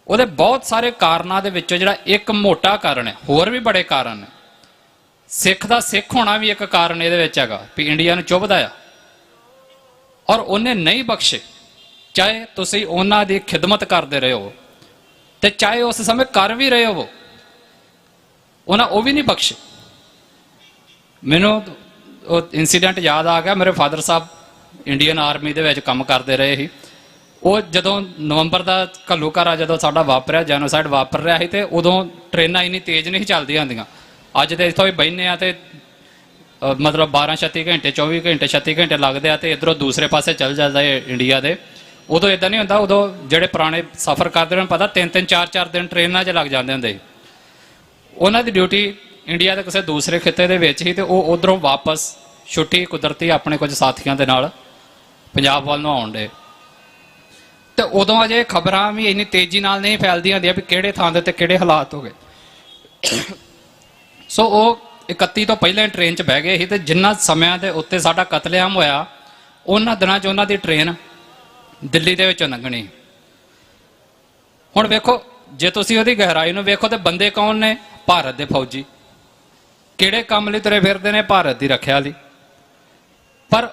ਉਹਦੇ ਬਹੁਤ ਸਾਰੇ ਕਾਰਨਾਂ ਦੇ ਵਿੱਚੋਂ ਜਿਹੜਾ ਇੱਕ ਮੋਟਾ ਕਾਰਨ ਹੈ, ਹੋਰ ਵੀ ਬੜੇ ਕਾਰਨ ਨੇ। ਸਿੱਖ ਦਾ ਸਿੱਖ ਹੋਣਾ ਵੀ ਇੱਕ ਕਾਰਨ ਇਹਦੇ ਵਿੱਚ ਹੈਗਾ ਵੀ ਇੰਡੀਆ ਨੂੰ ਚੁੱਭਦਾ ਆ ਔਰ ਉਹਨੇ ਨਹੀਂ ਬਖਸ਼ੇ, ਚਾਹੇ ਤੁਸੀਂ ਉਹਨਾਂ ਦੀ ਖਿਦਮਤ ਕਰਦੇ ਰਹੇ ਹੋ ਤੇ ਚਾਹੇ ਉਸ ਸਮੇਂ ਕਰ ਵੀ ਰਹੇ ਹੋ, ਉਹਨਾਂ ਉਹ ਵੀ ਨਹੀਂ ਬਖਸ਼ੇ। ਮੈਨੂੰ ਉਹ ਇਨਸੀਡੈਂਟ ਯਾਦ ਆ ਗਿਆ, ਮੇਰੇ ਫਾਦਰ ਸਾਹਿਬ ਇੰਡੀਅਨ ਆਰਮੀ ਦੇ ਵਿੱਚ ਕੰਮ ਕਰਦੇ ਰਹੇ ਸੀ। ਉਹ ਜਦੋਂ ਨਵੰਬਰ ਦਾ ਘੱਲੂਘਾਰਾ ਜਦੋਂ ਸਾਡਾ ਵਾਪਰਿਆ, ਜੈਨੋਸਾਈਡ ਵਾਪਰ ਰਿਹਾ ਸੀ, ਤੇ ਉਦੋਂ ਟ੍ਰੇਨਾਂ ਇੰਨੀ ਤੇਜ਼ ਨਹੀਂ ਚੱਲਦੀਆਂ ਹੁੰਦੀਆਂ। ਅੱਜ ਤੇ ਇੱਥੋਂ ਵੀ ਬਹਿਨੇ ਆ ਤੇ ਮਤਲਬ 12-36 ਘੰਟੇ 24 ਘੰਟੇ 36 ਘੰਟੇ ਲੱਗਦੇ ਆ ਤੇ ਇੱਧਰੋਂ ਦੂਸਰੇ ਪਾਸੇ ਚੱਲ ਜਾਂਦਾ ਹੈ ਇੰਡੀਆ ਦੇ। ਉਦੋਂ ਇਦਾਂ ਨਹੀਂ ਹੁੰਦਾ, ਉਦੋਂ ਜਿਹੜੇ ਪੁਰਾਣੇ ਸਫ਼ਰ ਕਰਦੇ ਉਹਨਾਂ ਨੂੰ ਪਤਾ 3-3 4-4 ਦਿਨ ਟ੍ਰੇਨਾਂ 'ਚ ਲੱਗ ਜਾਂਦੇ ਹੁੰਦੇ ਸੀ। ਉਹਨਾਂ ਦੀ ਡਿਊਟੀ ਇੰਡੀਆ ਦੇ ਕਿਸੇ ਦੂਸਰੇ ਖਿੱਤੇ ਦੇ ਵਿੱਚ ਹੀ ਤੇ ਉਹ ਉਧਰੋਂ ਵਾਪਸ ਛੁੱਟੀ ਕੁਦਰਤੀ ਆਪਣੇ ਕੁਝ ਸਾਥੀਆਂ ਦੇ ਨਾਲ ਪੰਜਾਬ ਵੱਲ ਨੂੰ ਆਉਣ ਦੇ। ਤੇ ਉਦੋਂ ਅਜੇ ਖਬਰਾਂ ਵੀ ਇੰਨੀ ਤੇਜ਼ੀ ਨਾਲ ਨਹੀਂ ਫੈਲਦੀਆਂ ਹੁੰਦੀਆਂ ਵੀ ਕਿਹੜੇ ਥਾਂ ਦੇ ਤੇ ਕਿਹੜੇ ਹਾਲਾਤ ਹੋ ਗਏ। ਸੋ ਉਹ 31 ਤੋਂ ਪਹਿਲਾਂ ਟ੍ਰੇਨ 'ਚ ਬਹਿ ਗਏ ਸੀ, ਤੇ ਜਿੰਨਾ ਸਮਿਆਂ ਦੇ ਉੱਤੇ ਸਾਡਾ ਕਤਲੇਆਮ ਹੋਇਆ ਉਹਨਾਂ ਦਿਨਾਂ 'ਚ ਉਹਨਾਂ ਦੀ ਟ੍ਰੇਨ ਦਿੱਲੀ ਦੇ ਵਿੱਚੋਂ ਲੰਘਣੀ। ਹੁਣ ਵੇਖੋ, ਜੇ ਤੁਸੀਂ ਉਹਦੀ ਗਹਿਰਾਈ ਨੂੰ ਵੇਖੋ ਤੇ ਬੰਦੇ ਕੌਣ ਨੇ? ਭਾਰਤ ਦੇ ਫੌਜੀ। ਕਿਹੜੇ ਕੰਮ ਲਈ ਤੁਰੇ ਫਿਰਦੇ ਨੇ? ਭਾਰਤ ਦੀ ਰੱਖਿਆ ਲਈ। ਪਰ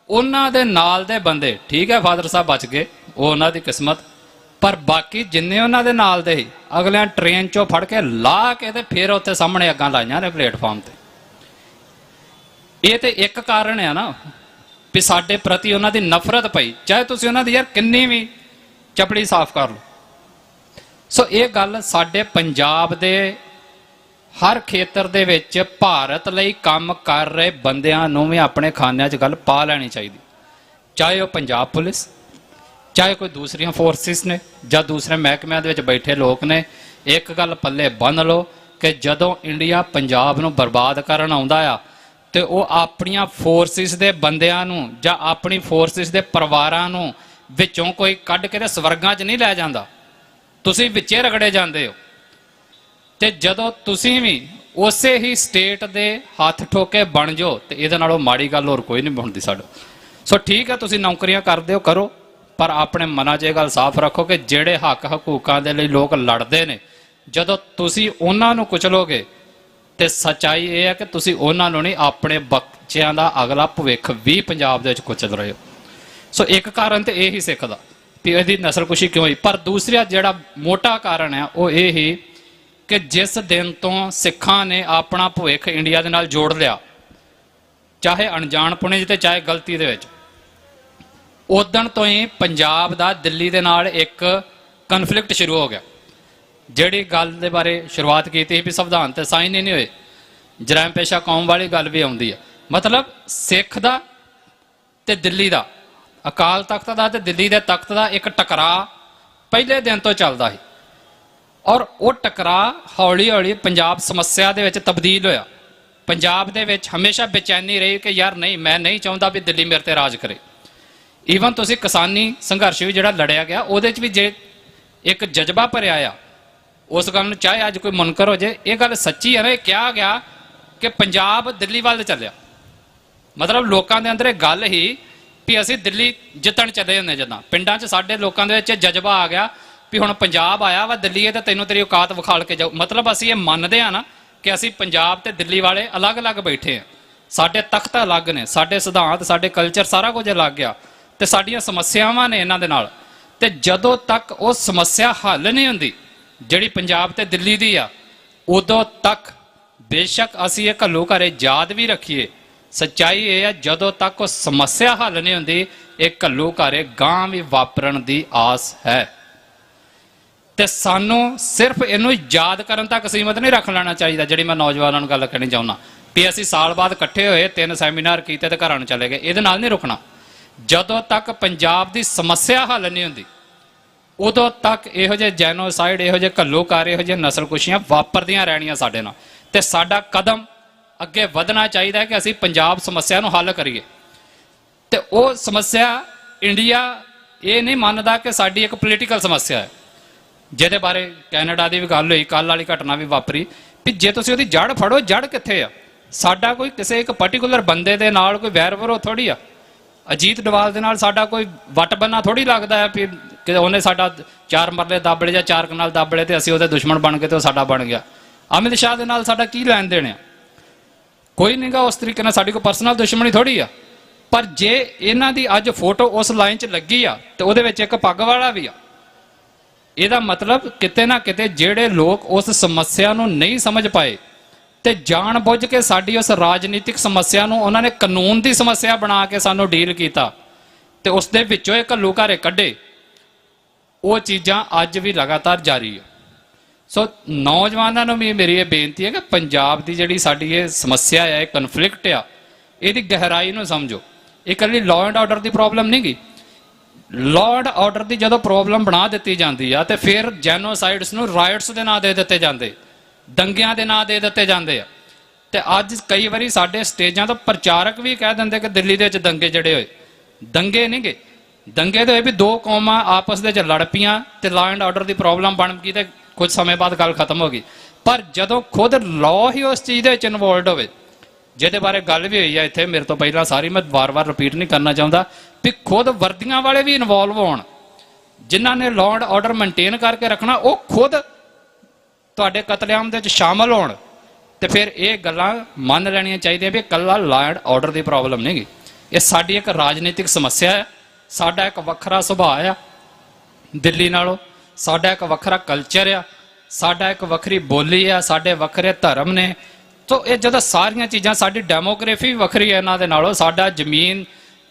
ਉਹਨਾਂ ਦੇ ਨਾਲ ਦੇ ਬੰਦੇ, ਠੀਕ ਹੈ ਫਾਦਰ ਸਾਹਿਬ ਬਚ ਗਏ, ਉਹ ਉਹਨਾਂ ਦੀ ਕਿਸਮਤ, ਪਰ ਬਾਕੀ ਜਿੰਨੇ ਉਹਨਾਂ ਦੇ ਨਾਲ ਦੇ ਸੀ ਅਗਲਿਆਂ ਟ੍ਰੇਨ 'ਚੋਂ ਫੜ ਕੇ ਲਾ ਕੇ ਤੇ ਫਿਰ ਉੱਥੇ ਸਾਹਮਣੇ ਅੱਗਾਂ ਲਾਈਆਂ ਨੇ ਪਲੇਟਫਾਰਮ ਤੇ। ਇਹ ਤੇ ਇੱਕ ਕਾਰਨ ਆ ਨਾ ਵੀ ਸਾਡੇ ਪ੍ਰਤੀ ਉਹਨਾਂ ਦੀ ਨਫ਼ਰਤ ਪਈ, ਚਾਹੇ ਤੁਸੀਂ ਉਹਨਾਂ ਦੀ ਯਾਰ ਕਿੰਨੀ ਵੀ ਚਪੜੀ ਸਾਫ਼ ਕਰ ਲਓ। ਸੋ ਇਹ ਗੱਲ ਸਾਡੇ ਪੰਜਾਬ ਦੇ ਹਰ ਖੇਤਰ ਦੇ ਵਿੱਚ ਭਾਰਤ ਲਈ ਕੰਮ ਕਰ ਰਹੇ ਬੰਦਿਆਂ ਨੂੰ ਵੀ ਆਪਣੇ ਖਾਨਿਆਂ 'ਚ ਗੱਲ ਪਾ ਲੈਣੀ ਚਾਹੀਦੀ, ਚਾਹੇ ਉਹ ਪੰਜਾਬ ਪੁਲਿਸ, ਚਾਹੇ ਕੋਈ ਦੂਸਰੀਆਂ ਫੋਰਸਿਸ ਨੇ ਜਾਂ ਦੂਸਰੇ ਮਹਿਕਮਿਆਂ ਦੇ ਵਿੱਚ ਬੈਠੇ ਲੋਕ ਨੇ। ਇੱਕ ਗੱਲ ਪੱਲੇ ਬੰਨ੍ਹ ਲਓ ਕਿ ਜਦੋਂ ਇੰਡੀਆ ਪੰਜਾਬ ਨੂੰ ਬਰਬਾਦ ਕਰਨ ਆਉਂਦਾ ਆ ਤੇ ਉਹ ਆਪਣੀਆਂ ਫੋਰਸਿਸ ਦੇ ਬੰਦਿਆਂ ਨੂੰ ਜਾਂ ਆਪਣੀ ਫੋਰਸਿਸ ਦੇ ਪਰਿਵਾਰਾਂ ਨੂੰ ਵਿੱਚੋਂ ਕੋਈ ਕੱਢ ਕੇ ਤੇ ਸਵਰਗਾਂ 'ਚ ਨਹੀਂ ਲੈ ਜਾਂਦਾ, ਤੁਸੀਂ ਵਿੱਚੇ ਰਗੜੇ ਜਾਂਦੇ ਹੋ। ਤੇ ਜਦੋਂ ਤੁਸੀਂ ਵੀ ਉਸੇ ਹੀ ਸਟੇਟ ਦੇ ਹੱਥ ਠੋਕੇ ਬਣ ਜਾਓ ਤੇ ਇਹਦੇ ਨਾਲੋਂ ਮਾੜੀ ਗੱਲ ਹੋਰ ਕੋਈ ਨਹੀਂ ਬਣਦੀ ਸਾਡੇ। ਸੋ ਠੀਕ ਹੈ, ਤੁਸੀਂ ਨੌਕਰੀਆਂ ਕਰਦੇ ਹੋ, ਕਰੋ, ਪਰ ਆਪਣੇ ਮਨਾਂ 'ਚ ਇਹ ਗੱਲ ਸਾਫ਼ ਰੱਖੋ ਕਿ ਜਿਹੜੇ ਹੱਕ ਹਕੂਕਾਂ ਦੇ ਲਈ ਲੋਕ ਲੜਦੇ ਨੇ, ਜਦੋਂ ਤੁਸੀਂ ਉਹਨਾਂ ਨੂੰ ਕੁਚਲੋਗੇ ਤੇ ਸੱਚਾਈ ਇਹ ਹੈ ਕਿ ਤੁਸੀਂ ਉਹਨਾਂ ਨੂੰ ਨਹੀਂ, ਆਪਣੇ ਬੱਚਿਆਂ ਦਾ ਅਗਲਾ ਭਵਿੱਖ ਵੀ ਪੰਜਾਬ ਦੇ ਵਿੱਚ ਕੁਚਲ ਰਹੇ ਹੋ। ਸੋ ਇੱਕ ਕਾਰਨ ਤੇ ਇਹ ਹੀ ਸਿੱਖ ਦਾ ਵੀ ਇਹਦੀ ਨਸਲਕੁਸ਼ੀ ਕਿਉਂ ਹੋਈ। ਪਰ ਦੂਸਰਾ ਜਿਹੜਾ ਮੋਟਾ ਕਾਰਨ ਹੈ ਉਹ ਇਹ ਹੀ ਕਿ ਜਿਸ ਦਿਨ ਤੋਂ ਸਿੱਖਾਂ ਨੇ ਆਪਣਾ ਭਵਿੱਖ ਇੰਡੀਆ ਦੇ ਨਾਲ ਜੋੜ ਲਿਆ, ਚਾਹੇ ਅਣਜਾਣਪੁਣੇ ਤੇ ਚਾਹੇ ਗਲਤੀ ਦੇ ਵਿੱਚ, ਉਦਣ ਤੋਂ ਹੀ ਪੰਜਾਬ ਦਾ ਦਿੱਲੀ ਦੇ ਨਾਲ ਇੱਕ ਕਨਫਲਿਕਟ ਸ਼ੁਰੂ ਹੋ ਗਿਆ। ਜਿਹੜੀ ਗੱਲ ਦੇ ਬਾਰੇ ਸ਼ੁਰੂਆਤ ਕੀਤੀ ਸੀ ਵੀ ਸੰਵਿਧਾਨ ਤੇ ਸਾਈਨ ਹੀ ਨਹੀਂ ਹੋਏ, ਜਰਾਇਮ ਪੇਸ਼ਾ ਕੌਮ ਵਾਲੀ ਗੱਲ ਵੀ ਆਉਂਦੀ ਹੈ। ਮਤਲਬ ਸਿੱਖ ਦਾ ਤੇ ਦਿੱਲੀ ਦਾ, ਅਕਾਲ ਤਖਤ ਦਾ ਤੇ ਦਿੱਲੀ ਦੇ ਤਖਤ ਦਾ ਇੱਕ ਟਕਰਾਅ ਪਹਿਲੇ ਦਿਨ ਤੋਂ ਚੱਲਦਾ ਸੀ, ਔਰ ਉਹ ਟਕਰਾਅ ਹੌਲੀ ਹੌਲੀ ਪੰਜਾਬ ਸਮੱਸਿਆ ਦੇ ਵਿੱਚ ਤਬਦੀਲ ਹੋਇਆ। ਪੰਜਾਬ ਦੇ ਵਿੱਚ ਹਮੇਸ਼ਾ ਬੇਚੈਨੀ ਰਹੀ ਕਿ ਯਾਰ ਨਹੀਂ, ਮੈਂ ਨਹੀਂ ਚਾਹੁੰਦਾ ਵੀ ਦਿੱਲੀ ਮੇਰੇ ਤੇ ਰਾਜ ਕਰੇ। ਈਵਨ ਤੁਸੀਂ ਕਿਸਾਨੀ ਸੰਘਰਸ਼ ਵੀ ਜਿਹੜਾ ਲੜਿਆ ਗਿਆ ਉਹਦੇ 'ਚ ਵੀ ਜੇ ਇੱਕ ਜਜ਼ਬਾ ਭਰਿਆ ਆ ਉਸ ਗੱਲ ਨੂੰ, ਚਾਹੇ ਅੱਜ ਕੋਈ ਮੁਨਕਰ ਹੋ ਜੇ, ਇਹ ਗੱਲ ਸੱਚੀ ਹੈ ਨਾ। ਇਹ ਕਿਹਾ ਗਿਆ ਕਿ ਪੰਜਾਬ ਦਿੱਲੀ ਵੱਲ ਚੱਲਿਆ, ਮਤਲਬ ਲੋਕਾਂ ਦੇ ਅੰਦਰ ਇਹ ਗੱਲ ਹੀ ਵੀ ਅਸੀਂ ਦਿੱਲੀ ਜਿੱਤਣ ਚੱਲੇ ਹੁੰਦੇ। ਜਦੋਂ ਪਿੰਡਾਂ 'ਚ ਸਾਡੇ ਲੋਕਾਂ ਦੇ ਵਿੱਚ ਜਜ਼ਬਾ ਆ ਗਿਆ ਵੀ ਹੁਣ ਪੰਜਾਬ ਆਇਆ ਵਾ ਦਿੱਲੀ, ਇਹ ਤਾਂ ਤੈਨੂੰ ਤੇਰੀ ਔਕਾਤ ਵਿਖਾਲ ਕੇ ਜਾਊ। ਮਤਲਬ ਅਸੀਂ ਇਹ ਮੰਨਦੇ ਹਾਂ ਨਾ ਕਿ ਅਸੀਂ ਪੰਜਾਬ ਤੇ ਦਿੱਲੀ ਵਾਲੇ ਅਲੱਗ-ਅਲੱਗ ਬੈਠੇ ਹਾਂ, ਸਾਡੇ ਤਖਤ ਅਲੱਗ ਨੇ, ਸਾਡੇ ਸਿਧਾਂਤ, ਸਾਡੇ ਕਲਚਰ, ਸਾਰਾ ਕੁਝ ਅਲੱਗ ਆ ਤੇ ਸਾਡੀਆਂ ਸਮੱਸਿਆਵਾਂ ਨੇ ਇਹਨਾਂ ਦੇ ਨਾਲ। ਤੇ ਜਦੋਂ ਤੱਕ ਉਹ ਸਮੱਸਿਆ ਹੱਲ ਨਹੀਂ ਹੁੰਦੀ ਜਿਹੜੀ ਪੰਜਾਬ ਤੇ ਦਿੱਲੀ ਦੀ ਆ, ਉਦੋਂ ਤੱਕ ਬੇਸ਼ੱਕ ਅਸੀਂ ਇਹ ਘੱਲੂ ਘਾਰੇ ਯਾਦ ਵੀ ਰੱਖੀਏ, ਸੱਚਾਈ ਇਹ ਹੈ ਜਦੋਂ ਤੱਕ ਉਹ ਸਮੱਸਿਆ ਹੱਲ ਨਹੀਂ ਹੁੰਦੀ, ਇਹ ਘੱਲੂ ਘਾਰੇ ਗਾਂ ਵੀ ਵਾਪਰਨ ਦੀ ਆਸ ਹੈ। ਤੇ ਸਾਨੂੰ ਸਿਰਫ ਇਹਨੂੰ ਯਾਦ ਕਰਨ ਤੱਕ ਸੀਮਤ ਨਹੀਂ ਰੱਖ ਲੈਣਾ ਚਾਹੀਦਾ। ਜਿਹੜੀ ਮੈਂ ਨੌਜਵਾਨਾਂ ਨੂੰ ਗੱਲ ਕਹਿਣੀ ਚਾਹੁੰਦਾ ਵੀ ਅਸੀਂ ਸਾਲ ਬਾਅਦ ਇਕੱਠੇ ਹੋਏ, 3 ਸੈਮੀਨਾਰ ਕੀਤੇ ਤੇ ਘਰਾਂ ਨੂੰ ਚਲੇ ਗਏ, ਇਹਦੇ ਨਾਲ ਨਹੀਂ ਰੁਕਣਾ। ਜਦੋਂ ਤੱਕ ਪੰਜਾਬ ਦੀ ਸਮੱਸਿਆ ਹੱਲ ਨਹੀਂ ਹੁੰਦੀ, ਉਦੋਂ ਤੱਕ ਇਹੋ ਜਿਹੇ ਜੈਨੋਸਾਈਡ, ਇਹੋ ਜਿਹੇ ਘੱਲੂਘਾਰੇ, ਇਹੋ ਜਿਹੇ ਨਸਲਕੁਸ਼ੀਆਂ ਵਾਪਰਦੀਆਂ ਰਹਿਣੀਆਂ ਸਾਡੇ ਨਾਲ। ਤੇ ਸਾਡਾ ਕਦਮ ਅੱਗੇ ਵਧਣਾ ਚਾਹੀਦਾ ਹੈ ਕਿ ਅਸੀਂ ਪੰਜਾਬ ਸਮੱਸਿਆ ਨੂੰ ਹੱਲ ਕਰੀਏ। ਤੇ ਉਹ ਸਮੱਸਿਆ ਇੰਡੀਆ ਇਹ ਨਹੀਂ ਮੰਨਦਾ ਕਿ ਸਾਡੀ ਇੱਕ ਪੋਲੀਟੀਕਲ ਸਮੱਸਿਆ ਹੈ, ਜਿਹਦੇ ਬਾਰੇ ਕੈਨੇਡਾ ਦੀ ਵੀ ਗੱਲ ਹੋਈ, ਕੱਲ੍ਹ ਵਾਲੀ ਘਟਨਾ ਵੀ ਵਾਪਰੀ ਵੀ ਜੇ ਤੁਸੀਂ ਉਹਦੀ ਜੜ ਫੜੋ, ਜੜ ਕਿੱਥੇ ਆ? ਸਾਡਾ ਕੋਈ ਕਿਸੇ ਇੱਕ ਪਰਟੀਕੂਲਰ ਬੰਦੇ ਦੇ ਨਾਲ ਕੋਈ ਵੈਰ ਵਿਰੋਧ ਥੋੜੀ ਆ। ਅਜੀਤ ਡੋਵਾਲ ਦੇ ਨਾਲ ਸਾਡਾ ਕੋਈ ਵੱਟ ਬੰਨਾ ਥੋੜੀ ਲੱਗਦਾ ਹੈ ਵੀ ਕਿ ਉਹਨੇ ਸਾਡਾ 4 ਮਰਲੇ ਦੱਬ ਲਏ ਜਾਂ 4 ਕਨਾਲ ਦੱਬ ਲਏ ਤੇ ਅਸੀਂ ਉਹਦੇ ਦੁਸ਼ਮਣ ਬਣ ਗਏ ਤੇ ਉਹ ਸਾਡਾ ਬਣ ਗਿਆ। ਅਮਿਤ ਸ਼ਾਹ ਦੇ ਨਾਲ ਸਾਡਾ ਕੀ ਲੈਣ ਦੇਣ ਆ? ਕੋਈ ਨਹੀਂਗਾ। ਉਸ ਤਰੀਕੇ ਨਾਲ ਸਾਡੀ ਕੋਈ ਪਰਸਨਲ ਦੁਸ਼ਮਣੀ ਥੋੜੀ ਆ। ਪਰ ਜੇ ਇਹਨਾਂ ਦੀ ਅੱਜ ਫੋਟੋ ਉਸ ਲਾਈਨ 'ਚ ਲੱਗੀ ਆ ਤੇ ਉਹਦੇ ਵਿੱਚ ਇੱਕ ਪੱਗ ਵਾਲਾ ਵੀ ਆ, ਇਹਦਾ ਮਤਲਬ ਕਿਤੇ ਨਾ ਕਿਤੇ ਜਿਹੜੇ ਲੋਕ ਉਸ ਸਮੱਸਿਆ ਨੂੰ ਨਹੀਂ ਸਮਝ ਪਾਏ ਤੇ ਜਾਣ ਬੁੱਝ ਕੇ ਸਾਡੀ ਉਸ ਰਾਜਨੀਤਿਕ ਸਮੱਸਿਆ ਨੂੰ ਉਹਨਾਂ ਨੇ ਕਾਨੂੰਨ ਦੀ ਸਮੱਸਿਆ ਬਣਾ ਕੇ ਸਾਨੂੰ ਡੀਲ ਕੀਤਾ ਤੇ ਉਸ ਦੇ ਵਿੱਚੋਂ ਇਹ ਘੱਲੂਘਾਰੇ ਕੱਢੇ, ਉਹ ਚੀਜ਼ਾਂ ਅੱਜ ਵੀ ਲਗਾਤਾਰ ਜਾਰੀ ਹੈ। ਸੋ ਨੌਜਵਾਨਾਂ ਨੂੰ ਵੀ ਮੇਰੀ ਇਹ ਬੇਨਤੀ ਹੈ ਕਿ ਪੰਜਾਬ ਦੀ ਜਿਹੜੀ ਸਾਡੀ ਇਹ ਸਮੱਸਿਆ ਹੈ, ਇਹ ਕਨਫਲਿਕਟ ਆ, ਇਹਦੀ ਗਹਿਰਾਈ ਨੂੰ ਸਮਝੋ। ਇਹ ਇਕੱਲੀ law and order the problem ਨਹੀਂ ਗੀ। ਲਾਅ ਐਂਡ ਆਰਡਰ ਦੀ ਜਦੋਂ ਪ੍ਰੋਬਲਮ ਬਣਾ ਦਿੱਤੀ ਜਾਂਦੀ ਆ ਤੇ ਫਿਰ ਜੈਨੋਸਾਈਡਸ ਨੂੰ ਰਾਇਟਸ ਦੇ ਨਾਂ ਦੇ ਦਿੱਤੇ ਜਾਂਦੇ, ਦੰਗਿਆਂ ਦੇ ਨਾਂ ਦੇ ਦਿੱਤੇ ਜਾਂਦੇ ਆ। ਤੇ ਅੱਜ ਕਈ ਵਾਰੀ ਸਾਡੇ ਸਟੇਜਾਂ ਤੋਂ ਪ੍ਰਚਾਰਕ ਵੀ ਕਹਿ ਦਿੰਦੇ ਕਿ ਦਿੱਲੀ ਦੇ ਵਿੱਚ ਦੰਗੇ ਜਿਹੜੇ ਹੋਏ, ਦੰਗੇ ਨਹੀਂਗੇ। ਦੰਗੇ ਦੇ ਹੋਏ ਵੀ ਦੋ ਕੌਮਾਂ ਆਪਸ ਦੇ ਵਿੱਚ ਲੜ ਪਈਆਂ ਤੇ law and order the problem ਬਣ ਗਈ ਤੇ ਕੁਝ ਸਮੇਂ ਬਾਅਦ ਗੱਲ ਖਤਮ ਹੋ ਗਈ। ਪਰ ਜਦੋਂ ਖੁਦ ਲਾਅ ਹੀ ਉਸ ਚੀਜ਼ ਦੇ ਵਿੱਚ ਇਨਵੋਲਵਡ ਹੋਵੇ, ਜਿਹਦੇ ਬਾਰੇ ਗੱਲ ਵੀ ਹੋਈ ਹੈ ਇੱਥੇ ਮੇਰੇ ਤੋਂ ਪਹਿਲਾਂ ਸਾਰੀ, ਮੈਂ ਵਾਰ-ਵਾਰ ਰਿਪੀਟ ਨਹੀਂ ਕਰਨਾ ਚਾਹੁੰਦਾ, ਵੀ ਖੁਦ ਵਰਦੀਆਂ ਵਾਲੇ ਵੀ ਇਨਵੋਲਵ ਹੋਣ, ਜਿਨ੍ਹਾਂ ਨੇ ਲਾਅ ਐਂਡ ਆਰਡਰ ਮੇਨਟੇਨ ਕਰਕੇ ਰੱਖਣਾ, ਉਹ ਖੁਦ ਤੁਹਾਡੇ ਕਤਲੇਆਮ ਦੇ ਵਿੱਚ ਸ਼ਾਮਲ ਹੋਣ, ਤੇ ਫਿਰ ਇਹ ਗੱਲਾਂ ਮੰਨ ਲੈਣੀਆਂ ਚਾਹੀਦੀਆਂ ਵੀ ਇਕੱਲਾ law and order the problem ਨਹੀਂ ਗੀ, ਇਹ ਸਾਡੀ ਇੱਕ ਰਾਜਨੀਤਿਕ ਸਮੱਸਿਆ ਹੈ। ਸਾਡਾ ਇੱਕ ਵੱਖਰਾ ਸੁਭਾਅ ਆ ਦਿੱਲੀ ਨਾਲੋਂ, ਸਾਡਾ ਇੱਕ ਵੱਖਰਾ ਕਲਚਰ ਆ, ਸਾਡਾ ਇੱਕ ਵੱਖਰੀ ਬੋਲੀ ਆ, ਸਾਡੇ ਵੱਖਰੇ ਧਰਮ ਨੇ। ਤੋ ਇਹ ਜਦੋਂ ਸਾਰੀਆਂ ਚੀਜ਼ਾਂ, ਸਾਡੀ ਡੈਮੋਗ੍ਰਾਫੀ ਵੀ ਵੱਖਰੀ ਹੈ ਇਹਨਾਂ ਦੇ ਨਾਲੋਂ, ਸਾਡਾ ਜ਼ਮੀਨ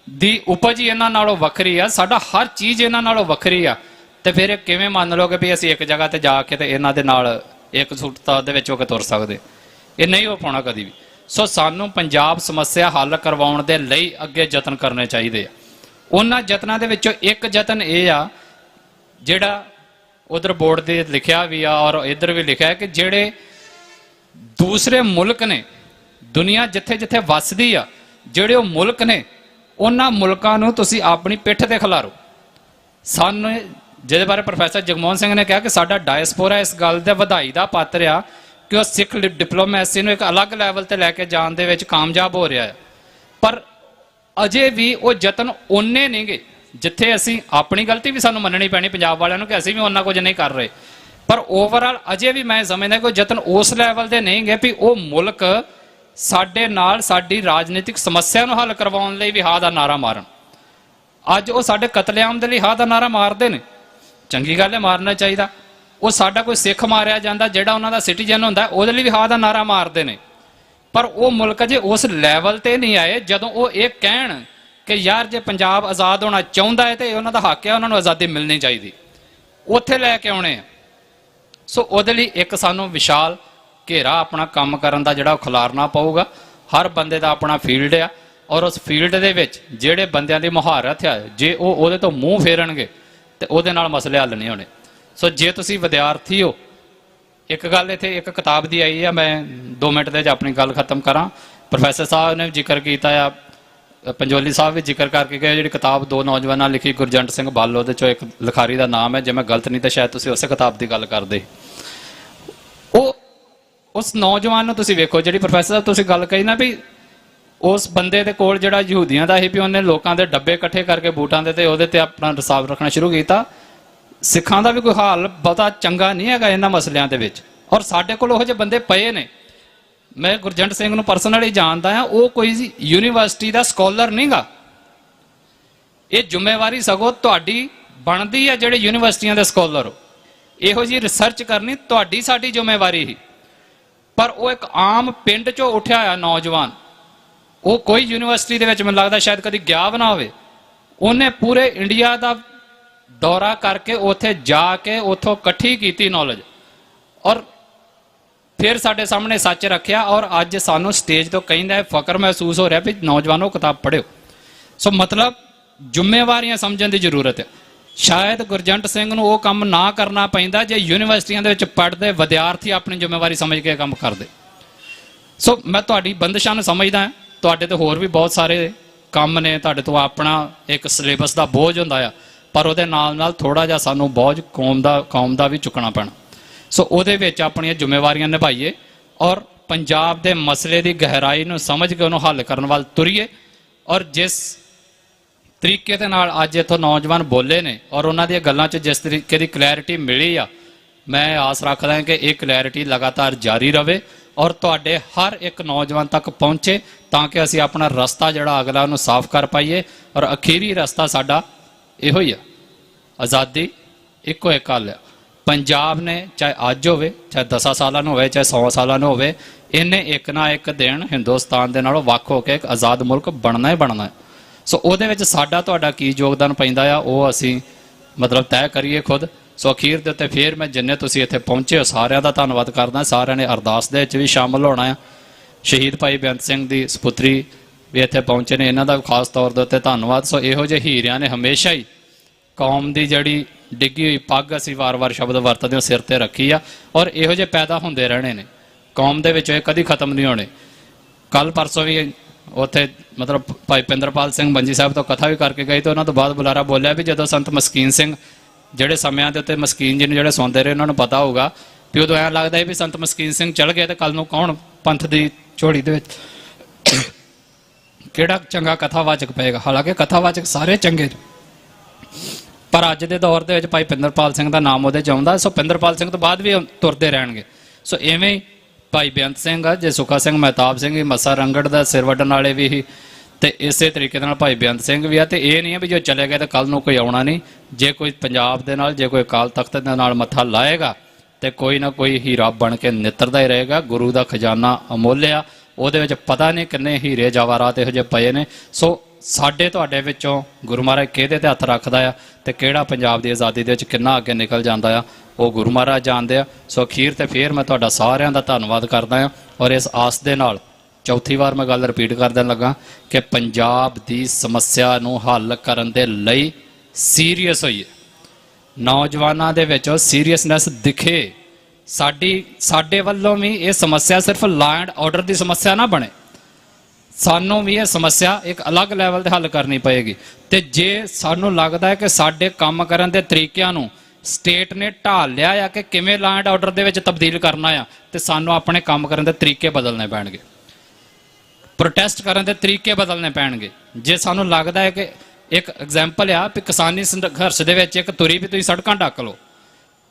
ਦੀ ਉਪਜ ਹੀ ਇਹਨਾਂ ਨਾਲੋਂ ਵੱਖਰੀ ਆ, ਸਾਡਾ ਹਰ ਚੀਜ਼ ਇਹਨਾਂ ਨਾਲੋਂ ਵੱਖਰੀ ਆ, ਤੇ ਫਿਰ ਇਹ ਕਿਵੇਂ ਮੰਨ ਲਓਗੇ ਵੀ ਅਸੀਂ ਇੱਕ ਜਗ੍ਹਾ ਤੇ ਜਾ ਕੇ ਤੇ ਇਹਨਾਂ ਦੇ ਨਾਲ ਇੱਕ ਸੁਰਤਾ ਦੇ ਵਿੱਚ ਹੋ ਕੇ ਤੁਰ ਸਕਦੇ? ਇਹ ਨਹੀਂ ਹੋ ਪਾਉਣਾ ਕਦੀ ਵੀ। ਸੋ ਸਾਨੂੰ ਪੰਜਾਬ ਸਮੱਸਿਆ ਹੱਲ ਕਰਵਾਉਣ ਦੇ ਲਈ ਅੱਗੇ ਯਤਨ ਕਰਨੇ ਚਾਹੀਦੇ ਆ। ਉਹਨਾਂ ਯਤਨਾਂ ਦੇ ਵਿੱਚੋਂ ਇੱਕ ਯਤਨ ਇਹ ਆ ਜਿਹੜਾ ਉਧਰ ਬੋਰਡ ਦੇ ਲਿਖਿਆ ਵੀ ਆ ਔਰ ਇੱਧਰ ਵੀ ਲਿਖਿਆ ਕਿ ਜਿਹੜੇ ਦੂਸਰੇ ਮੁਲਕ ਨੇ, ਦੁਨੀਆ ਜਿੱਥੇ ਜਿੱਥੇ ਵੱਸਦੀ ਆ, ਜਿਹੜੇ ਉਹ ਮੁਲਕ ਨੇ, ਉਹਨਾਂ ਮੁਲਕਾਂ ਨੂੰ ਤੁਸੀਂ ਆਪਣੀ ਪਿੱਠ ਤੇ ਖਿਲਾਰੋ। ਸਾਨੂੰ ਜਿਹਦੇ ਬਾਰੇ ਪ੍ਰੋਫੈਸਰ ਜਗਮੋਹਨ ਸਿੰਘ ਨੇ ਕਿਹਾ ਕਿ ਸਾਡਾ ਡਾਇਸਪੋਰਾ ਇਸ ਗੱਲ ਦੇ ਵਧਾਈ ਦਾ ਪਾਤਰ ਆ ਕਿ ਉਹ ਸਿੱਖ ਡਿਪਲੋਮੈਸੀ ਨੂੰ ਇੱਕ ਅਲੱਗ ਲੈਵਲ ਤੇ ਲੈ ਕੇ ਜਾਣ ਦੇ ਵਿੱਚ ਕਾਮਯਾਬ ਹੋ ਰਿਹਾ ਹੈ। ਪਰ ਅਜੇ ਵੀ ਉਹ ਯਤਨ ਓਨੇ ਨਹੀਂਗੇ ਜਿੱਥੇ ਅਸੀਂ, ਆਪਣੀ ਗਲਤੀ ਵੀ ਸਾਨੂੰ ਮੰਨਣੀ ਪੈਣੀ ਪੰਜਾਬ ਵਾਲਿਆਂ ਨੂੰ ਕਿ ਅਸੀਂ ਵੀ ਉਹਨਾਂ ਕੁਝ ਨਹੀਂ ਕਰ ਰਹੇ, ਪਰ ਓਵਰਆਲ ਅਜੇ ਵੀ ਮੈਂ ਸਮਝਦਾ ਕਿ ਯਤਨ ਉਸ ਲੈਵਲ ਦੇ ਨਹੀਂ ਗਏ ਵੀ ਉਹ ਮੁਲਕ ਸਾਡੇ ਨਾਲ ਸਾਡੀ ਰਾਜਨੀਤਿਕ ਸਮੱਸਿਆ ਨੂੰ ਹੱਲ ਕਰਵਾਉਣ ਲਈ ਵੀ ਹਾਂ ਦਾ ਨਾਰਾ ਮਾਰਨ। ਅੱਜ ਉਹ ਸਾਡੇ ਕਤਲੇਆਮ ਦੇ ਲਈ ਹਾਂ ਦਾ ਨਾਰਾ ਮਾਰਦੇ ਨੇ, ਚੰਗੀ ਗੱਲ ਹੈ, ਮਾਰਨਾ ਚਾਹੀਦਾ। ਉਹ ਸਾਡਾ ਕੋਈ ਸਿੱਖ ਮਾਰਿਆ ਜਾਂਦਾ ਜਿਹੜਾ ਉਹਨਾਂ ਦਾ ਸਿਟੀਜ਼ਨ ਹੁੰਦਾ, ਉਹਦੇ ਲਈ ਵੀ ਹਾਂ ਦਾ ਨਾਰਾ ਮਾਰਦੇ ਨੇ। ਪਰ ਉਹ ਮੁਲਕ ਜੇ ਉਸ ਲੈਵਲ ਤੇ ਨਹੀਂ ਆਏ ਜਦੋਂ ਉਹ ਇਹ ਕਹਿਣ ਕਿ ਯਾਰ ਜੇ ਪੰਜਾਬ ਆਜ਼ਾਦ ਹੋਣਾ ਚਾਹੁੰਦਾ ਹੈ ਤੇ ਉਹਨਾਂ ਦਾ ਹੱਕ ਹੈ, ਉਹਨਾਂ ਨੂੰ ਆਜ਼ਾਦੀ ਮਿਲਣੀ ਚਾਹੀਦੀ, ਉੱਥੇ ਲੈ ਕੇ ਆਉਣੇ ਆ। ਸੋ ਉਹਦੇ ਲਈ ਇੱਕ ਸਾਨੂੰ ਵਿਸ਼ਾਲ ਘੇਰਾ ਆਪਣਾ ਕੰਮ ਕਰਨ ਦਾ ਜਿਹੜਾ ਉਹ ਖਿਲਾਰਨਾ ਪਊਗਾ। ਹਰ ਬੰਦੇ ਦਾ ਆਪਣਾ ਫੀਲਡ ਆ, ਔਰ ਉਸ ਫੀਲਡ ਦੇ ਵਿੱਚ ਜਿਹੜੇ ਬੰਦਿਆਂ ਦੀ ਮੁਹਾਰਤ ਆ, ਜੇ ਉਹ ਉਹਦੇ ਤੋਂ ਮੂੰਹ ਫੇਰਨਗੇ ਤੇ ਉਹਦੇ ਨਾਲ ਮਸਲੇ ਹੱਲ ਨਹੀਂ ਹੋਣੇ। ਸੋ ਜੇ ਤੁਸੀਂ ਵਿਦਿਆਰਥੀ ਹੋ, ਇੱਕ ਗੱਲ ਇੱਥੇ ਇੱਕ ਕਿਤਾਬ ਦੀ ਆਈ ਆ, ਮੈਂ 2 ਮਿੰਟ ਦੇ ਵਿੱਚ ਆਪਣੀ ਗੱਲ ਖਤਮ ਕਰਾਂ। ਪ੍ਰੋਫੈਸਰ ਸਾਹਿਬ ਨੇ ਜ਼ਿਕਰ ਕੀਤਾ ਆ, ਪੰਜੋਲੀ ਸਾਹਿਬ ਵੀ ਜ਼ਿਕਰ ਕਰਕੇ ਗਏ, ਜਿਹੜੀ ਕਿਤਾਬ 2 ਨੌਜਵਾਨਾਂ ਲਿਖੀ, ਗੁਰਜੰਟ ਸਿੰਘ ਬਾਲੋ ਦੇ ਚੋਂ ਇੱਕ ਲਿਖਾਰੀ ਦਾ ਨਾਮ ਹੈ, ਜੇ ਮੈਂ ਗਲਤ ਨਹੀਂ ਤਾਂ ਸ਼ਾਇਦ ਤੁਸੀਂ ਉਸੇ ਕਿਤਾਬ ਦੀ ਗੱਲ ਕਰਦੇ। ਉਹ ਉਸ ਨੌਜਵਾਨ ਨੂੰ ਤੁਸੀਂ ਵੇਖੋ, ਜਿਹੜੀ ਪ੍ਰੋਫੈਸਰ ਸਾਹਿਬ ਤੁਸੀਂ ਗੱਲ ਕਹੀ ਨਾ ਵੀ ਉਸ ਬੰਦੇ ਦੇ ਕੋਲ ਜਿਹੜਾ ਯਹੂਦੀਆਂ ਦਾ ਸੀ ਵੀ ਉਹਨੇ ਲੋਕਾਂ ਦੇ ਡੱਬੇ ਇਕੱਠੇ ਕਰਕੇ ਬੂਟਾਂ ਦੇ ਤੇ ਉਹਦੇ ਤੇ ਆਪਣਾ ਹਿਸਾਬ ਰੱਖਣਾ ਸ਼ੁਰੂ ਕੀਤਾ। ਸਿੱਖਾਂ ਦਾ ਵੀ ਕੋਈ ਹਾਲ ਬਹੁਤਾ ਚੰਗਾ ਨਹੀਂ ਹੈਗਾ ਇਹਨਾਂ ਮਸਲਿਆਂ ਦੇ ਵਿੱਚ, ਔਰ ਸਾਡੇ ਕੋਲ ਉਹੋ ਜਿਹੇ ਬੰਦੇ ਪਏ ਨੇ। ਮੈਂ ਗੁਰਜੰਟ ਸਿੰਘ ਨੂੰ ਪਰਸਨਲੀ ਜਾਣਦਾ ਹਾਂ, ਉਹ ਕੋਈ ਯੂਨੀਵਰਸਿਟੀ ਦਾ ਸਕਾਲਰ ਨਹੀਂਗਾ। ਇਹ ਜ਼ਿੰਮੇਵਾਰੀ ਸਗੋਂ ਤੁਹਾਡੀ ਬਣਦੀ ਹੈ ਜਿਹੜੇ ਯੂਨੀਵਰਸਿਟੀਆਂ ਦੇ ਸਕਾਲਰ ਹੋ, ਇਹੋ ਜਿਹੀ ਰਿਸਰਚ ਕਰਨੀ ਤੁਹਾਡੀ ਸਾਡੀ ਜ਼ਿੰਮੇਵਾਰੀ ਹੀ। ਪਰ ਉਹ ਇੱਕ ਆਮ ਪਿੰਡ ਚੋਂ ਉੱਠਿਆ ਹੋਇਆ ਨੌਜਵਾਨ, ਉਹ ਕੋਈ ਯੂਨੀਵਰਸਿਟੀ ਦੇ ਵਿੱਚ ਮੈਨੂੰ ਲੱਗਦਾ ਸ਼ਾਇਦ ਕਦੀ ਗਿਆ ਵੀ ਨਾ ਹੋਵੇ, ਉਹਨੇ ਪੂਰੇ ਇੰਡੀਆ ਦਾ ਦੌਰਾ ਕਰਕੇ ਉੱਥੇ ਜਾ ਕੇ ਉੱਥੋਂ ਇਕੱਠੀ ਕੀਤੀ ਨੌਲੇਜ, ਔਰ ਫਿਰ ਸਾਡੇ ਸਾਹਮਣੇ ਸੱਚ ਰੱਖਿਆ। ਔਰ ਅੱਜ ਸਾਨੂੰ ਸਟੇਜ ਤੋਂ ਕਹਿੰਦਾ ਫਕਰ ਮਹਿਸੂਸ ਹੋ ਰਿਹਾ ਵੀ ਨੌਜਵਾਨੋ ਕਿਤਾਬ ਪੜ੍ਹਿਓ। ਸੋ ਮਤਲਬ ਜ਼ਿੰਮੇਵਾਰੀਆਂ ਸਮਝਣ ਦੀ ਜ਼ਰੂਰਤ ਹੈ। ਸ਼ਾਇਦ ਗੁਰਜੰਟ ਸਿੰਘ ਨੂੰ ਉਹ ਕੰਮ ਨਾ ਕਰਨਾ ਪੈਂਦਾ ਜੇ ਯੂਨੀਵਰਸਿਟੀਆਂ ਦੇ ਵਿੱਚ ਪੜ੍ਹਦੇ ਵਿਦਿਆਰਥੀ ਆਪਣੀ ਜ਼ਿੰਮੇਵਾਰੀ ਸਮਝ ਕੇ ਕੰਮ ਕਰਦੇ। ਸੋ ਮੈਂ ਤੁਹਾਡੀ ਬੰਦਿਸ਼ਾਂ ਨੂੰ ਸਮਝਦਾ ਹਾਂ, ਤੁਹਾਡੇ ਤੇ ਹੋਰ ਵੀ ਬਹੁਤ ਸਾਰੇ ਕੰਮ ਨੇ, ਤੁਹਾਡੇ ਤੋਂ ਆਪਣਾ ਇੱਕ ਸਿਲੇਬਸ ਦਾ ਬੋਝ ਹੁੰਦਾ ਆ, ਪਰ ਉਹਦੇ ਨਾਲ ਨਾਲ ਥੋੜਾ ਜਿਹਾ ਸਾਨੂੰ ਬੋਝ ਕੌਮ ਦਾ ਵੀ ਚੁੱਕਣਾ ਪੈਣਾ। ਸੋ ਉਹਦੇ ਵਿੱਚ ਆਪਣੀਆਂ ਜ਼ਿੰਮੇਵਾਰੀਆਂ ਨਿਭਾਈਏ ਔਰ ਪੰਜਾਬ ਦੇ ਮਸਲੇ ਦੀ ਗਹਿਰਾਈ ਨੂੰ ਸਮਝ ਕੇ ਉਹਨੂੰ ਹੱਲ ਕਰਨ ਵੱਲ ਤੁਰੀਏ। ਔਰ ਜਿਸ ਤਰੀਕੇ ਦੇ ਨਾਲ ਅੱਜ ਇੱਥੋਂ ਨੌਜਵਾਨ ਬੋਲੇ ਨੇ ਔਰ ਉਹਨਾਂ ਦੀਆਂ ਗੱਲਾਂ 'ਚ ਜਿਸ ਤਰੀਕੇ ਦੀ ਕਲੈਰਿਟੀ ਮਿਲੀ ਆ, ਮੈਂ ਆਸ ਰੱਖਦਾ ਕਿ ਇਹ ਕਲੈਰਿਟੀ ਲਗਾਤਾਰ ਜਾਰੀ ਰਵੇ ਔਰ ਤੁਹਾਡੇ ਹਰ ਇੱਕ ਨੌਜਵਾਨ ਤੱਕ ਪਹੁੰਚੇ, ਤਾਂ ਕਿ ਅਸੀਂ ਆਪਣਾ ਰਸਤਾ ਜਿਹੜਾ ਅਗਲਾ ਉਹਨੂੰ ਸਾਫ਼ ਕਰ ਪਾਈਏ। ਔਰ ਅਖੀਰੀ ਰਸਤਾ ਸਾਡਾ ਇਹੋ ਹੀ ਆ, ਆਜ਼ਾਦੀ ਇੱਕੋ ਇੱਕ ਹੱਲ ਆ। ਪੰਜਾਬ ਨੇ ਚਾਹੇ ਅੱਜ ਹੋਵੇ, ਚਾਹੇ 10 ਸਾਲਾਂ ਨੂੰ ਹੋਵੇ, ਚਾਹੇ 100 ਸਾਲਾਂ ਨੂੰ ਹੋਵੇ, ਇਹਨੇ ਇੱਕ ਨਾ ਇੱਕ ਦਿਨ ਹਿੰਦੁਸਤਾਨ ਦੇ ਨਾਲੋਂ ਵੱਖ ਹੋ ਕੇ ਇੱਕ ਆਜ਼ਾਦ ਮੁਲਕ ਬਣਨਾ ਹੀ ਬਣਨਾ ਹੈ। ਸੋ ਉਹਦੇ ਵਿੱਚ ਸਾਡਾ ਤੁਹਾਡਾ ਕੀ ਯੋਗਦਾਨ ਪੈਂਦਾ ਆ, ਉਹ ਅਸੀਂ ਮਤਲਬ ਤੈਅ ਕਰੀਏ ਖੁਦ। ਸੋ ਅਖੀਰ ਦੇ ਉੱਤੇ ਫਿਰ ਮੈਂ ਜਿੰਨੇ ਤੁਸੀਂ ਇੱਥੇ ਪਹੁੰਚੇ ਹੋ ਸਾਰਿਆਂ ਦਾ ਧੰਨਵਾਦ ਕਰਦਾ। ਸਾਰਿਆਂ ਨੇ ਅਰਦਾਸ ਦੇ ਵਿੱਚ ਵੀ ਸ਼ਾਮਲ ਹੋਣਾ ਆ। ਸ਼ਹੀਦ ਭਾਈ ਬੇਅੰਤ ਸਿੰਘ ਦੀ ਸਪੁੱਤਰੀ ਵੀ ਇੱਥੇ ਪਹੁੰਚੇ ਨੇ, ਇਹਨਾਂ ਦਾ ਖਾਸ ਤੌਰ ਦੇ ਉੱਤੇ ਧੰਨਵਾਦ। ਸੋ ਇਹੋ ਜਿਹੇ ਹੀਰਿਆਂ ਨੇ ਹਮੇਸ਼ਾ ਹੀ ਕੌਮ ਦੀ ਜਿਹੜੀ ਡਿੱਗੀ ਹੋਈ ਪੱਗ ਅਸੀਂ ਵਾਰ-ਵਾਰ ਸ਼ਬਦ ਵਰਤਦੇ ਹਾਂ ਸਿਰ ਤੇ ਰੱਖੀ ਆ, ਔਰ ਇਹੋ ਜਿਹੇ ਪੈਦਾ ਹੁੰਦੇ ਰਹਿਣੇ ਨੇ ਕੌਮ ਦੇ ਵਿੱਚ, ਇਹ ਕਦੀ ਖਤਮ ਨਹੀਂ ਹੋਣੇ। ਕੱਲ ਪਰਸੋਂ ਵੀ ਉੱਥੇ ਮਤਲਬ ਭਾਈ ਪਿੰਦਰਪਾਲ ਸਿੰਘ ਮੰਜੀ ਸਾਹਿਬ ਤੋਂ ਕਥਾ ਵੀ ਕਰਕੇ ਗਏ ਤੇ ਉਹਨਾਂ ਤੋਂ ਬਾਅਦ ਬੁਲਾਰਾ ਬੋਲਿਆ ਵੀ ਜਦੋਂ ਸੰਤ ਮਸਕੀਨ ਸਿੰਘ ਜਿਹੜੇ ਸਮਿਆਂ ਦੇ ਉੱਤੇ ਮਸਕੀਨ ਜੀ ਨੇ ਜਿਹੜੇ ਸੌਂਦੇ ਰਹੇ ਉਹਨਾਂ ਨੂੰ ਪਤਾ ਹੋਊਗਾ ਵੀ ਉਦੋਂ ਐਂ ਲੱਗਦਾ ਵੀ ਸੰਤ ਮਸਕੀਨ ਸਿੰਘ ਚਲ ਗਏ ਤੇ ਕੱਲ ਨੂੰ ਕੌਣ ਪੰਥ ਦੀ ਝੋਲੀ ਦੇ ਵਿੱਚ ਕਿਹੜਾ ਚੰਗਾ ਕਥਾਵਾਚਕ ਪਏਗਾ। ਹਾਲਾਂਕਿ ਕਥਾਵਾਚਕ ਸਾਰੇ ਚੰਗੇ ਨੇ, ਪਰ ਅੱਜ ਦੇ ਦੌਰ ਦੇ ਵਿੱਚ ਭਾਈ ਪਿੰਦਰਪਾਲ ਸਿੰਘ ਦਾ ਨਾਮ ਉਹਦੇ 'ਚ ਆਉਂਦਾ। ਸੋ ਪਿੰਦਰਪਾਲ ਸਿੰਘ ਤੋਂ ਬਾਅਦ ਵੀ ਤੁਰਦੇ ਰਹਿਣਗੇ। ਸੋ ਇਵੇਂ ਹੀ ਭਾਈ ਬੇਅੰਤ ਸਿੰਘ ਆ, ਜੇ ਸੁੱਖਾ ਸਿੰਘ ਮਹਿਤਾਬ ਸਿੰਘ ਵੀ ਮੱਸਾ ਰੰਗੜ ਦਾ ਸਿਰ ਵੱਢਣ ਵਾਲੇ ਵੀ ਸੀ, ਤੇ ਇਸੇ ਤਰੀਕੇ ਨਾਲ ਭਾਈ ਬੇਅੰਤ ਸਿੰਘ ਵੀ ਆ। ਤੇ ਇਹ ਨਹੀਂ ਹੈ ਵੀ ਜੋ ਚਲੇ ਗਏ ਤਾਂ ਕੱਲ ਨੂੰ ਕੋਈ ਆਉਣਾ ਨਹੀਂ। ਜੇ ਕੋਈ ਪੰਜਾਬ ਦੇ ਨਾਲ, ਜੇ ਕੋਈ ਅਕਾਲ ਤਖਤ ਦੇ ਨਾਲ ਮੱਥਾ ਲਾਏਗਾ ਤੇ ਕੋਈ ਨਾ ਕੋਈ ਹੀਰਾ ਬਣ ਕੇ ਨਿੱਤਰਦਾ ਹੀ ਰਹੇਗਾ। ਗੁਰੂ ਦਾ ਖਜ਼ਾਨਾ ਅਮੁੱਲ ਆ, ਉਹਦੇ ਵਿੱਚ ਪਤਾ ਨਹੀਂ ਕਿੰਨੇ ਹੀਰੇ ਜਵਾਹਰਾਤ ਇਹੋ ਜਿਹੇ ਪਏ ਨੇ। ਸੋ ਸਾਡੇ ਤੁਹਾਡੇ ਵਿੱਚੋਂ ਗੁਰੂ ਮਹਾਰਾਜ ਕਿਹਦੇ ਤੇ ਹੱਥ ਰੱਖਦਾ ਆ ਤੇ ਕਿਹੜਾ ਪੰਜਾਬ ਦੀ ਆਜ਼ਾਦੀ ਦੇ ਵਿੱਚ ਕਿੰਨਾ ਅੱਗੇ ਨਿਕਲ ਜਾਂਦਾ ਆ, ਉਹ ਗੁਰੂ ਮਹਾਰਾਜ ਜਾਣਦੇ ਆ। ਸੋ ਅਖੀਰ ਤੇ ਫੇਰ ਮੈਂ ਤੁਹਾਡਾ ਸਾਰਿਆਂ ਦਾ ਧੰਨਵਾਦ ਕਰਦਾ ਹਾਂ, ਔਰ ਇਸ ਆਸ ਦੇ ਨਾਲ ਚੌਥੀ ਵਾਰ ਮੈਂ ਗੱਲ ਰਿਪੀਟ ਕਰ ਦੇਣ ਲੱਗਾ ਕਿ ਪੰਜਾਬ ਦੀ ਸਮੱਸਿਆ ਨੂੰ ਹੱਲ ਕਰਨ ਦੇ ਲਈ ਸੀਰੀਅਸ ਹੋਈਏ। ਨੌਜਵਾਨਾਂ ਦੇ ਵਿੱਚ ਸੀਰੀਅਸਨੈਸ ਦਿਖੇ। ਸਾਡੇ ਵੱਲੋਂ ਵੀ ਇਹ ਸਮੱਸਿਆ ਸਿਰਫ ਲਾ ਐਂਡ ਆਰਡਰ ਦੀ ਸਮੱਸਿਆ ਨਾ ਬਣੇ, ਸਾਨੂੰ ਵੀ ਇਹ ਸਮੱਸਿਆ ਇੱਕ ਅਲੱਗ ਲੈਵਲ ਤੇ ਹੱਲ ਕਰਨੀ ਪਏਗੀ। ਤੇ ਜੇ ਸਾਨੂੰ ਲੱਗਦਾ ਹੈ ਕਿ ਸਾਡੇ ਕੰਮ ਕਰਨ ਦੇ ਤਰੀਕਿਆਂ ਨੂੰ ਸਟੇਟ ਨੇ ਢਾਲ ਲਿਆ ਆ ਕਿ ਕਿਵੇਂ ਲਾ ਐਂਡ ਆਰਡਰ ਦੇ ਵਿੱਚ ਤਬਦੀਲ ਕਰਨਾ ਆ, ਤੇ ਸਾਨੂੰ ਆਪਣੇ ਕੰਮ ਕਰਨ ਦੇ ਤਰੀਕੇ ਬਦਲਣੇ ਪੈਣਗੇ, ਪ੍ਰੋਟੈਸਟ ਕਰਨ ਦੇ ਤਰੀਕੇ ਬਦਲਣੇ ਪੈਣਗੇ। ਜੇ ਸਾਨੂੰ ਲੱਗਦਾ ਹੈ ਕਿ ਇੱਕ ਐਗਜ਼ਾਮਪਲ ਆ ਵੀ ਕਿਸਾਨੀ ਸੰਘਰਸ਼ ਦੇ ਵਿੱਚ ਇੱਕ ਤੁਰੀ ਵੀ ਤੁਸੀਂ ਸੜਕਾਂ ਢੱਕ ਲਓ,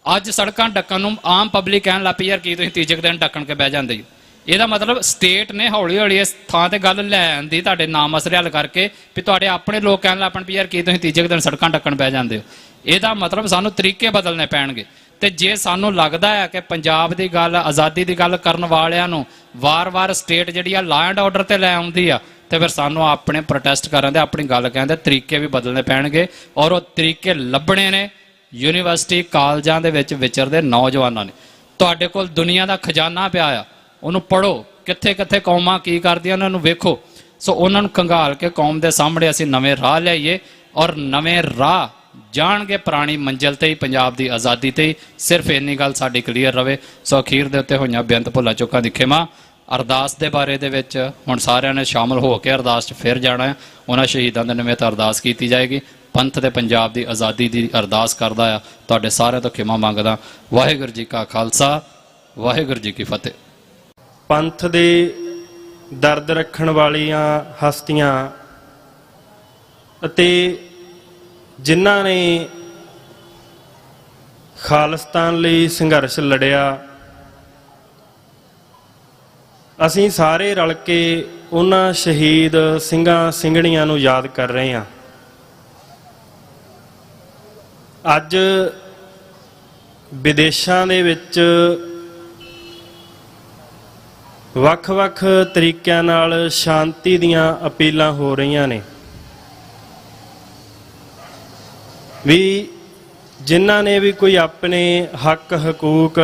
ਅੱਜ ਸੜਕਾਂ ਢੱਕਣ ਨੂੰ ਆਮ ਪਬਲਿਕ ਕਹਿਣ ਲੱਗ ਪਈ ਯਾਰ ਕੀ ਤੁਸੀਂ ਤੀਜੇ ਦਿਨ ਢੱਕਣ ਕੇ ਬਹਿ ਜਾਂਦੇ ਹੋ। ਇਹਦਾ ਮਤਲਬ ਸਟੇਟ ਨੇ ਹੌਲੀ ਹੌਲੀ ਇਸ ਥਾਂ ਤੇ ਗੱਲ ਲੈ ਆਂਦੀ ਤੁਹਾਡੇ ਨਾਮ ਮਸਲੇ ਹੱਲ ਕਰਕੇ ਵੀ ਤੁਹਾਡੇ ਆਪਣੇ ਲੋਕ ਕਹਿਣ ਲੱਗ ਪਣ ਵੀ ਯਾਰ ਕੀ ਤੁਸੀਂ ਤੀਜੇ ਦਿਨ ਸੜਕਾਂ ਢੱਕਣ ਬਹਿ ਜਾਂਦੇ ਹੋ। ਇਹਦਾ ਮਤਲਬ ਸਾਨੂੰ ਤਰੀਕੇ ਬਦਲਣੇ ਪੈਣਗੇ। ਤੇ ਜੇ ਸਾਨੂੰ ਲੱਗਦਾ ਹੈ ਕਿ ਪੰਜਾਬ ਦੀ ਗੱਲ, ਆਜ਼ਾਦੀ ਦੀ ਗੱਲ ਕਰਨ ਵਾਲਿਆਂ ਨੂੰ ਵਾਰ-ਵਾਰ ਸਟੇਟ ਜਿਹੜੀ ਆ ਲਾ ਐਂਡ ਆਰਡਰ ਤੇ ਲੈ ਆਉਂਦੀ ਆ, ਤੇ ਫਿਰ ਸਾਨੂੰ ਆਪਣੇ ਪ੍ਰੋਟੈਸਟ ਕਰਨ ਦੇ, ਆਪਣੀ ਗੱਲ ਕਹਿਣ ਦੇ ਤਰੀਕੇ ਵੀ ਬਦਲਣੇ ਪੈਣਗੇ। ਔਰ ਉਹ ਤਰੀਕੇ ਲੱਭਣੇ ਨੇ ਯੂਨੀਵਰਸਿਟੀ ਕਾਲਜਾਂ ਦੇ ਵਿੱਚ ਵਿਚਰਦੇ ਨੌਜਵਾਨਾਂ ਨੇ। ਤੁਹਾਡੇ ਕੋਲ ਦੁਨੀਆ ਦਾ ਖਜ਼ਾਨਾ ਪਿਆ ਆ, ਉਹਨੂੰ ਪੜ੍ਹੋ, ਕਿੱਥੇ ਕਿੱਥੇ ਕੌਮਾਂ ਕੀ ਕਰਦੀਆਂ ਉਹਨਾਂ ਨੂੰ ਵੇਖੋ। ਸੋ ਉਹਨਾਂ ਨੂੰ ਕੰਗਾਲ ਕੇ ਕੌਮ ਦੇ ਸਾਹਮਣੇ ਅਸੀਂ ਨਵੇਂ ਰਾਹ ਲਿਆਈਏ, ਔਰ ਨਵੇਂ ਰਾਹ ਜਾਣਗੇ ਪੁਰਾਣੀ ਮੰਜ਼ਿਲ ਤੇ ਹੀ, ਪੰਜਾਬ ਦੀ ਆਜ਼ਾਦੀ ਤੇ ਹੀ। ਸਿਰਫ ਇੰਨੀ ਗੱਲ ਸਾਡੀ ਕਲੀਅਰ ਰਵੇ। ਸੋ ਅਖੀਰ ਦੇ ਉੱਤੇ ਹੋਈਆਂ ਬੇਅੰਤ ਭੁੱਲਾਂ ਚੁੱਕਾਂ ਦੀ ਖਿਮਾ। ਅਰਦਾਸ ਦੇ ਬਾਰੇ ਦੇ ਵਿੱਚ ਹੁਣ ਸਾਰਿਆਂ ਨੇ ਸ਼ਾਮਲ ਹੋ ਕੇ ਅਰਦਾਸ 'ਚ ਫਿਰ ਜਾਣਾ ਹੈ। ਉਹਨਾਂ ਸ਼ਹੀਦਾਂ ਦੇ ਨਿਮਿਤ ਅਰਦਾਸ ਕੀਤੀ ਜਾਏਗੀ। ਪੰਥ ਤੇ ਪੰਜਾਬ ਦੀ ਆਜ਼ਾਦੀ ਦੀ ਅਰਦਾਸ ਕਰਦਾ ਆ, ਤੁਹਾਡੇ ਸਾਰਿਆਂ ਤੋਂ ਖਿਮਾ ਮੰਗਦਾ। ਵਾਹਿਗੁਰੂ ਜੀ ਕਾ ਖਾਲਸਾ, ਵਾਹਿਗੁਰੂ ਜੀ ਕੀ ਫਤਿਹ। ਪੰਥ ਦੇ ਦਰਦ ਰੱਖਣ ਵਾਲੀਆਂ ਹਸਤੀਆਂ ਅਤੇ ਜਿਨ੍ਹਾਂ ਨੇ ਖਾਲਿਸਤਾਨ ਲਈ ਸੰਘਰਸ਼ ਲੜਿਆ, ਅਸੀਂ ਸਾਰੇ ਰਲ ਕੇ ਉਹਨਾਂ ਸ਼ਹੀਦ ਸਿੰਘਾਂ ਸਿੰਘਣੀਆਂ ਨੂੰ ਯਾਦ ਕਰ ਰਹੇ ਹਾਂ। ਅੱਜ ਵਿਦੇਸ਼ਾਂ ਦੇ ਵਿੱਚ ਵੱਖ-ਵੱਖ ਤਰੀਕਿਆਂ ਨਾਲ ਸ਼ਾਂਤੀ ਦੀਆਂ ਅਪੀਲਾਂ ਹੋ ਰਹੀਆਂ ਨੇ ਵੀ ਜਿਨ੍ਹਾਂ ਨੇ ਵੀ ਕੋਈ ਆਪਣੇ ਹੱਕ ਹਕੂਕ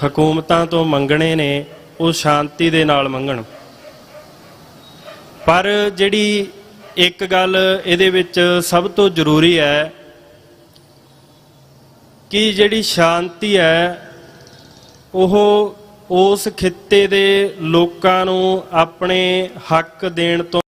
ਹਕੂਮਤਾਂ ਤੋਂ ਮੰਗਣੇ ਨੇ ਉਹ ਸ਼ਾਂਤੀ ਦੇ ਨਾਲ ਮੰਗਣ। ਪਰ ਜਿਹੜੀ ਇੱਕ ਗੱਲ ਇਹਦੇ ਵਿੱਚ ਸਭ ਤੋਂ ਜ਼ਰੂਰੀ ਹੈ ਕਿ ਜਿਹੜੀ ਸ਼ਾਂਤੀ ਹੈ ਉਹ ਉਸ ਖਿੱਤੇ ਦੇ ਲੋਕਾਂ ਨੂੰ ਆਪਣੇ ਹੱਕ ਦੇਣ ਤੋਂ